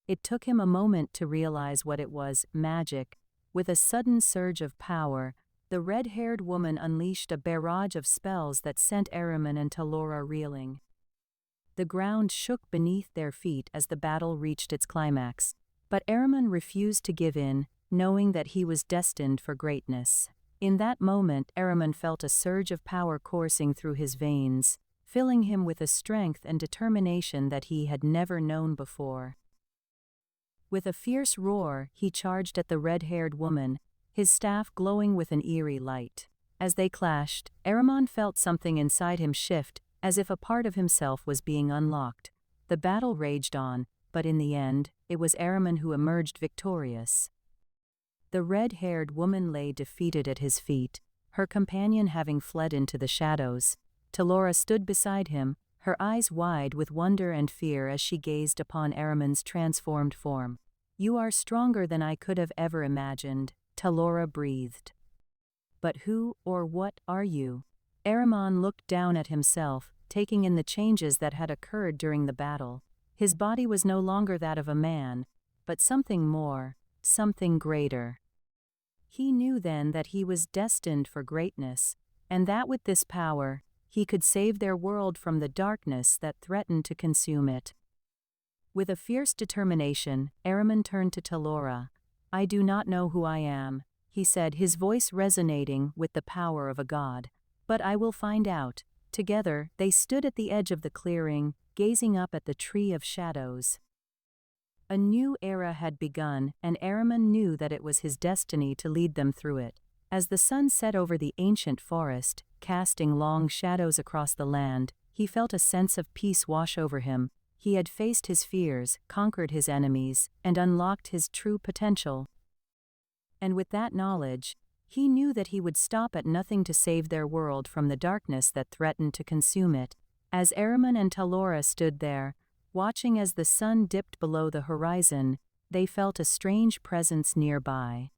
It took him a moment to realize what it was: magic. With a sudden surge of power, the red-haired woman unleashed a barrage of spells that sent Ahriman and Talora reeling. The ground shook beneath their feet as the battle reached its climax, but Ahriman refused to give in, knowing that he was destined for greatness. In that moment, Ahriman felt a surge of power coursing through his veins, filling him with a strength and determination that he had never known before. With a fierce roar, he charged at the red-haired woman, his staff glowing with an eerie light. As they clashed, Ahriman felt something inside him shift, as if a part of himself was being unlocked. The battle raged on, but in the end, it was Ahriman who emerged victorious. The red-haired woman lay defeated at his feet, her companion having fled into the shadows. Talora stood beside him, her eyes wide with wonder and fear as she gazed upon Ahriman's transformed form. "You are stronger than I could have ever imagined," Talora breathed. "But who or what are you?" Ahriman looked down at himself, taking in the changes that had occurred during the battle. His body was no longer that of a man, but something more, something greater. He knew then that he was destined for greatness, and that with this power, he could save their world from the darkness that threatened to consume it. With a fierce determination, Ahriman turned to Talora. "I do not know who I am," he said, his voice resonating with the power of a god. "But I will find out." Together, they stood at the edge of the clearing, gazing up at the Tree of Shadows. A new era had begun, and Ahriman knew that it was his destiny to lead them through it. As the sun set over the ancient forest, casting long shadows across the land, he felt a sense of peace wash over him. He had faced his fears, conquered his enemies, and unlocked his true potential. And with that knowledge, he knew that he would stop at nothing to save their world from the darkness that threatened to consume it. As Ahriman and Talora stood there, watching as the sun dipped below the horizon, they felt a strange presence nearby.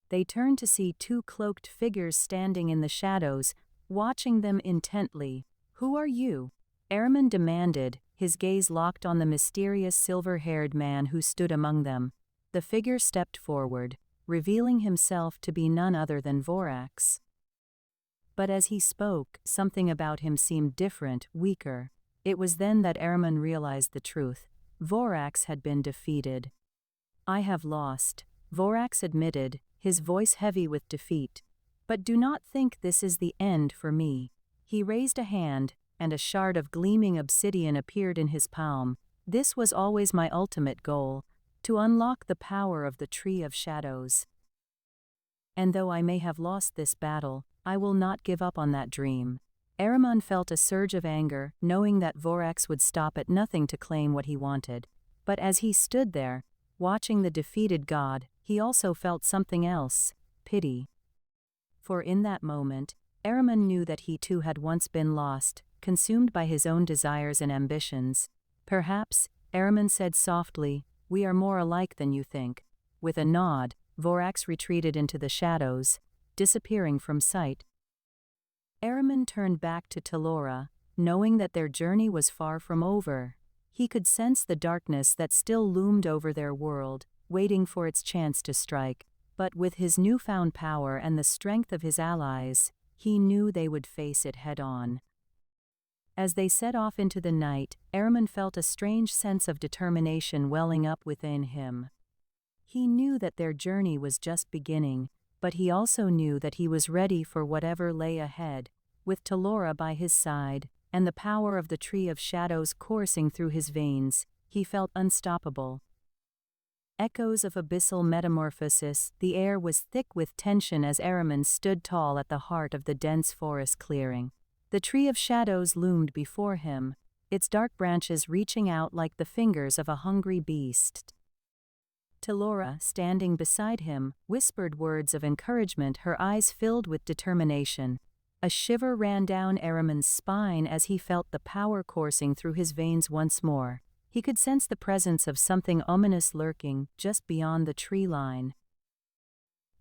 They turned to see two cloaked figures standing in the shadows, watching them intently. "Who are you?" Ahriman demanded, his gaze locked on the mysterious silver-haired man who stood among them. The figure stepped forward, revealing himself to be none other than Vorax. But as he spoke, something about him seemed different, weaker. It was then that Ahriman realized the truth. Vorax had been defeated. "I have lost," Vorax admitted, his voice heavy with defeat. "But do not think this is the end for me." He raised a hand, and a shard of gleaming obsidian appeared in his palm. "This was always my ultimate goal, to unlock the power of the Tree of Shadows. And though I may have lost this battle, I will not give up on that dream." Ahriman felt a surge of anger, knowing that Vorax would stop at nothing to claim what he wanted. But as he stood there, watching the defeated god, he also felt something else: pity. For in that moment, Ahriman knew that he too had once been lost, consumed by his own desires and ambitions. "Perhaps," Ahriman said softly, "we are more alike than you think." With a nod, Vorax retreated into the shadows, disappearing from sight. Araman turned back to Talora, knowing that their journey was far from over. He could sense the darkness that still loomed over their world, waiting for its chance to strike, but with his newfound power and the strength of his allies, he knew they would face it head-on. As they set off into the night, Araman felt a strange sense of determination welling up within him. He knew that their journey was just beginning, but he also knew that he was ready for whatever lay ahead. With Talora by his side, and the power of the Tree of Shadows coursing through his veins, he felt unstoppable. Echoes-of-Abyssal-Metamorphosis. The air was thick with tension as Araman stood tall at the heart of the dense forest clearing. The Tree of Shadows loomed before him, its dark branches reaching out like the fingers of a hungry beast. Talora, standing beside him, whispered words of encouragement, her eyes filled with determination. A shiver ran down Araman's spine as he felt the power coursing through his veins once more. He could sense the presence of something ominous lurking just beyond the tree line.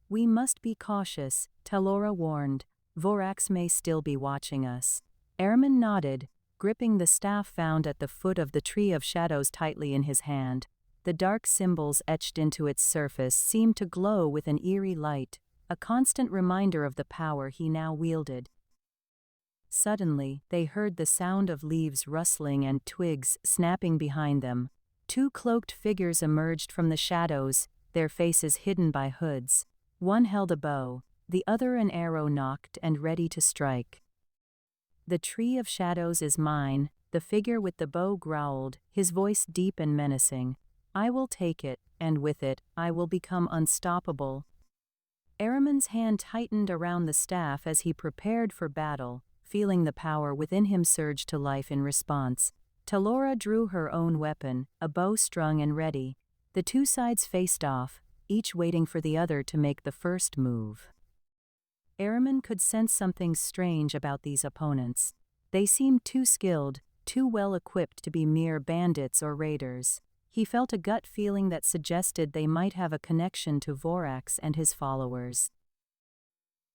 "We must be cautious," Talora warned. "Vorax may still be watching us." Araman nodded, gripping the staff found at the foot of the Tree of Shadows tightly in his hand. The dark symbols etched into its surface seemed to glow with an eerie light, a constant reminder of the power he now wielded. Suddenly, they heard the sound of leaves rustling and twigs snapping behind them. Two cloaked figures emerged from the shadows, their faces hidden by hoods. One held a bow, the other an arrow nocked and ready to strike. "The Tree of Shadows is mine," the figure with the bow growled, his voice deep and menacing. "I will take it, and with it, I will become unstoppable." Araman's hand tightened around the staff as he prepared for battle, feeling the power within him surge to life in response. Talora drew her own weapon, a bow strung and ready. The two sides faced off, each waiting for the other to make the first move. Araman could sense something strange about these opponents. They seemed too skilled, too well equipped to be mere bandits or raiders. He felt a gut feeling that suggested they might have a connection to Vorax and his followers.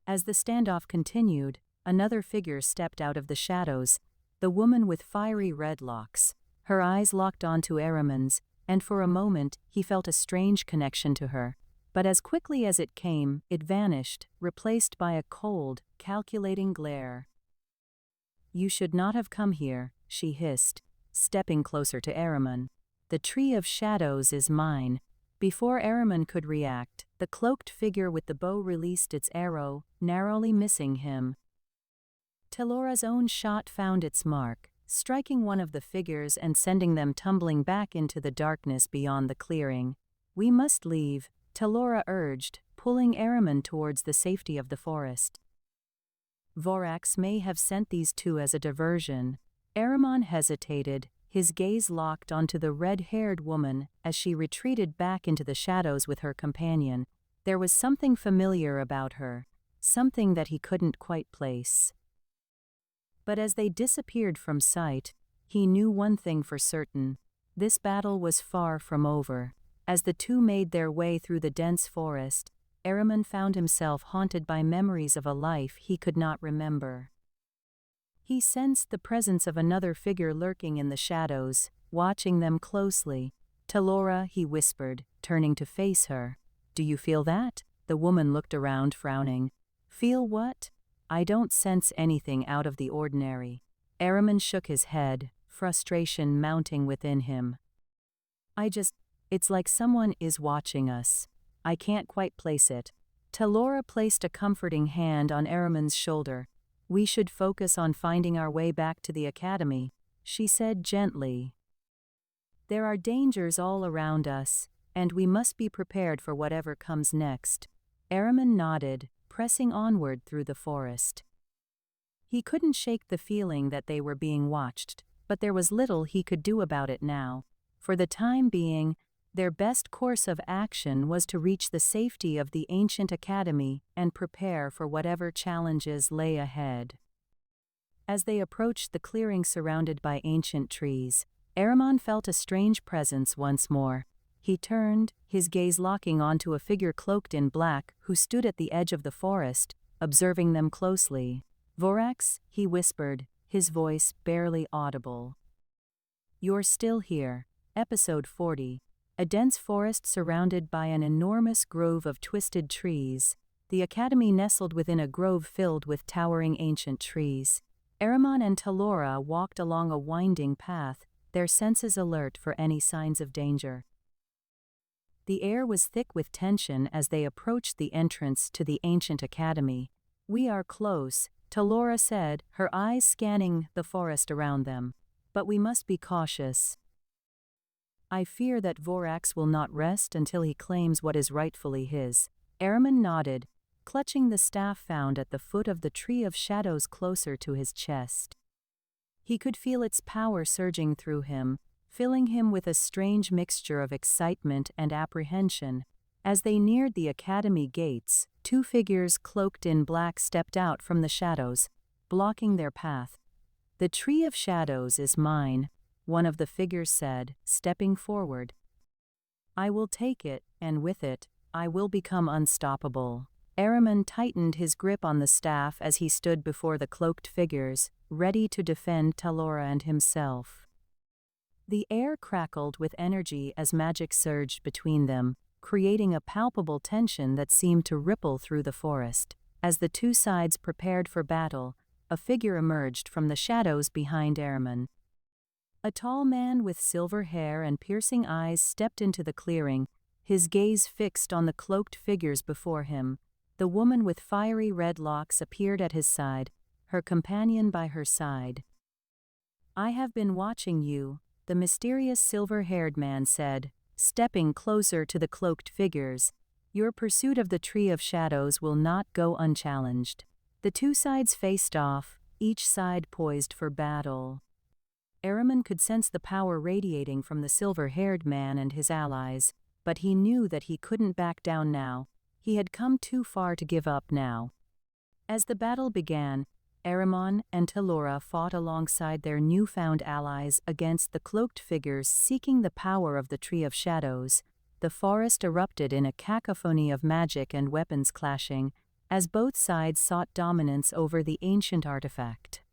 As the standoff continued, another figure stepped out of the shadows, the woman with fiery red locks. Her eyes locked onto Araman's, and for a moment he felt a strange connection to her. But as quickly as it came, it vanished, replaced by a cold, calculating glare. "You should not have come here," she hissed, stepping closer to Araman. "The Tree of Shadows is mine." Before Araman could react, the cloaked figure with the bow released its arrow, narrowly missing him. Talora's own shot found its mark, striking one of the figures and sending them tumbling back into the darkness beyond the clearing. "We must leave," Talora urged, pulling Araman towards the safety of the forest. "Vorax may have sent these two as a diversion." Araman hesitated, his gaze locked onto the red-haired woman as she retreated back into the shadows with her companion. There was something familiar about her, something that he couldn't quite place. But as they disappeared from sight, he knew one thing for certain: this battle was far from over. As the two made their way through the dense forest, Araman found himself haunted by memories of a life he could not remember. He sensed the presence of another figure lurking in the shadows, watching them closely. "Talora," he whispered, turning to face her. "Do you feel that?" The woman looked around, frowning. "Feel what?" "I don't sense anything out of the ordinary." Araman shook his head, frustration mounting within him. It's like someone is watching us. I can't quite place it." Talora placed a comforting hand on Araman's shoulder. "We should focus on finding our way back to the academy," she said gently. "There are dangers all around us, and we must be prepared for whatever comes next." Araman nodded, pressing onward through the forest. He couldn't shake the feeling that they were being watched, but there was little he could do about it now. For the time being, their best course of action was to reach the safety of the ancient academy and prepare for whatever challenges lay ahead. As they approached the clearing surrounded by ancient trees, Araman felt a strange presence once more. He turned, his gaze locking onto a figure cloaked in black who stood at the edge of the forest, observing them closely. "Vorax," he whispered, his voice barely audible. "You're still here." Episode 40. A dense forest surrounded by an enormous grove of twisted trees. The academy nestled within a grove filled with towering ancient trees. Ahriman and Talora walked along a winding path, their senses alert for any signs of danger. The air was thick with tension as they approached the entrance to the ancient academy. "We are close," Talora said, her eyes scanning the forest around them. "But we must be cautious. I fear that Vorax will not rest until he claims what is rightfully his." Ahriman nodded, clutching the staff found at the foot of the Tree of Shadows closer to his chest. He could feel its power surging through him, filling him with a strange mixture of excitement and apprehension. As they neared the academy gates, two figures cloaked in black stepped out from the shadows, blocking their path. "The Tree of Shadows is mine," one of the figures said, stepping forward. "I will take it, and with it, I will become unstoppable." Ahriman tightened his grip on the staff as he stood before the cloaked figures, ready to defend Talora and himself. The air crackled with energy as magic surged between them, creating a palpable tension that seemed to ripple through the forest. As the two sides prepared for battle, a figure emerged from the shadows behind Ahriman. A tall man with silver hair and piercing eyes stepped into the clearing, his gaze fixed on the cloaked figures before him. The woman with fiery red locks appeared at his side, her companion by her side. "I have been watching you," the mysterious silver-haired man said, stepping closer to the cloaked figures. "Your pursuit of the Tree of Shadows will not go unchallenged." The two sides faced off, each side poised for battle. Ahriman could sense the power radiating from the silver-haired man and his allies, but he knew that he couldn't back down now. He had come too far to give up now. As the battle began, Ahriman and Talora fought alongside their newfound allies against the cloaked figures seeking the power of the Tree of Shadows. The forest erupted in a cacophony of magic and weapons clashing, as both sides sought dominance over the ancient artifact.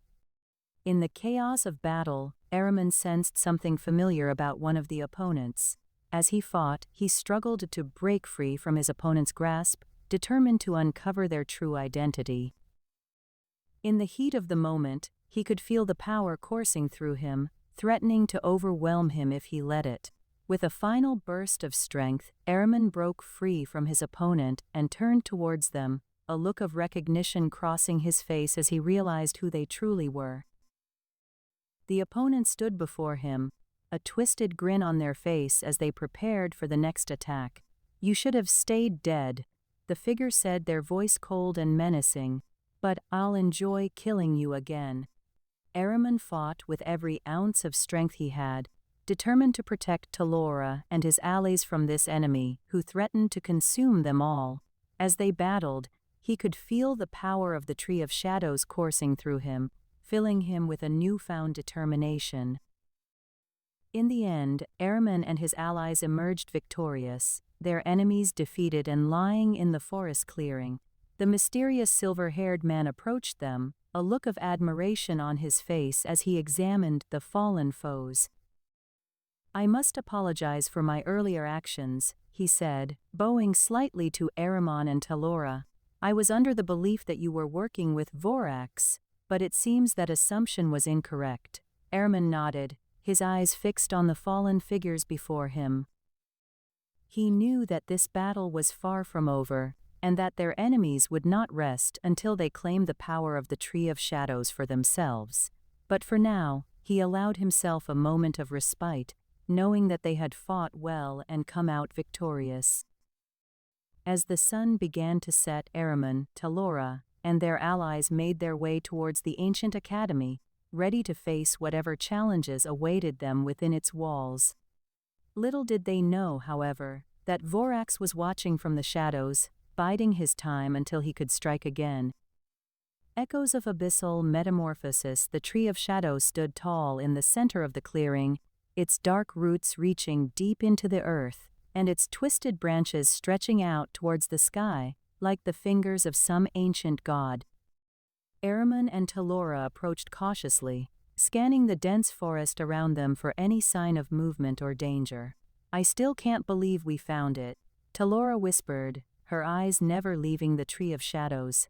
In the chaos of battle, Ahriman sensed something familiar about one of the opponents. As he fought, he struggled to break free from his opponent's grasp, determined to uncover their true identity. In the heat of the moment, he could feel the power coursing through him, threatening to overwhelm him if he let it. With a final burst of strength, Ahriman broke free from his opponent and turned towards them, a look of recognition crossing his face as he realized who they truly were. The opponent stood before him, a twisted grin on their face as they prepared for the next attack. "You should have stayed dead," the figure said, their voice cold and menacing, "but I'll enjoy killing you again." Ahriman fought with every ounce of strength he had, determined to protect Talora and his allies from this enemy who threatened to consume them all. As they battled, he could feel the power of the Tree of Shadows coursing through him, filling him with a newfound determination. In the end, Ahriman and his allies emerged victorious, their enemies defeated and lying in the forest clearing. The mysterious silver-haired man approached them, a look of admiration on his face as he examined the fallen foes. "I must apologize for my earlier actions," he said, bowing slightly to Ahriman and Talora. "I was under the belief that you were working with Vorax, but it seems that assumption was incorrect." Ahriman nodded, his eyes fixed on the fallen figures before him. He knew that this battle was far from over, and that their enemies would not rest until they claimed the power of the Tree of Shadows for themselves. But for now, he allowed himself a moment of respite, knowing that they had fought well and come out victorious. As the sun began to set, Ahriman, Talora, and their allies made their way towards the ancient academy, ready to face whatever challenges awaited them within its walls. Little did they know, however, that Vorax was watching from the shadows, biding his time until he could strike again. Echoes-of-Abyssal-Metamorphosis. The Tree of Shadows stood tall in the center of the clearing, its dark roots reaching deep into the earth, and its twisted branches stretching out towards the sky, like the fingers of some ancient god. Ahriman and Talora approached cautiously, scanning the dense forest around them for any sign of movement or danger. "I still can't believe we found it," Talora whispered, her eyes never leaving the Tree of Shadows.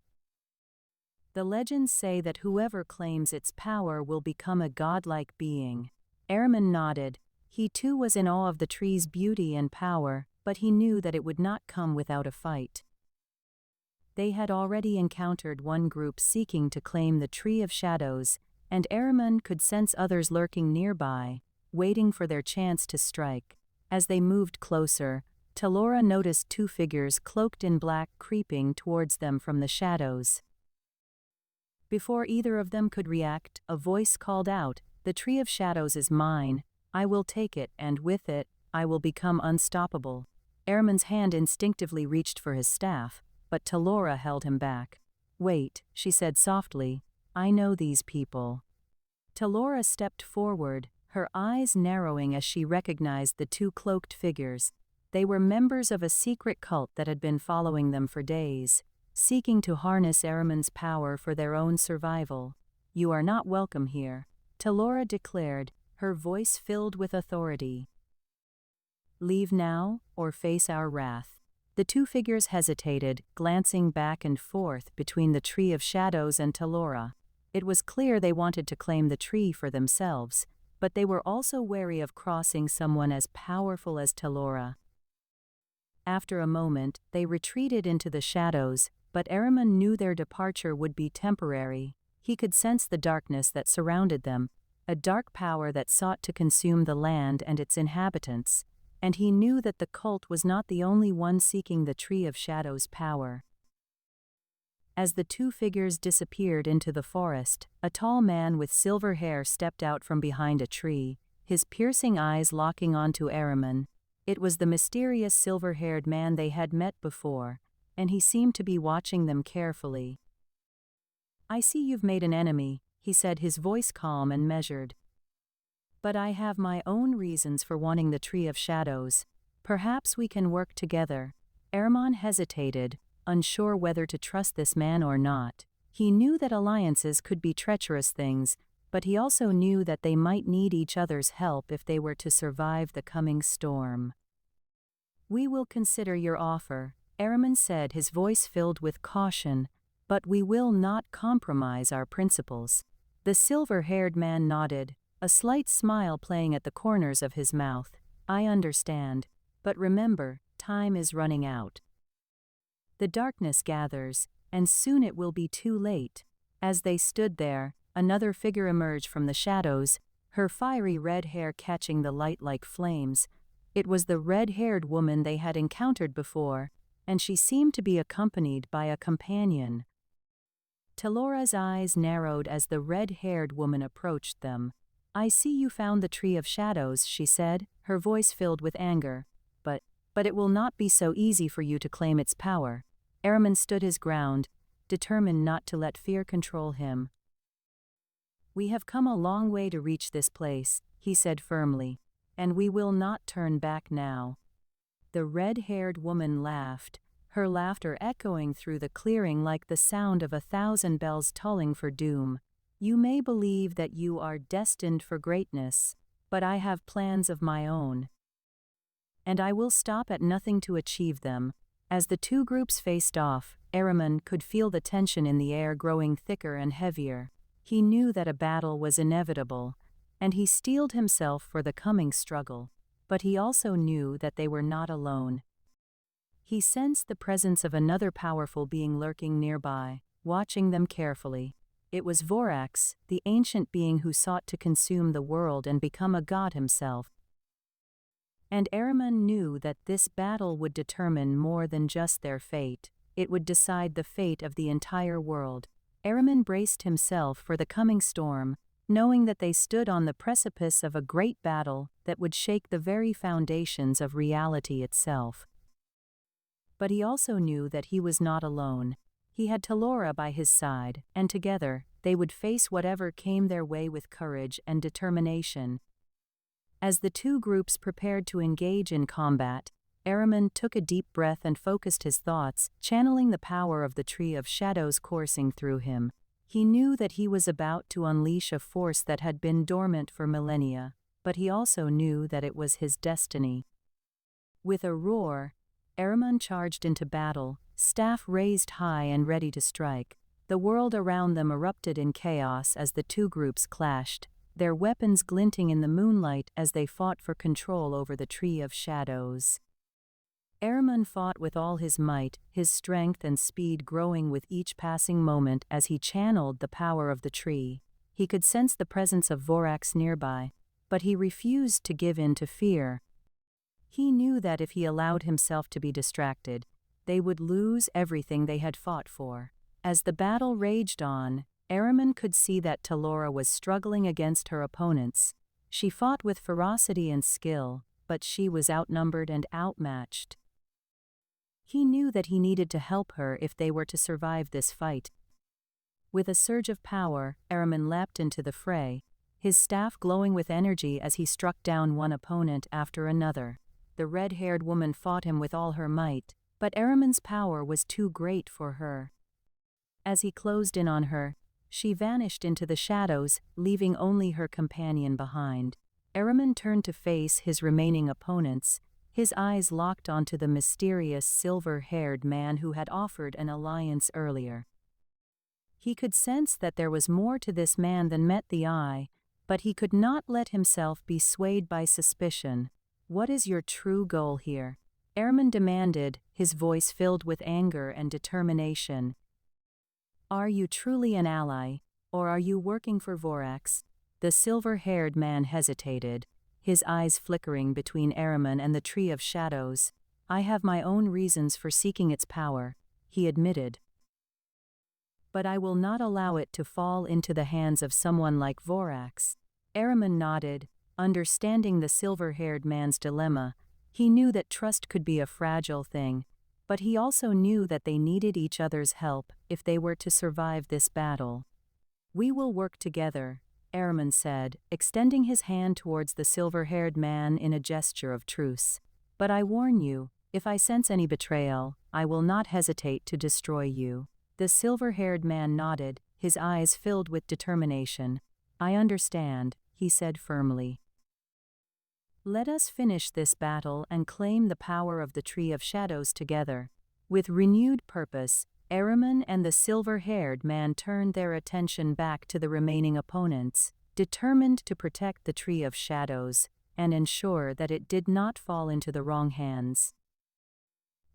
"The legends say that whoever claims its power will become a godlike being." Ahriman nodded. He too was in awe of the tree's beauty and power, but he knew that it would not come without a fight. They had already encountered one group seeking to claim the Tree of Shadows, and Ahriman could sense others lurking nearby, waiting for their chance to strike. As they moved closer, Talora noticed two figures cloaked in black creeping towards them from the shadows. Before either of them could react, a voice called out, "The Tree of Shadows is mine. I will take it, and with it, I will become unstoppable." Ahriman's hand instinctively reached for his staff, but Talora held him back. "Wait," she said softly, "I know these people." Talora stepped forward, her eyes narrowing as she recognized the two cloaked figures. They were members of a secret cult that had been following them for days, seeking to harness Ahriman's power for their own survival. "You are not welcome here," Talora declared, her voice filled with authority. "Leave now, or face our wrath." The two figures hesitated, glancing back and forth between the Tree of Shadows and Talora. It was clear they wanted to claim the tree for themselves, but they were also wary of crossing someone as powerful as Talora. After a moment, they retreated into the shadows, but Ahriman knew their departure would be temporary. He could sense the darkness that surrounded them, a dark power that sought to consume the land and its inhabitants, and he knew that the cult was not the only one seeking the Tree of Shadows' power. As the two figures disappeared into the forest, a tall man with silver hair stepped out from behind a tree, his piercing eyes locking onto Ahriman. It was the mysterious silver-haired man they had met before, and he seemed to be watching them carefully. "I see you've made an enemy," he said, his voice calm and measured. "But I have my own reasons for wanting the Tree of Shadows. Perhaps we can work together." Ahriman hesitated, unsure whether to trust this man or not. He knew that alliances could be treacherous things, but he also knew that they might need each other's help if they were to survive the coming storm. "We will consider your offer," Ahriman said, his voice filled with caution, "but we will not compromise our principles." The silver-haired man nodded, a slight smile playing at the corners of his mouth. "I understand, but remember, time is running out. The darkness gathers, and soon it will be too late." As they stood there, another figure emerged from the shadows, her fiery red hair catching the light like flames. It was the red-haired woman they had encountered before, and she seemed to be accompanied by a companion. Talora's eyes narrowed as the red-haired woman approached them. "I see you found the Tree of Shadows," she said, her voice filled with anger. But it will not be so easy for you to claim its power." Ahriman stood his ground, determined not to let fear control him. "We have come a long way to reach this place," he said firmly, "and we will not turn back now." The red-haired woman laughed, her laughter echoing through the clearing like the sound of 1,000 bells tolling for doom. "You may believe that you are destined for greatness, but I have plans of my own. And I will stop at nothing to achieve them." As the two groups faced off, Ahriman could feel the tension in the air growing thicker and heavier. He knew that a battle was inevitable, and he steeled himself for the coming struggle, but he also knew that they were not alone. He sensed the presence of another powerful being lurking nearby, watching them carefully. It was Vorax, the ancient being who sought to consume the world and become a god himself. And Ahriman knew that this battle would determine more than just their fate. It would decide the fate of the entire world. Ahriman braced himself for the coming storm, knowing that they stood on the precipice of a great battle that would shake the very foundations of reality itself. But he also knew that he was not alone. He had Talora by his side, and together, they would face whatever came their way with courage and determination. As the two groups prepared to engage in combat, Ahriman took a deep breath and focused his thoughts, channeling the power of the Tree of Shadows coursing through him. He knew that he was about to unleash a force that had been dormant for millennia, but he also knew that it was his destiny. With a roar, Ahriman charged into battle, staff raised high and ready to strike. The world around them erupted in chaos as the two groups clashed, their weapons glinting in the moonlight as they fought for control over the Tree of Shadows. Ahriman fought with all his might, his strength and speed growing with each passing moment as he channeled the power of the tree. He could sense the presence of Vorax nearby, but he refused to give in to fear. He knew that if he allowed himself to be distracted, they would lose everything they had fought for. As the battle raged on, Ahriman could see that Talora was struggling against her opponents. She fought with ferocity and skill, but she was outnumbered and outmatched. He knew that he needed to help her if they were to survive this fight. With a surge of power, Ahriman leapt into the fray, his staff glowing with energy as he struck down one opponent after another. The red-haired woman fought him with all her might, but Ahriman's power was too great for her. As he closed in on her, she vanished into the shadows, leaving only her companion behind. Ahriman turned to face his remaining opponents, his eyes locked onto the mysterious silver-haired man who had offered an alliance earlier. He could sense that there was more to this man than met the eye, but he could not let himself be swayed by suspicion. "What is your true goal here?" Ahriman demanded, his voice filled with anger and determination. "Are you truly an ally, or are you working for Vorax?" The silver-haired man hesitated, his eyes flickering between Ahriman and the Tree of Shadows. "I have my own reasons for seeking its power," he admitted. "But I will not allow it to fall into the hands of someone like Vorax." Ahriman nodded, understanding the silver-haired man's dilemma. He knew that trust could be a fragile thing, but he also knew that they needed each other's help if they were to survive this battle. "We will work together," Ahriman said, extending his hand towards the silver-haired man in a gesture of truce. "But I warn you, if I sense any betrayal, I will not hesitate to destroy you." The silver-haired man nodded, his eyes filled with determination. "I understand," he said firmly. "Let us finish this battle and claim the power of the Tree of Shadows together." With renewed purpose, Ahriman and the silver-haired man turned their attention back to the remaining opponents, determined to protect the Tree of Shadows and ensure that it did not fall into the wrong hands.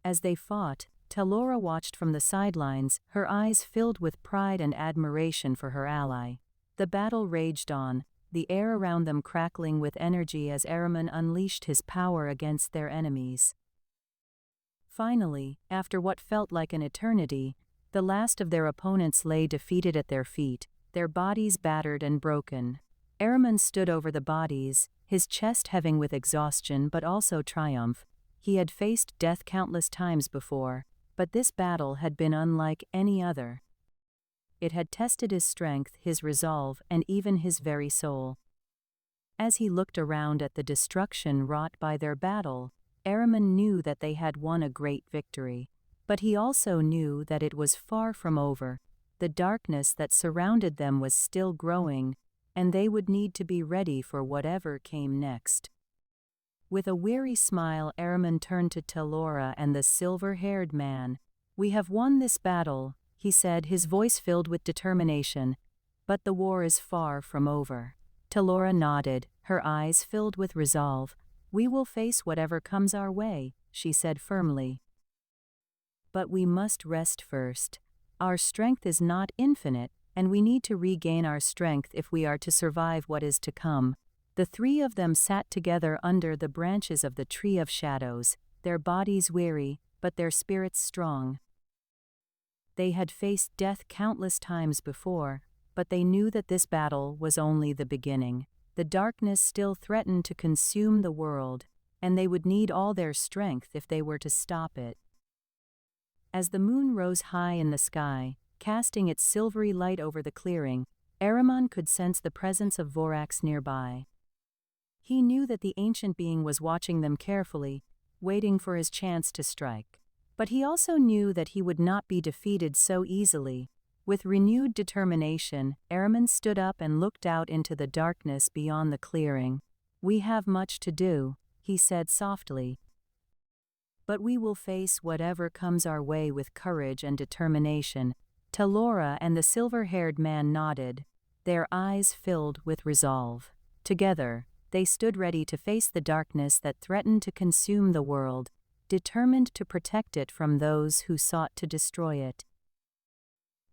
As they fought, Talora watched from the sidelines, her eyes filled with pride and admiration for her ally. The battle raged on, the air around them crackling with energy as Ahriman unleashed his power against their enemies. Finally, after what felt like an eternity, the last of their opponents lay defeated at their feet, their bodies battered and broken. Ahriman stood over the bodies, his chest heaving with exhaustion but also triumph. He had faced death countless times before, but this battle had been unlike any other. It had tested his strength, his resolve, and even his very soul. As he looked around at the destruction wrought by their battle, Ahriman knew that they had won a great victory, but he also knew that it was far from over. The darkness that surrounded them was still growing, and they would need to be ready for whatever came next. With a weary smile, Ahriman turned to Talora and the silver-haired man. "We have won this battle," he said, his voice filled with determination, "but the war is far from over." Talora nodded, her eyes filled with resolve. "We will face whatever comes our way," she said firmly. "But we must rest first. Our strength is not infinite, and we need to regain our strength if we are to survive what is to come." The three of them sat together under the branches of the Tree of Shadows, their bodies weary, but their spirits strong. They had faced death countless times before, but they knew that this battle was only the beginning. The darkness still threatened to consume the world, and they would need all their strength if they were to stop it. As the moon rose high in the sky, casting its silvery light over the clearing, Ahriman could sense the presence of Vorax nearby. He knew that the ancient being was watching them carefully, waiting for his chance to strike. But he also knew that he would not be defeated so easily. With renewed determination, Ahriman stood up and looked out into the darkness beyond the clearing. "We have much to do," he said softly. "But we will face whatever comes our way with courage and determination." Talora and the silver-haired man nodded, their eyes filled with resolve. Together, they stood ready to face the darkness that threatened to consume the world, determined to protect it from those who sought to destroy it.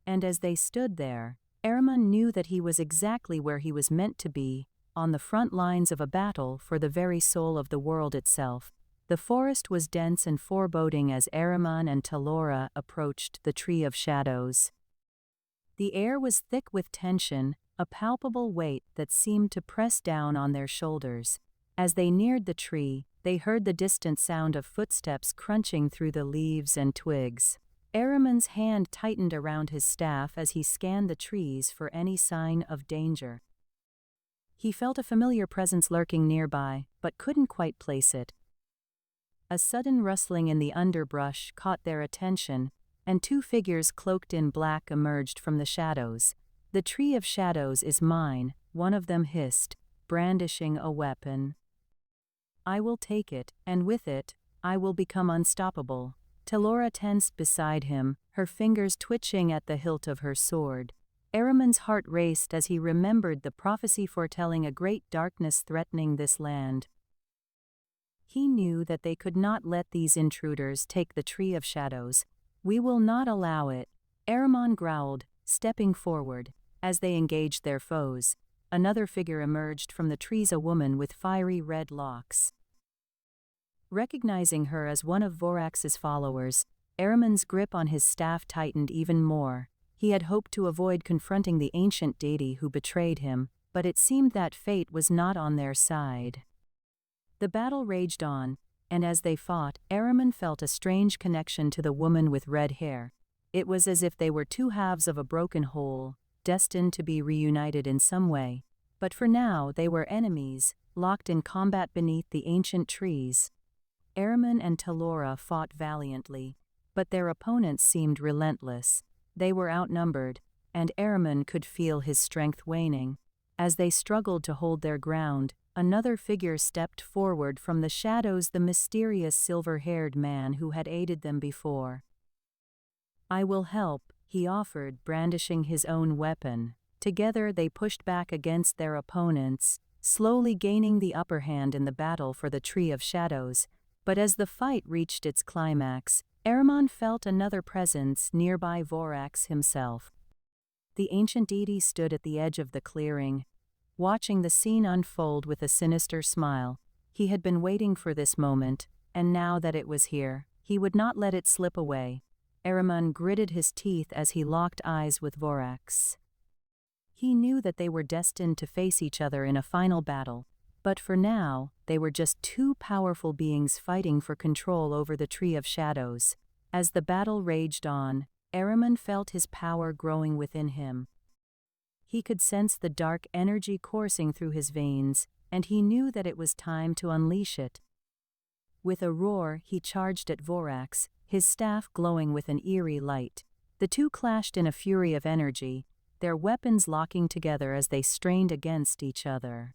And as they stood there, Ahriman knew that he was exactly where he was meant to be, on the front lines of a battle for the very soul of the world itself. The forest was dense and foreboding as Ahriman and Talora approached the Tree of Shadows. The air was thick with tension, a palpable weight that seemed to press down on their shoulders. As they neared the tree, they heard the distant sound of footsteps crunching through the leaves and twigs. Ahriman's hand tightened around his staff as he scanned the trees for any sign of danger. He felt a familiar presence lurking nearby, but couldn't quite place it. A sudden rustling in the underbrush caught their attention, and two figures cloaked in black emerged from the shadows. "The Tree of Shadows is mine," one of them hissed, brandishing a weapon. "I will take it, and with it, I will become unstoppable." Talora tensed beside him, her fingers twitching at the hilt of her sword. Ahriman's heart raced as he remembered the prophecy foretelling a great darkness threatening this land. He knew that they could not let these intruders take the Tree of Shadows. "We will not allow it," Ahriman growled, stepping forward. As they engaged their foes, another figure emerged from the trees, a woman with fiery red locks. Recognizing her as one of Vorax's followers, Ahriman's grip on his staff tightened even more. He had hoped to avoid confronting the ancient deity who betrayed him, but it seemed that fate was not on their side. The battle raged on, and as they fought, Ahriman felt a strange connection to the woman with red hair. It was as if they were two halves of a broken whole, destined to be reunited in some way. But for now they were enemies, locked in combat beneath the ancient trees. Ahriman and Talora fought valiantly, but their opponents seemed relentless. They were outnumbered, and Ahriman could feel his strength waning. As they struggled to hold their ground, another figure stepped forward from the shadows, the mysterious silver-haired man who had aided them before. "I will help," he offered, brandishing his own weapon. Together they pushed back against their opponents, slowly gaining the upper hand in the battle for the Tree of Shadows. But as the fight reached its climax, Ahriman felt another presence nearby, Vorax himself. The ancient deity stood at the edge of the clearing, watching the scene unfold with a sinister smile. He had been waiting for this moment, and now that it was here, he would not let it slip away. Ahriman gritted his teeth as he locked eyes with Vorax. He knew that they were destined to face each other in a final battle, but for now, they were just two powerful beings fighting for control over the Tree of Shadows. As the battle raged on, Ahriman felt his power growing within him. He could sense the dark energy coursing through his veins, and he knew that it was time to unleash it. With a roar, he charged at Vorax, his staff glowing with an eerie light. The two clashed in a fury of energy, their weapons locking together as they strained against each other.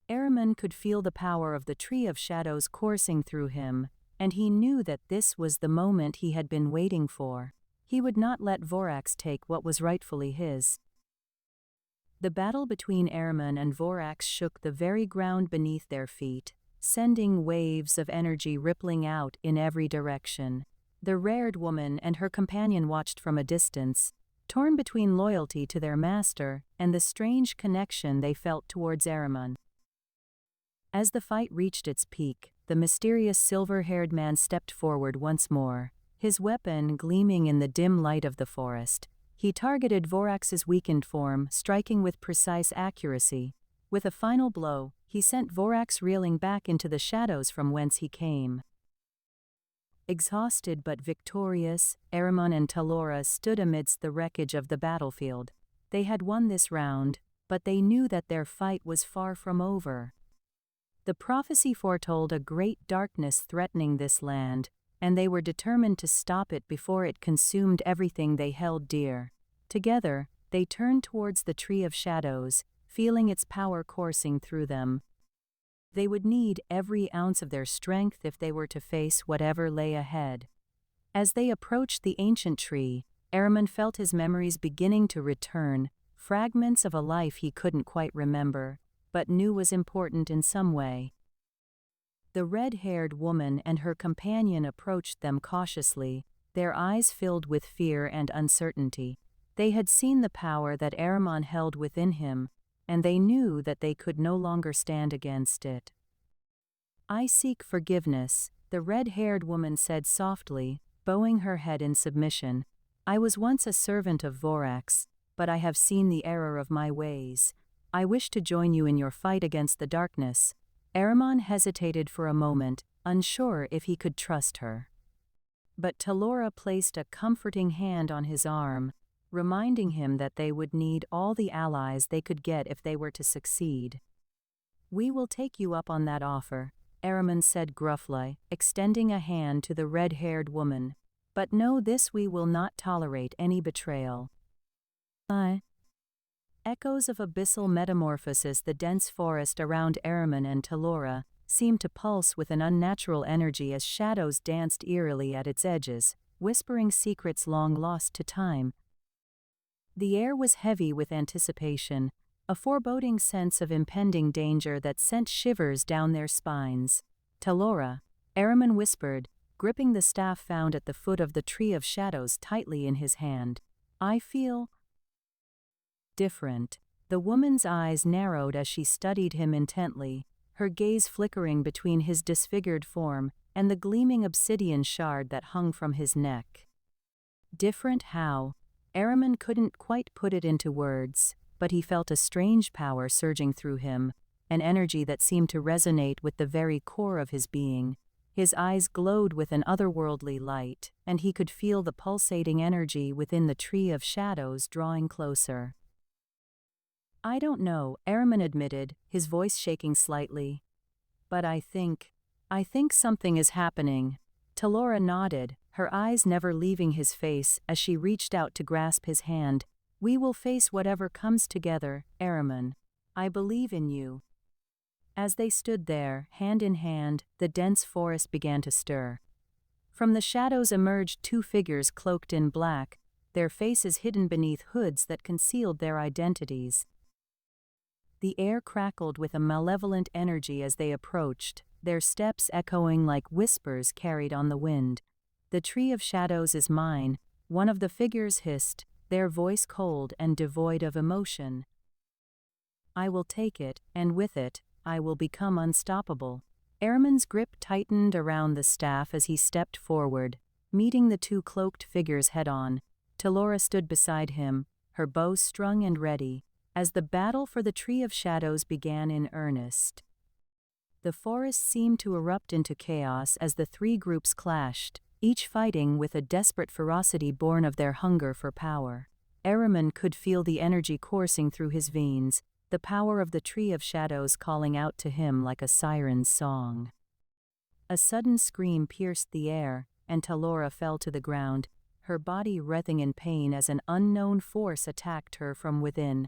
Ahriman could feel the power of the Tree of Shadows coursing through him, and he knew that this was the moment he had been waiting for. He would not let Vorax take what was rightfully his. The battle between Ahriman and Vorax shook the very ground beneath their feet, sending waves of energy rippling out in every direction. The reared woman and her companion watched from a distance, torn between loyalty to their master and the strange connection they felt towards Ahriman. As the fight reached its peak, the mysterious silver-haired man stepped forward once more, his weapon gleaming in the dim light of the forest. He targeted Vorax's weakened form, striking with precise accuracy. With a final blow, he sent Vorax reeling back into the shadows from whence he came. Exhausted but victorious, Ahriman and Talora stood amidst the wreckage of the battlefield. They had won this round, but they knew that their fight was far from over. The prophecy foretold a great darkness threatening this land, and they were determined to stop it before it consumed everything they held dear. Together, they turned towards the Tree of Shadows, feeling its power coursing through them. They would need every ounce of their strength if they were to face whatever lay ahead. As they approached the ancient tree, Ahriman felt his memories beginning to return, fragments of a life he couldn't quite remember, but knew was important in some way. The red-haired woman and her companion approached them cautiously, their eyes filled with fear and uncertainty. They had seen the power that Ahriman held within him, and they knew that they could no longer stand against it. "I seek forgiveness," the red-haired woman said softly, bowing her head in submission. "I was once a servant of Vorax, but I have seen the error of my ways. I wish to join you in your fight against the darkness." Ahriman hesitated for a moment, unsure if he could trust her. But Talora placed a comforting hand on his arm, reminding him that they would need all the allies they could get if they were to succeed. "We will take you up on that offer," Ahriman said gruffly, extending a hand to the red-haired woman. "But know this: we will not tolerate any betrayal." Echoes-of-Abyssal-Metamorphosis. The dense forest around Ahriman and Talora seemed to pulse with an unnatural energy as shadows danced eerily at its edges, whispering secrets long lost to time. The air was heavy with anticipation, a foreboding sense of impending danger that sent shivers down their spines. "Talora," Ahriman whispered, gripping the staff found at the foot of the Tree of Shadows tightly in his hand. "I feel different." The woman's eyes narrowed as she studied him intently, her gaze flickering between his disfigured form and the gleaming obsidian shard that hung from his neck. Different how? Ahriman couldn't quite put it into words, but he felt a strange power surging through him, an energy that seemed to resonate with the very core of his being. His eyes glowed with an otherworldly light, and he could feel the pulsating energy within the Tree of Shadows drawing closer. "I don't know," Ahriman admitted, his voice shaking slightly. "But I think something is happening." Talora nodded, her eyes never leaving his face as she reached out to grasp his hand. "We will face whatever comes together, Ahriman. I believe in you." As they stood there, hand in hand, the dense forest began to stir. From the shadows emerged two figures cloaked in black, their faces hidden beneath hoods that concealed their identities. The air crackled with a malevolent energy as they approached, their steps echoing like whispers carried on the wind. "The Tree of Shadows is mine," one of the figures hissed, their voice cold and devoid of emotion. "I will take it, and with it, I will become unstoppable." Ahriman's grip tightened around the staff as he stepped forward, meeting the two cloaked figures head-on. Talora stood beside him, her bow strung and ready, as the battle for the Tree of Shadows began in earnest. The forest seemed to erupt into chaos as the three groups clashed, each fighting with a desperate ferocity born of their hunger for power. Ahriman could feel the energy coursing through his veins, the power of the Tree of Shadows calling out to him like a siren's song. A sudden scream pierced the air, and Talora fell to the ground, her body writhing in pain as an unknown force attacked her from within.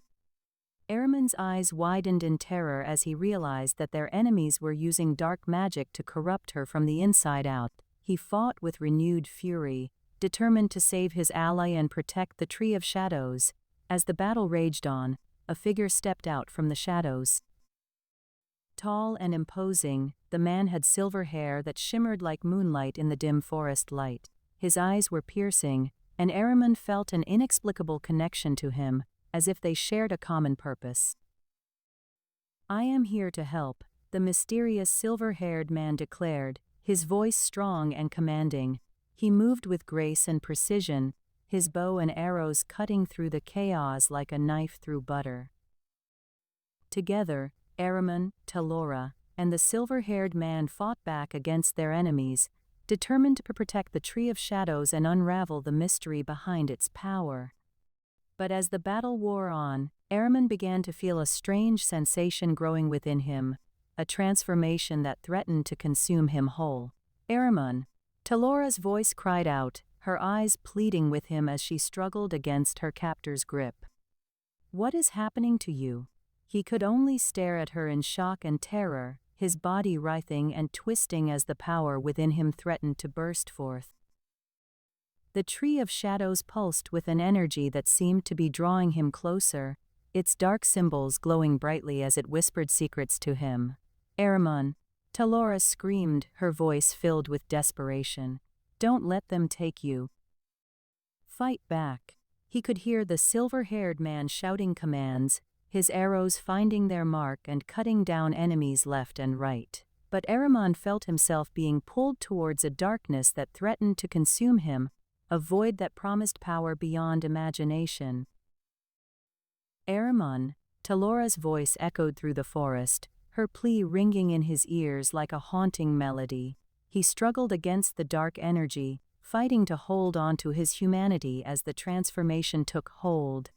Ahriman's eyes widened in terror as he realized that their enemies were using dark magic to corrupt her from the inside out. He fought with renewed fury, determined to save his ally and protect the Tree of Shadows. As the battle raged on, a figure stepped out from the shadows. Tall and imposing, the man had silver hair that shimmered like moonlight in the dim forest light. His eyes were piercing, and Ahriman felt an inexplicable connection to him, as if they shared a common purpose. "I am here to help," the mysterious silver-haired man declared, his voice strong and commanding. He moved with grace and precision, his bow and arrows cutting through the chaos like a knife through butter. Together, Ahriman, Talora, and the silver-haired man fought back against their enemies, determined to protect the Tree of Shadows and unravel the mystery behind its power. But as the battle wore on, Ahriman began to feel a strange sensation growing within him, a transformation that threatened to consume him whole. "Ahriman!" Talora's voice cried out, her eyes pleading with him as she struggled against her captor's grip. "What is happening to you?" He could only stare at her in shock and terror, his body writhing and twisting as the power within him threatened to burst forth. The Tree of Shadows pulsed with an energy that seemed to be drawing him closer, its dark symbols glowing brightly as it whispered secrets to him. "Ahriman," Talora screamed, her voice filled with desperation. "Don't let them take you. Fight back." He could hear the silver-haired man shouting commands, his arrows finding their mark and cutting down enemies left and right. But Ahriman felt himself being pulled towards a darkness that threatened to consume him, a void that promised power beyond imagination. "Ahriman," Talora's voice echoed through the forest, her plea ringing in his ears like a haunting melody. He struggled against the dark energy, fighting to hold on to his humanity as the transformation took hold.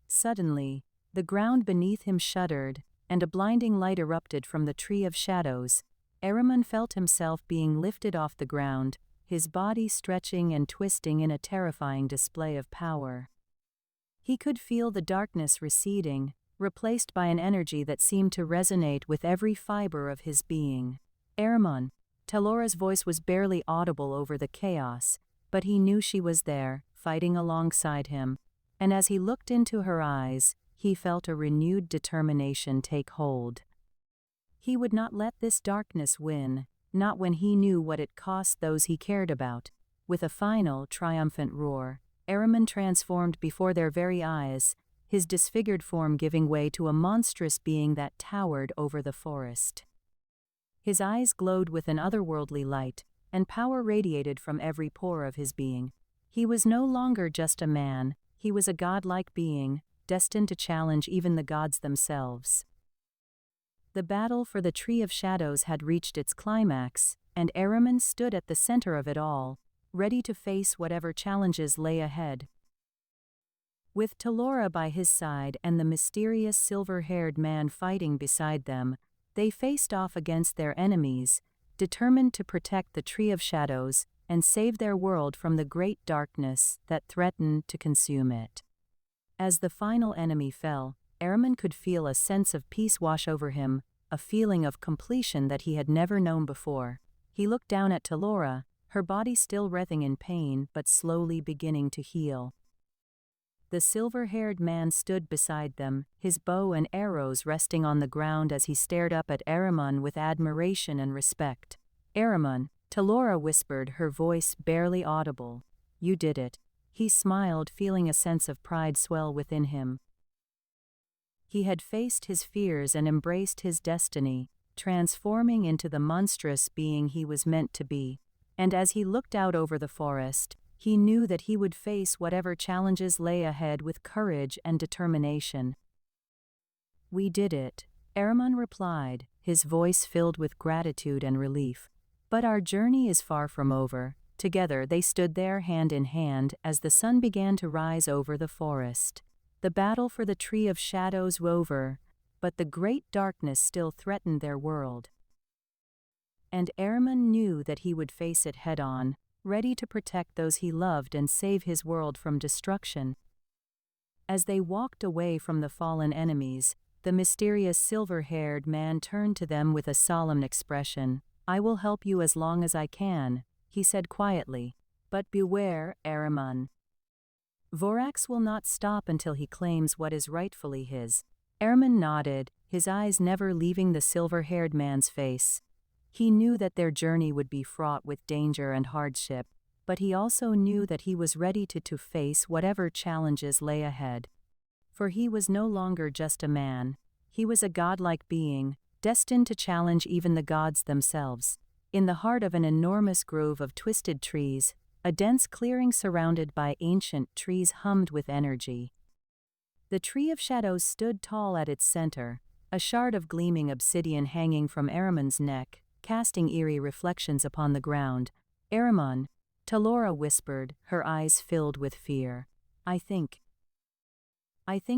Suddenly, the ground beneath him shuddered, and a blinding light erupted from the Tree of Shadows. Ahriman felt himself being lifted off the ground, his body stretching and twisting in a terrifying display of power. He could feel the darkness receding, replaced by an energy that seemed to resonate with every fiber of his being. "Ahriman," Talora's voice was barely audible over the chaos, but he knew she was there, fighting alongside him, and as he looked into her eyes, he felt a renewed determination take hold. He would not let this darkness win, not when he knew what it cost those he cared about. With a final, triumphant roar, Ahriman transformed before their very eyes, his disfigured form giving way to a monstrous being that towered over the forest. His eyes glowed with an otherworldly light, and power radiated from every pore of his being. He was no longer just a man, he was a godlike being, destined to challenge even the gods themselves. The battle for the Tree of Shadows had reached its climax, and Ahriman stood at the center of it all, ready to face whatever challenges lay ahead. With Talora by his side and the mysterious silver-haired man fighting beside them, they faced off against their enemies, determined to protect the Tree of Shadows and save their world from the great darkness that threatened to consume it. As the final enemy fell, Ahriman could feel a sense of peace wash over him, a feeling of completion that he had never known before. He looked down at Talora, her body still writhing in pain but slowly beginning to heal. The silver-haired man stood beside them, his bow and arrows resting on the ground as he stared up at Ahriman with admiration and respect. "Ahriman," Talora whispered, her voice barely audible. "You did it." He smiled, feeling a sense of pride swell within him. He had faced his fears and embraced his destiny, transforming into the monstrous being he was meant to be. And as he looked out over the forest, he knew that he would face whatever challenges lay ahead with courage and determination. "We did it," Ahriman replied, his voice filled with gratitude and relief. "But our journey is far from over." Together they stood there hand in hand as the sun began to rise over the forest. The battle for the Tree of Shadows was over, but the great darkness still threatened their world. And Ahriman knew that he would face it head-on, ready to protect those he loved and save his world from destruction. As they walked away from the fallen enemies, the mysterious silver-haired man turned to them with a solemn expression. "I will help you as long as I can," he said quietly. "But beware, Ahriman. Vorax will not stop until he claims what is rightfully his." Ahriman nodded, his eyes never leaving the silver-haired man's face. He knew that their journey would be fraught with danger and hardship, but he also knew that he was ready to face whatever challenges lay ahead. For he was no longer just a man, he was a godlike being, destined to challenge even the gods themselves. In the heart of an enormous grove of twisted trees, a dense clearing surrounded by ancient trees hummed with energy. The Tree of Shadows stood tall at its center, a shard of gleaming obsidian hanging from Ahriman's neck, casting eerie reflections upon the ground. "Ahriman," Talora whispered, her eyes filled with fear. I think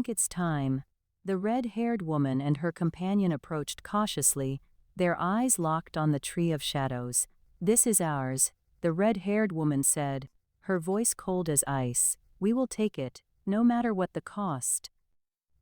it's time." The red-haired woman and her companion approached cautiously, their eyes locked on the Tree of Shadows. "This is ours," the red-haired woman said, her voice cold as ice. "We will take it, no matter what the cost."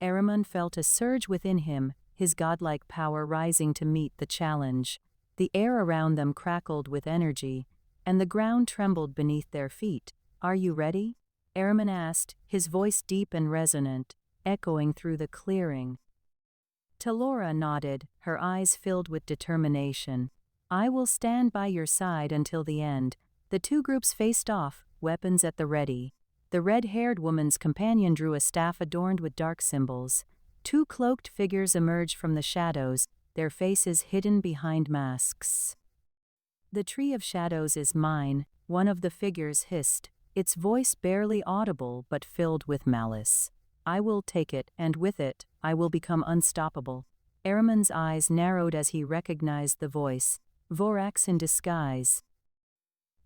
Ahriman felt a surge within him, his godlike power rising to meet the challenge. The air around them crackled with energy, and the ground trembled beneath their feet. "Are you ready?" Ahriman asked, his voice deep and resonant, echoing through the clearing. Talora nodded, her eyes filled with determination. "I will stand by your side until the end." The two groups faced off, weapons at the ready. The red-haired woman's companion drew a staff adorned with dark symbols. Two cloaked figures emerged from the shadows, their faces hidden behind masks. "The Tree of Shadows is mine," one of the figures hissed, its voice barely audible but filled with malice. "I will take it, and with it, I will become unstoppable." Ahriman's eyes narrowed as he recognized the voice. Vorax in disguise.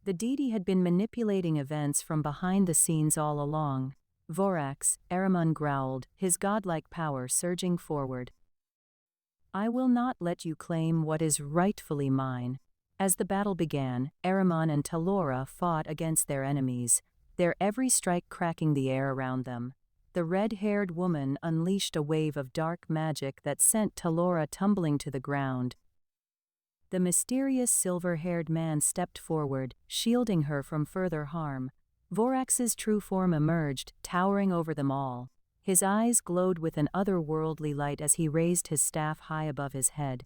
The deity had been manipulating events from behind the scenes all along. "Vorax," Ahriman growled, his godlike power surging forward. "I will not let you claim what is rightfully mine." As the battle began, Ahriman and Talora fought against their enemies, their every strike cracking the air around them. The red-haired woman unleashed a wave of dark magic that sent Talora tumbling to the ground. The mysterious silver-haired man stepped forward, shielding her from further harm. Vorax's true form emerged, towering over them all. His eyes glowed with an otherworldly light as he raised his staff high above his head.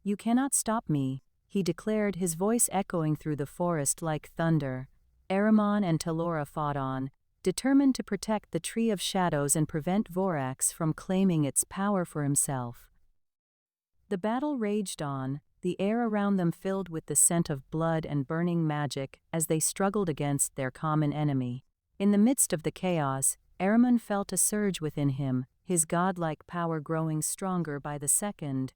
"You cannot stop me," he declared, his voice echoing through the forest like thunder. Ahriman and Talora fought on, determined to protect the Tree of Shadows and prevent Vorax from claiming its power for himself. The battle raged on, the air around them filled with the scent of blood and burning magic as they struggled against their common enemy. In the midst of the chaos, Ahriman felt a surge within him, his godlike power growing stronger by the second.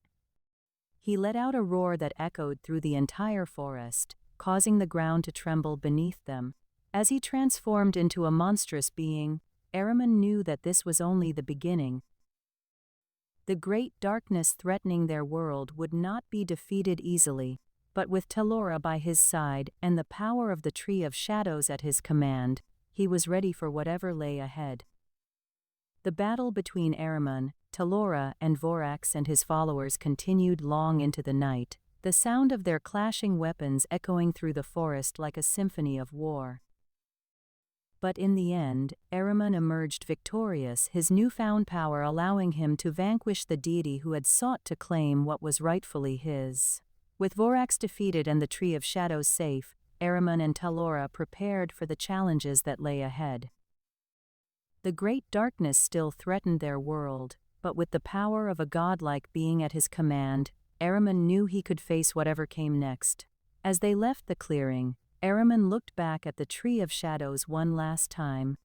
He let out a roar that echoed through the entire forest, causing the ground to tremble beneath them. As he transformed into a monstrous being, Ahriman knew that this was only the beginning. The great darkness threatening their world would not be defeated easily, but with Talora by his side and the power of the Tree of Shadows at his command, he was ready for whatever lay ahead. The battle between Ahriman, Talora, and Vorax and his followers continued long into the night, the sound of their clashing weapons echoing through the forest like a symphony of war. But in the end, Ahriman emerged victorious, his newfound power allowing him to vanquish the deity who had sought to claim what was rightfully his. With Vorax defeated and the Tree of Shadows safe, Ahriman and Talora prepared for the challenges that lay ahead. The great darkness still threatened their world, but with the power of a godlike being at his command, Ahriman knew he could face whatever came next. As they left the clearing, Ahriman looked back at the Tree of Shadows one last time.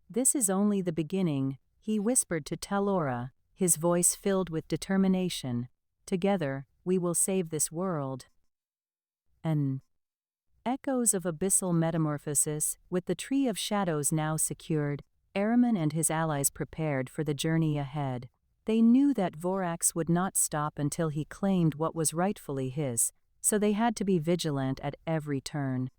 "This is only the beginning," he whispered to Talora, his voice filled with determination. "Together, we will save this world." And Echoes-of-Abyssal-Metamorphosis, with the Tree of Shadows now secured, Ahriman and his allies prepared for the journey ahead. They knew that Vorax would not stop until he claimed what was rightfully his, so they had to be vigilant at every turn.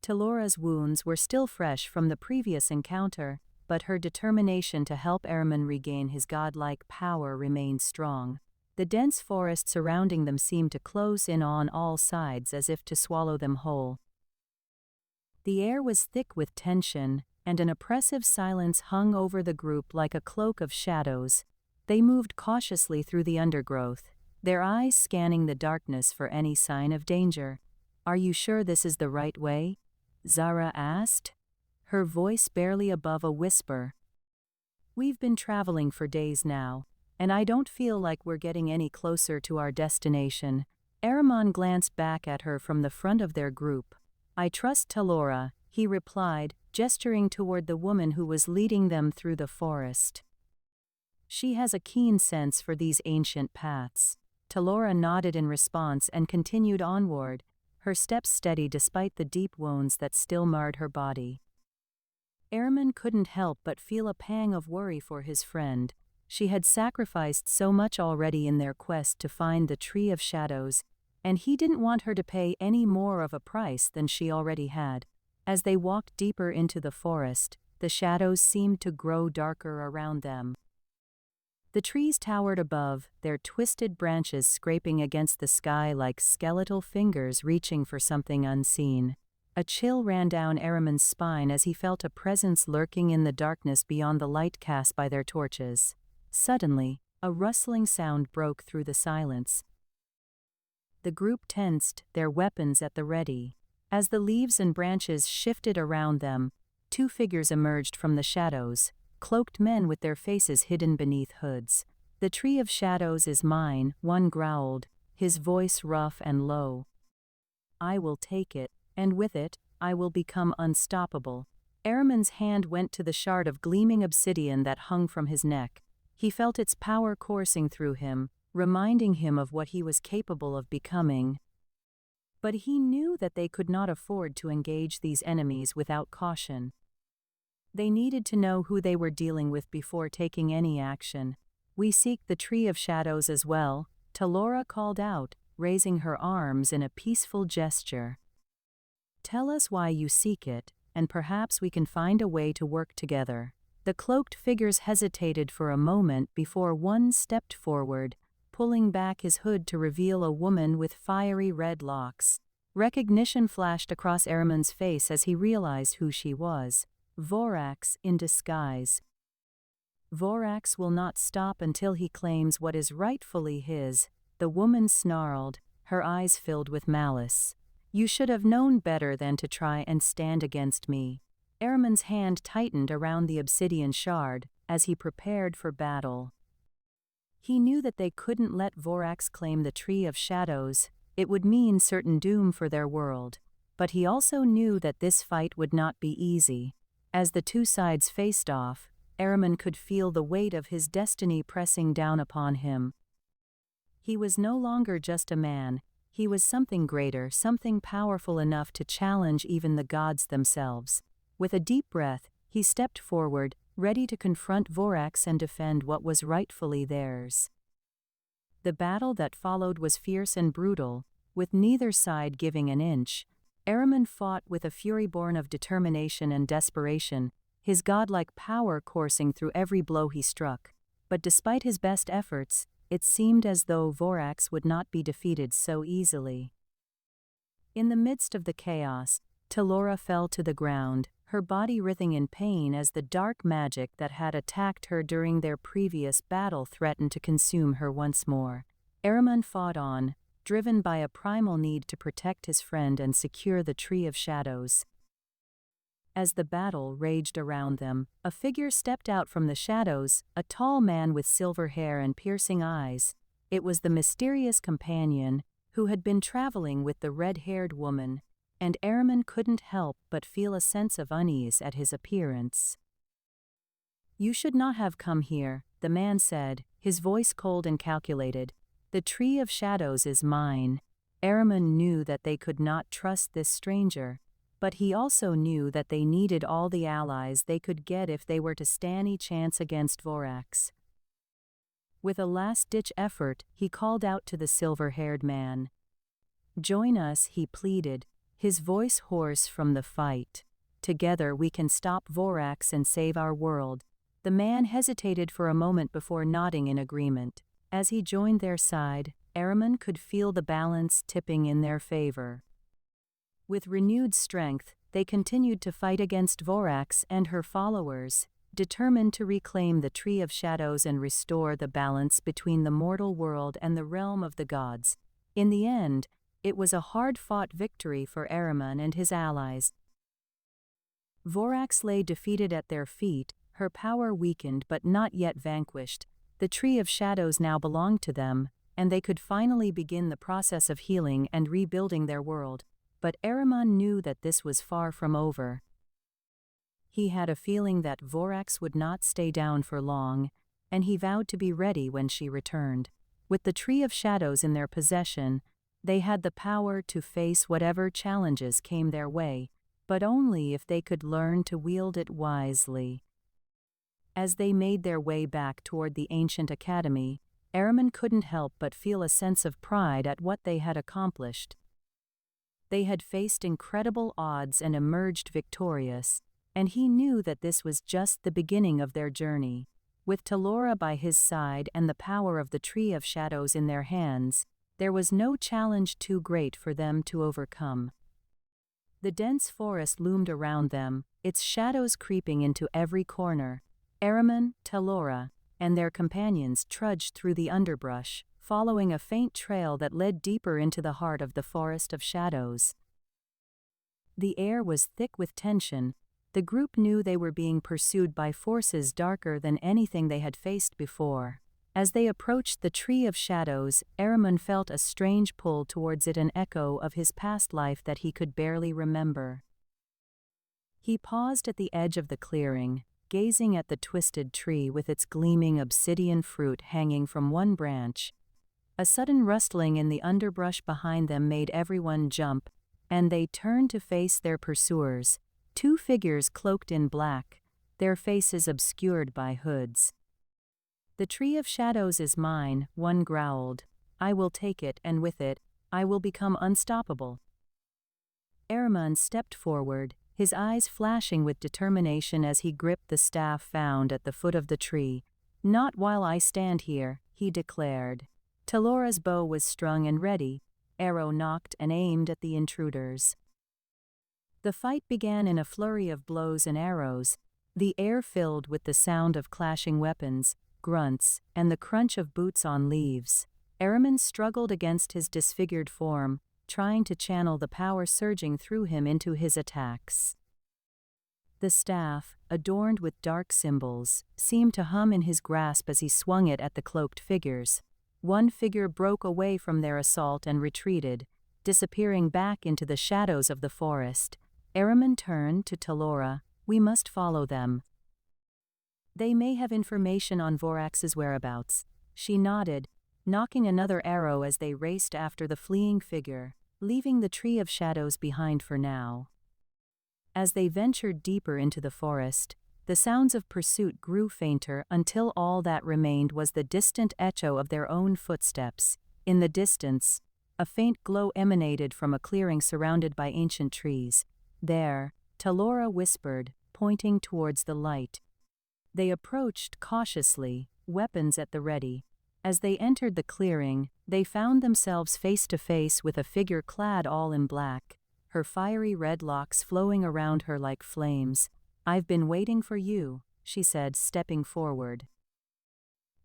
Talora's wounds were still fresh from the previous encounter, but her determination to help Ahriman regain his godlike power remained strong. The dense forest surrounding them seemed to close in on all sides as if to swallow them whole. The air was thick with tension, and an oppressive silence hung over the group like a cloak of shadows. They moved cautiously through the undergrowth, their eyes scanning the darkness for any sign of danger. "Are you sure this is the right way?" Zara asked, her voice barely above a whisper. "We've been traveling for days now, and I don't feel like we're getting any closer to our destination." Ahriman glanced back at her from the front of their group. "I trust Talora," he replied, gesturing toward the woman who was leading them through the forest. "She has a keen sense for these ancient paths." Talora nodded in response and continued onward, her steps steady despite the deep wounds that still marred her body. Ahriman couldn't help but feel a pang of worry for his friend. She had sacrificed so much already in their quest to find the Tree of Shadows, and he didn't want her to pay any more of a price than she already had. As they walked deeper into the forest, the shadows seemed to grow darker around them. The trees towered above, their twisted branches scraping against the sky like skeletal fingers reaching for something unseen. A chill ran down Araman's spine as he felt a presence lurking in the darkness beyond the light cast by their torches. Suddenly, a rustling sound broke through the silence. The group tensed, their weapons at the ready. As the leaves and branches shifted around them, two figures emerged from the shadows, cloaked men with their faces hidden beneath hoods. "The tree of shadows is mine," one growled, his voice rough and low. "I will take it, and with it, I will become unstoppable." Araman's hand went to the shard of gleaming obsidian that hung from his neck. He felt its power coursing through him, reminding him of what he was capable of becoming. But he knew that they could not afford to engage these enemies without caution. They needed to know who they were dealing with before taking any action. "We seek the Tree of Shadows as well," Talora called out, raising her arms in a peaceful gesture. "Tell us why you seek it, and perhaps we can find a way to work together." The cloaked figures hesitated for a moment before one stepped forward, pulling back his hood to reveal a woman with fiery red locks. Recognition flashed across Araman's face as he realized who she was. Vorax in disguise. "Vorax will not stop until he claims what is rightfully his," the woman snarled, her eyes filled with malice. "You should have known better than to try and stand against me." Araman's hand tightened around the obsidian shard as he prepared for battle. He knew that they couldn't let Vorax claim the Tree of Shadows. It would mean certain doom for their world. But he also knew that this fight would not be easy. As the two sides faced off, Araman could feel the weight of his destiny pressing down upon him. He was no longer just a man, he was something greater, something powerful enough to challenge even the gods themselves. With a deep breath, he stepped forward, ready to confront Vorax and defend what was rightfully theirs. The battle that followed was fierce and brutal, with neither side giving an inch. Araman fought with a fury born of determination and desperation, his godlike power coursing through every blow he struck. But despite his best efforts, it seemed as though Vorax would not be defeated so easily. In the midst of the chaos, Talora fell to the ground, her body writhing in pain as the dark magic that had attacked her during their previous battle threatened to consume her once more. Araman fought on, driven by a primal need to protect his friend and secure the Tree of Shadows. As the battle raged around them, a figure stepped out from the shadows, a tall man with silver hair and piercing eyes. It was the mysterious companion who had been traveling with the red-haired woman, and Araman couldn't help but feel a sense of unease at his appearance. "You should not have come here," the man said, his voice cold and calculated. "The Tree of Shadows is mine." Araman knew that they could not trust this stranger, but he also knew that they needed all the allies they could get if they were to stand a chance against Vorax. With a last-ditch effort, he called out to the silver-haired man. "Join us," he pleaded, his voice hoarse from the fight. "Together we can stop Vorax and save our world." The man hesitated for a moment before nodding in agreement. As he joined their side, Araman could feel the balance tipping in their favor. With renewed strength, they continued to fight against Vorax and her followers, determined to reclaim the Tree of Shadows and restore the balance between the mortal world and the realm of the gods. In the end, it was a hard-fought victory for Araman and his allies. Vorax lay defeated at their feet, her power weakened but not yet vanquished. The Tree of Shadows now belonged to them, and they could finally begin the process of healing and rebuilding their world. But Araman knew that this was far from over. He had a feeling that Vorax would not stay down for long, and he vowed to be ready when she returned. With the Tree of Shadows in their possession, they had the power to face whatever challenges came their way, but only if they could learn to wield it wisely. As they made their way back toward the ancient academy, Ahriman couldn't help but feel a sense of pride at what they had accomplished. They had faced incredible odds and emerged victorious, and he knew that this was just the beginning of their journey. With Talora by his side and the power of the Tree of Shadows in their hands, there was no challenge too great for them to overcome. The dense forest loomed around them, its shadows creeping into every corner. Ahriman, Talora, and their companions trudged through the underbrush, following a faint trail that led deeper into the heart of the forest of shadows. The air was thick with tension. The group knew they were being pursued by forces darker than anything they had faced before. As they approached the Tree of Shadows, Ahriman felt a strange pull towards it, an echo of his past life that he could barely remember. He paused at the edge of the clearing, gazing at the twisted tree with its gleaming obsidian fruit hanging from one branch. A sudden rustling in the underbrush behind them made everyone jump, and they turned to face their pursuers, two figures cloaked in black, their faces obscured by hoods. "The Tree of Shadows is mine," one growled. "I will take it, and with it, I will become unstoppable." Ahriman stepped forward, his eyes flashing with determination as he gripped the staff found at the foot of the tree. "Not while I stand here," he declared. Talora's bow was strung and ready, arrow nocked and aimed at the intruders. The fight began in a flurry of blows and arrows, the air filled with the sound of clashing weapons, grunts, and the crunch of boots on leaves. Ahriman struggled against his disfigured form, trying to channel the power surging through him into his attacks. The staff, adorned with dark symbols, seemed to hum in his grasp as he swung it at the cloaked figures. One figure broke away from their assault and retreated, disappearing back into the shadows of the forest. Ahriman turned to Talora. "We must follow them. They may have information on Vorax's whereabouts." She nodded, knocking another arrow as they raced after the fleeing figure, leaving the Tree of Shadows behind for now. As they ventured deeper into the forest, the sounds of pursuit grew fainter until all that remained was the distant echo of their own footsteps. In the distance, a faint glow emanated from a clearing surrounded by ancient trees. "There," Talora whispered, pointing towards the light. They approached cautiously, weapons at the ready. As they entered the clearing, they found themselves face to face with a figure clad all in black, her fiery red locks flowing around her like flames. "I've been waiting for you," she said, stepping forward.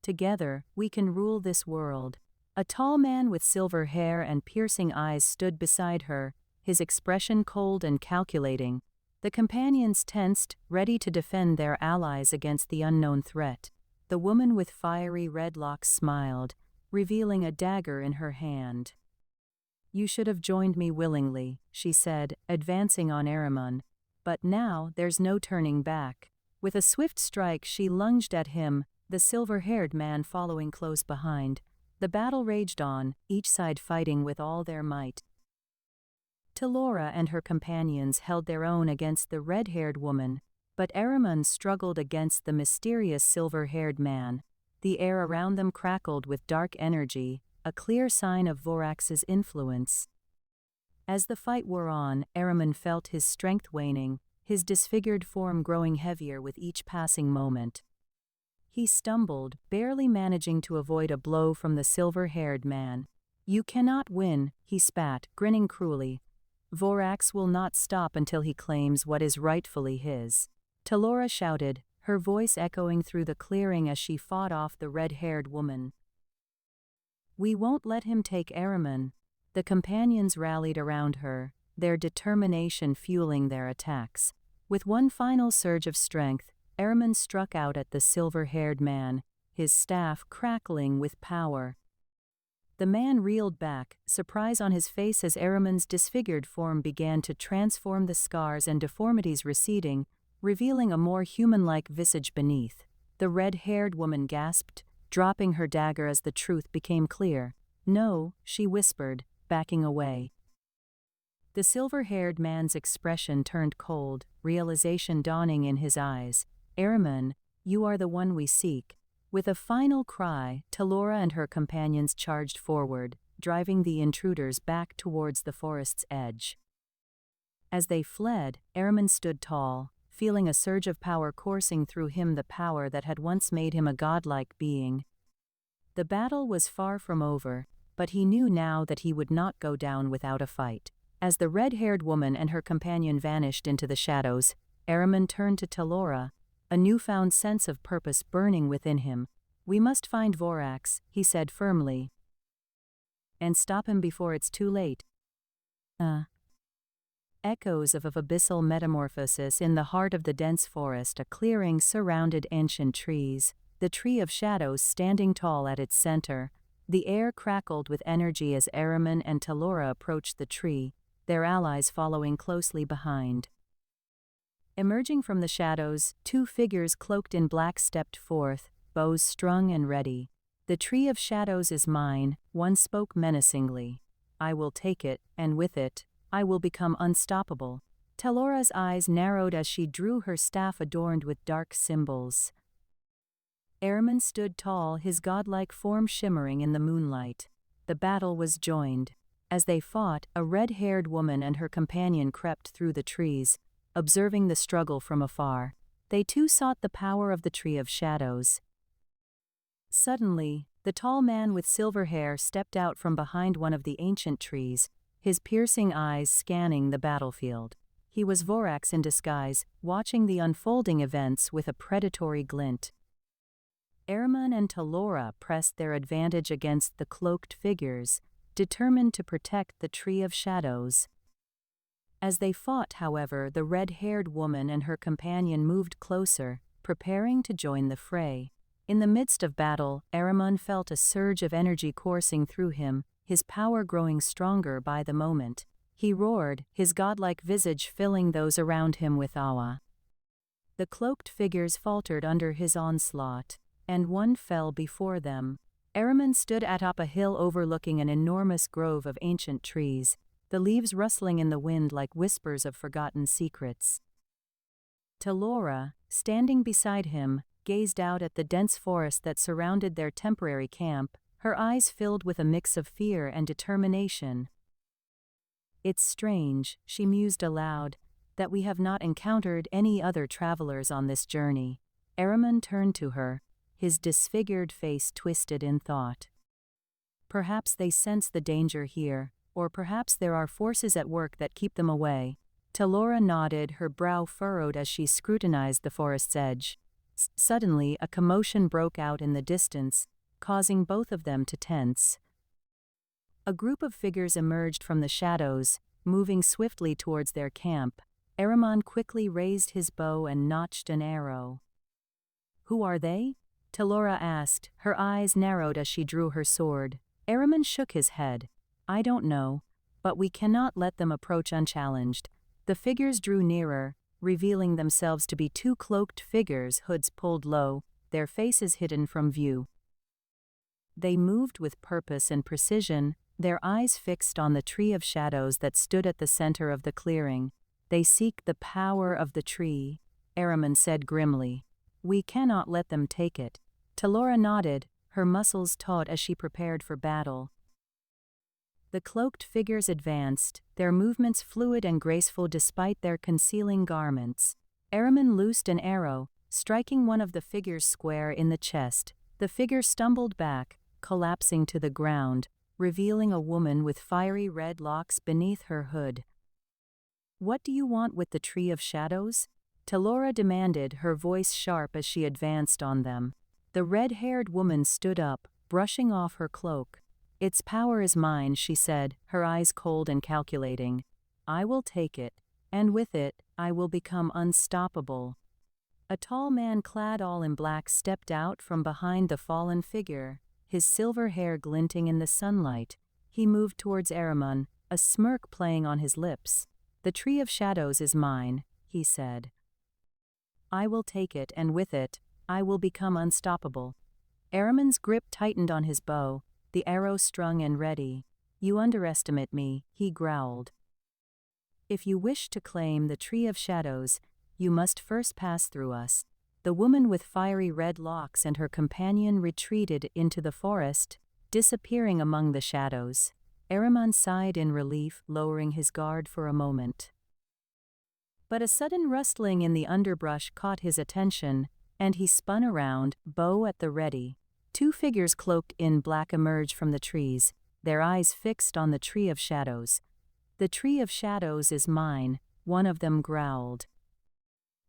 "Together, we can rule this world." A tall man with silver hair and piercing eyes stood beside her, his expression cold and calculating. The companions tensed, ready to defend their allies against the unknown threat. The woman with fiery red locks smiled, revealing a dagger in her hand. "You should have joined me willingly," she said, advancing on Ahriman. "But now there's no turning back." With a swift strike she lunged at him, the silver-haired man following close behind. The battle raged on, each side fighting with all their might. Talora and her companions held their own against the red-haired woman, but Ahriman struggled against the mysterious silver-haired man. The air around them crackled with dark energy, a clear sign of Vorax's influence. As the fight wore on, Ahriman felt his strength waning, his disfigured form growing heavier with each passing moment. He stumbled, barely managing to avoid a blow from the silver-haired man. "You cannot win," he spat, grinning cruelly. "Vorax will not stop until he claims what is rightfully his." Talora shouted, her voice echoing through the clearing as she fought off the red-haired woman. "We won't let him take Ahriman." The companions rallied around her, their determination fueling their attacks. With one final surge of strength, Ahriman struck out at the silver-haired man, his staff crackling with power. The man reeled back, surprise on his face as Ahriman's disfigured form began to transform, the scars and deformities receding, revealing a more human-like visage beneath. The red-haired woman gasped, dropping her dagger as the truth became clear. "No," she whispered, backing away. The silver-haired man's expression turned cold, realization dawning in his eyes. "Ahriman, you are the one we seek." With a final cry, Talora and her companions charged forward, driving the intruders back towards the forest's edge. As they fled, Ahriman stood tall, feeling a surge of power coursing through him, the power that had once made him a godlike being. The battle was far from over, but he knew now that he would not go down without a fight. As the red-haired woman and her companion vanished into the shadows, Ahriman turned to Talora, a newfound sense of purpose burning within him. "We must find Vorax," he said firmly, "and stop him before it's too late." Echoes-of-Abyssal-Metamorphosis. In the heart of the dense forest, a clearing surrounded ancient trees, the tree of shadows standing tall at its center. The air crackled with energy as Ahriman and Talora approached the tree, their allies following closely behind. Emerging from the shadows, two figures cloaked in black stepped forth, bows strung and ready. "The tree of shadows is mine," one spoke menacingly. "I will take it, and with it, I will become unstoppable." Talora's eyes narrowed as she drew her staff adorned with dark symbols. Ahriman stood tall, his godlike form shimmering in the moonlight. The battle was joined. As they fought, a red-haired woman and her companion crept through the trees, observing the struggle from afar. They too sought the power of the Tree of Shadows. Suddenly, the tall man with silver hair stepped out from behind one of the ancient trees, his piercing eyes scanning the battlefield. He was Vorax in disguise, watching the unfolding events with a predatory glint. Ahriman and Talora pressed their advantage against the cloaked figures, determined to protect the Tree of Shadows. As they fought, however, the red-haired woman and her companion moved closer, preparing to join the fray. In the midst of battle, Ahriman felt a surge of energy coursing through him, his power growing stronger by the moment. He roared, his godlike visage filling those around him with awe. The cloaked figures faltered under his onslaught, and one fell before them. Ahriman stood atop a hill overlooking an enormous grove of ancient trees, the leaves rustling in the wind like whispers of forgotten secrets. Talora, standing beside him, gazed out at the dense forest that surrounded their temporary camp, her eyes filled with a mix of fear and determination. "It's strange," she mused aloud, "that we have not encountered any other travelers on this journey." Ahriman turned to her, his disfigured face twisted in thought. "Perhaps they sense the danger here, or perhaps there are forces at work that keep them away." Talora nodded, her brow furrowed as she scrutinized the forest's edge. Suddenly, a commotion broke out in the distance, causing both of them to tense. A group of figures emerged from the shadows, moving swiftly towards their camp. Ahriman quickly raised his bow and notched an arrow. "Who are they?" Talora asked, her eyes narrowed as she drew her sword. Ahriman shook his head. "I don't know, but we cannot let them approach unchallenged." The figures drew nearer, revealing themselves to be two cloaked figures, hoods pulled low, their faces hidden from view. They moved with purpose and precision, their eyes fixed on the Tree of Shadows that stood at the center of the clearing. "They seek the power of the tree," Ahriman said grimly. "We cannot let them take it." Talora nodded, her muscles taut as she prepared for battle. The cloaked figures advanced, their movements fluid and graceful despite their concealing garments. Ahriman loosed an arrow, striking one of the figures square in the chest. The figure stumbled back, collapsing to the ground, revealing a woman with fiery red locks beneath her hood. "What do you want with the Tree of Shadows?" Talora demanded, her voice sharp as she advanced on them. The red-haired woman stood up, brushing off her cloak. "Its power is mine," she said, her eyes cold and calculating. "I will take it, and with it, I will become unstoppable." A tall man clad all in black stepped out from behind the fallen figure, his silver hair glinting in the sunlight. He moved towards Ahriman, a smirk playing on his lips. "The Tree of Shadows is mine," he said. "I will take it, and with it, I will become unstoppable." Ahriman's grip tightened on his bow, the arrow strung and ready. "You underestimate me," he growled. "If you wish to claim the Tree of Shadows, you must first pass through us." the woman with fiery red locks and her companion retreated into the forest, disappearing among the shadows. Ahriman sighed in relief, lowering his guard for a moment. But a sudden rustling in the underbrush caught his attention, and he spun around, bow at the ready. Two figures cloaked in black emerged from the trees, their eyes fixed on the Tree of Shadows. "The Tree of Shadows is mine," one of them growled.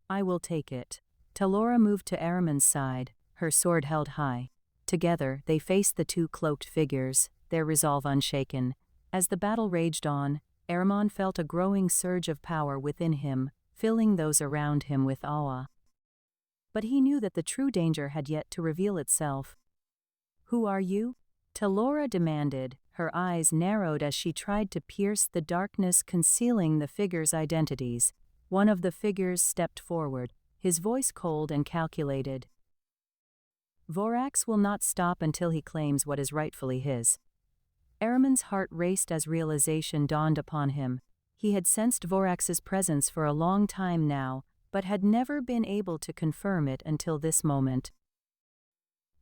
"I will take it." Talora moved to Ahriman's side, her sword held high. Together, they faced the two cloaked figures, their resolve unshaken. As the battle raged on, Ahriman felt a growing surge of power within him, filling those around him with awe. But he knew that the true danger had yet to reveal itself. "Who are you?" Talora demanded, her eyes narrowed as she tried to pierce the darkness concealing the figures' identities. One of the figures stepped forward, his voice cold and calculated. "Vorax will not stop until he claims what is rightfully his." Ahriman's heart raced as realization dawned upon him. He had sensed Vorax's presence for a long time now, but had never been able to confirm it until this moment.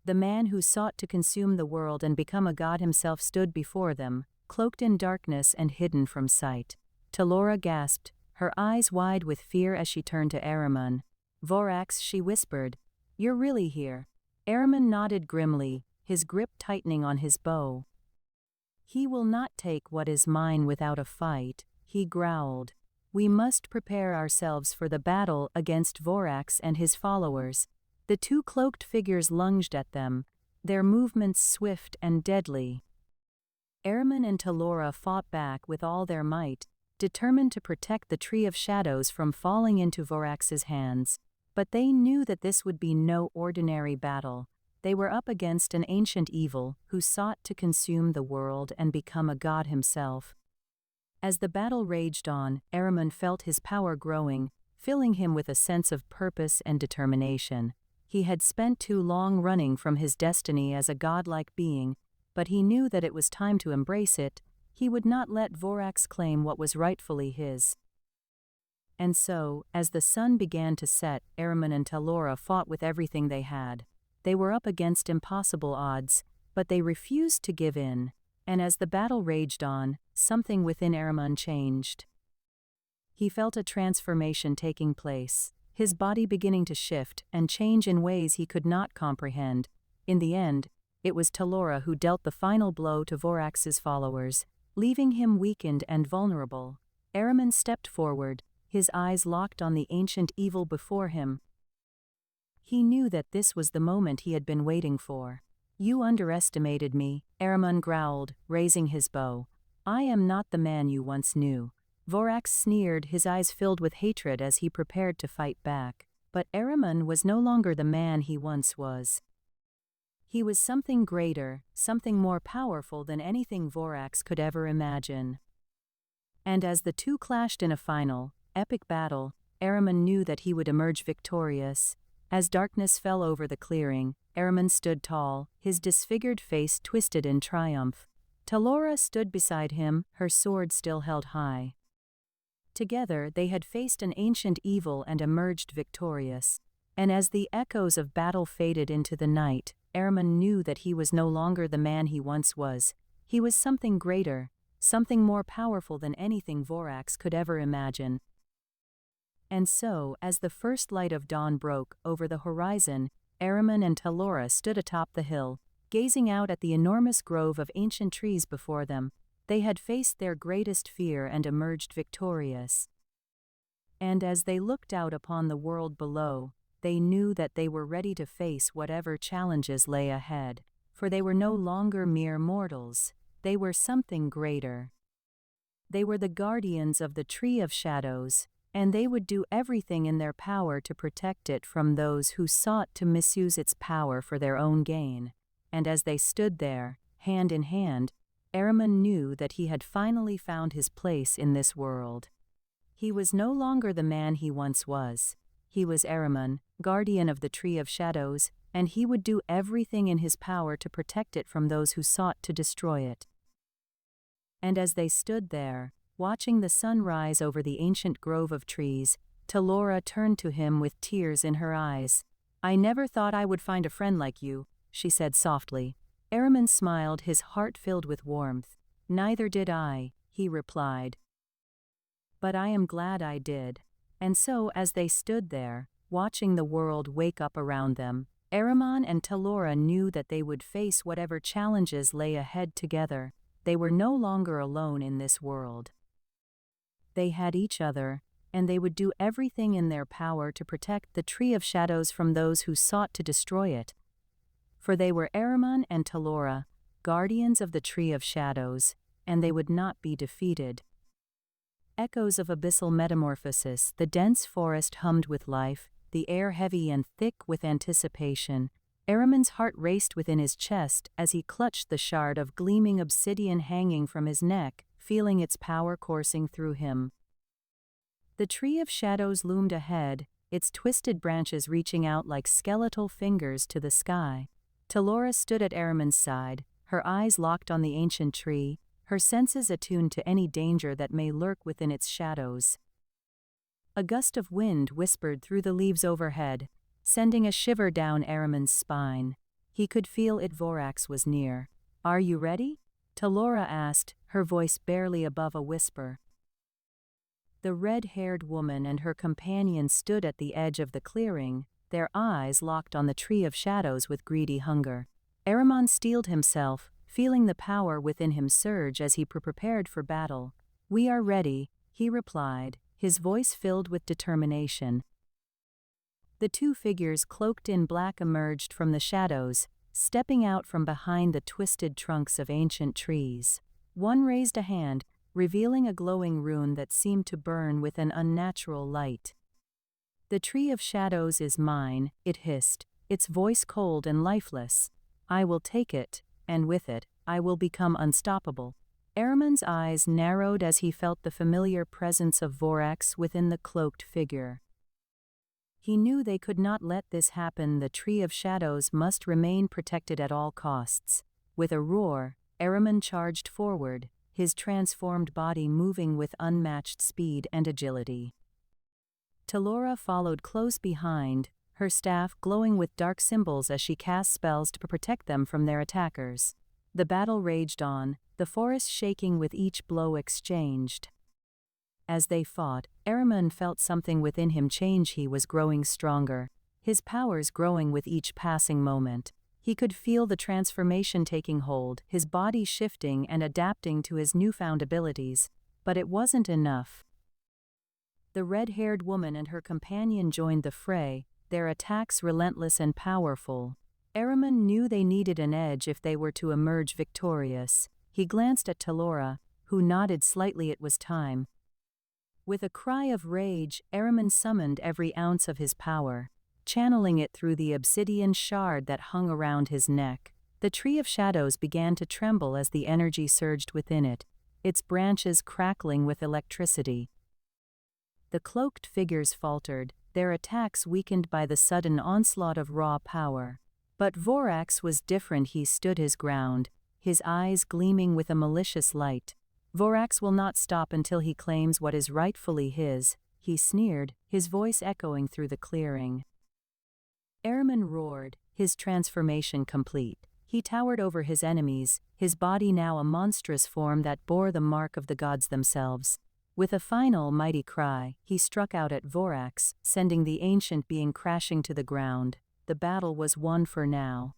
The man who sought to consume the world and become a god himself stood before them, cloaked in darkness and hidden from sight. Talora gasped, her eyes wide with fear as she turned to Ahriman. "Vorax," she whispered, "you're really here." Ahriman nodded grimly, his grip tightening on his bow. "He will not take what is mine without a fight," he growled. "We must prepare ourselves for the battle against Vorax and his followers." The two cloaked figures lunged at them, their movements swift and deadly. Ahriman and Talora fought back with all their might, determined to protect the Tree of Shadows from falling into Vorax's hands. But they knew that this would be no ordinary battle. They were up against an ancient evil who sought to consume the world and become a god himself. As the battle raged on, Ahriman felt his power growing, filling him with a sense of purpose and determination. He had spent too long running from his destiny as a godlike being, but he knew that it was time to embrace it. He would not let Vorax claim what was rightfully his. And so, as the sun began to set, Ahriman and Talora fought with everything they had. They were up against impossible odds, but they refused to give in, and as the battle raged on, something within Ahriman changed. He felt a transformation taking place, his body beginning to shift and change in ways he could not comprehend. In the end, it was Talora who dealt the final blow to Vorax's followers, leaving him weakened and vulnerable. Ahriman stepped forward, his eyes locked on the ancient evil before him. He knew that this was the moment he had been waiting for. "You underestimated me," Ahriman growled, raising his bow. "I am not the man you once knew." Vorax sneered, his eyes filled with hatred as he prepared to fight back. But Ahriman was no longer the man he once was. He was something greater, something more powerful than anything Vorax could ever imagine. And as the two clashed in a final, epic battle, Ahriman knew that he would emerge victorious. As darkness fell over the clearing, Ahriman stood tall, his disfigured face twisted in triumph. Talora stood beside him, her sword still held high. Together they had faced an ancient evil and emerged victorious. And as the echoes of battle faded into the night, Ahriman knew that he was no longer the man he once was. He was something greater, something more powerful than anything Vorax could ever imagine. And so, as the first light of dawn broke over the horizon, Ahriman and Talora stood atop the hill, gazing out at the enormous grove of ancient trees before them. They had faced their greatest fear and emerged victorious. And as they looked out upon the world below, they knew that they were ready to face whatever challenges lay ahead, for they were no longer mere mortals, they were something greater. They were the guardians of the Tree of Shadows, and they would do everything in their power to protect it from those who sought to misuse its power for their own gain. And as they stood there, hand in hand, Ahriman knew that he had finally found his place in this world. He was no longer the man he once was. He was Ahriman, guardian of the Tree of Shadows, and he would do everything in his power to protect it from those who sought to destroy it. And as they stood there, watching the sun rise over the ancient grove of trees, Talora turned to him with tears in her eyes. "I never thought I would find a friend like you," she said softly. Araman smiled, his heart filled with warmth. "Neither did I," he replied. "But I am glad I did." And so, as they stood there, watching the world wake up around them, Araman and Talora knew that they would face whatever challenges lay ahead together. They were no longer alone in this world. They had each other, and they would do everything in their power to protect the Tree of Shadows from those who sought to destroy it. For they were Araman and Talora, guardians of the Tree of Shadows, and they would not be defeated. Echoes-of-Abyssal-Metamorphosis. The dense forest hummed with life, the air heavy and thick with anticipation. Araman's heart raced within his chest as he clutched the shard of gleaming obsidian hanging from his neck, feeling its power coursing through him. The Tree of Shadows loomed ahead, its twisted branches reaching out like skeletal fingers to the sky. Talora stood at Araman's side, her eyes locked on the ancient tree, her senses attuned to any danger that may lurk within its shadows. A gust of wind whispered through the leaves overhead, sending a shiver down Araman's spine. He could feel it. Vorax was near. "Are you ready?" Talora asked, her voice barely above a whisper. The red-haired woman and her companion stood at the edge of the clearing, their eyes locked on the Tree of Shadows with greedy hunger. Araman steeled himself, feeling the power within him surge as he prepared for battle. "We are ready," he replied, his voice filled with determination. The two figures cloaked in black emerged from the shadows, stepping out from behind the twisted trunks of ancient trees. One raised a hand, revealing a glowing rune that seemed to burn with an unnatural light. "The Tree of Shadows is mine," it hissed, its voice cold and lifeless. "I will take it, and with it, I will become unstoppable." Araman's eyes narrowed as he felt the familiar presence of Vorax within the cloaked figure. He knew they could not let this happen. The Tree of Shadows must remain protected at all costs. With a roar, Araman charged forward, his transformed body moving with unmatched speed and agility. Talora followed close behind, her staff glowing with dark symbols as she cast spells to protect them from their attackers. The battle raged on, the forest shaking with each blow exchanged. As they fought, Araman felt something within him change. He was growing stronger, his powers growing with each passing moment. He could feel the transformation taking hold, his body shifting and adapting to his newfound abilities. But it wasn't enough. The red-haired woman and her companion joined the fray, their attacks relentless and powerful. Araman knew they needed an edge if they were to emerge victorious. He glanced at Talora, who nodded slightly. It was time. With a cry of rage, Araman summoned every ounce of his power, channeling it through the obsidian shard that hung around his neck. The Tree of Shadows began to tremble as the energy surged within it, its branches crackling with electricity. The cloaked figures faltered, their attacks weakened by the sudden onslaught of raw power. But Vorax was different. He stood his ground, his eyes gleaming with a malicious light. "Vorax will not stop until he claims what is rightfully his," he sneered, his voice echoing through the clearing. Araman roared, his transformation complete. He towered over his enemies, his body now a monstrous form that bore the mark of the gods themselves. With a final mighty cry, he struck out at Vorax, sending the ancient being crashing to the ground. The battle was won for now.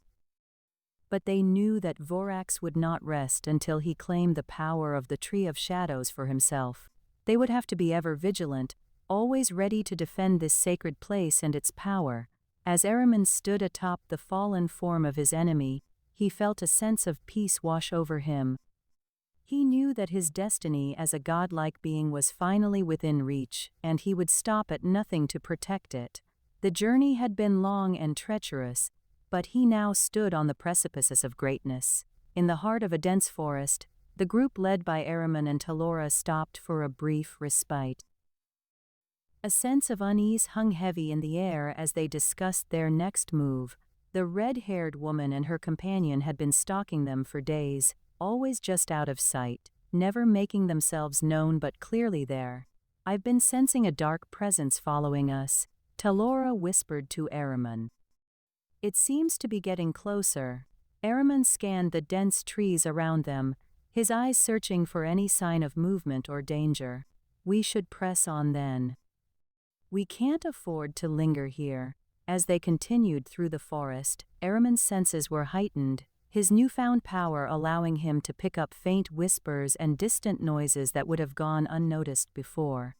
But they knew that Vorax would not rest until he claimed the power of the Tree of Shadows for himself. They would have to be ever vigilant, always ready to defend this sacred place and its power. As Araman stood atop the fallen form of his enemy, he felt a sense of peace wash over him. He knew that his destiny as a godlike being was finally within reach, and he would stop at nothing to protect it. The journey had been long and treacherous, but he now stood on the precipices of greatness. In the heart of a dense forest, the group led by Araman and Talora stopped for a brief respite. A sense of unease hung heavy in the air as they discussed their next move. The red-haired woman and her companion had been stalking them for days, always just out of sight, never making themselves known but clearly there. "I've been sensing a dark presence following us," Talora whispered to Araman. It seems to be getting closer. Araman scanned the dense trees around them, his eyes searching for any sign of movement or danger. We should press on then. We can't afford to linger here. As they continued through the forest, Araman's senses were heightened, his newfound power allowing him to pick up faint whispers and distant noises that would have gone unnoticed before.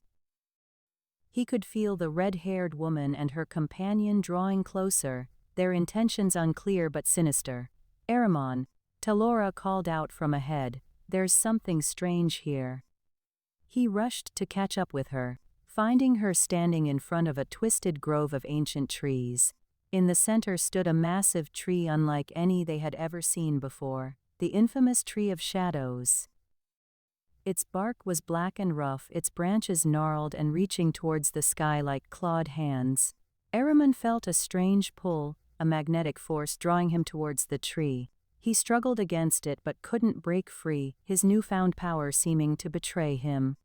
He could feel the red-haired woman and her companion drawing closer, their intentions unclear but sinister. "Araman," Talora called out from ahead, "there's something strange here." He rushed to catch up with her, finding her standing in front of a twisted grove of ancient trees. In the center stood a massive tree unlike any they had ever seen before, the infamous Tree of Shadows. Its bark was black and rough, its branches gnarled and reaching towards the sky like clawed hands. Araman felt a strange pull, a magnetic force drawing him towards the tree. He struggled against it but couldn't break free, his newfound power seeming to betray him.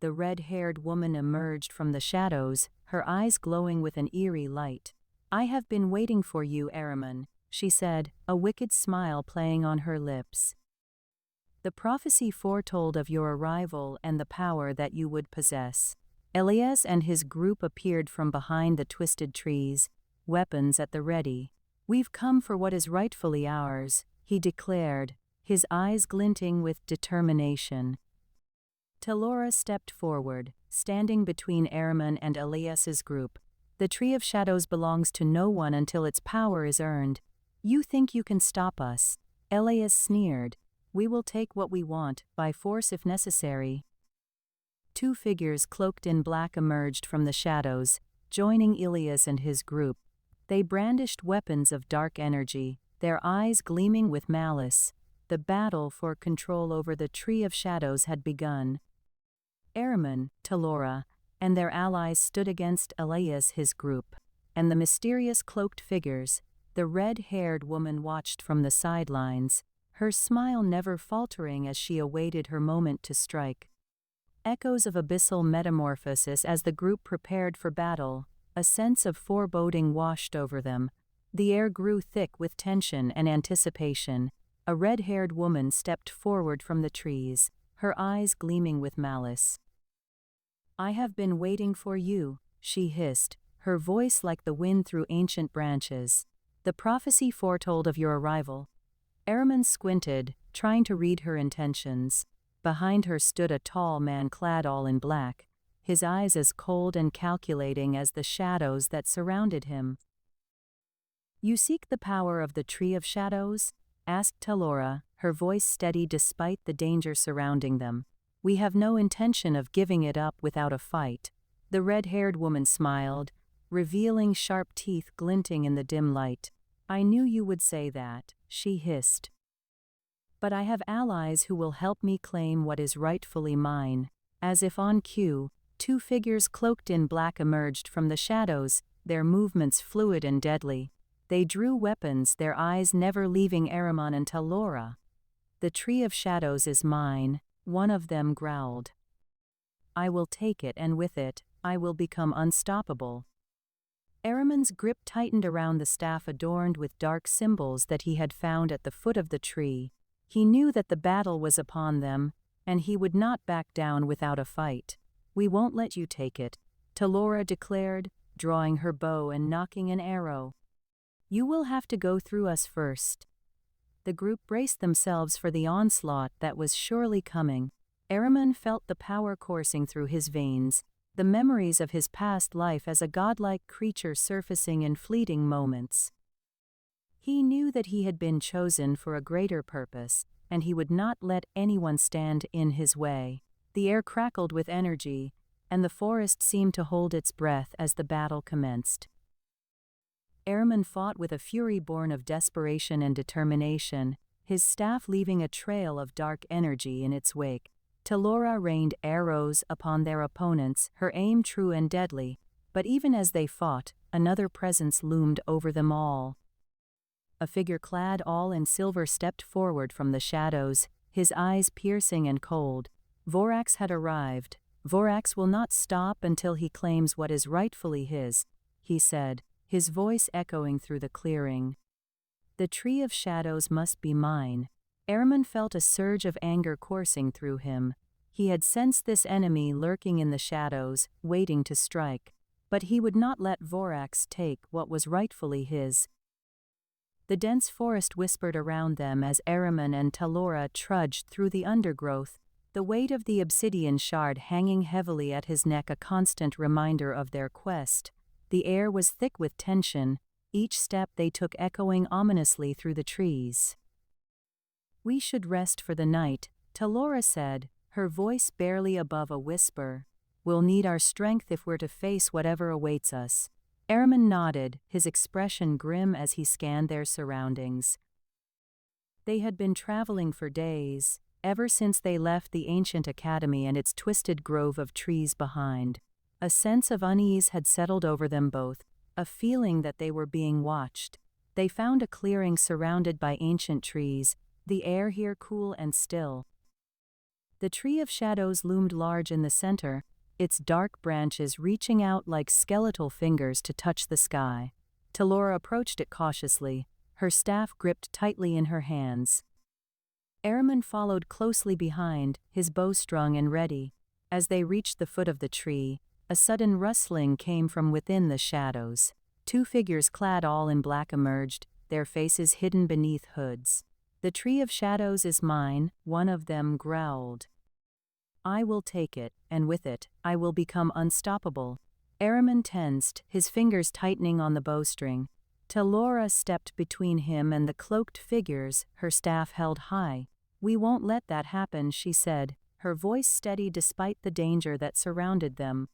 The red-haired woman emerged from the shadows, her eyes glowing with an eerie light. "I have been waiting for you, Araman," she said, a wicked smile playing on her lips. "The prophecy foretold of your arrival and the power that you would possess." Elias and his group appeared from behind the twisted trees, weapons at the ready. "We've come for what is rightfully ours," he declared, his eyes glinting with determination. Talora stepped forward, standing between Araman and Elias's group. "The Tree of Shadows belongs to no one until its power is earned. You think you can stop us?" Elias sneered. "We will take what we want, by force if necessary." Two figures cloaked in black emerged from the shadows, joining Elias and his group. They brandished weapons of dark energy, their eyes gleaming with malice. The battle for control over the Tree of Shadows had begun. Araman, Talora, and their allies stood against Elias, his group, and the mysterious cloaked figures. The red-haired woman watched from the sidelines, her smile never faltering as she awaited her moment to strike. Echoes-of-Abyssal-Metamorphosis. As the group prepared for battle, a sense of foreboding washed over them. The air grew thick with tension and anticipation. A red-haired woman stepped forward from the trees, her eyes gleaming with malice. "I have been waiting for you," she hissed, her voice like the wind through ancient branches. "The prophecy foretold of your arrival." Araman squinted, trying to read her intentions. Behind her stood a tall man clad all in black, his eyes as cold and calculating as the shadows that surrounded him. "You seek the power of the Tree of Shadows?" asked Talora, her voice steady despite the danger surrounding them. "We have no intention of giving it up without a fight." The red-haired woman smiled, revealing sharp teeth glinting in the dim light. "I knew you would say that," she hissed. "But I have allies who will help me claim what is rightfully mine." As if on cue, two figures cloaked in black emerged from the shadows, their movements fluid and deadly. They drew weapons, their eyes never leaving Araman and Talora. "The Tree of Shadows is mine," one of them growled. "I will take it, and with it, I will become unstoppable." Araman's grip tightened around the staff adorned with dark symbols that he had found at the foot of the tree. He knew that the battle was upon them, and he would not back down without a fight. "We won't let you take it," Talora declared, drawing her bow and nocking an arrow. "You will have to go through us first." The group braced themselves for the onslaught that was surely coming. Araman felt the power coursing through his veins, the memories of his past life as a godlike creature surfacing in fleeting moments. He knew that he had been chosen for a greater purpose, and he would not let anyone stand in his way. The air crackled with energy, and the forest seemed to hold its breath as the battle commenced. Araman fought with a fury born of desperation and determination, his staff leaving a trail of dark energy in its wake. Talora rained arrows upon their opponents, her aim true and deadly, but even as they fought, another presence loomed over them all. A figure clad all in silver stepped forward from the shadows, his eyes piercing and cold. Vorax had arrived. "Vorax will not stop until he claims what is rightfully his," he said, his voice echoing through the clearing. The tree of shadows must be mine. Ehrman felt a surge of anger coursing through him. He had sensed this enemy lurking in the shadows, waiting to strike. But he would not let Vorax take what was rightfully his. The dense forest whispered around them as Ehrman and Talora trudged through the undergrowth, the weight of the obsidian shard hanging heavily at his neck a constant reminder of their quest. The air was thick with tension, each step they took echoing ominously through the trees. "We should rest for the night," Talora said, her voice barely above a whisper. "We'll need our strength if we're to face whatever awaits us." Ehrman nodded, his expression grim as he scanned their surroundings. They had been traveling for days, ever since they left the ancient academy and its twisted grove of trees behind. A sense of unease had settled over them both, a feeling that they were being watched. They found a clearing surrounded by ancient trees, the air here cool and still. The tree of shadows loomed large in the center, its dark branches reaching out like skeletal fingers to touch the sky. Talora approached it cautiously, her staff gripped tightly in her hands. Ehrman followed closely behind, his bow strung and ready. As they reached the foot of the tree, a sudden rustling came from within the shadows. Two figures clad all in black emerged, their faces hidden beneath hoods. "The tree of shadows is mine," one of them growled. "I will take it, and with it, I will become unstoppable." Ehrman tensed, his fingers tightening on the bowstring. Talora stepped between him and the cloaked figures, her staff held high. "We won't let that happen," she said, her voice steady despite the danger that surrounded them.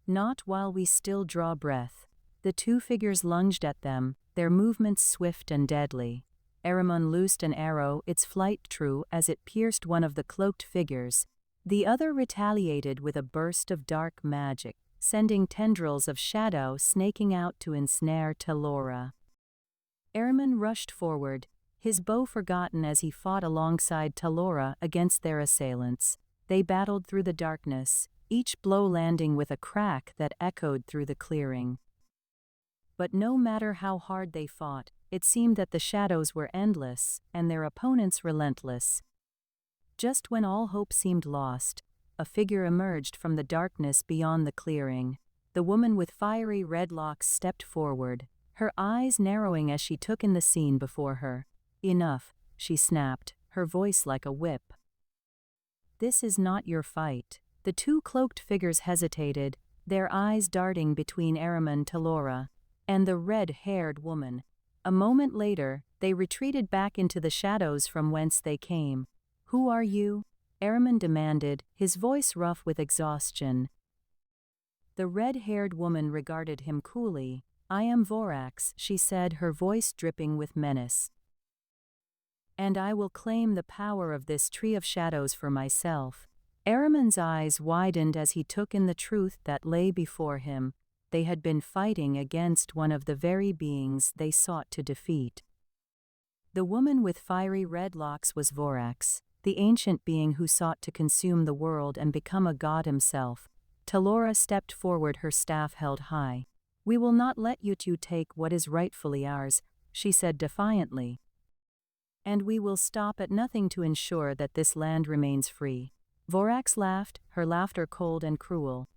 "Not while we still draw breath." The two figures lunged at them, their movements swift and deadly. Ehrman loosed an arrow, its flight true as it pierced one of the cloaked figures. The other retaliated with a burst of dark magic, sending tendrils of shadow snaking out to ensnare Talora. Ehrman rushed forward, his bow forgotten as he fought alongside Talora against their assailants. They battled through the darkness, each blow landing with a crack that echoed through the clearing. But no matter how hard they fought, it seemed that the shadows were endless, and their opponents relentless. Just when all hope seemed lost, a figure emerged from the darkness beyond the clearing. The woman with fiery red locks stepped forward, her eyes narrowing as she took in the scene before her. "Enough," she snapped, her voice like a whip. "This is not your fight." The two cloaked figures hesitated, their eyes darting between Ehrman, Talora, and the red-haired woman. A moment later, they retreated back into the shadows from whence they came. "Who are you?" Ehrman demanded, his voice rough with exhaustion. The red-haired woman regarded him coolly. "I am Vorax," she said, her voice dripping with menace. "And I will claim the power of this tree of shadows for myself." Ehrman's eyes widened as he took in the truth that lay before him. They had been fighting against one of the very beings they sought to defeat. The woman with fiery red locks was Vorax, the ancient being who sought to consume the world and become a god himself. Talora stepped forward, her staff held high. "We will not let you two take what is rightfully ours," she said defiantly. "And we will stop at nothing to ensure that this land remains free." Vorax laughed, her laughter cold and cruel.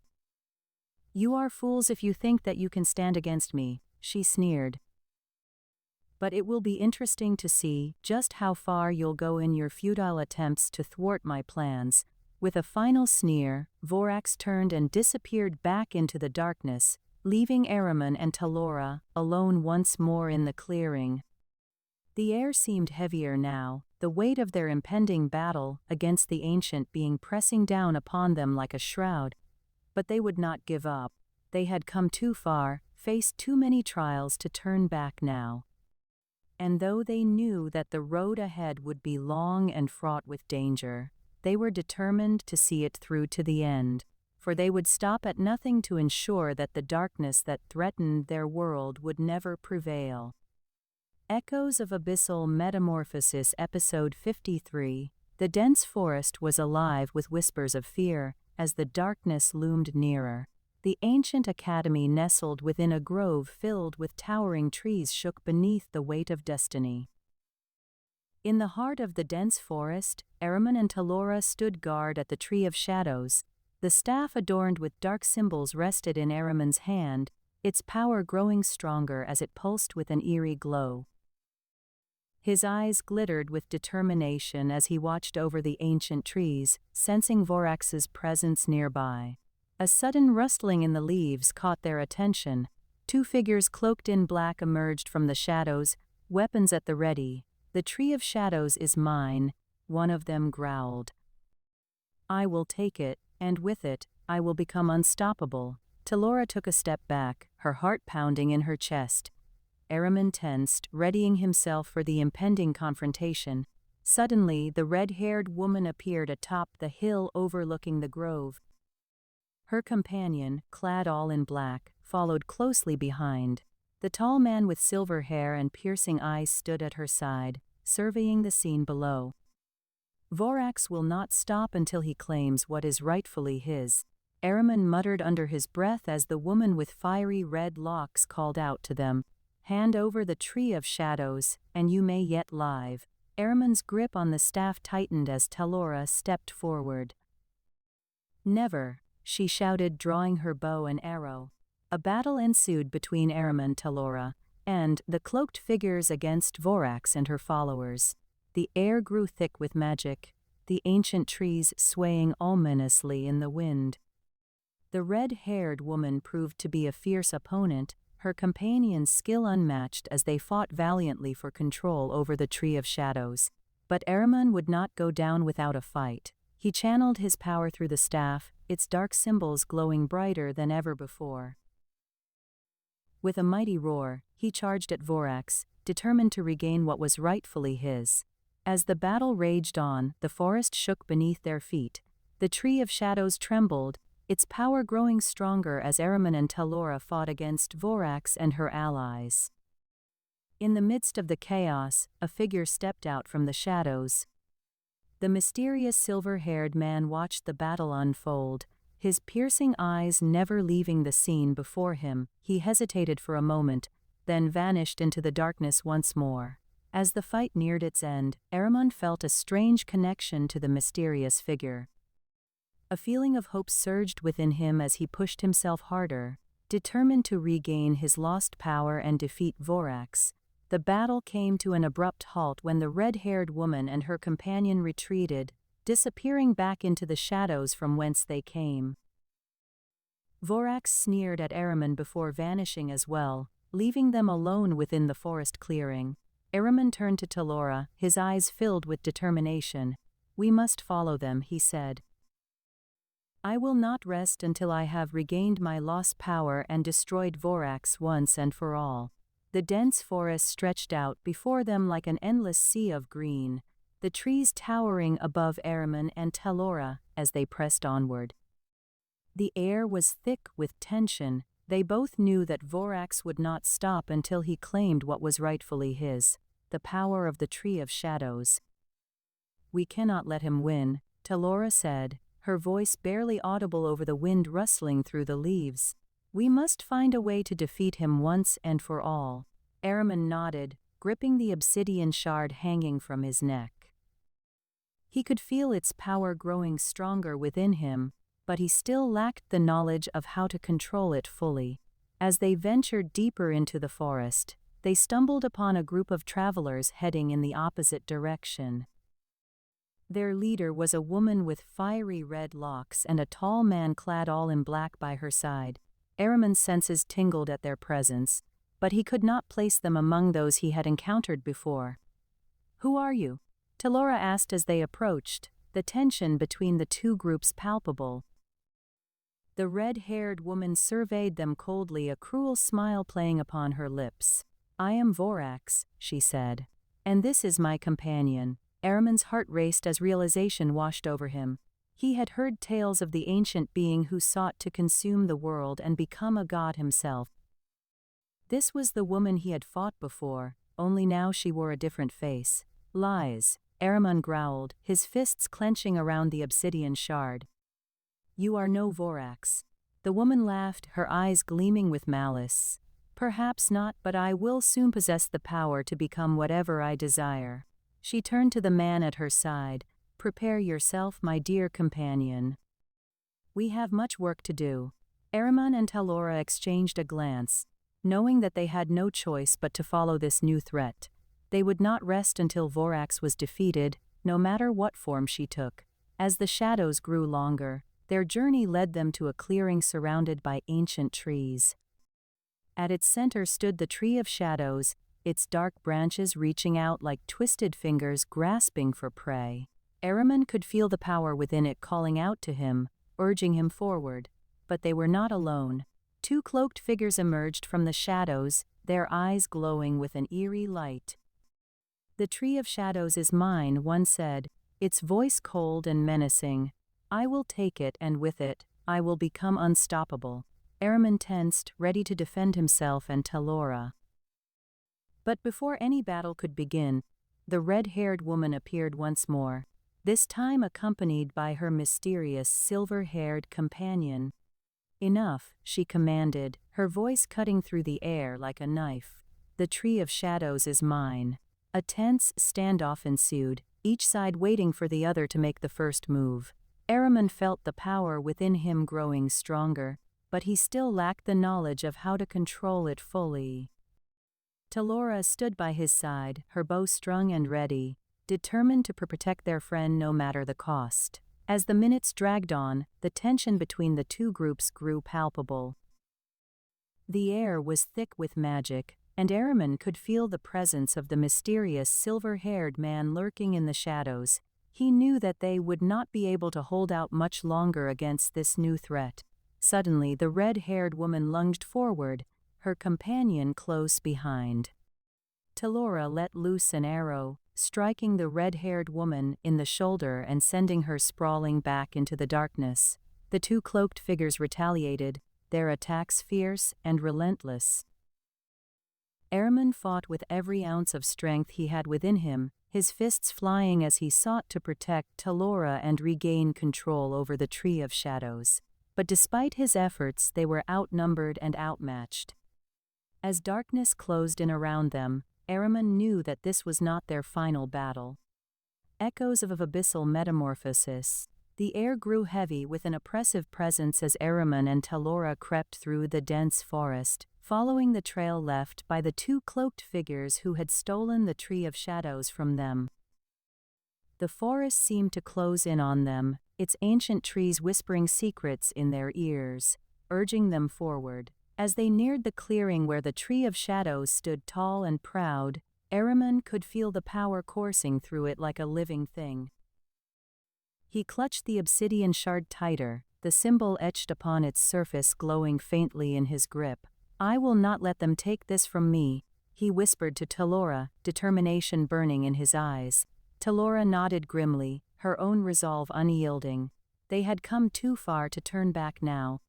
"You are fools if you think that you can stand against me," she sneered. "But it will be interesting to see just how far you'll go in your futile attempts to thwart my plans." With a final sneer, Vorax turned and disappeared back into the darkness, leaving Ehrman and Talora alone once more in the clearing. The air seemed heavier now, the weight of their impending battle against the ancient being pressing down upon them like a shroud. But they would not give up. They had come too far, faced too many trials to turn back now. And though they knew that the road ahead would be long and fraught with danger, they were determined to see it through to the end, for they would stop at nothing to ensure that the darkness that threatened their world would never prevail. Echoes-of-Abyssal-Metamorphosis Episode 53. The dense forest was alive with whispers of fear as the darkness loomed nearer. The ancient academy nestled within a grove filled with towering trees shook beneath the weight of destiny. In the heart of the dense forest, Ahriman and Talora stood guard at the Tree of Shadows. The staff adorned with dark symbols rested in Ahriman's hand, its power growing stronger as it pulsed with an eerie glow. His eyes glittered with determination as he watched over the ancient trees, sensing Vorax's presence nearby. A sudden rustling in the leaves caught their attention. Two figures cloaked in black emerged from the shadows, weapons at the ready. "The Tree of Shadows is mine," one of them growled. "I will take it, and with it, I will become unstoppable." Talora took a step back, her heart pounding in her chest. Ahriman tensed, readying himself for the impending confrontation. Suddenly, the red-haired woman appeared atop the hill overlooking the grove. Her companion, clad all in black, followed closely behind. The tall man with silver hair and piercing eyes stood at her side, surveying the scene below. "Vorax will not stop until he claims what is rightfully his," Ahriman muttered under his breath as the woman with fiery red locks called out to them. "Hand over the Tree of Shadows, and you may yet live." Ahriman's grip on the staff tightened as Talora stepped forward. "Never," she shouted, drawing her bow and arrow. A battle ensued between Ahriman, Talora, and the cloaked figures against Vorax and her followers. The air grew thick with magic, the ancient trees swaying ominously in the wind. The red-haired woman proved to be a fierce opponent, her companion's skill unmatched as they fought valiantly for control over the Tree of Shadows. But Ahriman would not go down without a fight. He channeled his power through the staff, its dark symbols glowing brighter than ever before. With a mighty roar, he charged at Vorax, determined to regain what was rightfully his. As the battle raged on, the forest shook beneath their feet. The Tree of Shadows trembled, its power growing stronger as Ahriman and Talora fought against Vorax and her allies. In the midst of the chaos, a figure stepped out from the shadows. The mysterious silver-haired man watched the battle unfold, his piercing eyes never leaving the scene before him. He hesitated for a moment, then vanished into the darkness once more. As the fight neared its end, Ahriman felt a strange connection to the mysterious figure. A feeling of hope surged within him as he pushed himself harder, determined to regain his lost power and defeat Vorax. The battle came to an abrupt halt when the red-haired woman and her companion retreated, disappearing back into the shadows from whence they came. Vorax sneered at Ahriman before vanishing as well, leaving them alone within the forest clearing. Ahriman turned to Talora, his eyes filled with determination. "We must follow them," he said. "I will not rest until I have regained my lost power and destroyed Vorax once and for all." The dense forest stretched out before them like an endless sea of green, the trees towering above Ahriman and Talora as they pressed onward. The air was thick with tension. They both knew that Vorax would not stop until he claimed what was rightfully his, the power of the Tree of Shadows. "We cannot let him win," Talora said, her voice barely audible over the wind rustling through the leaves. "We must find a way to defeat him once and for all." Ahriman nodded, gripping the obsidian shard hanging from his neck. He could feel its power growing stronger within him, but he still lacked the knowledge of how to control it fully. As they ventured deeper into the forest, they stumbled upon a group of travelers heading in the opposite direction. Their leader was a woman with fiery red locks and a tall man clad all in black by her side. Ahriman's senses tingled at their presence, but he could not place them among those he had encountered before. "Who are you?" Talora asked as they approached, the tension between the two groups palpable. The red-haired woman surveyed them coldly, a cruel smile playing upon her lips. "I am Vorax," she said. "And this is my companion." Ahriman's heart raced as realization washed over him. He had heard tales of the ancient being who sought to consume the world and become a god himself. This was the woman he had fought before, only now she wore a different face. "Lies," Ahriman growled, his fists clenching around the obsidian shard. "You are no Vorax." The woman laughed, her eyes gleaming with malice. Perhaps not, but I will soon possess the power to become whatever I desire. She turned to the man at her side. Prepare yourself, my dear companion. We have much work to do. Ahriman and Talora exchanged a glance, knowing that they had no choice but to follow this new threat. They would not rest until Vorax was defeated, no matter what form she took. As the shadows grew longer, their journey led them to a clearing surrounded by ancient trees. At its center stood the Tree of Shadows, its dark branches reaching out like twisted fingers grasping for prey. Ahriman could feel the power within it calling out to him, urging him forward. But they were not alone. Two cloaked figures emerged from the shadows, their eyes glowing with an eerie light. "The Tree of Shadows is mine," one said, its voice cold and menacing. "I will take it, and with it, I will become unstoppable." Ahriman tensed, ready to defend himself and Talora. But before any battle could begin, the red-haired woman appeared once more, this time accompanied by her mysterious silver-haired companion. "Enough," she commanded, her voice cutting through the air like a knife. "The Tree of Shadows is mine." A tense standoff ensued, each side waiting for the other to make the first move. Ahriman felt the power within him growing stronger, but he still lacked the knowledge of how to control it fully. Talora stood by his side, her bow strung and ready, determined to protect their friend no matter the cost. As the minutes dragged on, the tension between the two groups grew palpable. The air was thick with magic, and Ahriman could feel the presence of the mysterious silver-haired man lurking in the shadows. He knew that they would not be able to hold out much longer against this new threat. Suddenly, the red-haired woman lunged forward, her companion close behind. Talora let loose an arrow, striking the red-haired woman in the shoulder and sending her sprawling back into the darkness. The two cloaked figures retaliated, their attacks fierce and relentless. Ahriman fought with every ounce of strength he had within him, his fists flying as he sought to protect Talora and regain control over the Tree of Shadows. But despite his efforts, they were outnumbered and outmatched. As darkness closed in around them, Ahriman knew that this was not their final battle. Echoes-of-Abyssal-Metamorphosis. The air grew heavy with an oppressive presence as Ahriman and Talora crept through the dense forest, following the trail left by the two cloaked figures who had stolen the Tree of Shadows from them. The forest seemed to close in on them, its ancient trees whispering secrets in their ears, urging them forward. As they neared the clearing where the Tree of Shadows stood tall and proud, Ahriman could feel the power coursing through it like a living thing. He clutched the obsidian shard tighter, the symbol etched upon its surface glowing faintly in his grip. "I will not let them take this from me," he whispered to Talora, determination burning in his eyes. Talora nodded grimly, her own resolve unyielding. They had come too far to turn back now.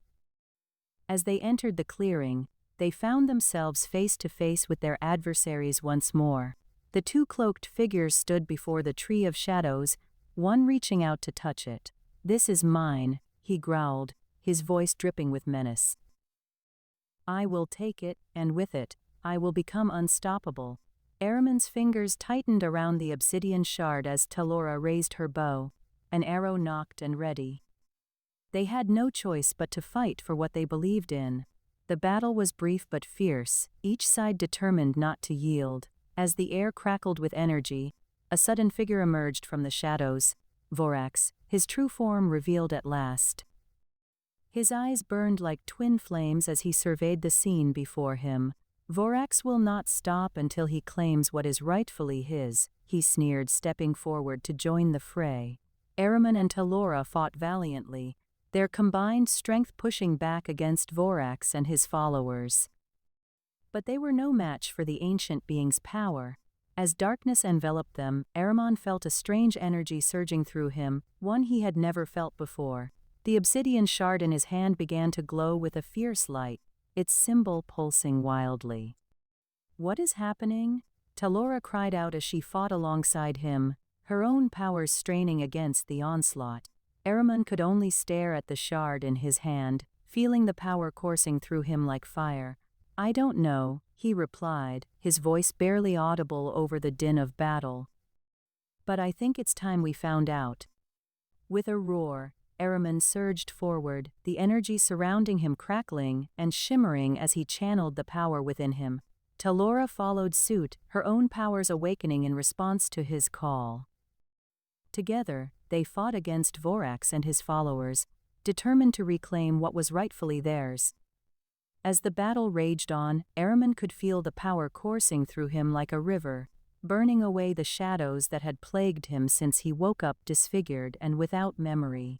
As they entered the clearing, they found themselves face to face with their adversaries once more. The two cloaked figures stood before the Tree of Shadows, one reaching out to touch it. "This is mine," he growled, his voice dripping with menace. "I will take it, and with it, I will become unstoppable." Ahriman's fingers tightened around the obsidian shard as Talora raised her bow, an arrow nocked and ready. They had no choice but to fight for what they believed in. The battle was brief but fierce, each side determined not to yield. As the air crackled with energy, a sudden figure emerged from the shadows, Vorax, his true form revealed at last. His eyes burned like twin flames as he surveyed the scene before him. "Vorax will not stop until he claims what is rightfully his," he sneered, stepping forward to join the fray. Ahriman and Talora fought valiantly, their combined strength pushing back against Vorax and his followers. But they were no match for the ancient being's power. As darkness enveloped them, Ahriman felt a strange energy surging through him, one he had never felt before. The obsidian shard in his hand began to glow with a fierce light, its symbol pulsing wildly. "What is happening?" Talora cried out as she fought alongside him, her own powers straining against the onslaught. Ahriman could only stare at the shard in his hand, feeling the power coursing through him like fire. "I don't know," he replied, his voice barely audible over the din of battle. "But I think it's time we found out." With a roar, Ahriman surged forward, the energy surrounding him crackling and shimmering as he channeled the power within him. Talora followed suit, her own powers awakening in response to his call. Together, they fought against Vorax and his followers, determined to reclaim what was rightfully theirs. As the battle raged on, Ahriman could feel the power coursing through him like a river, burning away the shadows that had plagued him since he woke up disfigured and without memory.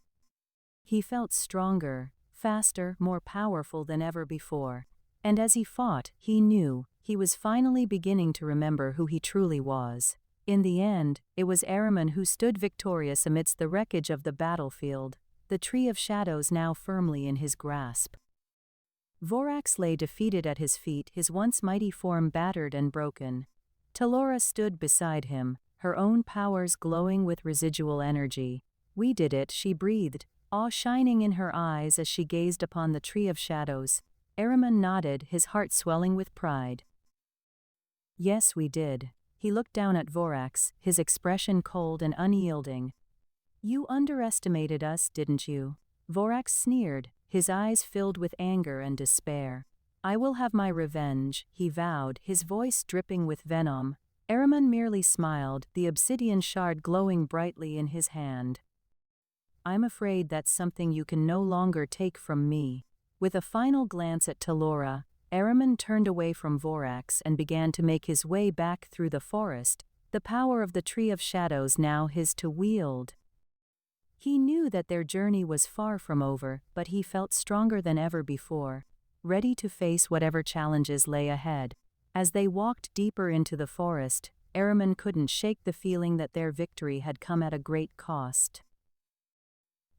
He felt stronger, faster, more powerful than ever before, and as he fought, he knew he was finally beginning to remember who he truly was. In the end, it was Ahriman who stood victorious amidst the wreckage of the battlefield, the Tree of Shadows now firmly in his grasp. Vorax lay defeated at his feet, his once mighty form battered and broken. Talora stood beside him, her own powers glowing with residual energy. "We did it," she breathed, awe shining in her eyes as she gazed upon the Tree of Shadows. Ahriman nodded, his heart swelling with pride. "Yes, we did." He looked down at Vorax, his expression cold and unyielding. "You underestimated us, didn't you?" Vorax sneered, his eyes filled with anger and despair. "I will have my revenge," he vowed, his voice dripping with venom. Ahriman merely smiled, the obsidian shard glowing brightly in his hand. "I'm afraid that's something you can no longer take from me." With a final glance at Talora, Ahriman turned away from Vorax and began to make his way back through the forest, the power of the Tree of Shadows now his to wield. He knew that their journey was far from over, but he felt stronger than ever before, ready to face whatever challenges lay ahead. As they walked deeper into the forest, Ahriman couldn't shake the feeling that their victory had come at a great cost.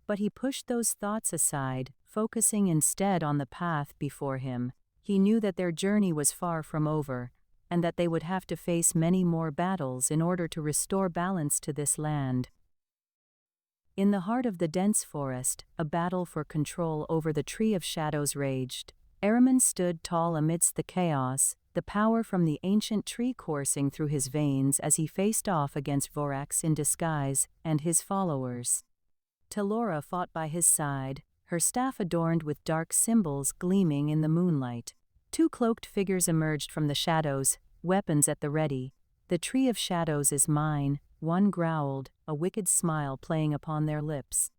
But he pushed those thoughts aside, focusing instead on the path before him. He knew that their journey was far from over, and that they would have to face many more battles in order to restore balance to this land. In the heart of the dense forest, a battle for control over the Tree of Shadows raged. Ahriman stood tall amidst the chaos, the power from the ancient tree coursing through his veins as he faced off against Vorax in disguise and his followers. Talora fought by his side, her staff adorned with dark symbols gleaming in the moonlight. Two cloaked figures emerged from the shadows, weapons at the ready. "The Tree of Shadows is mine," one growled, a wicked smile playing upon their lips.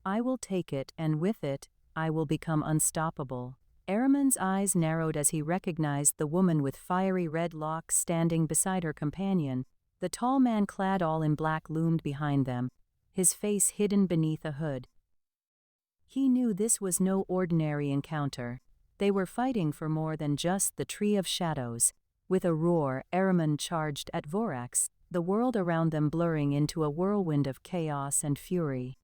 "I will take it, and with it, I will become unstoppable." Ahriman's eyes narrowed as he recognized the woman with fiery red locks standing beside her companion. The tall man clad all in black loomed behind them, his face hidden beneath a hood. He knew this was no ordinary encounter. They were fighting for more than just the Tree of Shadows. With a roar, Ahriman charged at Vorax, the world around them blurring into a whirlwind of chaos and fury.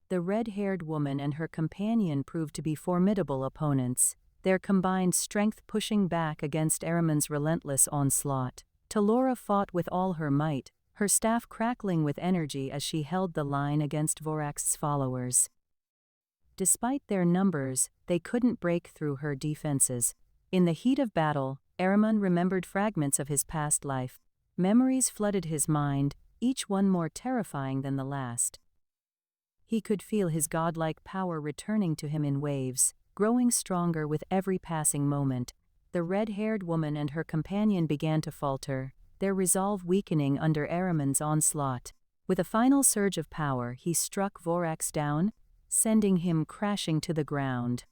The red-haired woman and her companion proved to be formidable opponents, their combined strength pushing back against Ahriman's relentless onslaught. Talora fought with all her might, her staff crackling with energy as she held the line against Vorax's followers. Despite their numbers, they couldn't break through her defenses. In the heat of battle, Ahriman remembered fragments of his past life. Memories flooded his mind, each one more terrifying than the last. He could feel his godlike power returning to him in waves, growing stronger with every passing moment. The red-haired woman and her companion began to falter, their resolve weakening under Ahriman's onslaught. With a final surge of power, he struck Vorax down, sending him crashing to the ground.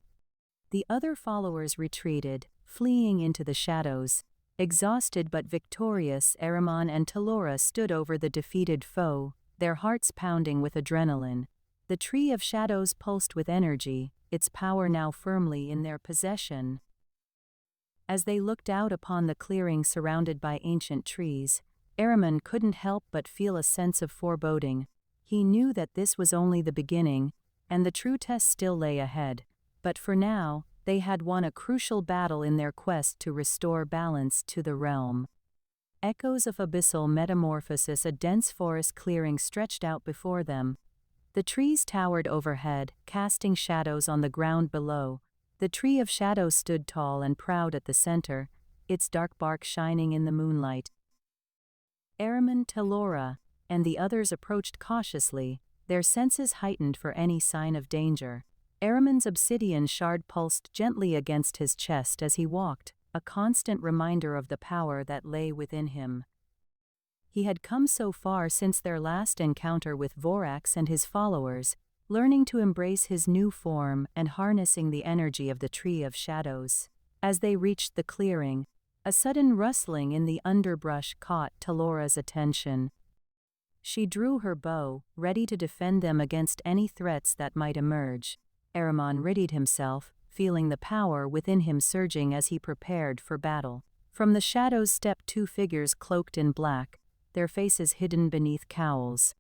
The other followers retreated, fleeing into the shadows. Exhausted but victorious, Ahriman and Talora stood over the defeated foe, their hearts pounding with adrenaline. The Tree of Shadows pulsed with energy, its power now firmly in their possession. As they looked out upon the clearing surrounded by ancient trees, Ahriman couldn't help but feel a sense of foreboding. He knew that this was only the beginning, and the true test still lay ahead. But for now, they had won a crucial battle in their quest to restore balance to the realm. Echoes of Abyssal Metamorphosis. A dense forest clearing stretched out before them, The trees towered overhead, casting shadows on the ground below. The tree of shadows stood tall and proud at the center, its dark bark shining in the moonlight. Ahriman, Telora, and the others approached cautiously, their senses heightened for any sign of danger. Ahriman's obsidian shard pulsed gently against his chest as he walked, a constant reminder of the power that lay within him. He had come so far since their last encounter with Vorax and his followers, learning to embrace his new form and harnessing the energy of the Tree of Shadows. As they reached the clearing, a sudden rustling in the underbrush caught Telora's attention. She drew her bow, ready to defend them against any threats that might emerge. Ahriman readied himself, feeling the power within him surging as he prepared for battle. From the shadows stepped two figures cloaked in black, their faces hidden beneath cowls.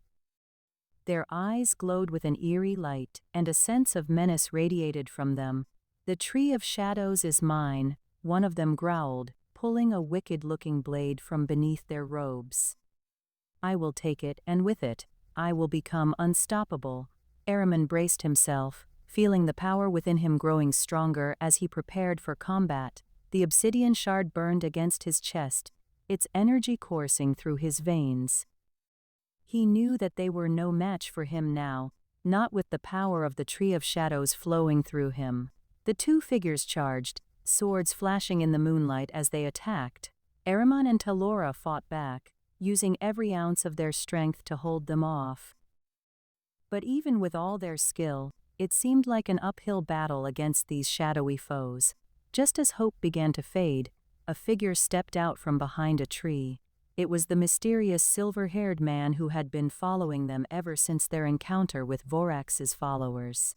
Their eyes glowed with an eerie light, and a sense of menace radiated from them. "The Tree of Shadows is mine," one of them growled, pulling a wicked-looking blade from beneath their robes. "I will take it, and with it, I will become unstoppable." Ahriman braced himself, feeling the power within him growing stronger as he prepared for combat. The obsidian shard burned against his chest, its energy coursing through his veins. He knew that they were no match for him now, not with the power of the Tree of Shadows flowing through him. The two figures charged, swords flashing in the moonlight as they attacked. Ahriman and Telora fought back, using every ounce of their strength to hold them off. But even with all their skill, it seemed like an uphill battle against these shadowy foes. Just as hope began to fade, a figure stepped out from behind a tree. It was the mysterious silver-haired man who had been following them ever since their encounter with Vorax's followers.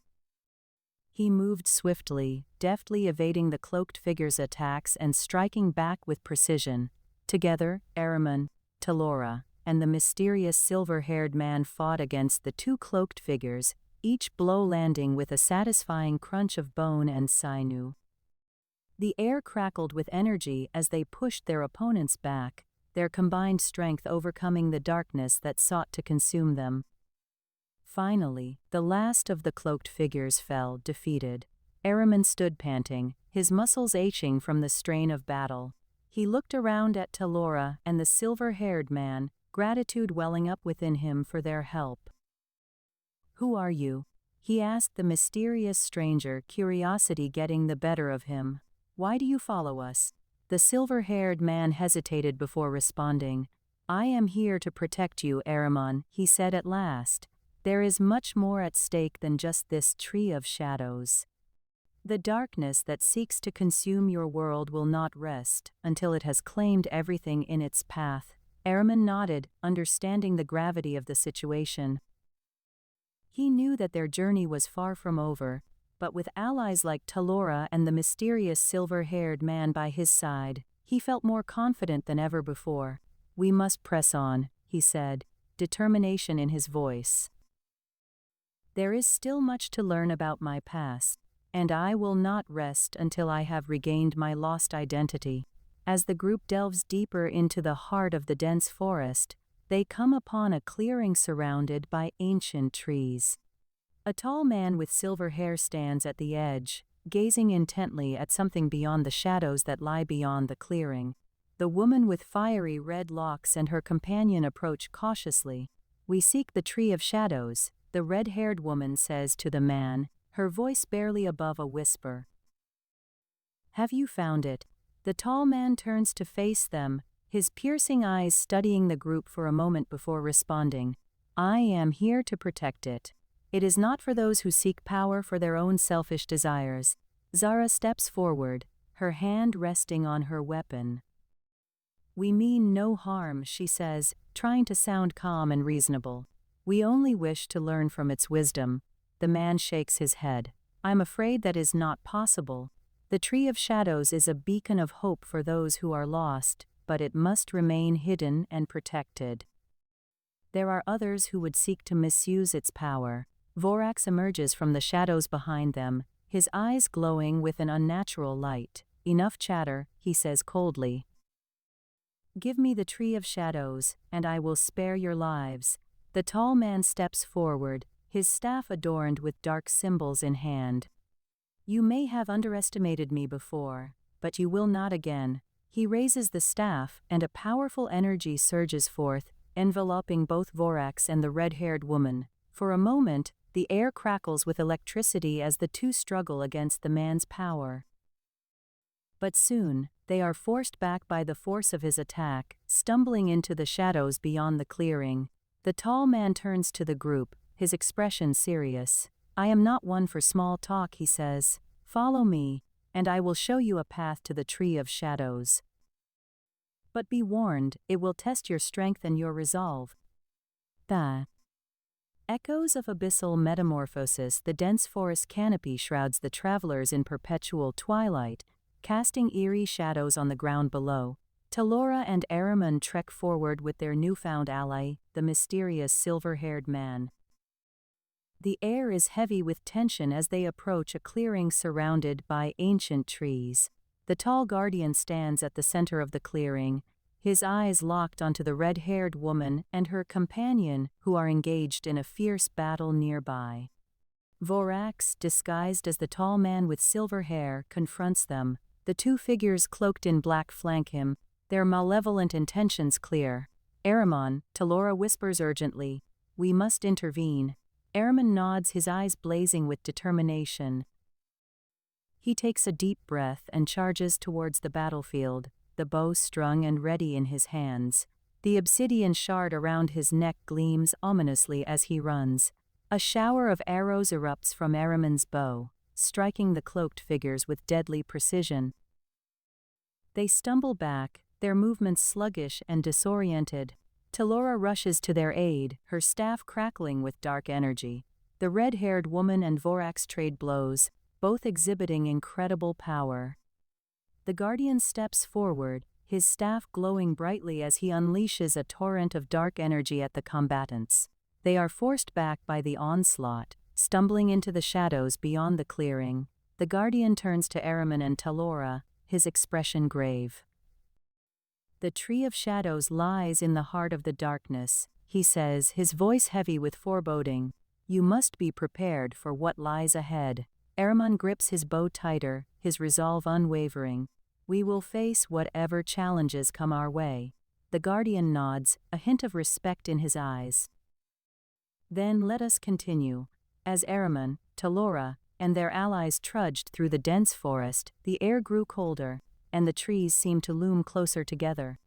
He moved swiftly, deftly evading the cloaked figure's attacks and striking back with precision. Together, Ahriman, Telora, and the mysterious silver-haired man fought against the two cloaked figures, each blow landing with a satisfying crunch of bone and sinew. The air crackled with energy as they pushed their opponents back, their combined strength overcoming the darkness that sought to consume them. Finally, the last of the cloaked figures fell, defeated. Ahriman stood panting, his muscles aching from the strain of battle. He looked around at Telora and the silver-haired man, gratitude welling up within him for their help. "Who are you?" he asked the mysterious stranger, curiosity getting the better of him. "Why do you follow us?" The silver-haired man hesitated before responding. "I am here to protect you, Ahriman," he said at last. "There is much more at stake than just this Tree of Shadows. The darkness that seeks to consume your world will not rest until it has claimed everything in its path." Ahriman nodded, understanding the gravity of the situation. He knew that their journey was far from over, but with allies like Telora and the mysterious silver-haired man by his side, he felt more confident than ever before. "We must press on," he said, determination in his voice. "There is still much to learn about my past, and I will not rest until I have regained my lost identity." As the group delves deeper into the heart of the dense forest, they come upon a clearing surrounded by ancient trees. A tall man with silver hair stands at the edge, gazing intently at something beyond the shadows that lie beyond the clearing. The woman with fiery red locks and her companion approach cautiously. "We seek the Tree of Shadows," the red-haired woman says to the man, her voice barely above a whisper. "Have you found it?" The tall man turns to face them, his piercing eyes studying the group for a moment before responding. "I am here to protect it. It is not for those who seek power for their own selfish desires." Zara steps forward, her hand resting on her weapon. "We mean no harm," she says, trying to sound calm and reasonable. "We only wish to learn from its wisdom." The man shakes his head. "I'm afraid that is not possible. The Tree of Shadows is a beacon of hope for those who are lost, but it must remain hidden and protected. There are others who would seek to misuse its power." Vorax emerges from the shadows behind them, his eyes glowing with an unnatural light. "Enough chatter," he says coldly. "Give me the Tree of Shadows, and I will spare your lives." The tall man steps forward, his staff adorned with dark symbols in hand. "You may have underestimated me before, but you will not again." He raises the staff, and a powerful energy surges forth, enveloping both Vorax and the red-haired woman. For a moment, the air crackles with electricity as the two struggle against the man's power. But soon, they are forced back by the force of his attack, stumbling into the shadows beyond the clearing. The tall man turns to the group, his expression serious. "I am not one for small talk," he says. "Follow me, and I will show you a path to the Tree of Shadows. But be warned, it will test your strength and your resolve." The Echoes-of-Abyssal-Metamorphosis. The dense forest canopy shrouds the travelers in perpetual twilight, casting eerie shadows on the ground below. Talora and Ahriman trek forward with their newfound ally, the mysterious silver-haired man. The air is heavy with tension as they approach a clearing surrounded by ancient trees. The tall guardian stands at the center of the clearing, his eyes locked onto the red-haired woman and her companion, who are engaged in a fierce battle nearby. Vorax, disguised as the tall man with silver hair, confronts them. The two figures cloaked in black flank him, their malevolent intentions clear. "Ahriman," Talora whispers urgently, "we must intervene." Ahriman nods, his eyes blazing with determination. He takes a deep breath and charges towards the battlefield, the bow strung and ready in his hands. The obsidian shard around his neck gleams ominously as he runs. A shower of arrows erupts from Ahriman's bow, striking the cloaked figures with deadly precision. They stumble back, their movements sluggish and disoriented. Talora rushes to their aid, her staff crackling with dark energy. The red-haired woman and Vorax trade blows, both exhibiting incredible power. The Guardian steps forward, his staff glowing brightly as he unleashes a torrent of dark energy at the combatants. They are forced back by the onslaught, stumbling into the shadows beyond the clearing. The Guardian turns to Ahriman and Talora, his expression grave. "The Tree of Shadows lies in the heart of the darkness," he says, his voice heavy with foreboding. "You must be prepared for what lies ahead." Ahriman grips his bow tighter, his resolve unwavering. "We will face whatever challenges come our way." The Guardian nods, a hint of respect in his eyes. "Then let us continue." As Ahriman, Talora, and their allies trudged through the dense forest, the air grew colder, and the trees seemed to loom closer together.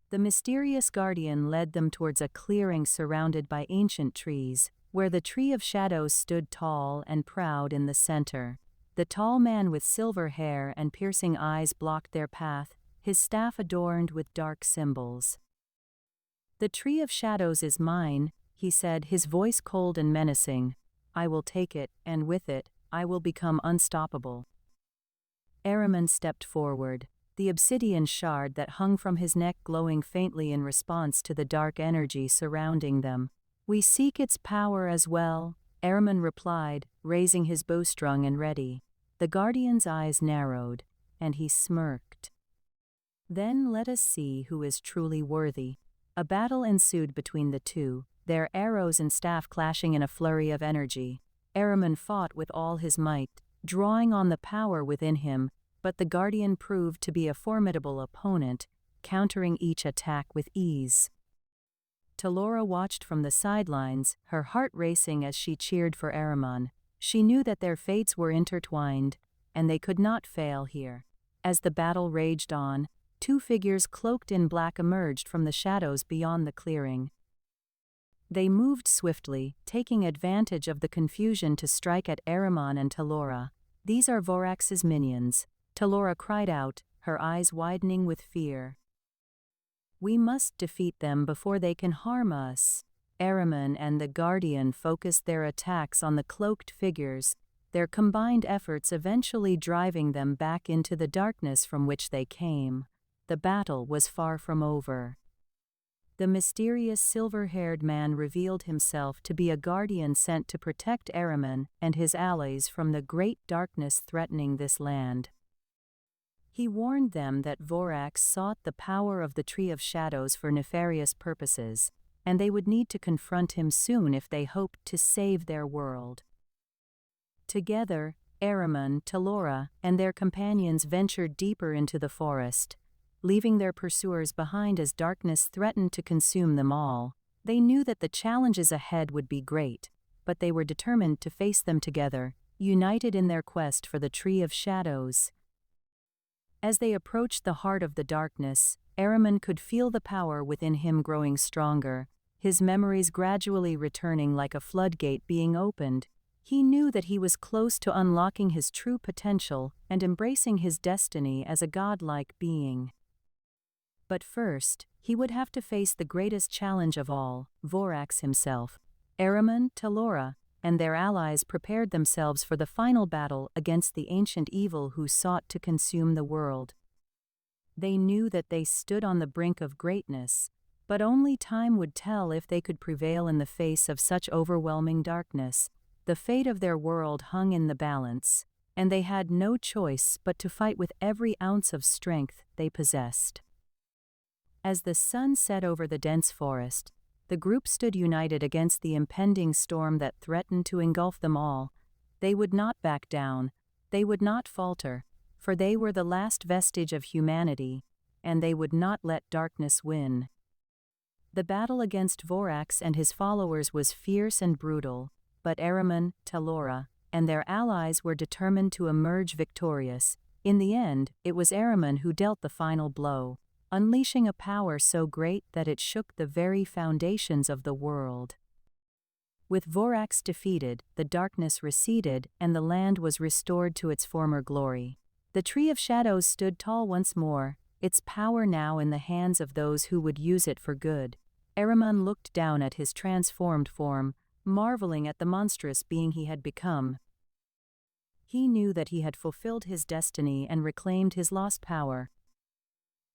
The mysterious Guardian led them towards a clearing surrounded by ancient trees, where the Tree of Shadows stood tall and proud in the center. The tall man with silver hair and piercing eyes blocked their path, his staff adorned with dark symbols. "The Tree of Shadows is mine," he said, his voice cold and menacing. "I will take it, and with it, I will become unstoppable." Ahriman stepped forward, the obsidian shard that hung from his neck glowing faintly in response to the dark energy surrounding them. "We seek its power as well," Ahriman replied, raising his bowstring and ready. The Guardian's eyes narrowed, and he smirked. "Then let us see who is truly worthy." A battle ensued between the two, their arrows and staff clashing in a flurry of energy. Ahriman fought with all his might, drawing on the power within him, but the Guardian proved to be a formidable opponent, countering each attack with ease. Talora watched from the sidelines, her heart racing as she cheered for Ahriman. She knew that their fates were intertwined, and they could not fail here. As the battle raged on, two figures cloaked in black emerged from the shadows beyond the clearing. They moved swiftly, taking advantage of the confusion to strike at Ahriman and Talora. "These are Vorax's minions," Talora cried out, her eyes widening with fear. "We must defeat them before they can harm us." Ahriman and the Guardian focused their attacks on the cloaked figures, their combined efforts eventually driving them back into the darkness from which they came. The battle was far from over. The mysterious silver-haired man revealed himself to be a guardian sent to protect Ahriman and his allies from the great darkness threatening this land. He warned them that Vorax sought the power of the Tree of Shadows for nefarious purposes, and they would need to confront him soon if they hoped to save their world. Together, Ahriman, Talora, and their companions ventured deeper into the forest, leaving their pursuers behind as darkness threatened to consume them all. They knew that the challenges ahead would be great, but they were determined to face them together, united in their quest for the Tree of Shadows. As they approached the heart of the darkness, Ahriman could feel the power within him growing stronger, his memories gradually returning like a floodgate being opened. He knew that he was close to unlocking his true potential and embracing his destiny as a godlike being. But first, he would have to face the greatest challenge of all, Vorax himself. Ahriman, Talora, and their allies prepared themselves for the final battle against the ancient evil who sought to consume the world. They knew that they stood on the brink of greatness, but only time would tell if they could prevail in the face of such overwhelming darkness. The fate of their world hung in the balance, and they had no choice but to fight with every ounce of strength they possessed. As the sun set over the dense forest, the group stood united against the impending storm that threatened to engulf them all. They would not back down, they would not falter, for they were the last vestige of humanity, and they would not let darkness win. The battle against Vorax and his followers was fierce and brutal, but Ahriman, Talora, and their allies were determined to emerge victorious. In the end, it was Ahriman who dealt the final blow, unleashing a power so great that it shook the very foundations of the world. With Vorax defeated, the darkness receded and the land was restored to its former glory. The Tree of Shadows stood tall once more, its power now in the hands of those who would use it for good. Ahriman looked down at his transformed form, marveling at the monstrous being he had become. He knew that he had fulfilled his destiny and reclaimed his lost power.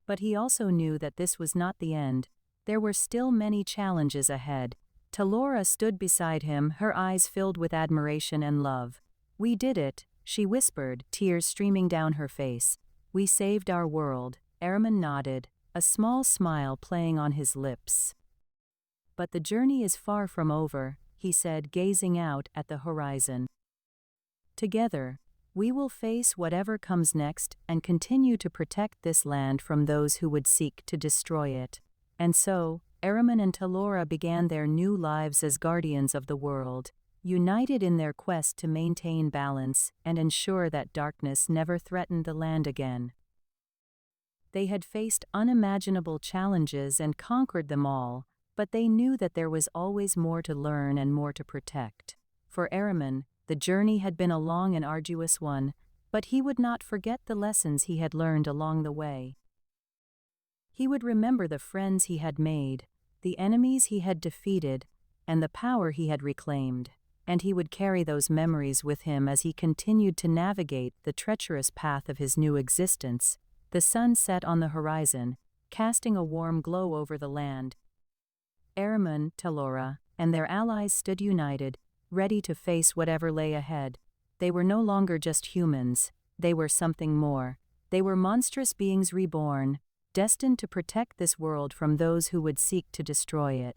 But he also knew that this was not the end. There were still many challenges ahead. Talora stood beside him, her eyes filled with admiration and love. "We did it," she whispered, tears streaming down her face. "We saved our world." Ahriman nodded, a small smile playing on his lips. "But the journey is far from over," he said, gazing out at the horizon. "Together, we will face whatever comes next and continue to protect this land from those who would seek to destroy it." And so, Ahriman and Talora began their new lives as guardians of the world, united in their quest to maintain balance and ensure that darkness never threatened the land again. They had faced unimaginable challenges and conquered them all, but they knew that there was always more to learn and more to protect. For Ahriman, the journey had been a long and arduous one, but he would not forget the lessons he had learned along the way. He would remember the friends he had made, the enemies he had defeated, and the power he had reclaimed, and he would carry those memories with him as he continued to navigate the treacherous path of his new existence. The sun set on the horizon, casting a warm glow over the land. Ahriman, Talora, and their allies stood united, ready to face whatever lay ahead. They were no longer just humans, they were something more. They were monstrous beings reborn, destined to protect this world from those who would seek to destroy it.